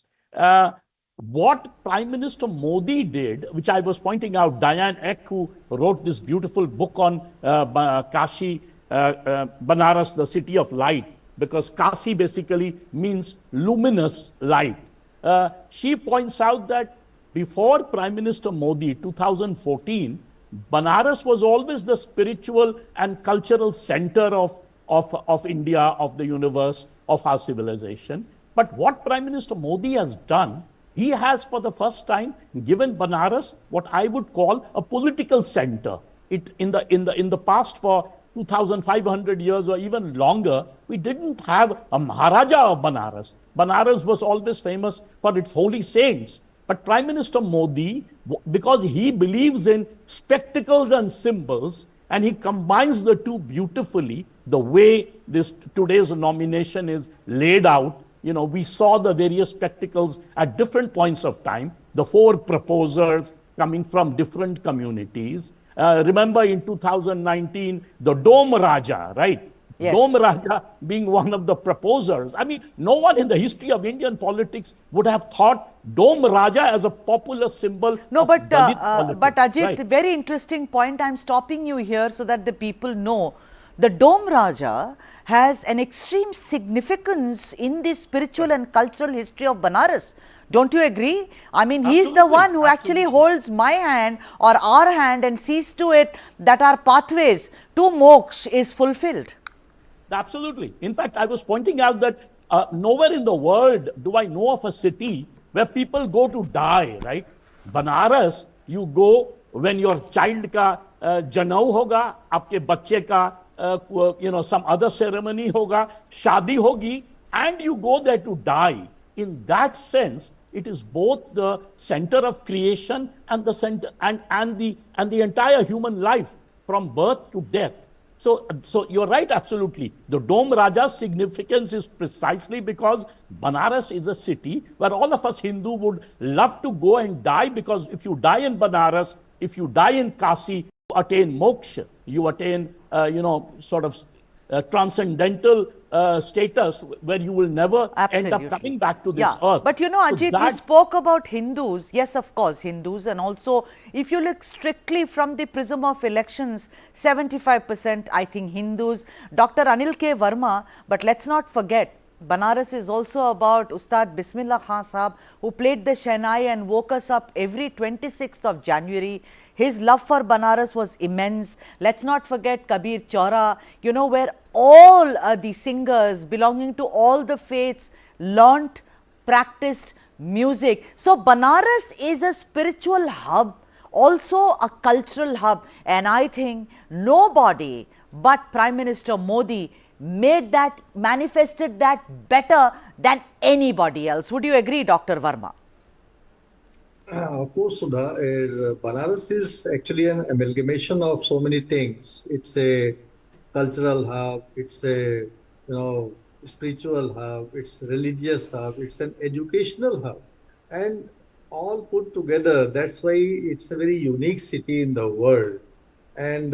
[SPEAKER 5] what Prime Minister Modi did, which I was pointing out, Diane Eck, who wrote this beautiful book on Banaras, the city of light, because Kashi basically means luminous light. She points out that before Prime Minister Modi, 2014, Banaras was always the spiritual and cultural center of India, of the universe, of our civilization. But what Prime Minister Modi has done, he has for the first time given Banaras what I would call a political center. In the past, for 2,500 years or even longer, we didn't have a Maharaja of Banaras. Banaras was always famous for its holy saints. But Prime Minister Modi, because he believes in spectacles and symbols, and he combines the two beautifully, the way today's nomination is laid out. You know, we saw the various spectacles at different points of time, the 4 proposers coming from different communities. Remember in 2019, the Dome Raja, right? Yes. Dome Raja being one of the proposers. I mean, no one in the history of Indian politics would have thought Dome Raja as a popular symbol.
[SPEAKER 18] No, but Ajit,
[SPEAKER 5] right.
[SPEAKER 18] Very interesting point. I'm stopping you here so that the people know. The Dome Raja has an extreme significance in the spiritual and cultural history of Banaras. Don't you agree? I mean,
[SPEAKER 5] Absolutely.
[SPEAKER 18] he's the one who actually holds my hand or our hand and sees to it that our pathways to moksha is fulfilled.
[SPEAKER 5] Absolutely. In fact, I was pointing out that nowhere in the world do I know of a city where people go to die, right? Banaras, you go when your child ka janau hoga, aapke bacche ka some other ceremony hoga, shadi hogi, and you go there to die. In that sense, it is both the center of creation and the center and the entire human life from birth to death. So you're right, absolutely. The Dome Raja's significance is precisely because Banaras is a city where all of us Hindu would love to go and die, because if you die in Banaras, if you die in Kashi, you attain moksha, you attain, sort of transcendental status where you will never end up coming back to this earth.
[SPEAKER 18] But Ajit, you spoke about Hindus. Yes, of course, Hindus. And also, if you look strictly from the prism of elections, 75% I think Hindus. Dr. Anil K. Verma, but let's not forget, Banaras is also about Ustad Bismillah Khan Sahab, who played the Shehnai and woke us up every 26th of January. His love for Banaras was immense. Let's not forget Kabir Chaura, where all the singers belonging to all the faiths learnt, practiced music. So Banaras is a spiritual hub, also a cultural hub. And I think nobody but Prime Minister Modi manifested that better than anybody else. Would you agree, Dr. Verma?
[SPEAKER 6] Of course, Sudha. Banaras is actually an amalgamation of so many things. It's a cultural hub, it's a spiritual hub, it's a religious hub, it's an educational hub, and all put together. That's why it's a very unique city in the world. And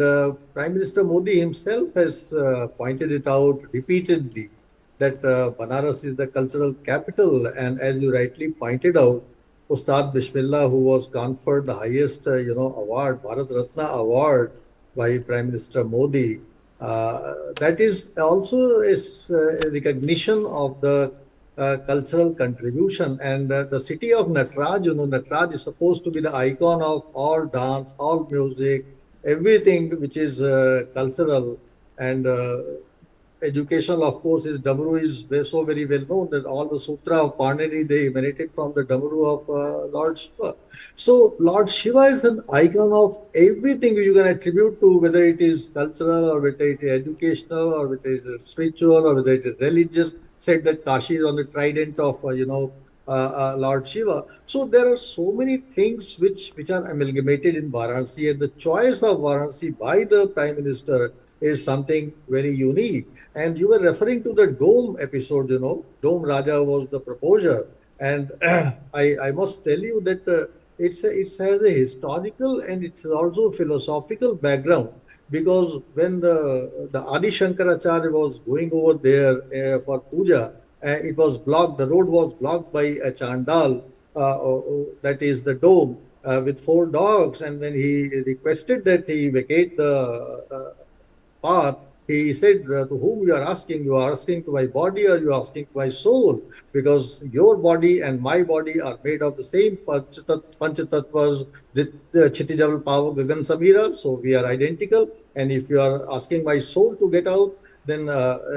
[SPEAKER 6] Prime Minister Modi himself has pointed it out repeatedly that Banaras is the cultural capital. And as you rightly pointed out, Ustad Bismillah, who was conferred the highest, award, Bharat Ratna award by Prime Minister Modi, that is also a recognition of the cultural contribution. And the city of Nataraj, Nataraj is supposed to be the icon of all dance, all music, everything which is cultural and educational. Of course, his Damru is so very well known that all the Sutra of Parnani, they emanated from the Damru of Lord Shiva. So Lord Shiva is an icon of everything you can attribute to, whether it is cultural or whether it is educational or whether it is spiritual or whether it is religious. Said that Kashi is on the trident of Lord Shiva. So there are so many things which are amalgamated in Varanasi, and the choice of Varanasi by the Prime Minister is something very unique. And you were referring to the Dome episode, Dome Raja was the proposer. And I must tell you that it has a historical and it's also philosophical background, because when the Adi Shankaracharya was going over there for puja, it was blocked, the road was blocked by a Chandal that is the dome, with 4 dogs. And when he requested that he vacate the path, he said, to whom you are asking? You are asking to my body, or you are asking to my soul? Because your body and my body are made of the same Panchatattvas, Chitijal Pava Gagan Samira, so we are identical. And if you are asking my soul to get out, then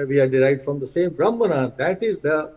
[SPEAKER 6] we are derived from the same Brahmana. That is the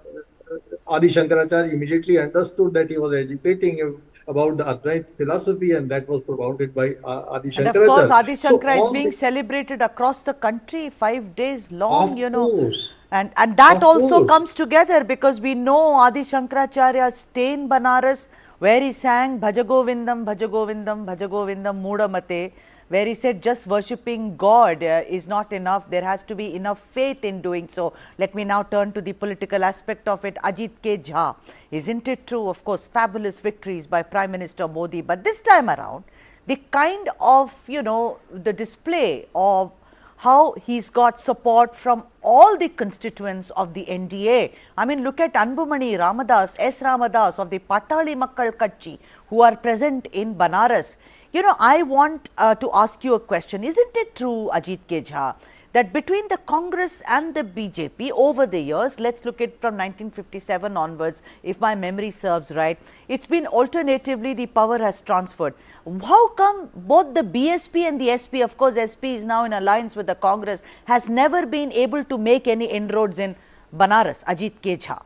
[SPEAKER 6] Adi Shankaracharya immediately understood that he was educating him about the Advaita philosophy, and that was propounded by Adi Shankaracharya.
[SPEAKER 18] And of course, Adi Shankara is being celebrated across the country 5 days long,
[SPEAKER 6] you know.
[SPEAKER 18] And that also comes together because we know Adi Shankaracharya's stay in Banaras, where he sang Bhajagovindam, Bhajagovindam, Bhajagovindam, Mudamate, where he said just worshipping God is not enough. There has to be enough faith in doing so. Let me now turn to the political aspect of it. Ajit K. Jha. Isn't it true? Of course, fabulous victories by Prime Minister Modi. But this time around, the kind of, the display of how he's got support from all the constituents of the NDA. I mean, look at Anbumani Ramadas, S. Ramadas of the Patali Makkal Katchi, who are present in Banaras. I want to ask you a question. Isn't it true, Ajit K. Jha, that between the Congress and the BJP over the years, let's look at from 1957 onwards, if my memory serves right, it's been alternatively the power has transferred. How come both the BSP and the SP, of course SP is now in alliance with the Congress, has never been able to make any inroads in Banaras? Ajit K. Jha.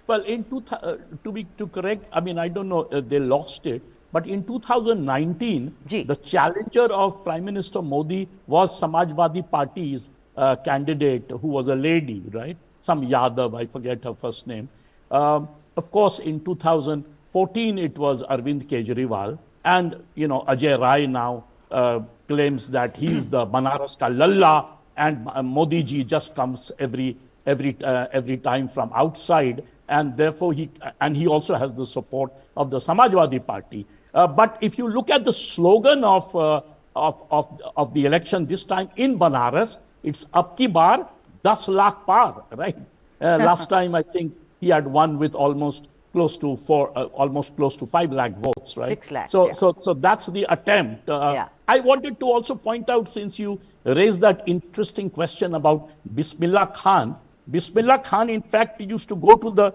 [SPEAKER 5] Well, to correct, I mean, I don't know, they lost it. But in 2019, the challenger of Prime Minister Modi was Samajwadi Party's candidate, who was a lady, right? Some Yadav, I forget her first name. Of course, in 2014, it was Arvind Kejriwal. And, Ajay Rai now claims that he's the Banaras ka lalla, and Modi ji just comes every time from outside. And therefore, he also has the support of the Samajwadi Party. But if you look at the slogan of the election this time in Banaras, it's Ab ki baar 10 lakh par, right? Last time I think he had won with almost close to 5 lakh votes, right?
[SPEAKER 18] 6 lakhs.
[SPEAKER 5] So that's the attempt. I wanted to also point out, since you raised that interesting question about Bismillah Khan. Bismillah Khan, in fact, used to go to the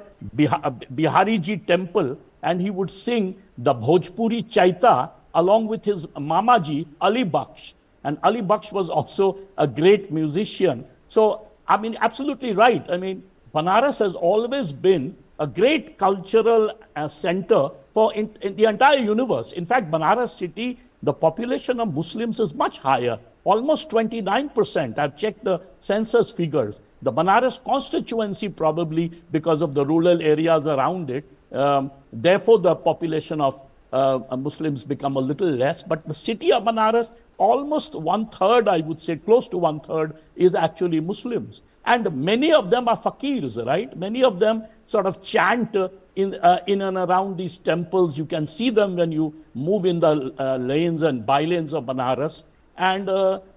[SPEAKER 5] Bihari Ji temple, and he would sing the Bhojpuri Chaita along with his Mamaji, Ali Baksh. And Ali Baksh was also a great musician. So, I mean, absolutely right. I mean, Banaras has always been a great cultural center for in the entire universe. In fact, Banaras city, the population of Muslims is much higher, almost 29%. I've checked the census figures. The Banaras constituency, probably because of the rural areas around it, therefore the population of Muslims become a little less. But the city of Banaras, almost 1/3, I would say, close to 1/3 is actually Muslims. And many of them are fakirs, right? Many of them sort of chant in and around these temples. You can see them when you move in the lanes and bylanes of Banaras. And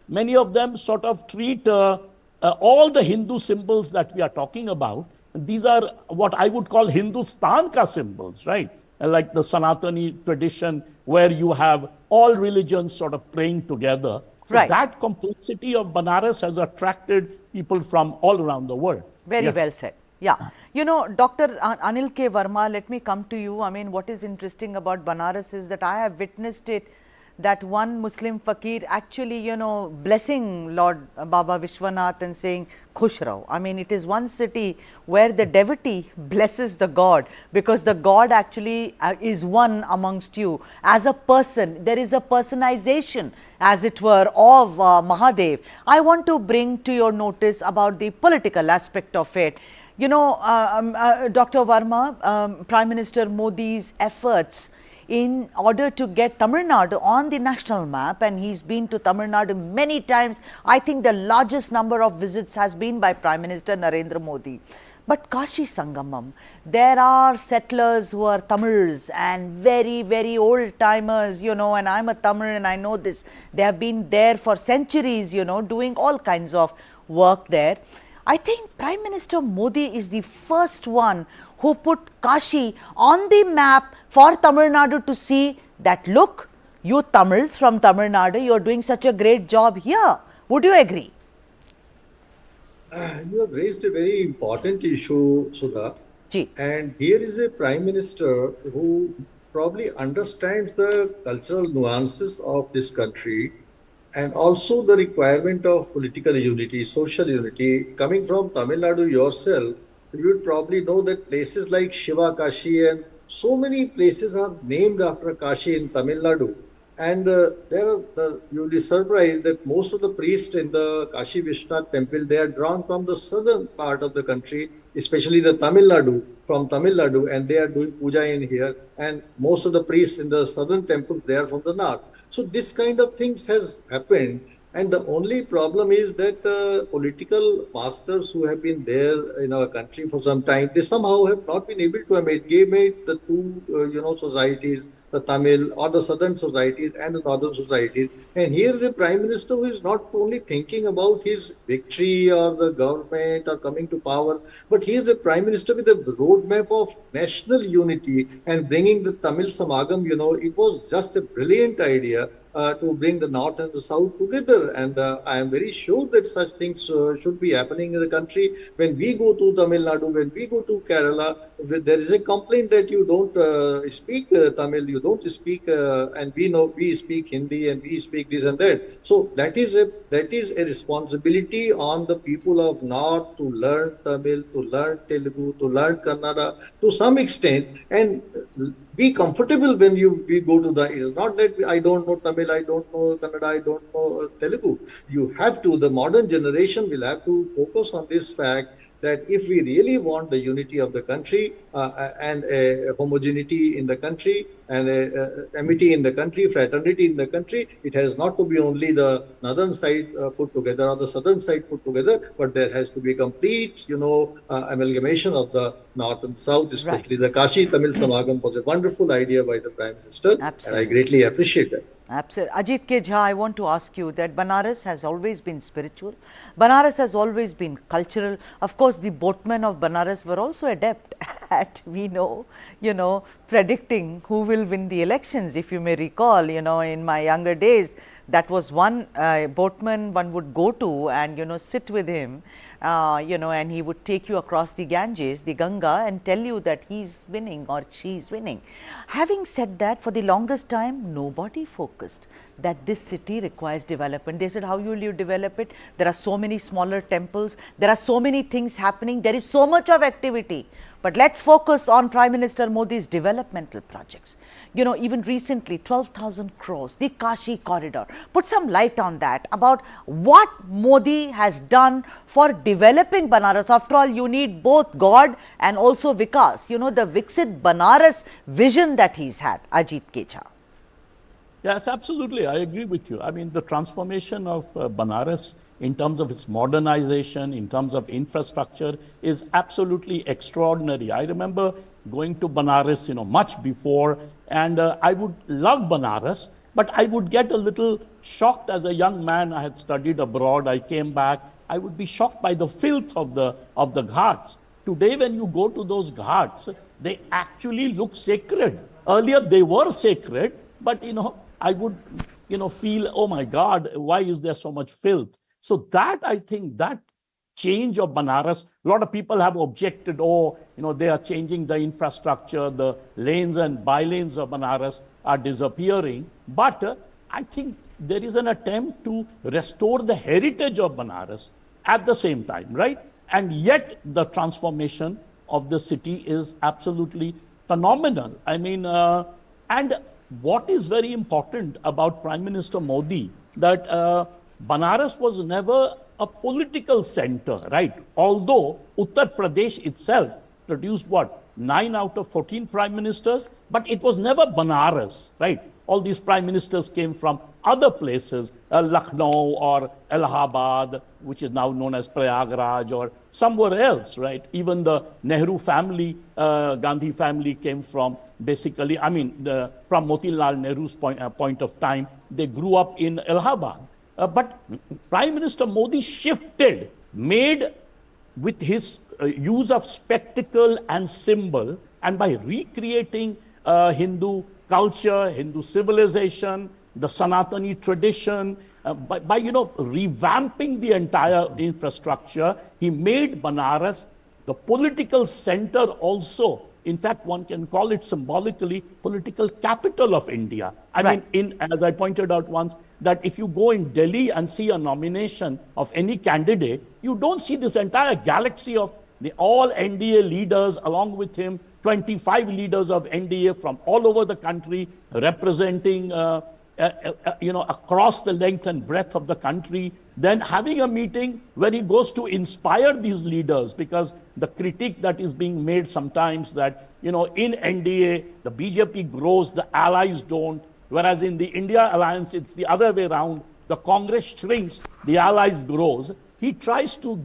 [SPEAKER 5] many of them sort of treat all the Hindu symbols that we are talking about. These are what I would call Hindustan ka symbols, right? Like the Sanatani tradition, where you have all religions sort of praying together. So that complexity of Banaras has attracted people from all around the world.
[SPEAKER 18] Very well said. Yeah. Dr. Anil K. Verma, let me come to you. I mean, what is interesting about Banaras is that I have witnessed it, that one Muslim fakir actually, blessing Lord Baba Vishwanath and saying, Khush Raho. I mean, it is one city where the devotee blesses the God, because the God actually is one amongst you. As a person, there is a personization, as it were, of Mahadev. I want to bring to your notice about the political aspect of it. Dr. Verma, Prime Minister Modi's efforts in order to get Tamil Nadu on the national map, and he's been to Tamil Nadu many times. I think the largest number of visits has been by Prime Minister Narendra Modi. But Kashi Sangamam, there are settlers who are Tamils and very, very old timers, and I'm a Tamil and I know this. They have been there for centuries, doing all kinds of work there. I think Prime Minister Modi is the first one who put Kashi on the map for Tamil Nadu to see that, look, you Tamils from Tamil Nadu, you are doing such a great job here. Would you agree?
[SPEAKER 6] You have raised a very important issue, Sudha. And here is a Prime Minister who probably understands the cultural nuances of this country and also the requirement of political unity, social unity. Coming from Tamil Nadu yourself, you would probably know that places like Shiva Kashi and so many places are named after Kashi in Tamil Nadu. And you'll be surprised that most of the priests in the Kashi Vishwanath temple, they are drawn from the southern part of the country, especially the Tamil Nadu, from Tamil Nadu, and they are doing puja in here. And most of the priests in the southern temples, they are from the north. So this kind of things has happened. And the only problem is that political masters who have been there in our country for some time, they somehow have not been able to amalgamate the two, societies, the Tamil or the southern societies and the northern societies. And here is a Prime Minister who is not only thinking about his victory or the government or coming to power, but he is a Prime Minister with a roadmap of national unity and bringing the Tamil Samagam. It was just a brilliant idea. To bring the north and the south together, and I am very sure that such things should be happening in the country. When we go to Tamil Nadu, when we go to Kerala, there is a complaint that you don't speak Tamil, you don't speak, and we know we speak Hindi and we speak this and that. So that is a responsibility on the people of North to learn Tamil, to learn Telugu, to learn Kannada to some extent, and be comfortable when we go to the. It is not that I don't know Tamil, I don't know Kannada, I don't know Telugu. You have to. The modern generation will have to focus on this fact that if we really want the unity of the country and a homogeneity in the country and amity in the country, fraternity in the country, it has not to be only the northern side put together or the southern side put together, but there has to be complete, amalgamation of the north and south, especially the Kashi Tamil Samagam was a wonderful idea by the Prime Minister. Absolutely. And I greatly appreciate that.
[SPEAKER 18] Absolutely. Ajit K. Jha, I want to ask you that Banaras has always been spiritual. Banaras has always been cultural. Of course, the boatmen of Banaras were also adept at, we know, predicting who will win the elections. If you may recall, in my younger days, that was one boatman one would go to and, sit with him, and he would take you across the Ganges, the Ganga, and tell you that he's winning or she's winning. Having said that, for the longest time, nobody focused that this city requires development. They said, how will you develop it? There are so many smaller temples. There are so many things happening. There is so much of activity. But let's focus on Prime Minister Modi's developmental projects. Even recently, 12,000 crores, the Kashi corridor. Put some light on that, about what Modi has done for developing Banaras. After all, you need both God and also Vikas. The Viksit Banaras vision that he's had. Ajit K. Jha.
[SPEAKER 5] Yes, absolutely. I agree with you. I mean, the transformation of Banaras in terms of its modernization, in terms of infrastructure, is absolutely extraordinary. I remember going to Banaras, much before, and I would love Banaras, but I would get a little shocked as a young man. I had studied abroad. I came back. I would be shocked by the filth of the ghats. Today, when you go to those ghats, they actually look sacred. Earlier, they were sacred, but I would, feel, oh my God, why is there so much filth? So that, I think, that change of Banaras, a lot of people have objected, they are changing the infrastructure, the lanes and bylanes of Banaras are disappearing. But I think there is an attempt to restore the heritage of Banaras at the same time, right? And yet the transformation of the city is absolutely phenomenal. I mean, and what is very important about Prime Minister Modi, that Banaras was never a political center, right? Although Uttar Pradesh itself produced 9 out of 14 prime ministers, but it was never Banaras, right? All these prime ministers came from other places, Lucknow or Allahabad, which is now known as Prayagraj, or somewhere else, right? Even the Nehru family, Gandhi family came from basically, from Motilal Nehru's point of time, they grew up in Allahabad. But Prime Minister Modi shifted, made with his use of spectacle and symbol, and by recreating Hindu culture, Hindu civilization, the Sanatani tradition, by revamping the entire infrastructure, he made Banaras the political center also. In fact, one can call it symbolically political capital of India. I mean, as I pointed out once, that if you go in Delhi and see a nomination of any candidate, you don't see this entire galaxy of all NDA leaders, along with him, 25 leaders of NDA from all over the country, representing across the length and breadth of the country, then having a meeting where he goes to inspire these leaders, because the critique that is being made sometimes that, in NDA, the BJP grows, the allies don't, whereas in the India alliance, it's the other way around. The Congress shrinks, the allies grows. He tries to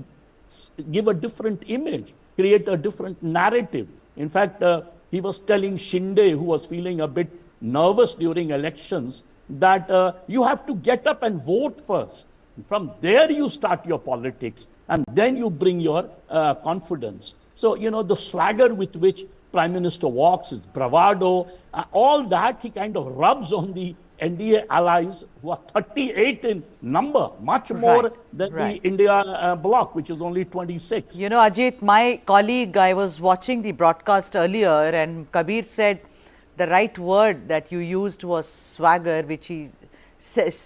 [SPEAKER 5] give a different image, create a different narrative. In fact, he was telling Shinde, who was feeling a bit nervous during elections, that you have to get up and vote first. From there you start your politics, and then you bring your confidence. So, the swagger with which Prime Minister walks, his bravado, all that he kind of rubs on the NDA allies, who are 38 in number, much more than the India bloc, which is only 26.
[SPEAKER 18] Ajit, my colleague, I was watching the broadcast earlier, and Kabir said the right word that you used was swagger, which he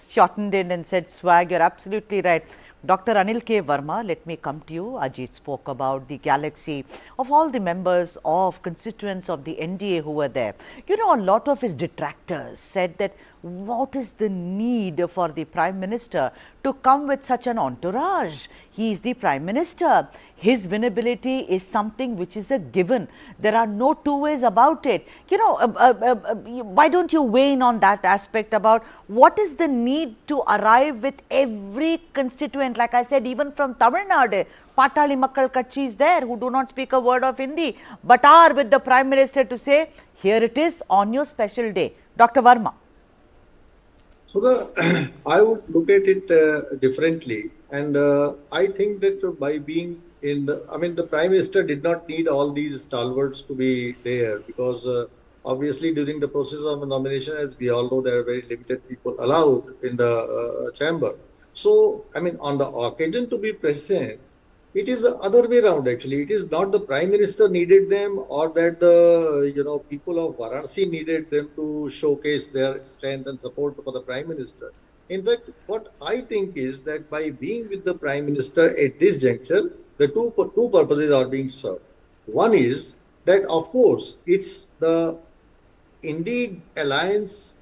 [SPEAKER 18] shortened in and said swag. You're absolutely right. Dr. Anil K. Verma, let me come to you. Ajit spoke about the galaxy of all the members of constituents of the NDA who were there. A lot of his detractors said that what is the need for the Prime Minister to come with such an entourage? He is the Prime Minister. His winnability is something which is a given. There are no two ways about it. Why don't you weigh in on that aspect about what is the need to arrive with every constituent? Like I said, even from Tamil Nadu, Patali Makkal Katchi is there, who do not speak a word of Hindi, but are with the Prime Minister to say, here it is on your special day. Dr. Verma.
[SPEAKER 6] So I would look at it differently, and I think that by being the Prime Minister did not need all these stalwarts to be there, because obviously during the process of a nomination, as we all know, there are very limited people allowed in the chamber. So, on the occasion to be present, it is the other way around actually. It is not the Prime Minister needed them, or that the people of Varanasi needed them to showcase their strength and support for the Prime Minister. In fact, what I think is that by being with the Prime Minister at this juncture, the two purposes are being served. One is that, of course, it's the Indeed Alliance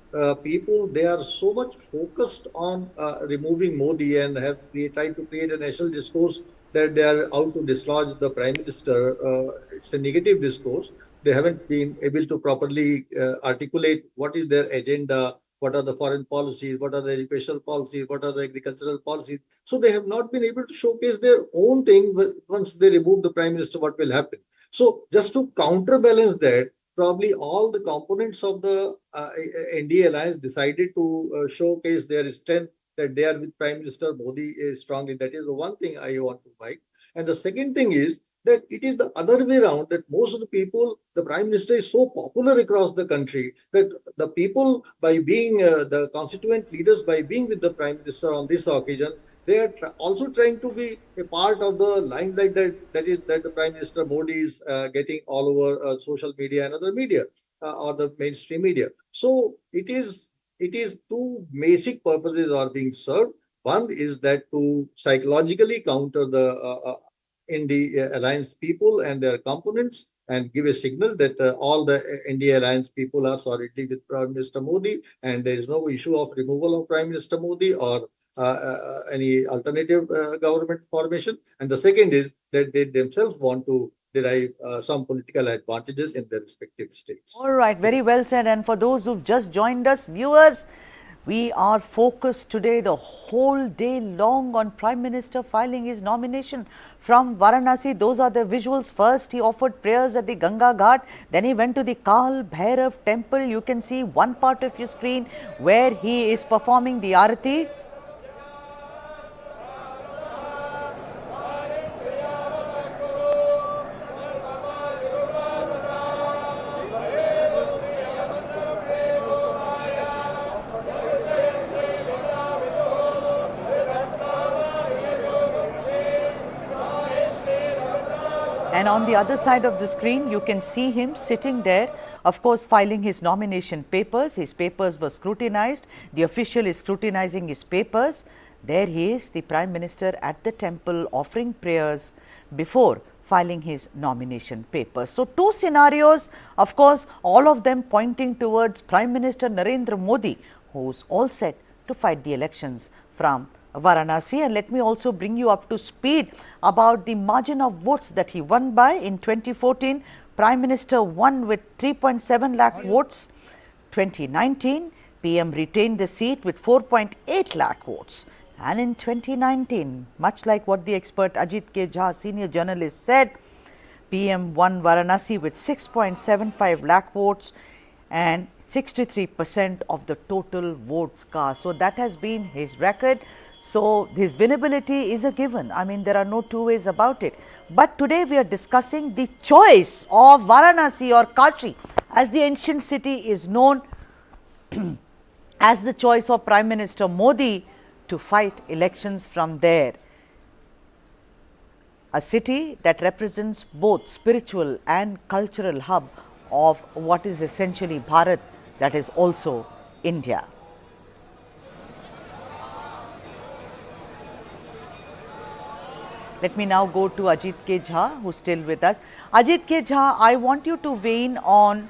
[SPEAKER 6] people, they are so much focused on removing Modi and have tried to create a national discourse that they are out to dislodge the Prime Minister. It's a negative discourse. They haven't been able to properly articulate what is their agenda, what are the foreign policies, what are the educational policies, what are the agricultural policies. So they have not been able to showcase their own thing. Once they remove the Prime Minister, what will happen? So just to counterbalance that, probably all the components of the NDA alliance decided to showcase their strength, that they are with Prime Minister Modi strongly. That is the one thing I want to fight. And the second thing is that it is the other way around, that most of the people, the Prime Minister is so popular across the country that the people, by being the constituent leaders, by being with the Prime Minister on this occasion, they are also trying to be a part of the limelight that the Prime Minister Modi is getting all over social media and other media or the mainstream media. So it is two basic purposes are being served. One is that to psychologically counter the NDA Alliance people and their components, and give a signal that all the NDA Alliance people are solidly with Prime Minister Modi, and there is no issue of removal of Prime Minister Modi or any alternative government formation. And the second is that they themselves want to derive some political advantages in their respective states.
[SPEAKER 18] All right, very well said. And for those who've just joined us, viewers, we are focused today the whole day long on Prime Minister filing his nomination from Varanasi. Those are the visuals. First, he offered prayers at the Ganga Ghat. Then he went to the Kal Bhairav temple. You can see one part of your screen where he is performing the Aarati. And on the other side of the screen, you can see him sitting there, of course, filing his nomination papers. His papers were scrutinized. The official is scrutinizing his papers. There he is, the Prime Minister at the temple offering prayers before filing his nomination papers. So, two scenarios, of course, all of them pointing towards Prime Minister Narendra Modi, who's all set to fight the elections from Varanasi. And let me also bring you up to speed about the margin of votes that he won by. In 2014, Prime Minister won with 3.7 lakh votes. 2019, PM retained the seat with 4.8 lakh votes. And in 2019, much like what the expert Ajit K. Jha, senior journalist, said, PM won Varanasi with 6.75 lakh votes and 63% of the total votes cast. So that has been his record. So his winnability is a given. I mean, there are no two ways about it. But today we are discussing the choice of Varanasi or Kashi, as the ancient city is known, as the choice of Prime Minister Modi to fight elections from there. A city that represents both spiritual and cultural hub of what is essentially Bharat, that is also India. Let me now go to Ajit K. Jha, who is still with us. Ajit K. Jha, I want you to weigh in on,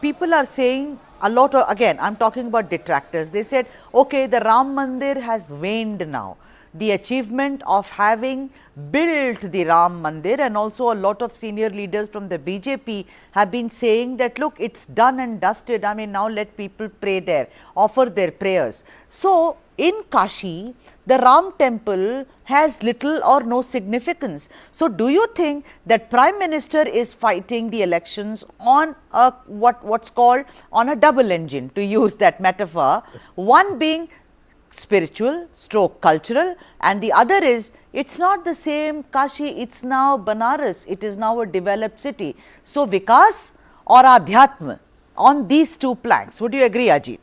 [SPEAKER 18] people are saying a lot of, again, I am talking about detractors. They said, okay, the Ram Mandir has waned now. The achievement of having built the Ram Mandir, and also a lot of senior leaders from the BJP have been saying that, look, it's done and dusted. I mean, now let people pray there, offer their prayers. So, in Kashi, the Ram temple has little or no significance. So, do you think that Prime Minister is fighting the elections on a what's called on a double engine, to use that metaphor, one being spiritual stroke cultural, and the other is it's not the same Kashi, it's now Banaras, it is now a developed city. So, Vikas or Adhyatma on these two planks, would you agree, Ajit?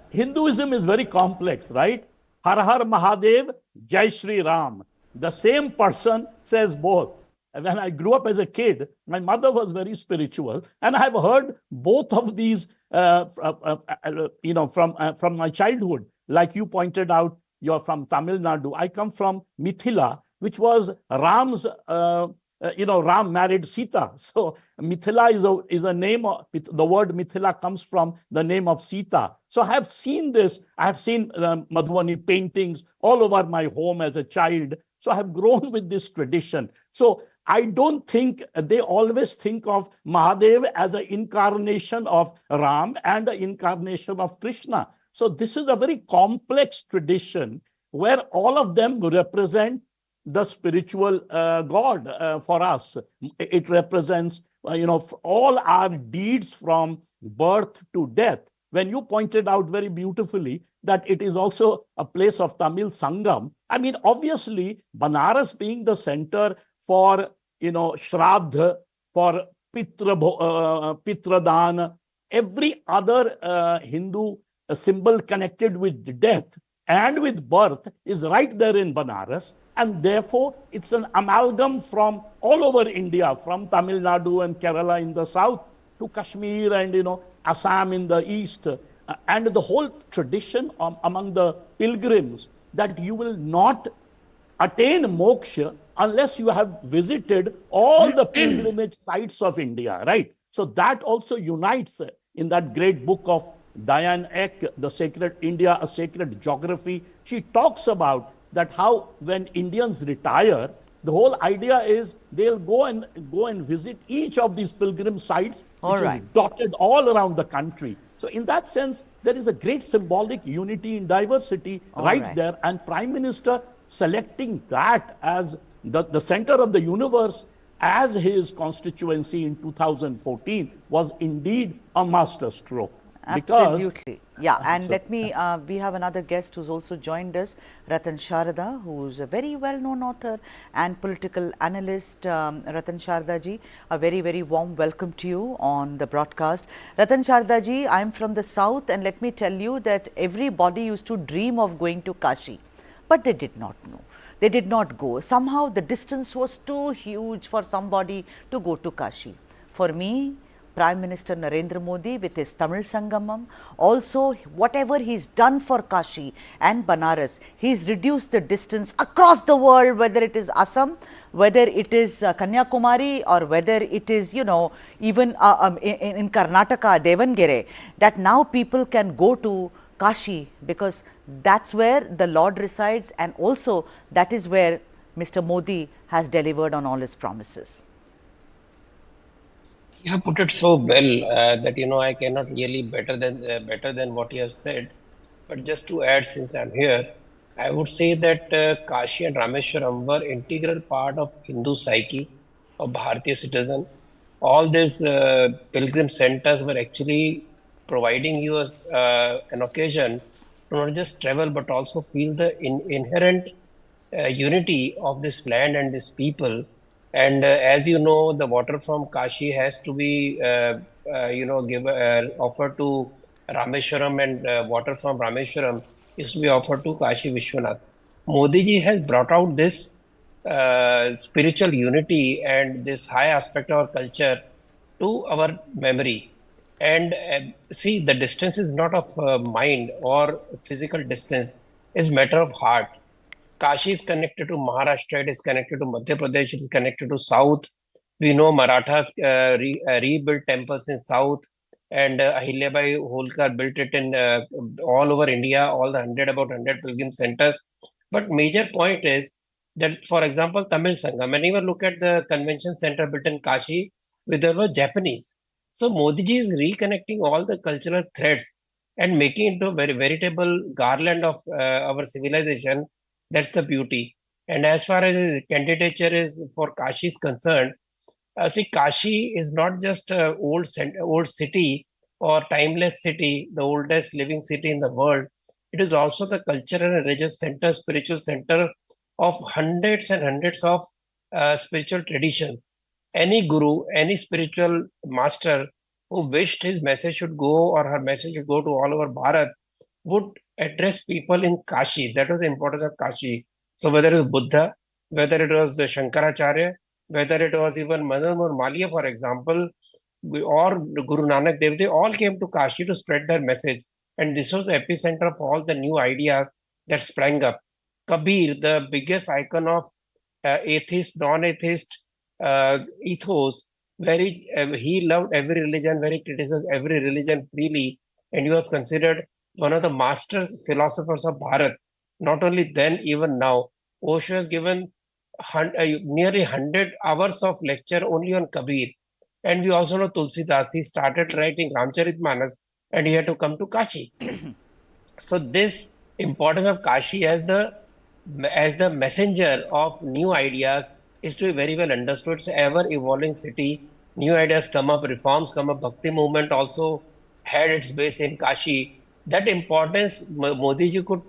[SPEAKER 5] Hinduism is very complex, right? Har Har Mahadev, Jai Shri Ram. The same person says both. And when I grew up as a kid, my mother was very spiritual, and I have heard both of these, from my childhood. Like you pointed out, you're from Tamil Nadu. I come from Mithila, which was Ram's, Ram married Sita. So Mithila is a name, the word Mithila comes from the name of Sita. So I have seen this. I have seen Madhubani paintings all over my home as a child. So I have grown with this tradition. So I don't think they always think of Mahadev as an incarnation of Ram and the incarnation of Krishna. So this is a very complex tradition where all of them represent the spiritual God for us. It represents, all our deeds from birth to death. When you pointed out very beautifully that it is also a place of Tamil Sangam, I mean, obviously, Banaras being the center for, Shraddha, for Pitradhan, every other Hindu symbol connected with death and with birth is right there in Banaras. And therefore, it's an amalgam from all over India, from Tamil Nadu and Kerala in the south to Kashmir and, Assam in the east. And the whole tradition among the pilgrims that you will not attain moksha unless you have visited all the pilgrimage sites of India, right? So that also unites in that great book of Diane Eck, The Sacred India, A Sacred Geography. She talks about that how when Indians retire, the whole idea is they'll go and visit each of these pilgrim sites, which is dotted all around the country. So in that sense, there is a great symbolic unity in diversity right there, and Prime Minister selecting that as the center of the universe as his constituency in 2014 was indeed a master stroke.
[SPEAKER 18] Absolutely. Yeah, and let me, we have another guest who's also joined us, Ratan Sharda, who's a very well-known author and political analyst. Ratan Sharda ji, a very, very warm welcome to you on the broadcast. Ratan Sharda ji, I'm from the south, and let me tell you that everybody used to dream of going to Kashi. but they did not know. They did not go. Somehow the distance was too huge for somebody to go to Kashi. For me, Prime Minister Narendra Modi with his Tamil Sangamam, also whatever he's done for Kashi and Banaras, he's reduced the distance across the world, whether it is Assam, whether it is Kanyakumari, or whether it is, you know, even in Karnataka, Devangere, that now people can go to Kashi because that's where the Lord resides, and also that is where Mr. Modi has delivered on all his promises.
[SPEAKER 12] You have put it so well that I cannot really better than what you have said. But just to add, since I'm here, I would say that Kashi and Rameshwaram were integral part of Hindu psyche of Bharatiya citizen. All these pilgrim centers were actually providing you as an occasion to not just travel but also feel the inherent unity of this land and this people. And as you know, the water from Kashi has to be, offered to Rameshwaram, and water from Rameshwaram is to be offered to Kashi Vishwanath. Modi ji has brought out this spiritual unity and this high aspect of our culture to our memory. And see, the distance is not of mind or physical distance; it's matter of heart. Kashi is connected to Maharashtra, it is connected to Madhya Pradesh, it is connected to South. We know Marathas rebuilt temples in South, and Ahilyabai Holkar built it in all over India, all the about 100 pilgrim centers. But major point is that, for example, Tamil Sangam, and even look at the convention center built in Kashi, with the were Japanese. So Modi ji is reconnecting all the cultural threads and making it into a very veritable garland of our civilization. That's the beauty. And as far as his candidature is for Kashi is concerned, see, Kashi is not just an old city or timeless city, the oldest living city in the world. It is also the cultural and religious center, spiritual center of hundreds and hundreds of spiritual traditions. Any guru, any spiritual master who wished his message should go or her message should go to all over Bharat would address people in Kashi. That was the importance of Kashi. So whether it was Buddha, whether it was Shankaracharya, whether it was even Madan or Malia, for example, or Guru Nanak Dev, they all came to Kashi to spread their message. And this was the epicenter of all the new ideas that sprang up. Kabir, the biggest icon of atheist, non-atheist ethos, he loved every religion, very criticized every religion freely, and he was considered one of the masters philosophers of Bharat. Not only then, even now, Osho has given nearly 100 hours of lecture only on Kabir. And we also know Tulsidas, he started writing Ramcharitmanas and he had to come to Kashi. So this importance of Kashi as the messenger of new ideas is to be very well understood. It's an ever-evolving city. New ideas come up, reforms come up. Bhakti movement also had its base in Kashi. That importance Modi ji could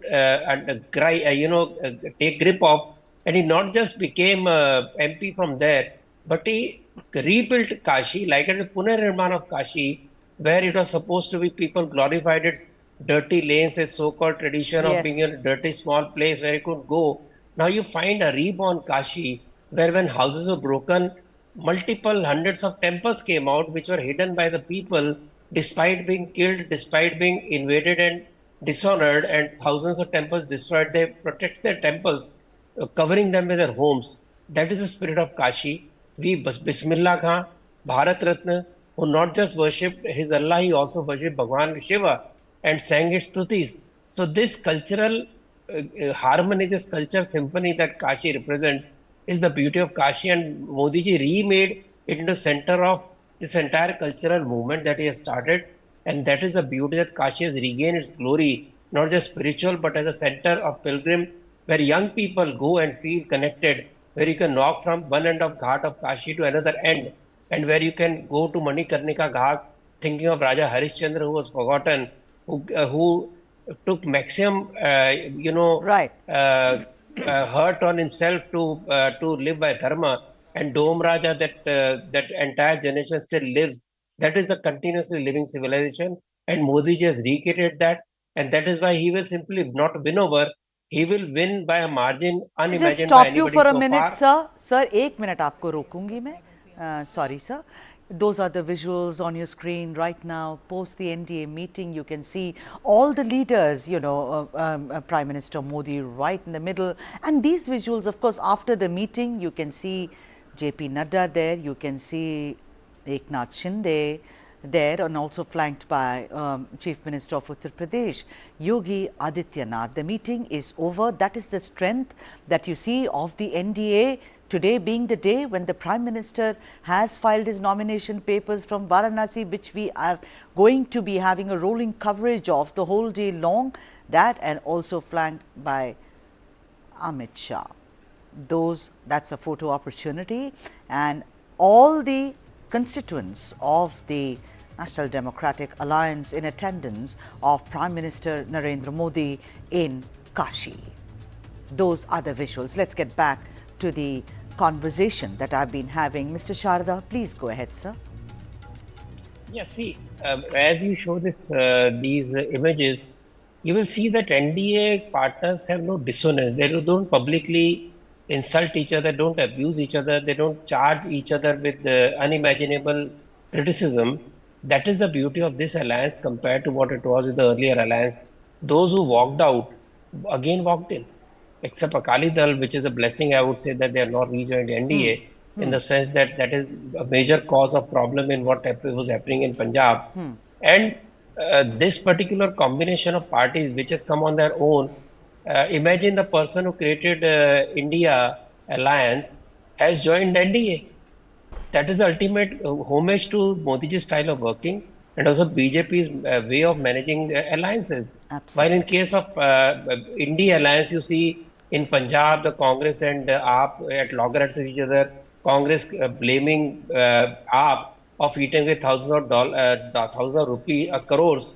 [SPEAKER 12] take grip of, and he not just became MP from there, but he rebuilt Kashi like a Punarnirman of Kashi, where it was supposed to be, people glorified its dirty lanes, its so-called tradition of being a dirty small place where you could go. Now you find a reborn Kashi, where when houses were broken, multiple hundreds of temples came out which were hidden by the people, despite being killed, despite being invaded and dishonored, and thousands of temples destroyed. They protect their temples, covering them with their homes. That is the spirit of Kashi. We Bismillah Khan, Bharat Ratna, who not just worshipped his Allah, he also worshipped Bhagwan Shiva and sang its stutis. So this cultural harmony, this culture symphony that Kashi represents is the beauty of Kashi, and Modi ji remade it into the center of this entire cultural movement that he has started. And that is the beauty, that Kashi has regained its glory, not just spiritual, but as a center of pilgrim, where young people go and feel connected, where you can walk from one end of Ghat of Kashi to another end, and where you can go to Manikarnika Ghat, thinking of Raja Harishchandra, who was forgotten, who took maximum, hurt on himself to live by dharma, and Dom Raja, that entire generation still lives. That is the continuously living civilization, and Modi ji has recreated that, and that is why he will simply not win over. he will win by a margin unimagined
[SPEAKER 18] stop
[SPEAKER 12] by
[SPEAKER 18] you
[SPEAKER 12] anybody
[SPEAKER 18] for a
[SPEAKER 12] so
[SPEAKER 18] minute,
[SPEAKER 12] far.
[SPEAKER 18] sir. एक minute आपको रोकूंगी मैं. Sorry, sir. Those are the visuals on your screen right now. Post the NDA meeting, you can see all the leaders, you know, Prime Minister Modi right in the middle. And these visuals, of course, after the meeting, you can see JP Nadda there, you can see Eknath Shinde there, and also flanked by Chief Minister of Uttar Pradesh, Yogi Adityanath. The meeting is over. That is the strength that you see of the NDA. Today being the day when the Prime Minister has filed his nomination papers from Varanasi, which we are going to be having a rolling coverage of the whole day long, that and also flanked by Amit Shah. That's a photo opportunity, and all the constituents of the National Democratic Alliance in attendance of Prime Minister Narendra Modi in Kashi. Those are the visuals. Let's get back to the conversation that I've been having. Mr. Sharda, please go ahead, sir.
[SPEAKER 12] Yeah, see, as you show these images, you will see that NDA partners have no dissonance. They don't publicly insult each other, don't abuse each other, they don't charge each other with unimaginable criticism. That is the beauty of this alliance compared to what it was with the earlier alliance. Those who walked out again walked in. Except Akali Dal, which is a blessing, I would say that they are not rejoined NDA in the sense that that is a major cause of problem in what was happening in Punjab. And this particular combination of parties which has come on their own, imagine the person who created India Alliance has joined NDA. That is the ultimate homage to Modi's style of working and also BJP's way of managing alliances.
[SPEAKER 18] Absolutely.
[SPEAKER 12] While in case of India Alliance, you see in Punjab, the Congress and AAP at loggerheads with each other. Congress blaming AAP of eating away thousands of crores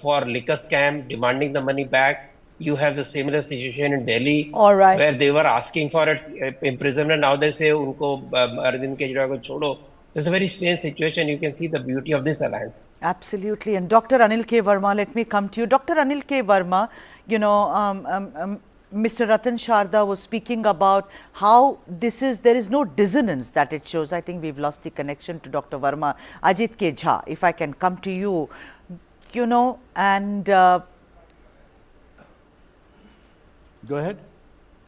[SPEAKER 12] for liquor scam, demanding the money back. You have the similar situation in Delhi, where they were asking for its imprisonment. Now they say, "Unko Arvind Kejriwal ko chodo." It's a very strange situation. You can see the beauty of this alliance.
[SPEAKER 18] Absolutely. And Dr. Anil K. Verma, let me come to you. Dr. Anil K. Verma, you know, Mr. Ratan Sharda was speaking about how there is no dissonance that it shows. I think we've lost the connection to Dr. Verma. Ajit K. Jha, if I can come to you, you know, and
[SPEAKER 5] go ahead.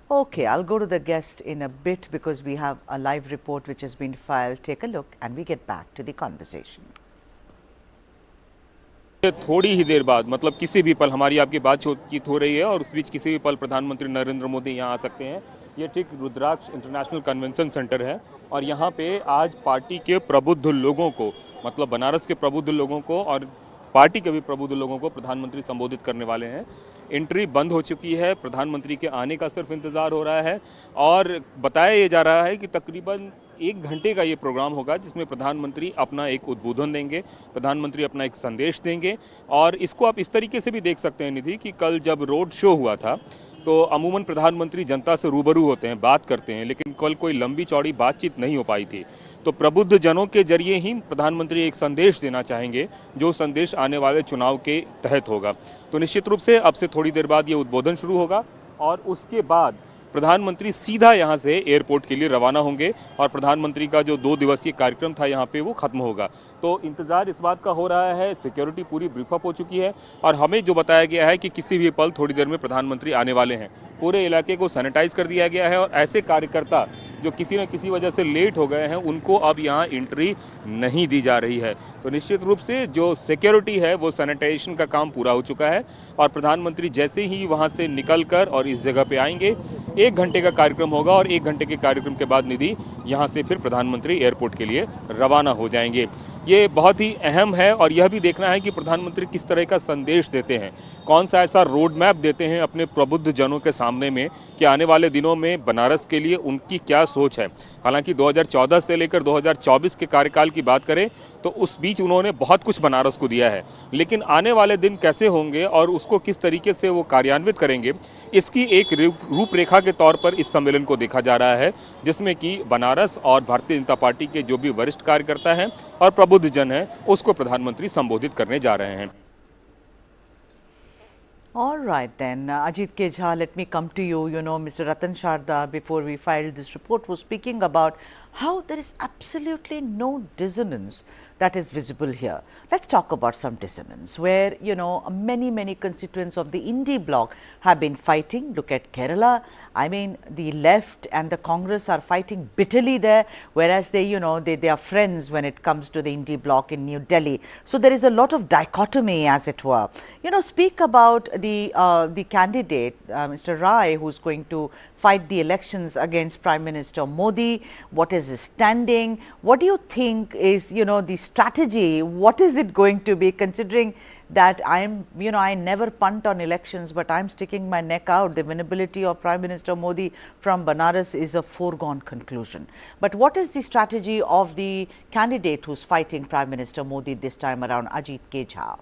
[SPEAKER 18] Okay, I'll go to the guest in a bit because we have a live report which has been filed. Take a look and we get back to the conversation.
[SPEAKER 1] थोड़ी ही देर बाद, मतलब किसी भी पल हमारी आपकी बातचीत हो रही है और उस बीच किसी भी पल प्रधानमंत्री नरेंद्र मोदी यहाँ आ सकते हैं। ये ठीक रुद्राक्ष इंटरनेशनल कन्वेंशन सेंटर है और यहाँ पे आज पार्टी के प्रबुद्ध लोगों को, मतलब बनारस के प्रबुद्ध लोगों को और पार्टी के भी प्रबुद्ध लोगों को प्रधानमंत्री संबोधित करने वाले हैं। एंट्री बंद हो चुकी है, प्रधानमंत्री के आने का सिर्फ इंतज़ार हो रहा है और बताया ये जा रहा है कि तकरीबन 1 घंटे का ये प्रोग्राम होगा जिसमें प्रधानमंत्री अपना एक उद्बोधन देंगे, प्रधानमंत्री अपना एक संदेश देंगे। और इसको आप इस तरीके से भी देख सकते हैं निधि कि कल जब रोड शो हुआ था तो अमूमन प्रधानमंत्री जनता से रूबरू होते हैं, बात करते हैं, लेकिन कल कोई लंबी चौड़ी बातचीत नहीं हो पाई थी। तो प्रबुद्ध जनों के जरिए ही प्रधानमंत्री एक संदेश देना चाहेंगे, जो संदेश आने वाले चुनाव के तहत होगा। तो निश्चित रूप से अब से थोड़ी देर बाद ये उद्बोधन शुरू होगा और उसके बाद प्रधानमंत्री सीधा यहाँ से एयरपोर्ट के लिए रवाना होंगे और प्रधानमंत्री का जो 2 दिवसीय कार्यक्रम था यहाँ पे वो खत्म होगा। तो इंतज़ार इस बात का हो रहा है, सिक्योरिटी पूरी ब्रीफ अप हो चुकी है और हमें जो बताया गया है कि किसी भी पल थोड़ी देर में प्रधानमंत्री आने वाले हैं। पूरे इलाके को सैनिटाइज कर दिया गया है और ऐसे कार्यकर्ता जो किसी न किसी वजह से लेट हो गए हैं उनको अब यहाँ एंट्री नहीं दी जा रही है। तो निश्चित रूप से जो सिक्योरिटी है वो सैनिटाइजेशन का काम पूरा हो चुका है और प्रधानमंत्री जैसे ही वहाँ से निकलकर और इस जगह पे आएंगे, 1 घंटे का कार्यक्रम होगा और 1 घंटे के कार्यक्रम के बाद निधि यहाँ से फिर प्रधानमंत्री एयरपोर्ट के लिए रवाना हो जाएंगे। ये बहुत ही अहम है और यह भी देखना है कि प्रधानमंत्री किस तरह का संदेश देते हैं, कौन सा ऐसा रोड मैप देते हैं अपने प्रबुद्ध जनों के सामने में कि आने वाले दिनों में बनारस के लिए उनकी क्या सोच है। हालांकि 2014 से लेकर 2024 के कार्यकाल की बात करें तो उस बीच उन्होंने बहुत कुछ बनारस को दिया है, लेकिन आने वाले दिन कैसे होंगे और उसको किस तरीके से वो कार्यान्वित करेंगे, इसकी एक रूपरेखा के तौर पर इस सम्मेलन को देखा जा रहा है, जिसमें कि बनारस और भारतीय जनता पार्टी के जो भी वरिष्ठ कार्यकर्ता हैं और प्रबुद्ध जन हैं उसको प्रधानमंत्री संबोधित करने जा रहे हैं।
[SPEAKER 18] All right then, Ajit K. Jha, let me come to you. You know, Mr. Ratan Sharda, before we filed this report, was speaking about how there is absolutely no dissonance that is visible here. Let's talk about some dissonance where, you know, many constituents of the Indie bloc have been fighting. Look at Kerala. I mean, the left and the Congress are fighting bitterly there, whereas they, you know, they are friends when it comes to the Indie bloc in New Delhi. So there is a lot of dichotomy, as it were. You know, speak about the candidate, Mr. Rai, who's going to fight the elections against Prime Minister Modi. What is his standing? What do you think is, you know, the strategy? What is it going to be, considering that I never punt on elections, but I'm sticking my neck out. The winnability of Prime Minister Modi from Banaras is a foregone conclusion. But what is the strategy of the candidate who's fighting Prime Minister Modi this time around, Ajit K. Jha?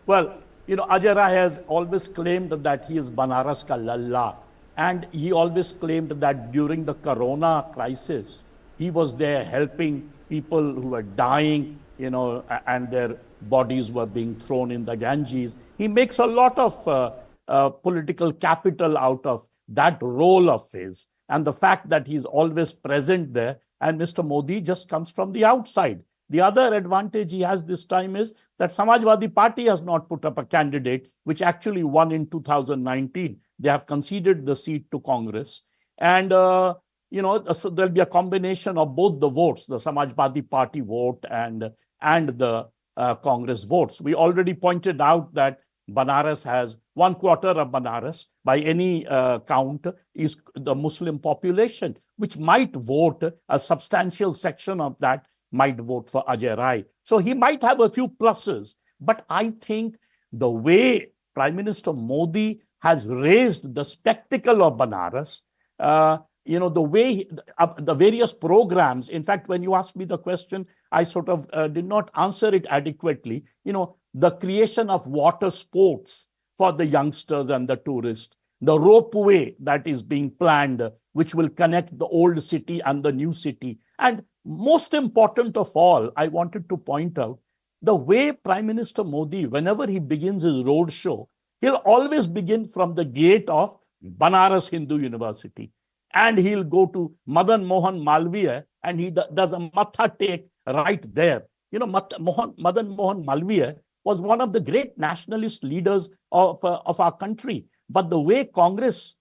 [SPEAKER 5] Well, you know, Ajay Rai has always claimed that he is Banaras ka lalla, and he always claimed that during the corona crisis, he was there helping people who were dying, you know, and their bodies were being thrown in the Ganges. He makes a lot of political capital out of that role of his, and the fact that he's always present there, and Mr. Modi just comes from the outside. The other advantage he has this time is that Samajwadi Party has not put up a candidate, which actually won in 2019. They have conceded the seat to Congress. And, you know, so there'll be a combination of both the votes, the Samajwadi Party vote and the Congress votes. We already pointed out that Banaras has 1/4 of Banaras, by any count, is the Muslim population, which might vote, a substantial section of that might vote for Ajay Rai. So he might have a few pluses, but I think the way Prime Minister Modi has raised the spectacle of Banaras, you know, the way the various programs, in fact, when you asked me the question, I sort of did not answer it adequately. You know, the creation of water sports for the youngsters and the tourists, the ropeway that is being planned, which will connect the old city and the new city. And most important of all, I wanted to point out the way Prime Minister Modi, whenever he begins his roadshow, he'll always begin from the gate of Banaras Hindu University. And he'll go to Madan Mohan Malviya and he does a matha take right there. You know, Madan Mohan Malviya was one of the great nationalist leaders of our country. But the way Congress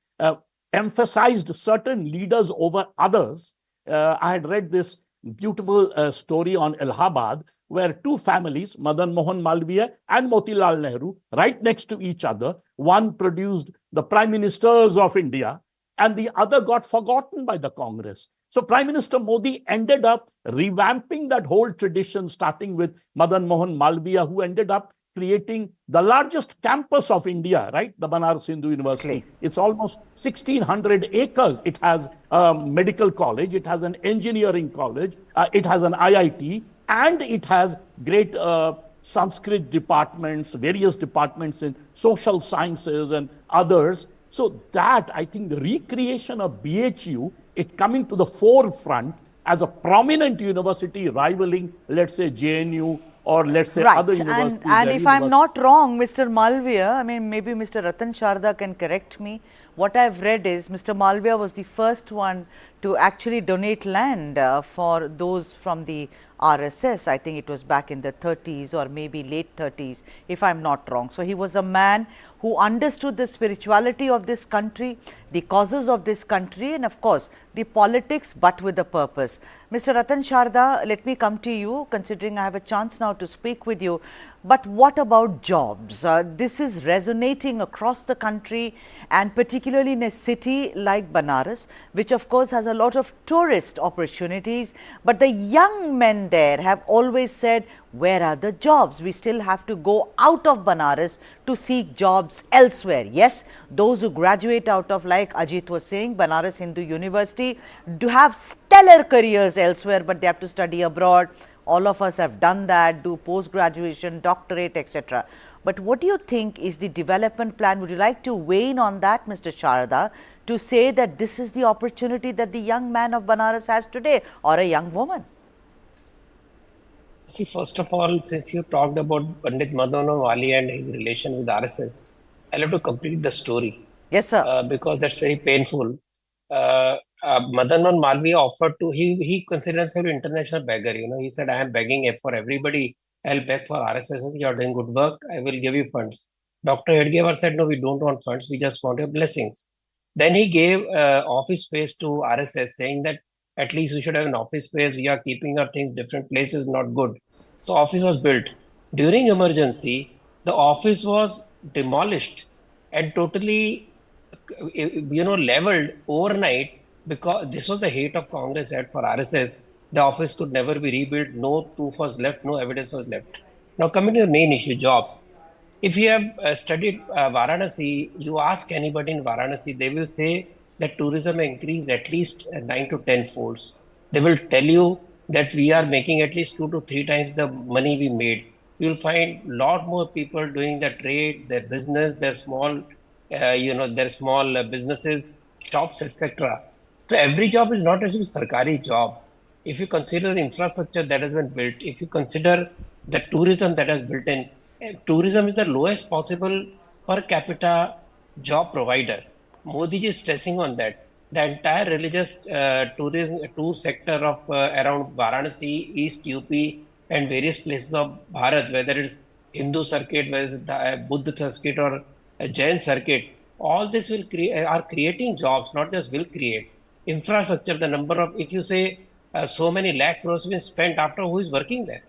[SPEAKER 5] emphasized certain leaders over others, I had read this beautiful story on Allahabad, where two families, Madan Mohan Malviya and Motilal Nehru, right next to each other, one produced the prime ministers of India, and the other got forgotten by the Congress. So Prime Minister Modi ended up revamping that whole tradition, starting with Madan Mohan Malviya, who ended up creating the largest campus of India, right? The Banaras Hindu University. It's almost 1,600 acres. It has a medical college, it has an engineering college, it has an IIT, and it has great Sanskrit departments, various departments in social sciences and others. So that, I think, the recreation of BHU, it coming to the forefront as a prominent university rivaling, let's say, JNU, or let's say other universities.
[SPEAKER 18] And if I'm not wrong, Mr. Malviya, I mean, maybe Mr. Ratan Sharda can correct me. What I've read is Mr. Malviya was the first one to actually donate land for those from the RSS. I think it was back in the 30s or maybe late 30s, if I'm not wrong. So he was a man who understood the spirituality of this country, the causes of this country, and of course, the politics, but with a purpose. Mr. Ratan Sharda, let me come to you, considering I have a chance now to speak with you. But what about jobs? This is resonating across the country, and particularly in a city like Banaras, which of course has a lot of tourist opportunities. But the young men there have always said, where are the jobs? We still have to go out of Banaras to seek jobs elsewhere. Yes, those who graduate out of, like Ajit was saying, Banaras Hindu University, do have stellar careers elsewhere, but they have to study abroad. All of us have done that, do post-graduation, doctorate, etc. But what do you think is the development plan? Would you like to weigh in on that, Mr. Sharda, to say that this is the opportunity that the young man of Banaras has today, or a young woman?
[SPEAKER 12] See, first of all, since you talked about Pandit Madan Wali and his relation with RSS, I'll have to complete the story.
[SPEAKER 18] Yes, sir.
[SPEAKER 12] Because that's very painful. Madan Malviya offered to, he considered himself an international beggar. He said, I am begging for everybody. I'll beg for RSS. You are doing good work. I will give you funds. Dr. Hedgewar said, no, we don't want funds. We just want your blessings. Then he gave office space to RSS, saying that at least we should have an office space. We are keeping our things different places, not good. So office was built. During emergency, the office was demolished and totally, leveled overnight, because this was the hate of Congress had for RSS. The office could never be rebuilt. No proof was left. No evidence was left. Now coming to the main issue, jobs. If you have studied Varanasi, you ask anybody in Varanasi, they will say that tourism increased at least 9 to 10 folds. They will tell you that we are making at least 2 to 3 times the money we made. You'll find a lot more people doing the trade, their business, their small, businesses, shops, etc. So every job is not actually a sarkari job. If you consider the infrastructure that has been built, if you consider the tourism that has built in, tourism is the lowest possible per capita job provider. Modi ji is stressing on that. The entire religious tour sector of around Varanasi, East UP, and various places of Bharat, whether it's Hindu circuit, whether it's the Buddha circuit or a Jain circuit, all this will are creating jobs, not just will create. Infrastructure, the number of, if you say so many lakh crores have been spent, after who is working there?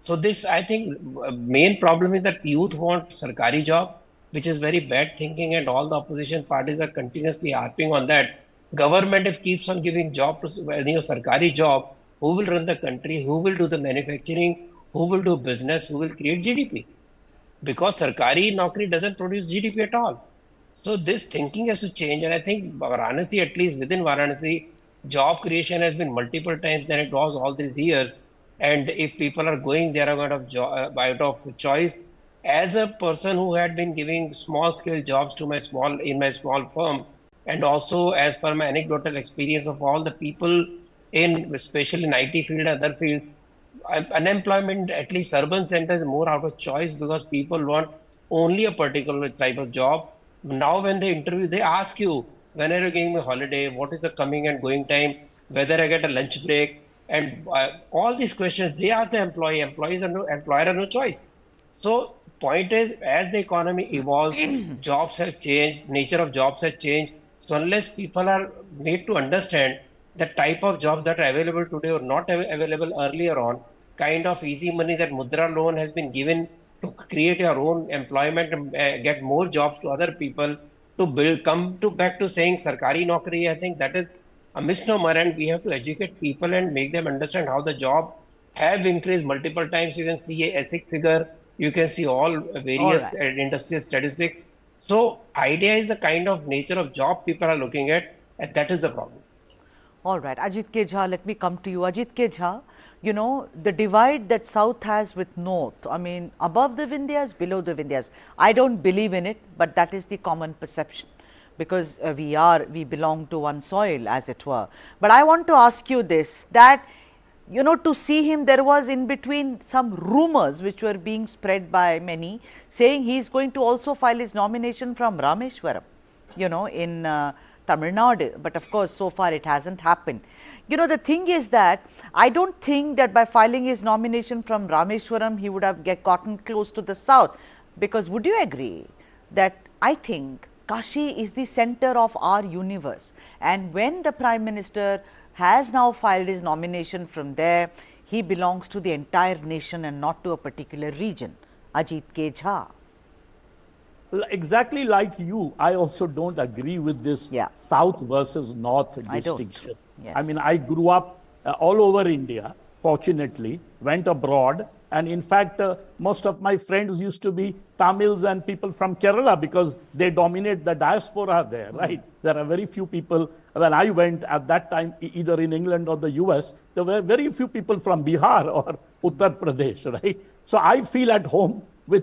[SPEAKER 12] So this, I think, main problem is that youth want sarkari job, which is very bad thinking, and all the opposition parties are continuously harping on that. Government, if keeps on giving job to sarkari job, who will run the country? Who will do the manufacturing? Who will do business? Who will create GDP? Because sarkari naukri doesn't produce GDP at all. So this thinking has to change, and I think Varanasi, at least within Varanasi, job creation has been multiple times than it was all these years. And if people are going there out of choice, as a person who had been giving small scale jobs to my small firm, and also as per my anecdotal experience of all the people in, especially in IT field and other fields, unemployment, at least urban centers, more out of choice, because people want only a particular type of job. Now when they interview, they ask you, when are you giving me holiday? What is the coming and going time? Whether I get a lunch break? And all these questions, they ask the employee. Employer have no choice. So point is, as the economy evolves, jobs have changed, nature of jobs have changed. So unless people are made to understand the type of jobs that are available today or not available earlier on, kind of easy money that Mudra loan has been given to create your own employment and get more jobs to other people, to build, back to saying sarkari naukri, I think that is a misnomer, and we have to educate people and make them understand how the job have increased multiple times. You can see a six figure, you can see all various industrial statistics. So idea is the kind of nature of job people are looking at, and that is the problem.
[SPEAKER 18] All right, Ajit K. Jha, let me come to you. Ajit K. Jha, you know, the divide that South has with North, I mean, above the Vindhyas, below the Vindhyas, I don't believe in it, but that is the common perception, because we belong to one soil, as it were. But I want to ask you this, that, you know, to see him, there was in between some rumors which were being spread by many, saying he is going to also file his nomination from Rameshwaram, you know, in Tamil Nadu. But of course, so far it hasn't happened. You know, the thing is that I don't think that by filing his nomination from Rameshwaram, he would have gotten close to the south, because would you agree that I think Kashi is the center of our universe, and when the Prime Minister has now filed his nomination from there, he belongs to the entire nation and not to a particular region. Ajit K. Jha.
[SPEAKER 5] Well, exactly like you, I also don't agree with this South versus North distinction.
[SPEAKER 18] Yes.
[SPEAKER 5] I mean, I grew up all over India, fortunately, went abroad, and in fact, most of my friends used to be Tamils and people from Kerala, because they dominate the diaspora there, right? There are very few people. When I went at that time, either in England or the US, there were very few people from Bihar or Uttar Pradesh, right? So I feel at home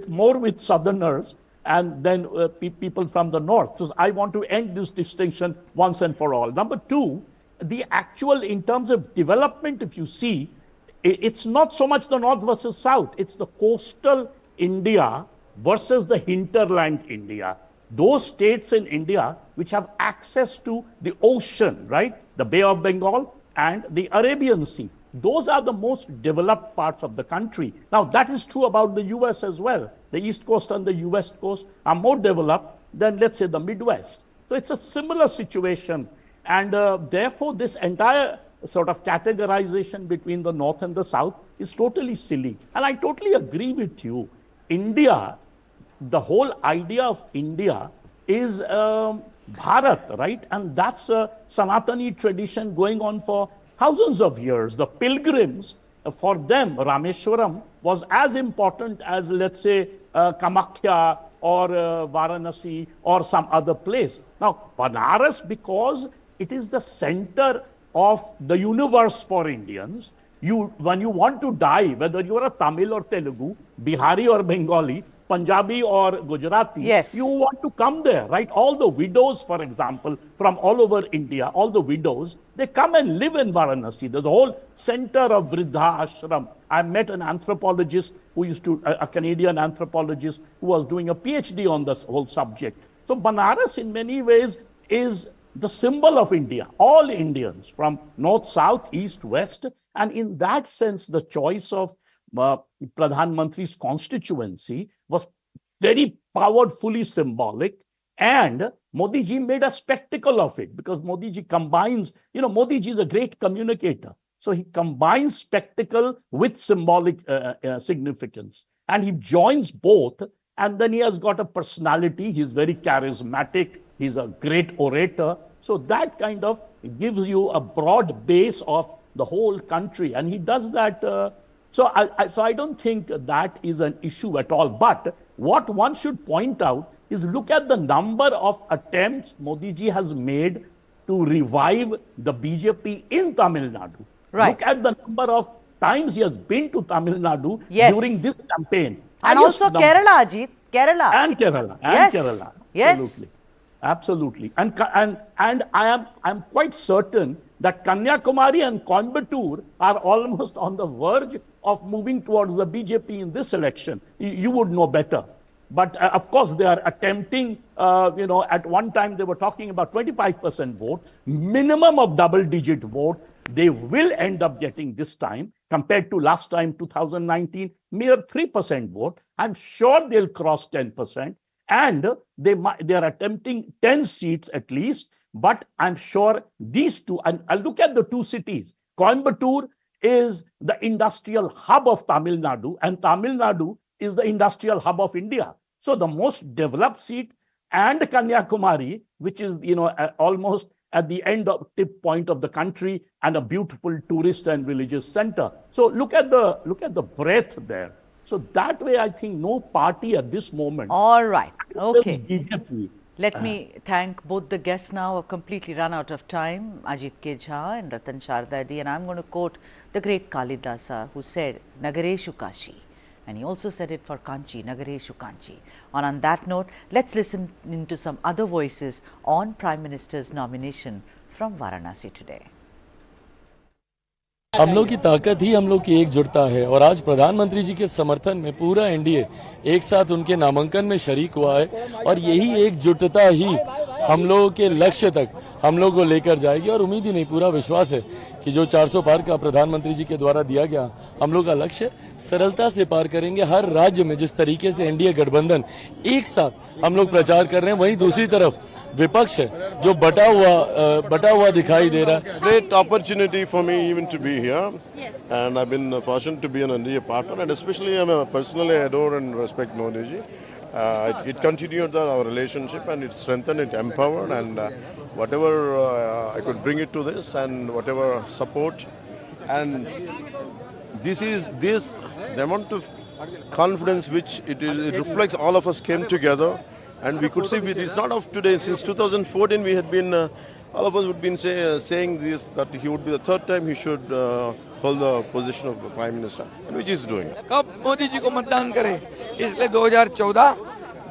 [SPEAKER 5] more with Southerners and then people from the North. So I want to end this distinction once and for all. Number two, the actual, in terms of development, if you see, it's not so much the north versus south, it's the coastal India versus the hinterland India. Those states in India which have access to the ocean, right? The Bay of Bengal and the Arabian Sea. Those are the most developed parts of the country. Now, that is true about the US as well. The East Coast and the West Coast are more developed than, let's say, the Midwest. So it's a similar situation. And therefore, this entire sort of categorization between the North and the South is totally silly. And I totally agree with you. India, the whole idea of India is Bharat, right? And that's a Sanatani tradition going on for thousands of years. The pilgrims, for them, Rameshwaram was as important as, let's say, Kamakhya or Varanasi or some other place. Now, Banaras, because it is the center of the universe for Indians, when you want to die, whether you are a Tamil or Telugu, Bihari or Bengali, Punjabi or Gujarati, yes, you want to come there, right? All the widows, for example, from all over India, all the widows, they come and live in Varanasi. There's a whole center of Vridha Ashram. I met an anthropologist who used to, a Canadian anthropologist who was doing a PhD on this whole subject. So Banaras in many ways is the symbol of India, all Indians from north, south, east, west. And in that sense, the choice of Pradhan Mantri's constituency was very powerfully symbolic, and Modi ji made a spectacle of it because Modi ji combines, Modi ji is a great communicator. So he combines spectacle with symbolic significance, and he joins both, and then he has got a personality. He's very charismatic. He's a great orator. So that kind of gives you a broad base of the whole country, and he does that. So I don't think that is an issue at all. But what one should point out is look at the number of attempts Modi ji has made to revive the BJP in Tamil Nadu. Right. Look at the number of times he has been to Tamil Nadu during this campaign.
[SPEAKER 18] And also Kerala, Ajit. Kerala.
[SPEAKER 5] And Kerala. And yes. Kerala.
[SPEAKER 18] Yes.
[SPEAKER 5] Absolutely. Absolutely. And I am quite certain that Kanyakumari and Coimbatore are almost on the verge of moving towards the BJP in this election. You would know better. But of course, they are attempting, at one time they were talking about 25% vote, minimum of double-digit vote. They will end up getting this time compared to last time, 2019, mere 3% vote. I'm sure they'll cross 10%. And they are attempting 10 seats at least. But I'm sure these two, and I'll look at the two cities. Coimbatore is the industrial hub of Tamil Nadu, and Tamil Nadu is the industrial hub of India. So the most developed seat, and Kanyakumari, which is, almost at the end of tip point of the country and a beautiful tourist and religious center. So look at the breadth there. So that way, I think no party at this moment.
[SPEAKER 18] All right. Okay.
[SPEAKER 5] BJP.
[SPEAKER 18] Let me thank both the guests now. I've completely run out of time, Ajit K. Jha and Ratan Shardadi. And I'm going to quote the great Kalidasa, who said, Nagareshu Kashi. And he also said it for Kanchi, Nagareshu Kanchi. And on that note, let's listen into some other voices on Prime Minister's nomination from Varanasi today.
[SPEAKER 27] हम लोग की ताकत ही हम लोग की एकजुटता है और आज प्रधानमंत्री जी के समर्थन में पूरा एनडीए एक साथ उनके नामांकन में शरीक हुआ है और यही एकजुटता ही हम लोगों के लक्ष्य तक हम लोग को लेकर जाएगी और उम्मीद ही नहीं पूरा विश्वास है कि जो 400 पार का प्रधानमंत्री जी के द्वारा दिया गया हम लोग का लक्ष्य सरलता से पार करेंगे। हर राज्य में जिस तरीके से एनडीए गठबंधन एक साथ हम लोग प्रचार कर रहे हैं, वहीं दूसरी तरफ विपक्ष है जो बटा हुआ दिखाई दे रहा है।
[SPEAKER 13] Great opportunity for me even to be here, and I've been fortunate to be an NDA partner, and especially I personally adore and respect Modi ji. It continued our relationship, and it strengthened, it empowered, and whatever I could bring it to this, and whatever support, and the amount of confidence which it reflects. All of us came together. And we could see it's not of today. Since 2014, we had been, all of us would been saying this, that he would be the third time he should hold the position of the Prime Minister, and which he is doing.
[SPEAKER 17] कब मोदी जी को मतदान करें, इसलिए 2014,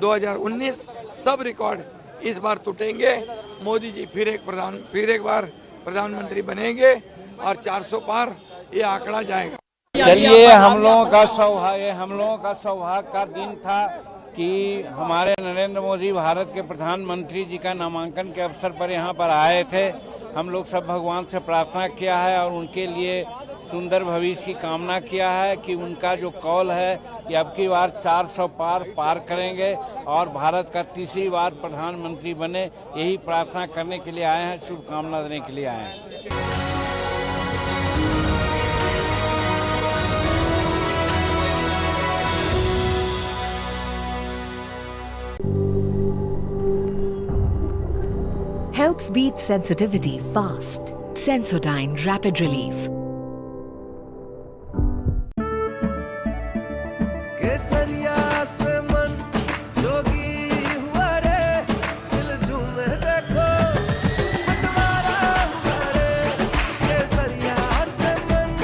[SPEAKER 17] 2019 सब record इस बार टूटेंगे। मोदी जी फिर एक बार प्रधानमंत्री बनेंगे और 400 पार ये आंकड़ा जाएगा।
[SPEAKER 19] चलिए हम लोगों का सौभाग्य का दिन था कि हमारे नरेंद्र मोदी भारत के प्रधानमंत्री जी का नामांकन के अवसर पर यहाँ पर आए थे। हम लोग सब भगवान से प्रार्थना किया है और उनके लिए सुंदर भविष्य की कामना किया है कि उनका जो कॉल है कि अब की बार 400 पार करेंगे और भारत का तीसरी बार प्रधानमंत्री बने, यही प्रार्थना करने के लिए आए हैं, शुभकामना देने के लिए आए हैं।
[SPEAKER 20] Helps beat sensitivity fast. Sensodyne Rapid Relief.